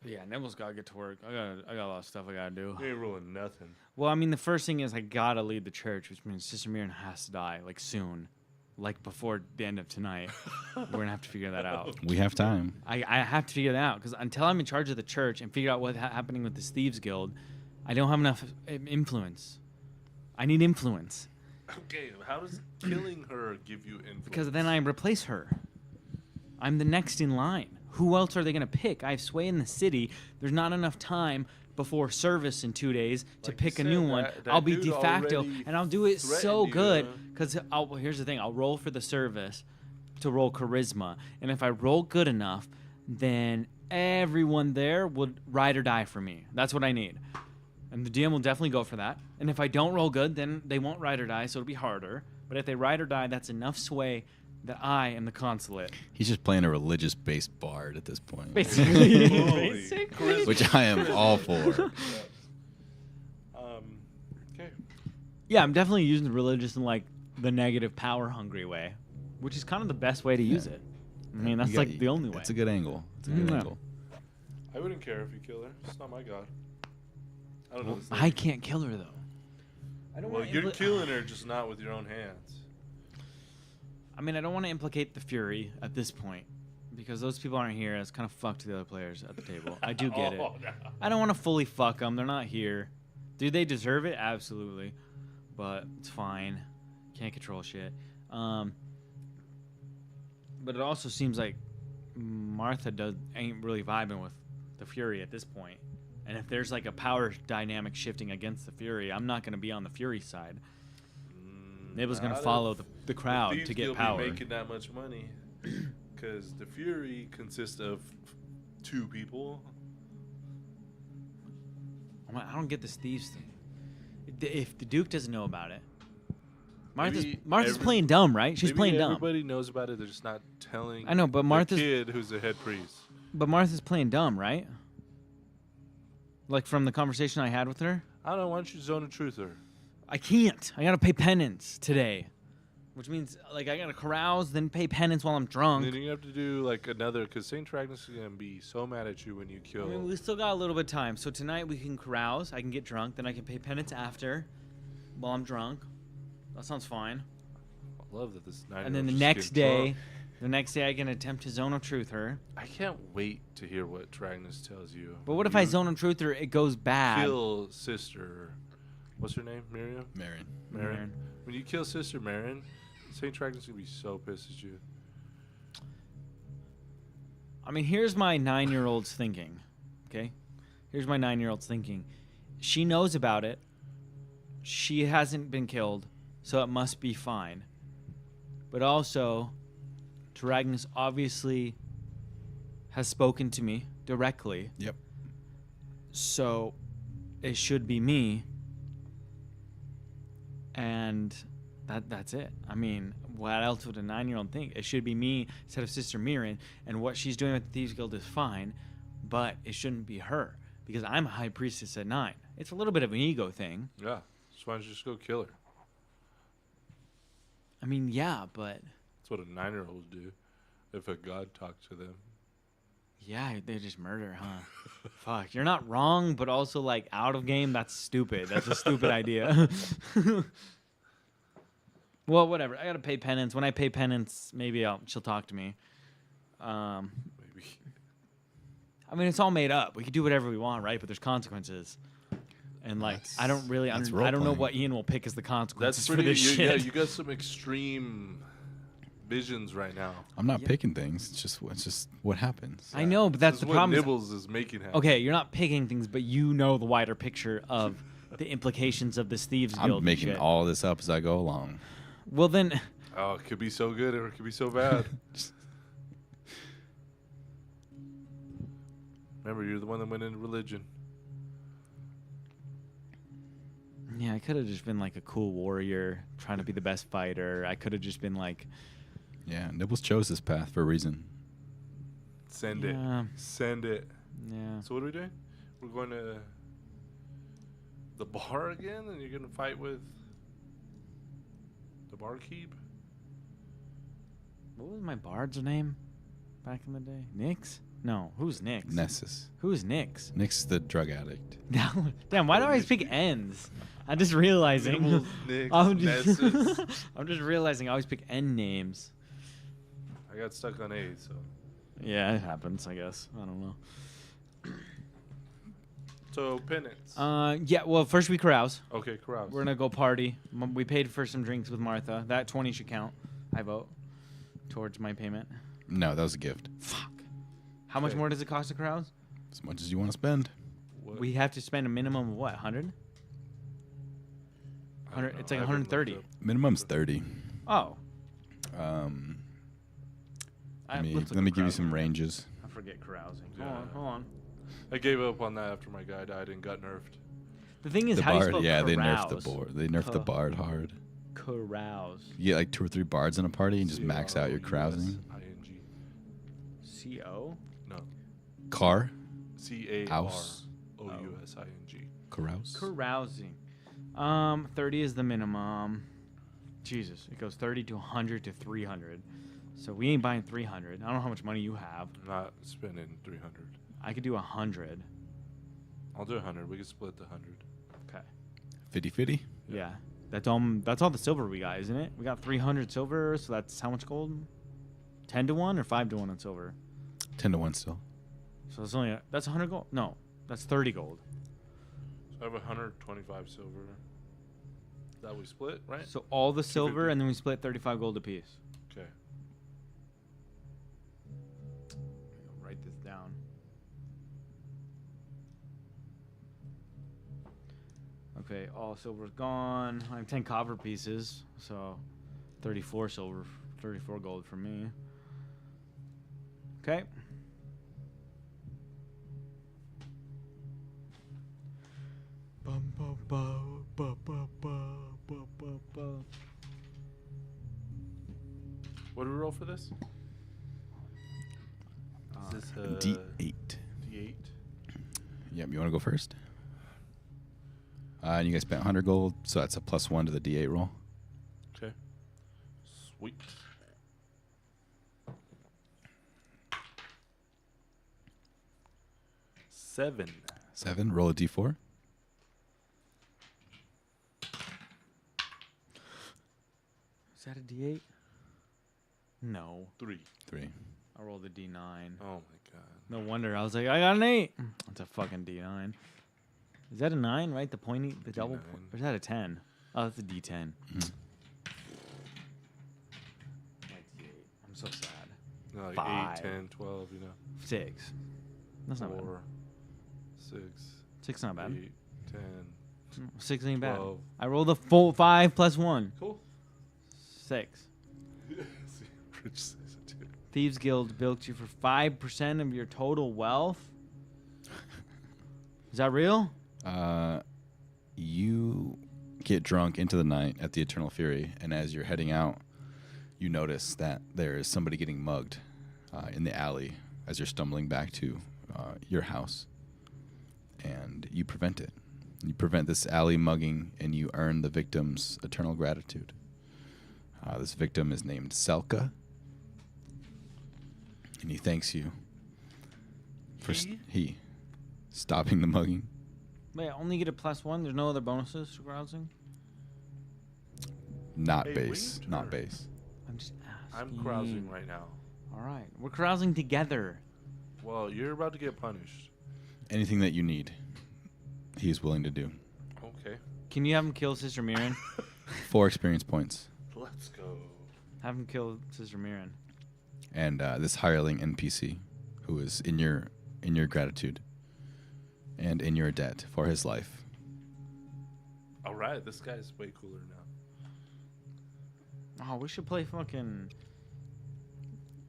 [SPEAKER 2] Yeah, Nibbles got to get to work. I got a lot of stuff I got to do.
[SPEAKER 3] You ain't ruling nothing.
[SPEAKER 2] Well, I mean, the first thing is I got to lead the church, which means Sister Mirren has to die, like soon. Like before the end of tonight. We're going to have to figure that out.
[SPEAKER 1] We have time.
[SPEAKER 2] I have to figure that out because until I'm in charge of the church and figure out what's happening with this Thieves Guild, I don't have enough influence. I need influence
[SPEAKER 3] Okay, how does killing her give you influence?
[SPEAKER 2] because then I replace her. I'm the next in line. Who else are they going to pick? I have sway in the city. There's not enough time before service in 2 days to
[SPEAKER 3] Like you
[SPEAKER 2] pick a
[SPEAKER 3] said,
[SPEAKER 2] new one.
[SPEAKER 3] that
[SPEAKER 2] I'll be
[SPEAKER 3] dude
[SPEAKER 2] de facto,
[SPEAKER 3] already
[SPEAKER 2] and I'll do it so
[SPEAKER 3] threatened you,
[SPEAKER 2] good
[SPEAKER 3] huh?
[SPEAKER 2] because well, here's the thing. I'll roll for the service to roll charisma, and if I roll good enough, then everyone there would ride or die for me. That's what I need. And the DM will definitely go for that. And if I don't roll good, then they won't ride or die, so it'll be harder. But if they ride or die, that's enough sway that I am the consulate.
[SPEAKER 1] He's just playing a religious-based bard at this point.
[SPEAKER 2] Basically.
[SPEAKER 1] Which I am all for.
[SPEAKER 3] Okay.
[SPEAKER 2] Yeah, I'm definitely using the religious in like the negative power-hungry way, which is kind of the best way to use it. I mean, that's like the only way.
[SPEAKER 1] It's a good angle. It's a good angle.
[SPEAKER 3] I wouldn't care if you kill her. It's not my god. I don't know. This
[SPEAKER 2] I can't kill her though. I don't
[SPEAKER 3] Well,
[SPEAKER 2] wanna
[SPEAKER 3] you're killing her, just not with your own hands.
[SPEAKER 2] I mean, I don't want to implicate the Fury at this point because those people aren't here. It's kind of fucked the other players at the table. I do get it.
[SPEAKER 3] No.
[SPEAKER 2] I don't want to fully fuck them. They're not here. Do they deserve it? Absolutely. But it's fine. Can't control shit. But it also seems like Martha ain't really vibing with the Fury at this point. And if there's like a power dynamic shifting against the Fury, I'm not going to be on the Fury side. Nibbles going to follow the crowd to get power.
[SPEAKER 3] Be making that much money because the Fury consists of 2 people.
[SPEAKER 2] I don't get this thieves thing. If the Duke doesn't know about it,
[SPEAKER 3] Maybe
[SPEAKER 2] Martha's playing dumb, right? She's playing dumb.
[SPEAKER 3] Everybody knows about it. They're just not telling.
[SPEAKER 2] I know, but
[SPEAKER 3] the kid who's the head priest.
[SPEAKER 2] But Martha's playing dumb, right? Like from the conversation I had with her.
[SPEAKER 3] I don't know. Why don't you zone of truth her?
[SPEAKER 2] I can't. I gotta pay penance today, which means like I gotta carouse, then pay penance while I'm drunk.
[SPEAKER 3] And then you have to do like another, because Saint Tragnus is gonna be so mad at you when you kill.
[SPEAKER 2] I mean, we still got a little bit of time. So tonight we can carouse. I can get drunk, then I can pay penance after, while I'm drunk. That sounds fine.
[SPEAKER 3] I love that this 9-year-old.
[SPEAKER 2] And then the next day, I can attempt to zone of truth her.
[SPEAKER 3] I can't wait to hear what Tragnus tells you.
[SPEAKER 2] But what if I zone of truth her? It goes bad.
[SPEAKER 3] Kill sister. What's her name? Miriam.
[SPEAKER 1] Marin.
[SPEAKER 3] When you kill Sister Marin, Saint Tragnus is gonna be so pissed at you.
[SPEAKER 2] I mean, here's my 9-year-old's thinking. Okay, here's my 9-year-old's thinking. She knows about it. She hasn't been killed, so it must be fine. But also, Tragnus obviously has spoken to me directly.
[SPEAKER 1] Yep.
[SPEAKER 2] So it should be me. And that's it. I mean, what else would a 9-year-old think? It should be me instead of Sister Mirren, and what she's doing with the Thieves Guild is fine, but it shouldn't be her because I'm a high priestess at 9. It's a little bit of an ego thing.
[SPEAKER 3] Yeah. So why don't you just go kill her?
[SPEAKER 2] I mean, yeah, but
[SPEAKER 3] That's what a 9-year-old do if a god talked to them.
[SPEAKER 2] yeah, they just murder, huh? Fuck, you're not wrong, but also like out of game, that's stupid. That's a stupid idea. Well, whatever. I gotta pay penance. When I pay penance, maybe she'll talk to me.
[SPEAKER 3] Maybe.
[SPEAKER 2] I mean, it's all made up. We can do whatever we want, right? But there's consequences. And like, I don't really, I don't know
[SPEAKER 1] role-playing.
[SPEAKER 2] what Ian will pick as the consequences
[SPEAKER 3] That's
[SPEAKER 2] for this shit.
[SPEAKER 3] Yeah, you got some extreme visions right now.
[SPEAKER 1] I'm not picking things. It's just what happens.
[SPEAKER 2] I know, but that's
[SPEAKER 3] This
[SPEAKER 2] the
[SPEAKER 3] is what
[SPEAKER 2] problem.
[SPEAKER 3] Nibbles is making happen.
[SPEAKER 2] Okay, you're not picking things, but you know the wider picture of the implications of this Thieves Guild.
[SPEAKER 1] I'm making
[SPEAKER 2] shit.
[SPEAKER 1] all this up as I go along.
[SPEAKER 2] Well, then,
[SPEAKER 3] Oh, it could be so good or it could be so bad. Remember, you're the one that went into religion.
[SPEAKER 2] yeah, I could have just been like a cool warrior trying to be the best fighter. I could have just been like,
[SPEAKER 1] Yeah, Nibbles chose this path for a reason.
[SPEAKER 3] Send
[SPEAKER 2] Yeah.
[SPEAKER 3] it. Send it.
[SPEAKER 2] yeah.
[SPEAKER 3] So what are we doing? We're going to the bar again, and you're going to fight with the barkeep?
[SPEAKER 2] What was my bard's name back in the day? Nyx? No, who's Nyx?
[SPEAKER 1] Nessus.
[SPEAKER 2] Who's Nyx?
[SPEAKER 1] Nick's the drug addict.
[SPEAKER 2] Damn, why do I always pick N's? I'm just realizing.
[SPEAKER 3] Nibbles, Nyx,
[SPEAKER 2] I'm just,
[SPEAKER 3] Nessus.
[SPEAKER 2] I'm just realizing I always pick N names.
[SPEAKER 3] I got stuck on A, so.
[SPEAKER 2] Yeah, it happens, I guess. I don't know.
[SPEAKER 3] So, penance.
[SPEAKER 2] Yeah, well, first we carouse.
[SPEAKER 3] Okay, carouse.
[SPEAKER 2] We're gonna go party. We paid for some drinks with Martha. That 20 should count. I vote towards my payment.
[SPEAKER 1] No, that was a gift.
[SPEAKER 2] Fuck. How much
[SPEAKER 3] Okay.
[SPEAKER 2] more does it cost to carouse?
[SPEAKER 1] As much as you want to spend.
[SPEAKER 3] What?
[SPEAKER 2] We have to spend a minimum of what? 100?
[SPEAKER 3] I don't
[SPEAKER 2] 100
[SPEAKER 3] know.
[SPEAKER 2] it's like
[SPEAKER 3] I haven't
[SPEAKER 2] 130.
[SPEAKER 3] looked up.
[SPEAKER 1] Minimum's 30.
[SPEAKER 2] Oh.
[SPEAKER 1] Let me
[SPEAKER 2] let's look
[SPEAKER 1] give
[SPEAKER 2] at
[SPEAKER 1] you
[SPEAKER 2] carousing.
[SPEAKER 1] some ranges.
[SPEAKER 2] I forget carousing.
[SPEAKER 3] Yeah.
[SPEAKER 2] Hold on.
[SPEAKER 3] I gave up on that after my guy died and got nerfed.
[SPEAKER 2] The thing is,
[SPEAKER 1] The
[SPEAKER 2] how do you
[SPEAKER 1] bard,
[SPEAKER 2] spell
[SPEAKER 1] yeah, they nerfed
[SPEAKER 2] carouse?
[SPEAKER 1] the board. They nerfed the bard hard.
[SPEAKER 2] Carouse.
[SPEAKER 1] You get like 2 or 3 bards in a party and just max out your carousing.
[SPEAKER 3] C-A-R-O-U-S-I-N-G.
[SPEAKER 2] C-O?
[SPEAKER 3] No.
[SPEAKER 1] Car,
[SPEAKER 3] C-A-R-O-U-S-I-N-G.
[SPEAKER 1] carouse.
[SPEAKER 2] Carousing. 30 is the minimum. Jesus, it goes 30 to 100 to 300. So we ain't buying 300. I don't know how much money you have.
[SPEAKER 3] I'm not spending 300.
[SPEAKER 2] I could do 100.
[SPEAKER 3] I'll do 100. We can split the 100.
[SPEAKER 2] Okay.
[SPEAKER 1] 50-50.
[SPEAKER 2] Yeah. That's all the silver we got, isn't it? We got 300 silver, so that's how much gold? 10 to 1 or 5 to 1 on silver?
[SPEAKER 1] 10 to 1 still.
[SPEAKER 2] So it's only that's 100 gold. No, that's 30 gold.
[SPEAKER 3] So I have 125 silver. That we split, right?
[SPEAKER 2] So all the silver
[SPEAKER 3] 250.
[SPEAKER 2] and then we split 35 gold apiece.
[SPEAKER 3] Okay.
[SPEAKER 2] Write this down. Okay, all silver's gone. I have 10 copper pieces, so 34 silver, 34 gold for me. Okay.
[SPEAKER 3] What do we roll for this? Is this a
[SPEAKER 1] D8.
[SPEAKER 3] D8?
[SPEAKER 1] Yep, you want to go first? And you guys spent 100 gold, so that's a +1 to the D8 roll.
[SPEAKER 3] Okay. Sweet. Seven.
[SPEAKER 1] 7. Roll a D4.
[SPEAKER 2] Is that a D8? No.
[SPEAKER 3] 3.
[SPEAKER 1] 3.
[SPEAKER 2] I rolled a D9.
[SPEAKER 3] Oh my god.
[SPEAKER 2] No wonder. I was like, I got an 8. It's a fucking D9. Is that a 9, right? The pointy, the double
[SPEAKER 3] D9.
[SPEAKER 2] point? Or is that a 10? Oh, that's a D10.
[SPEAKER 1] Mm.
[SPEAKER 2] My D8. I'm so sad.
[SPEAKER 3] No, like
[SPEAKER 2] 5.
[SPEAKER 3] 8, 10, 12, you know.
[SPEAKER 2] 6. That's not bad.
[SPEAKER 3] 4, 6,
[SPEAKER 2] 6 not bad.
[SPEAKER 3] 8, 10.
[SPEAKER 2] 6 ain't bad.
[SPEAKER 3] 12.
[SPEAKER 2] I rolled a full 5 plus 1.
[SPEAKER 3] Cool.
[SPEAKER 2] 6.
[SPEAKER 3] See, Rich says it too.
[SPEAKER 2] Thieves Guild bilked you for 5% of your total wealth. Is that real?
[SPEAKER 1] You get drunk into the night at the Eternal Fury, and as you're heading out, you notice that there is somebody getting mugged in the alley as you're stumbling back to your house, and you prevent it. You prevent this alley mugging, and you earn the victim's eternal gratitude. This victim is named Selka, and he thanks you for
[SPEAKER 3] He?
[SPEAKER 1] stopping the mugging.
[SPEAKER 2] Wait, I only get a +1? There's no other bonuses to carousing?
[SPEAKER 1] Not
[SPEAKER 3] Hey,
[SPEAKER 1] base.
[SPEAKER 3] Winter.
[SPEAKER 1] Not base.
[SPEAKER 2] I'm just asking.
[SPEAKER 3] I'm carousing right now.
[SPEAKER 2] All right. We're carousing together.
[SPEAKER 3] Well, you're about to get punished.
[SPEAKER 1] Anything that you need, he is willing to do.
[SPEAKER 3] Okay.
[SPEAKER 2] Can you have him kill Sister Mirren?
[SPEAKER 1] 4 experience points.
[SPEAKER 3] Let's go.
[SPEAKER 2] Have him kill Sister Mirren.
[SPEAKER 1] And this hireling NPC, who is in your gratitude and in your debt for his life.
[SPEAKER 3] All right, this guy's way cooler now.
[SPEAKER 2] Oh, we should play fucking...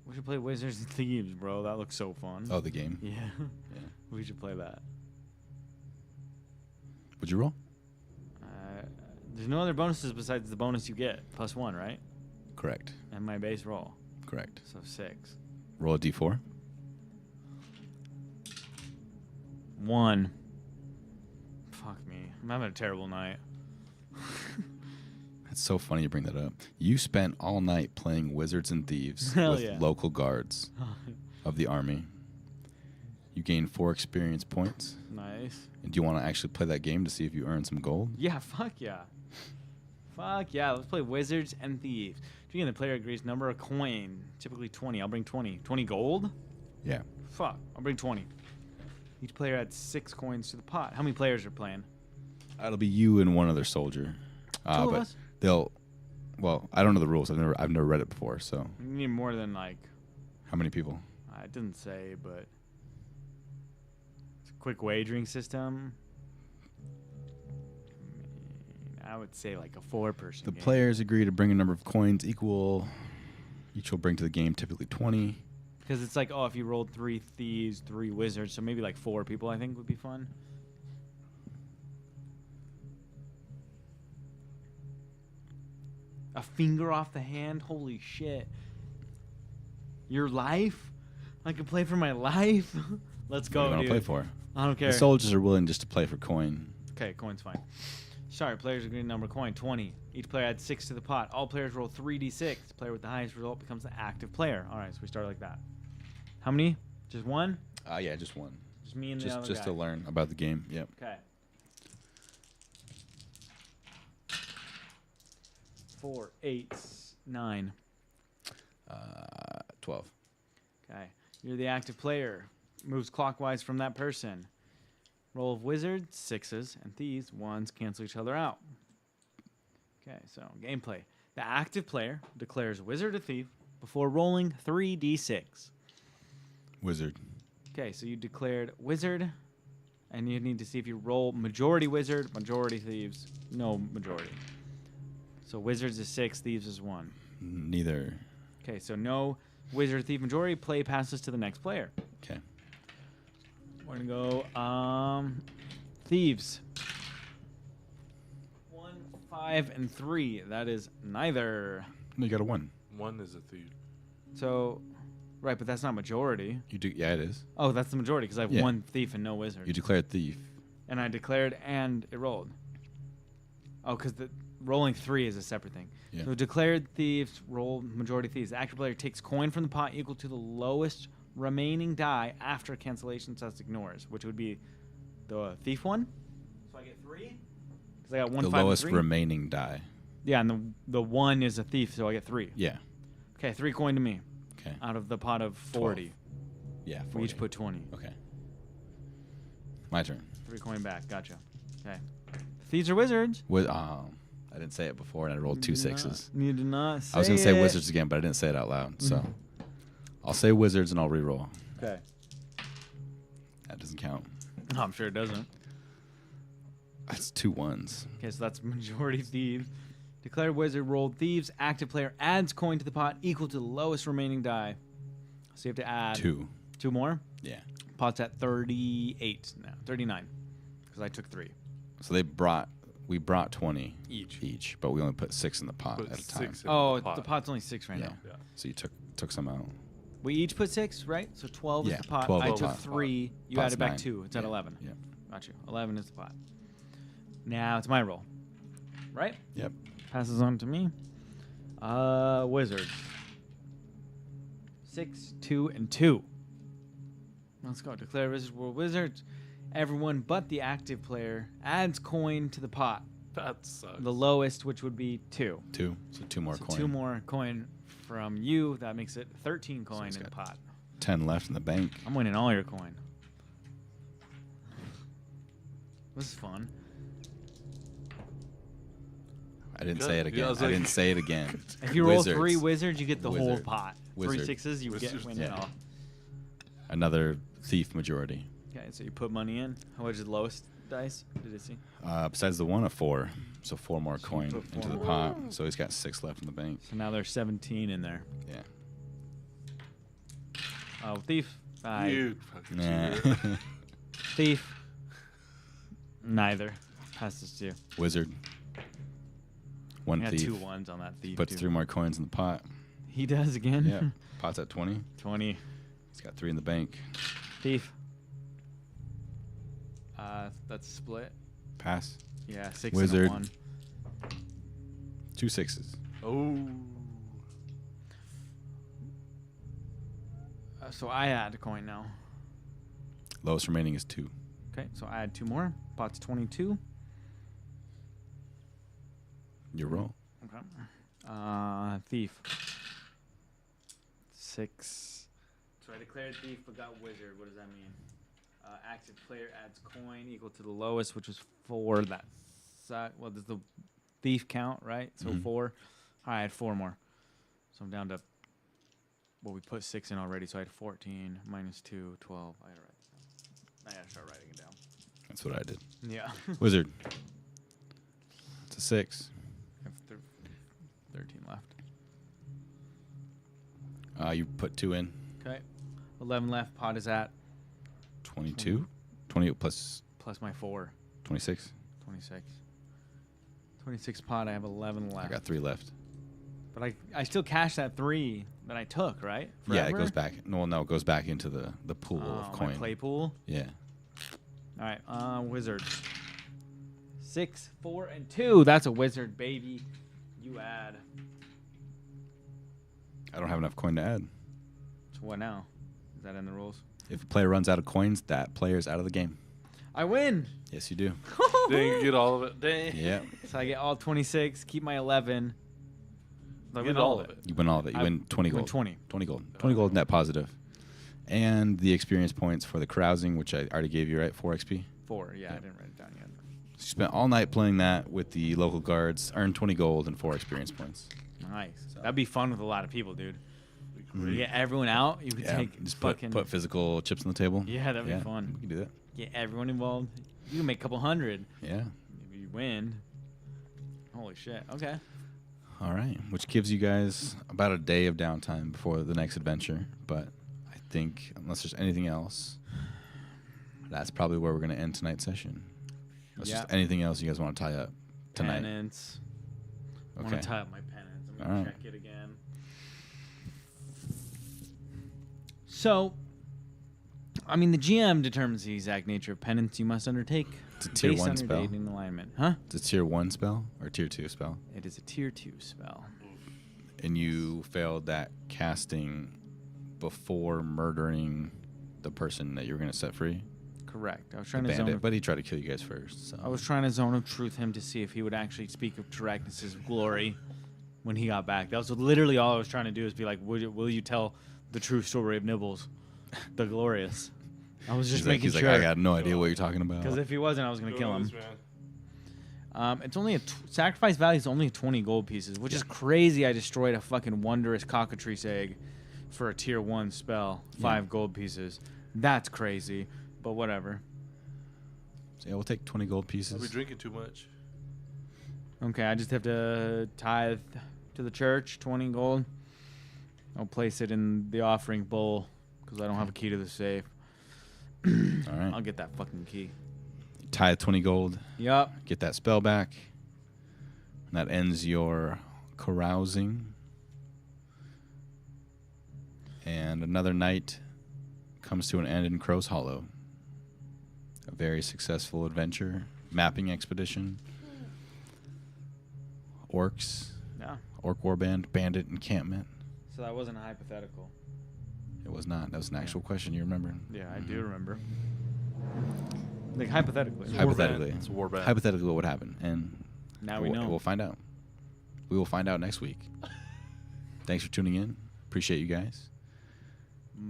[SPEAKER 2] We should play Wizards and Thieves, bro. That looks so fun.
[SPEAKER 1] Oh, the game.
[SPEAKER 2] Yeah.
[SPEAKER 1] Yeah.
[SPEAKER 2] We should play that.
[SPEAKER 1] Would you roll?
[SPEAKER 2] There's no other bonuses besides the bonus you get. +1, right?
[SPEAKER 1] Correct.
[SPEAKER 2] And my base roll.
[SPEAKER 1] Correct.
[SPEAKER 2] So 6.
[SPEAKER 1] Roll a d4.
[SPEAKER 2] 1. Fuck me. I'm having a terrible night.
[SPEAKER 1] It's so funny you bring that up. You spent all night playing Wizards and Thieves
[SPEAKER 2] Hell
[SPEAKER 1] with
[SPEAKER 2] yeah.
[SPEAKER 1] local guards of the army. You gained 4 experience points.
[SPEAKER 2] Nice.
[SPEAKER 1] And do you want to actually play that game to see if you earn some gold?
[SPEAKER 2] Yeah, fuck yeah. Fuck yeah. Let's play Wizards and Thieves. If the player agrees, number of coin, typically 20. I'll bring 20. 20 gold?
[SPEAKER 1] Yeah.
[SPEAKER 2] Fuck. I'll bring 20. Each player adds 6 coins to the pot. How many players are playing?
[SPEAKER 1] It'll be you and one other soldier.
[SPEAKER 2] 2 of
[SPEAKER 1] but
[SPEAKER 2] us?
[SPEAKER 1] they'll. Well, I don't know the rules. I've never read it before. So,
[SPEAKER 2] You need more than like.
[SPEAKER 1] how many people?
[SPEAKER 2] It didn't say, but. It's a quick wagering system. I would say like a 4-person.
[SPEAKER 1] The
[SPEAKER 2] game.
[SPEAKER 1] players agree to bring a number of coins equal. Each will bring to the game typically 20.
[SPEAKER 2] Because it's like, oh, if you rolled 3 thieves, 3 wizards, so maybe like 4 people I think would be fun. A finger off the hand? Holy shit. Your life? I can play for my life? Let's
[SPEAKER 1] What
[SPEAKER 2] go,
[SPEAKER 1] do you want
[SPEAKER 2] dude.
[SPEAKER 1] to play for?
[SPEAKER 2] I don't care.
[SPEAKER 1] The soldiers are willing just to play for coin.
[SPEAKER 2] Okay, coin's fine. Sorry, players agree to number coin, 20. Each player adds 6 to the pot. All players roll 3d6. Player with the highest result becomes the active player. All right, so we start like that. How many? Just one?
[SPEAKER 1] Yeah, just one.
[SPEAKER 2] Just me and the other
[SPEAKER 1] Just
[SPEAKER 2] guy.
[SPEAKER 1] to learn about the game. Yep.
[SPEAKER 2] Okay. 4, 8, 9.
[SPEAKER 1] 12.
[SPEAKER 2] Okay. You're the active player. Moves clockwise from that person. Roll of wizards, 6s, and thieves, 1s, cancel each other out. Okay, so gameplay. The active player declares wizard or thief before rolling 3d6.
[SPEAKER 1] Wizard.
[SPEAKER 2] Okay, so you declared wizard, and you need to see if you roll majority wizard, majority thieves, no majority. So wizards is 6, thieves is 1.
[SPEAKER 1] Neither.
[SPEAKER 2] Okay, so no wizard, thief, majority. Play passes to the next player.
[SPEAKER 1] Okay.
[SPEAKER 2] We're gonna go thieves. 1, 5, and 3. That is neither.
[SPEAKER 1] No, you got a 1.
[SPEAKER 3] 1 is a thief.
[SPEAKER 2] So, right, but that's not majority.
[SPEAKER 1] You do. Yeah, it is.
[SPEAKER 2] Oh, that's the majority because I have
[SPEAKER 1] Yeah.
[SPEAKER 2] 1 thief and no wizard.
[SPEAKER 1] You declared thief.
[SPEAKER 2] And I declared and it rolled. Oh, because the rolling 3 is a separate thing.
[SPEAKER 1] Yeah.
[SPEAKER 2] So declared thieves roll majority thieves. The active player takes coin from the pot equal to the lowest remaining die after cancellation test ignores, which would be the thief one. So I get 3 because I got 1,
[SPEAKER 1] The
[SPEAKER 2] 5,
[SPEAKER 1] lowest
[SPEAKER 2] and 3.
[SPEAKER 1] remaining die.
[SPEAKER 2] Yeah, and the 1 is a thief, so I get 3.
[SPEAKER 1] Yeah.
[SPEAKER 2] Okay, 3 coin to me
[SPEAKER 1] Okay.
[SPEAKER 2] out of the pot of 40.
[SPEAKER 1] Yeah.
[SPEAKER 2] We each
[SPEAKER 1] 40.
[SPEAKER 2] put 20.
[SPEAKER 1] Okay. My turn.
[SPEAKER 2] 3 coin back. Gotcha. Okay. Thieves or wizards?
[SPEAKER 1] I didn't say it before, and I rolled 2 6s.
[SPEAKER 2] You did not say
[SPEAKER 1] I was gonna say
[SPEAKER 2] it.
[SPEAKER 1] wizards again, but I didn't say it out loud. So I'll say wizards, and I'll re-roll.
[SPEAKER 2] Okay.
[SPEAKER 1] That doesn't count.
[SPEAKER 2] No, I'm sure it doesn't.
[SPEAKER 1] That's 2 1s.
[SPEAKER 2] Okay, so that's majority thieves. Declared wizard rolled thieves. Active player adds coin to the pot equal to the lowest remaining die. So you have to add
[SPEAKER 1] 2.
[SPEAKER 2] 2 more.
[SPEAKER 1] Yeah.
[SPEAKER 2] Pot's at 38 now. 39. Because I took 3.
[SPEAKER 1] So we brought 20 each, but we only put 6 in the pot
[SPEAKER 3] Put
[SPEAKER 1] at a time.
[SPEAKER 3] 6 in
[SPEAKER 2] Oh,
[SPEAKER 3] the pot.
[SPEAKER 2] the pot's only 6 right
[SPEAKER 1] Yeah.
[SPEAKER 2] now.
[SPEAKER 3] Yeah.
[SPEAKER 1] So you took some out.
[SPEAKER 2] We each put 6, right? So 12
[SPEAKER 1] Yeah,
[SPEAKER 2] is the pot.
[SPEAKER 1] 12
[SPEAKER 2] I
[SPEAKER 1] is
[SPEAKER 2] took
[SPEAKER 1] pot.
[SPEAKER 2] 3. You
[SPEAKER 1] Pot's
[SPEAKER 2] added back
[SPEAKER 1] 9.
[SPEAKER 2] 2. It's at
[SPEAKER 1] Yeah.
[SPEAKER 2] 11.
[SPEAKER 1] Yeah.
[SPEAKER 2] Got you. 11 is the pot. Now it's my roll. Right?
[SPEAKER 1] Yep.
[SPEAKER 2] Passes on to me. Wizard. 6, 2, and 2. Let's go. Declare wizards were wizards. Everyone but the active player adds coin to the pot.
[SPEAKER 3] That sucks.
[SPEAKER 2] The lowest, which would be 2.
[SPEAKER 1] 2. So 2 more
[SPEAKER 2] So
[SPEAKER 1] coin.
[SPEAKER 2] 2 more coin from you. That makes it 13 coin
[SPEAKER 1] it's
[SPEAKER 2] in the
[SPEAKER 1] got-
[SPEAKER 2] pot.
[SPEAKER 1] 10 left in the bank.
[SPEAKER 2] I'm winning all your coin. This is fun.
[SPEAKER 1] I didn't
[SPEAKER 3] Good.
[SPEAKER 1] say it
[SPEAKER 3] Yeah,
[SPEAKER 1] again.
[SPEAKER 3] I was
[SPEAKER 1] I
[SPEAKER 3] like-
[SPEAKER 1] didn't say it again.
[SPEAKER 2] If you roll
[SPEAKER 1] Wizards.
[SPEAKER 2] 3 wizards, you get the whole
[SPEAKER 1] Wizard.
[SPEAKER 2] pot.
[SPEAKER 1] Wizard.
[SPEAKER 2] 3 6s, you get
[SPEAKER 3] Wizards.
[SPEAKER 2] win it
[SPEAKER 1] Yeah.
[SPEAKER 2] all.
[SPEAKER 1] Another thief majority.
[SPEAKER 2] Okay, so you put money in. How much is the lowest dice? Did it see?
[SPEAKER 1] Besides the 1, a 4. So 4 more
[SPEAKER 2] So you
[SPEAKER 1] coin
[SPEAKER 2] put 4
[SPEAKER 1] into the
[SPEAKER 2] more.
[SPEAKER 1] pot. So he's got 6 left in the bank.
[SPEAKER 2] So now there's 17 in there.
[SPEAKER 1] Yeah.
[SPEAKER 2] Oh, thief.
[SPEAKER 3] You fucking
[SPEAKER 1] Nah.
[SPEAKER 3] cheater.
[SPEAKER 2] Thief. Neither. Passes to you.
[SPEAKER 1] Wizard. 1
[SPEAKER 2] I got
[SPEAKER 1] thief.
[SPEAKER 2] 2 1s on that thief.
[SPEAKER 1] Puts
[SPEAKER 2] too.
[SPEAKER 1] 3 more coins in the pot.
[SPEAKER 2] He does again.
[SPEAKER 1] Yeah. Pot's at 20.
[SPEAKER 2] 20.
[SPEAKER 1] He's got 3 in the bank.
[SPEAKER 2] Thief. That's split.
[SPEAKER 1] Pass.
[SPEAKER 2] Yeah, 6
[SPEAKER 1] Wizard.
[SPEAKER 2] and
[SPEAKER 1] 2 6s.
[SPEAKER 3] Oh.
[SPEAKER 2] a 1. So I add a coin now.
[SPEAKER 1] Lowest remaining is 2.
[SPEAKER 2] Okay, so I add 2 more. Pot's 22.
[SPEAKER 1] Your roll.
[SPEAKER 2] Okay. Thief. 6. So I declared thief but got wizard. What does that mean? Active player adds coin equal to the lowest, which was 4. That well, does the thief count, right? So
[SPEAKER 1] Mhm.
[SPEAKER 2] 4. I had 4 more. So I'm down to, well, we put 6 in already, so I had 14 minus 2, 12. I gotta write this down. I gotta start writing it down.
[SPEAKER 1] That's what I did.
[SPEAKER 2] Yeah.
[SPEAKER 1] Wizard. It's a 6.
[SPEAKER 2] I have 13 left.
[SPEAKER 1] You put 2 in.
[SPEAKER 2] Okay. 11 left. Pot is at
[SPEAKER 1] 22. 20 plus
[SPEAKER 2] plus my 4.
[SPEAKER 1] 26.
[SPEAKER 2] 26. 26 pot. I have 11 left.
[SPEAKER 1] I got 3 left.
[SPEAKER 2] But I still cash that 3 that I took, right?
[SPEAKER 1] Yeah, it
[SPEAKER 2] Forever?
[SPEAKER 1] goes back. No, it goes back into the pool of
[SPEAKER 2] my
[SPEAKER 1] coin.
[SPEAKER 2] clay pool.
[SPEAKER 1] Yeah.
[SPEAKER 2] All right, wizard. 6, 4, and 2. That's a wizard, baby. You add.
[SPEAKER 1] I don't have enough coin to add.
[SPEAKER 2] So what now? Is that in the rules?
[SPEAKER 1] If a player runs out of coins, that player's out of the game.
[SPEAKER 2] I win.
[SPEAKER 1] Yes, you do.
[SPEAKER 3] Dang, you get all of it. Dang.
[SPEAKER 1] Yeah.
[SPEAKER 2] So I get all 26, keep my 11. I
[SPEAKER 3] You
[SPEAKER 2] win
[SPEAKER 3] get all of it.
[SPEAKER 1] You win all of it. You win 20
[SPEAKER 2] I win
[SPEAKER 1] gold.
[SPEAKER 2] 20.
[SPEAKER 1] 20 gold. 20 gold net positive. And the experience points for the carousing, which I already gave you, right? 4 XP.
[SPEAKER 2] 4, yeah, I didn't write it down yet.
[SPEAKER 1] So you spent all night playing that with the local guards, earned 20 gold and 4 experience points.
[SPEAKER 2] Nice. That'd be fun with a lot of people, dude.
[SPEAKER 1] Mhm.
[SPEAKER 2] You get everyone out. You could
[SPEAKER 1] Yeah,
[SPEAKER 2] take
[SPEAKER 1] just
[SPEAKER 2] fucking.
[SPEAKER 1] put physical chips on the table.
[SPEAKER 2] Yeah, that'd be fun.
[SPEAKER 1] We can do that.
[SPEAKER 2] Get everyone involved. You can make a couple hundred
[SPEAKER 1] Yeah.
[SPEAKER 2] if you win. Holy shit. Okay.
[SPEAKER 1] All right. Which gives you guys about a day of downtime before the next adventure. But I think, unless there's anything else, that's probably where we're going to end tonight's session. Unless
[SPEAKER 2] Yeah.
[SPEAKER 1] there's anything else you guys want to tie up tonight.
[SPEAKER 2] Penance. I
[SPEAKER 1] Okay.
[SPEAKER 2] want to tie up my penance. I'm
[SPEAKER 1] All
[SPEAKER 2] going
[SPEAKER 1] right.
[SPEAKER 2] to check it again. So, I mean, the GM determines the exact nature of penance you must undertake.
[SPEAKER 1] It's a tier
[SPEAKER 2] based
[SPEAKER 1] 1
[SPEAKER 2] on your
[SPEAKER 1] spell.
[SPEAKER 2] dating alignment. Huh?
[SPEAKER 1] It's a tier 1 spell or tier 2 spell.
[SPEAKER 2] It is a tier 2 spell.
[SPEAKER 1] And you failed that casting before murdering the person that you were going to set free.
[SPEAKER 2] Correct. I was
[SPEAKER 1] The
[SPEAKER 2] trying to zone.
[SPEAKER 1] bandit, but he tried to kill you guys first. So.
[SPEAKER 2] I was trying to zone of truth him to see if he would actually speak of Tyracnus' glory when he got back. That was literally all I was trying to do, is be like, will you tell the true story of Nibbles, the glorious? I was just making
[SPEAKER 1] he's
[SPEAKER 2] sure.
[SPEAKER 1] like, I got no idea what you're talking about.
[SPEAKER 2] Because if he wasn't, I was going to kill him.
[SPEAKER 3] This, man.
[SPEAKER 2] It's only sacrifice value is only 20 gold pieces, which is crazy. I destroyed a fucking wondrous cockatrice egg for a tier 1 spell. 5 gold pieces. That's crazy, but whatever.
[SPEAKER 1] So yeah, we'll take 20 gold
[SPEAKER 3] Are
[SPEAKER 1] pieces.
[SPEAKER 3] we drinking too much?
[SPEAKER 2] Okay, I just have to tithe to the church, 20 gold. I'll place it in the offering bowl because I don't have a key to the safe.
[SPEAKER 1] All right.
[SPEAKER 2] I'll get that fucking key.
[SPEAKER 1] Tithe 20 gold.
[SPEAKER 2] Yup.
[SPEAKER 1] Get that spell back. And that ends your carousing. And another night comes to an end in Crow's Hollow. A very successful adventure. Mapping expedition. Orcs.
[SPEAKER 2] Yeah.
[SPEAKER 1] Orc warband. Bandit encampment.
[SPEAKER 2] So that wasn't a hypothetical.
[SPEAKER 1] It was not. That was an actual question. You remember?
[SPEAKER 2] Yeah, I do remember. Like hypothetically.
[SPEAKER 1] Hypothetically.
[SPEAKER 3] It's a warband.
[SPEAKER 1] Hypothetically, what would happen? And
[SPEAKER 2] Now we know.
[SPEAKER 1] We'll find out. We will find out next week. Thanks for tuning in. Appreciate you guys.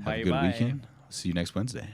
[SPEAKER 1] Have a good
[SPEAKER 2] Bye-bye.
[SPEAKER 1] weekend. See you next Wednesday.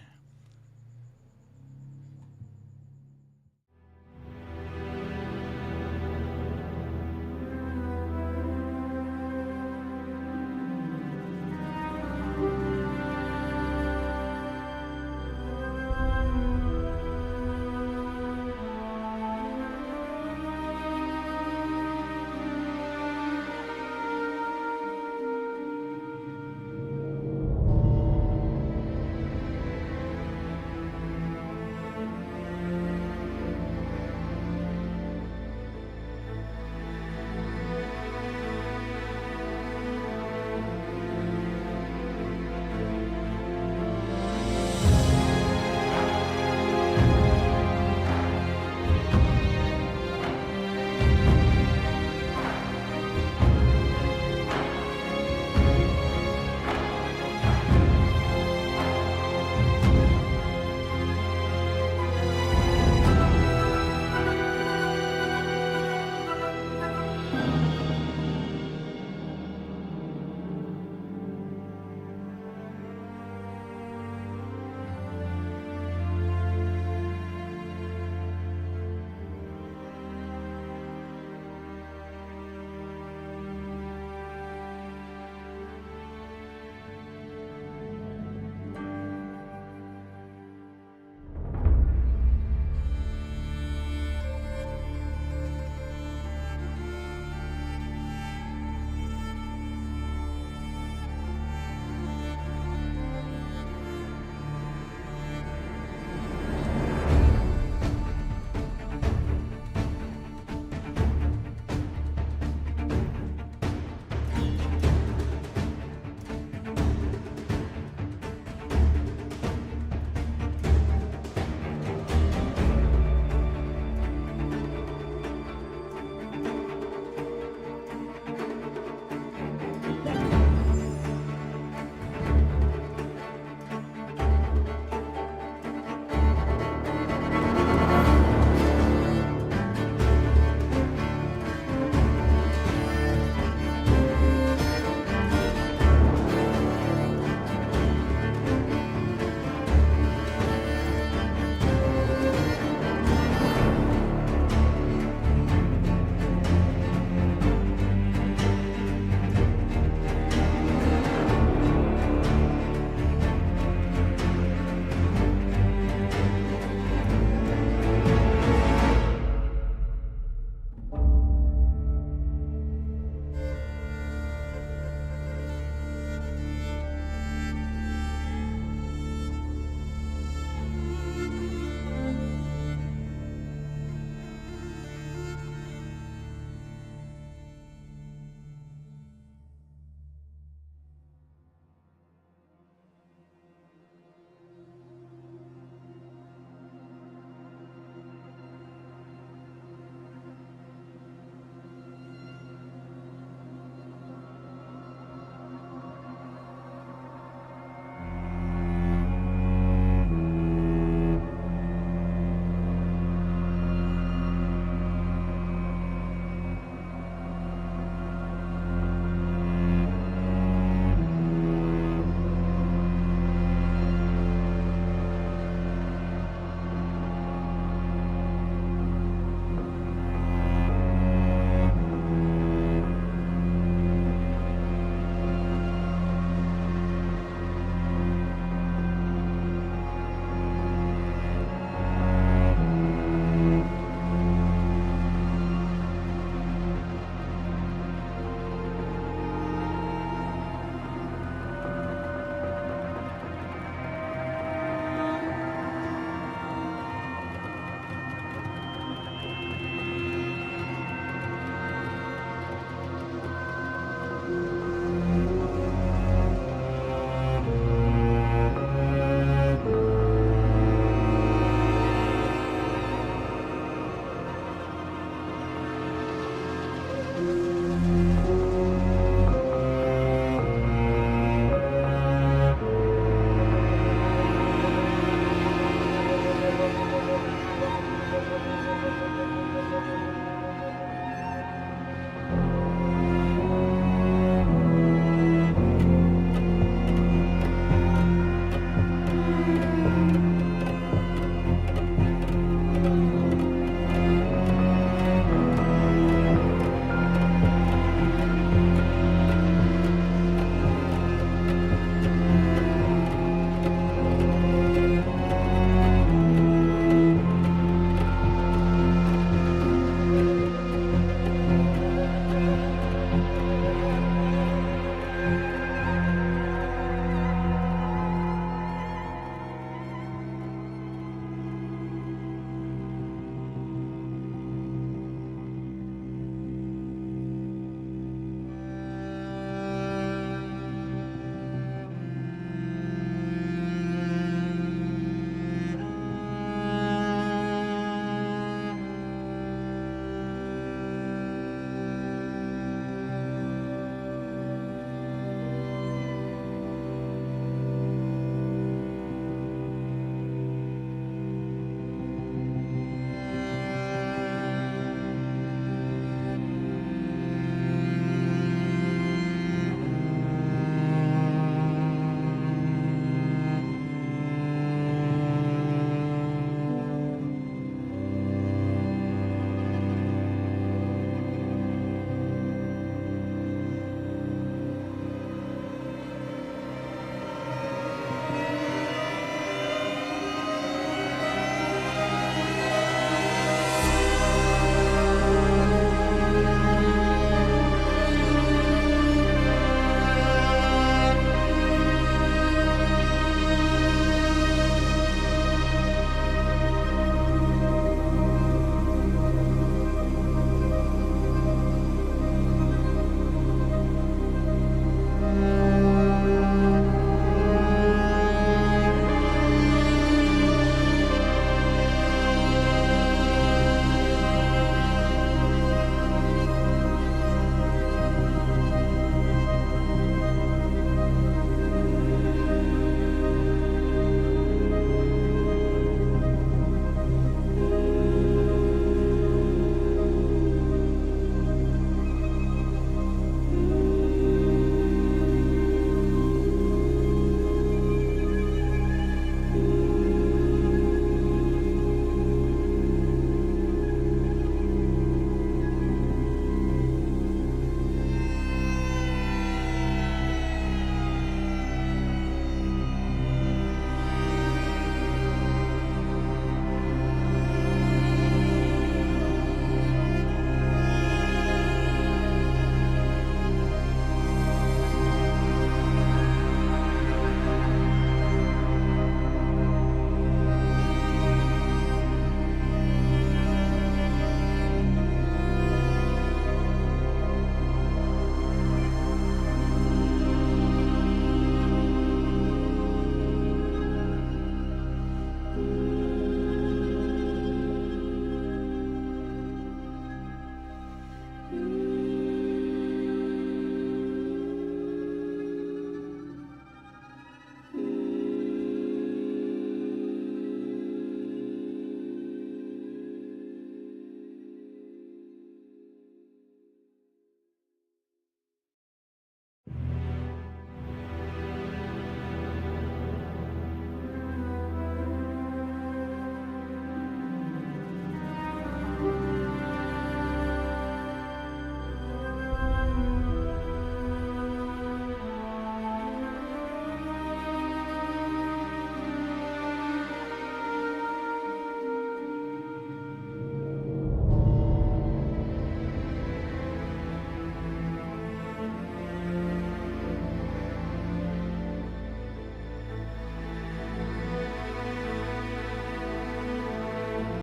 [SPEAKER 3] you.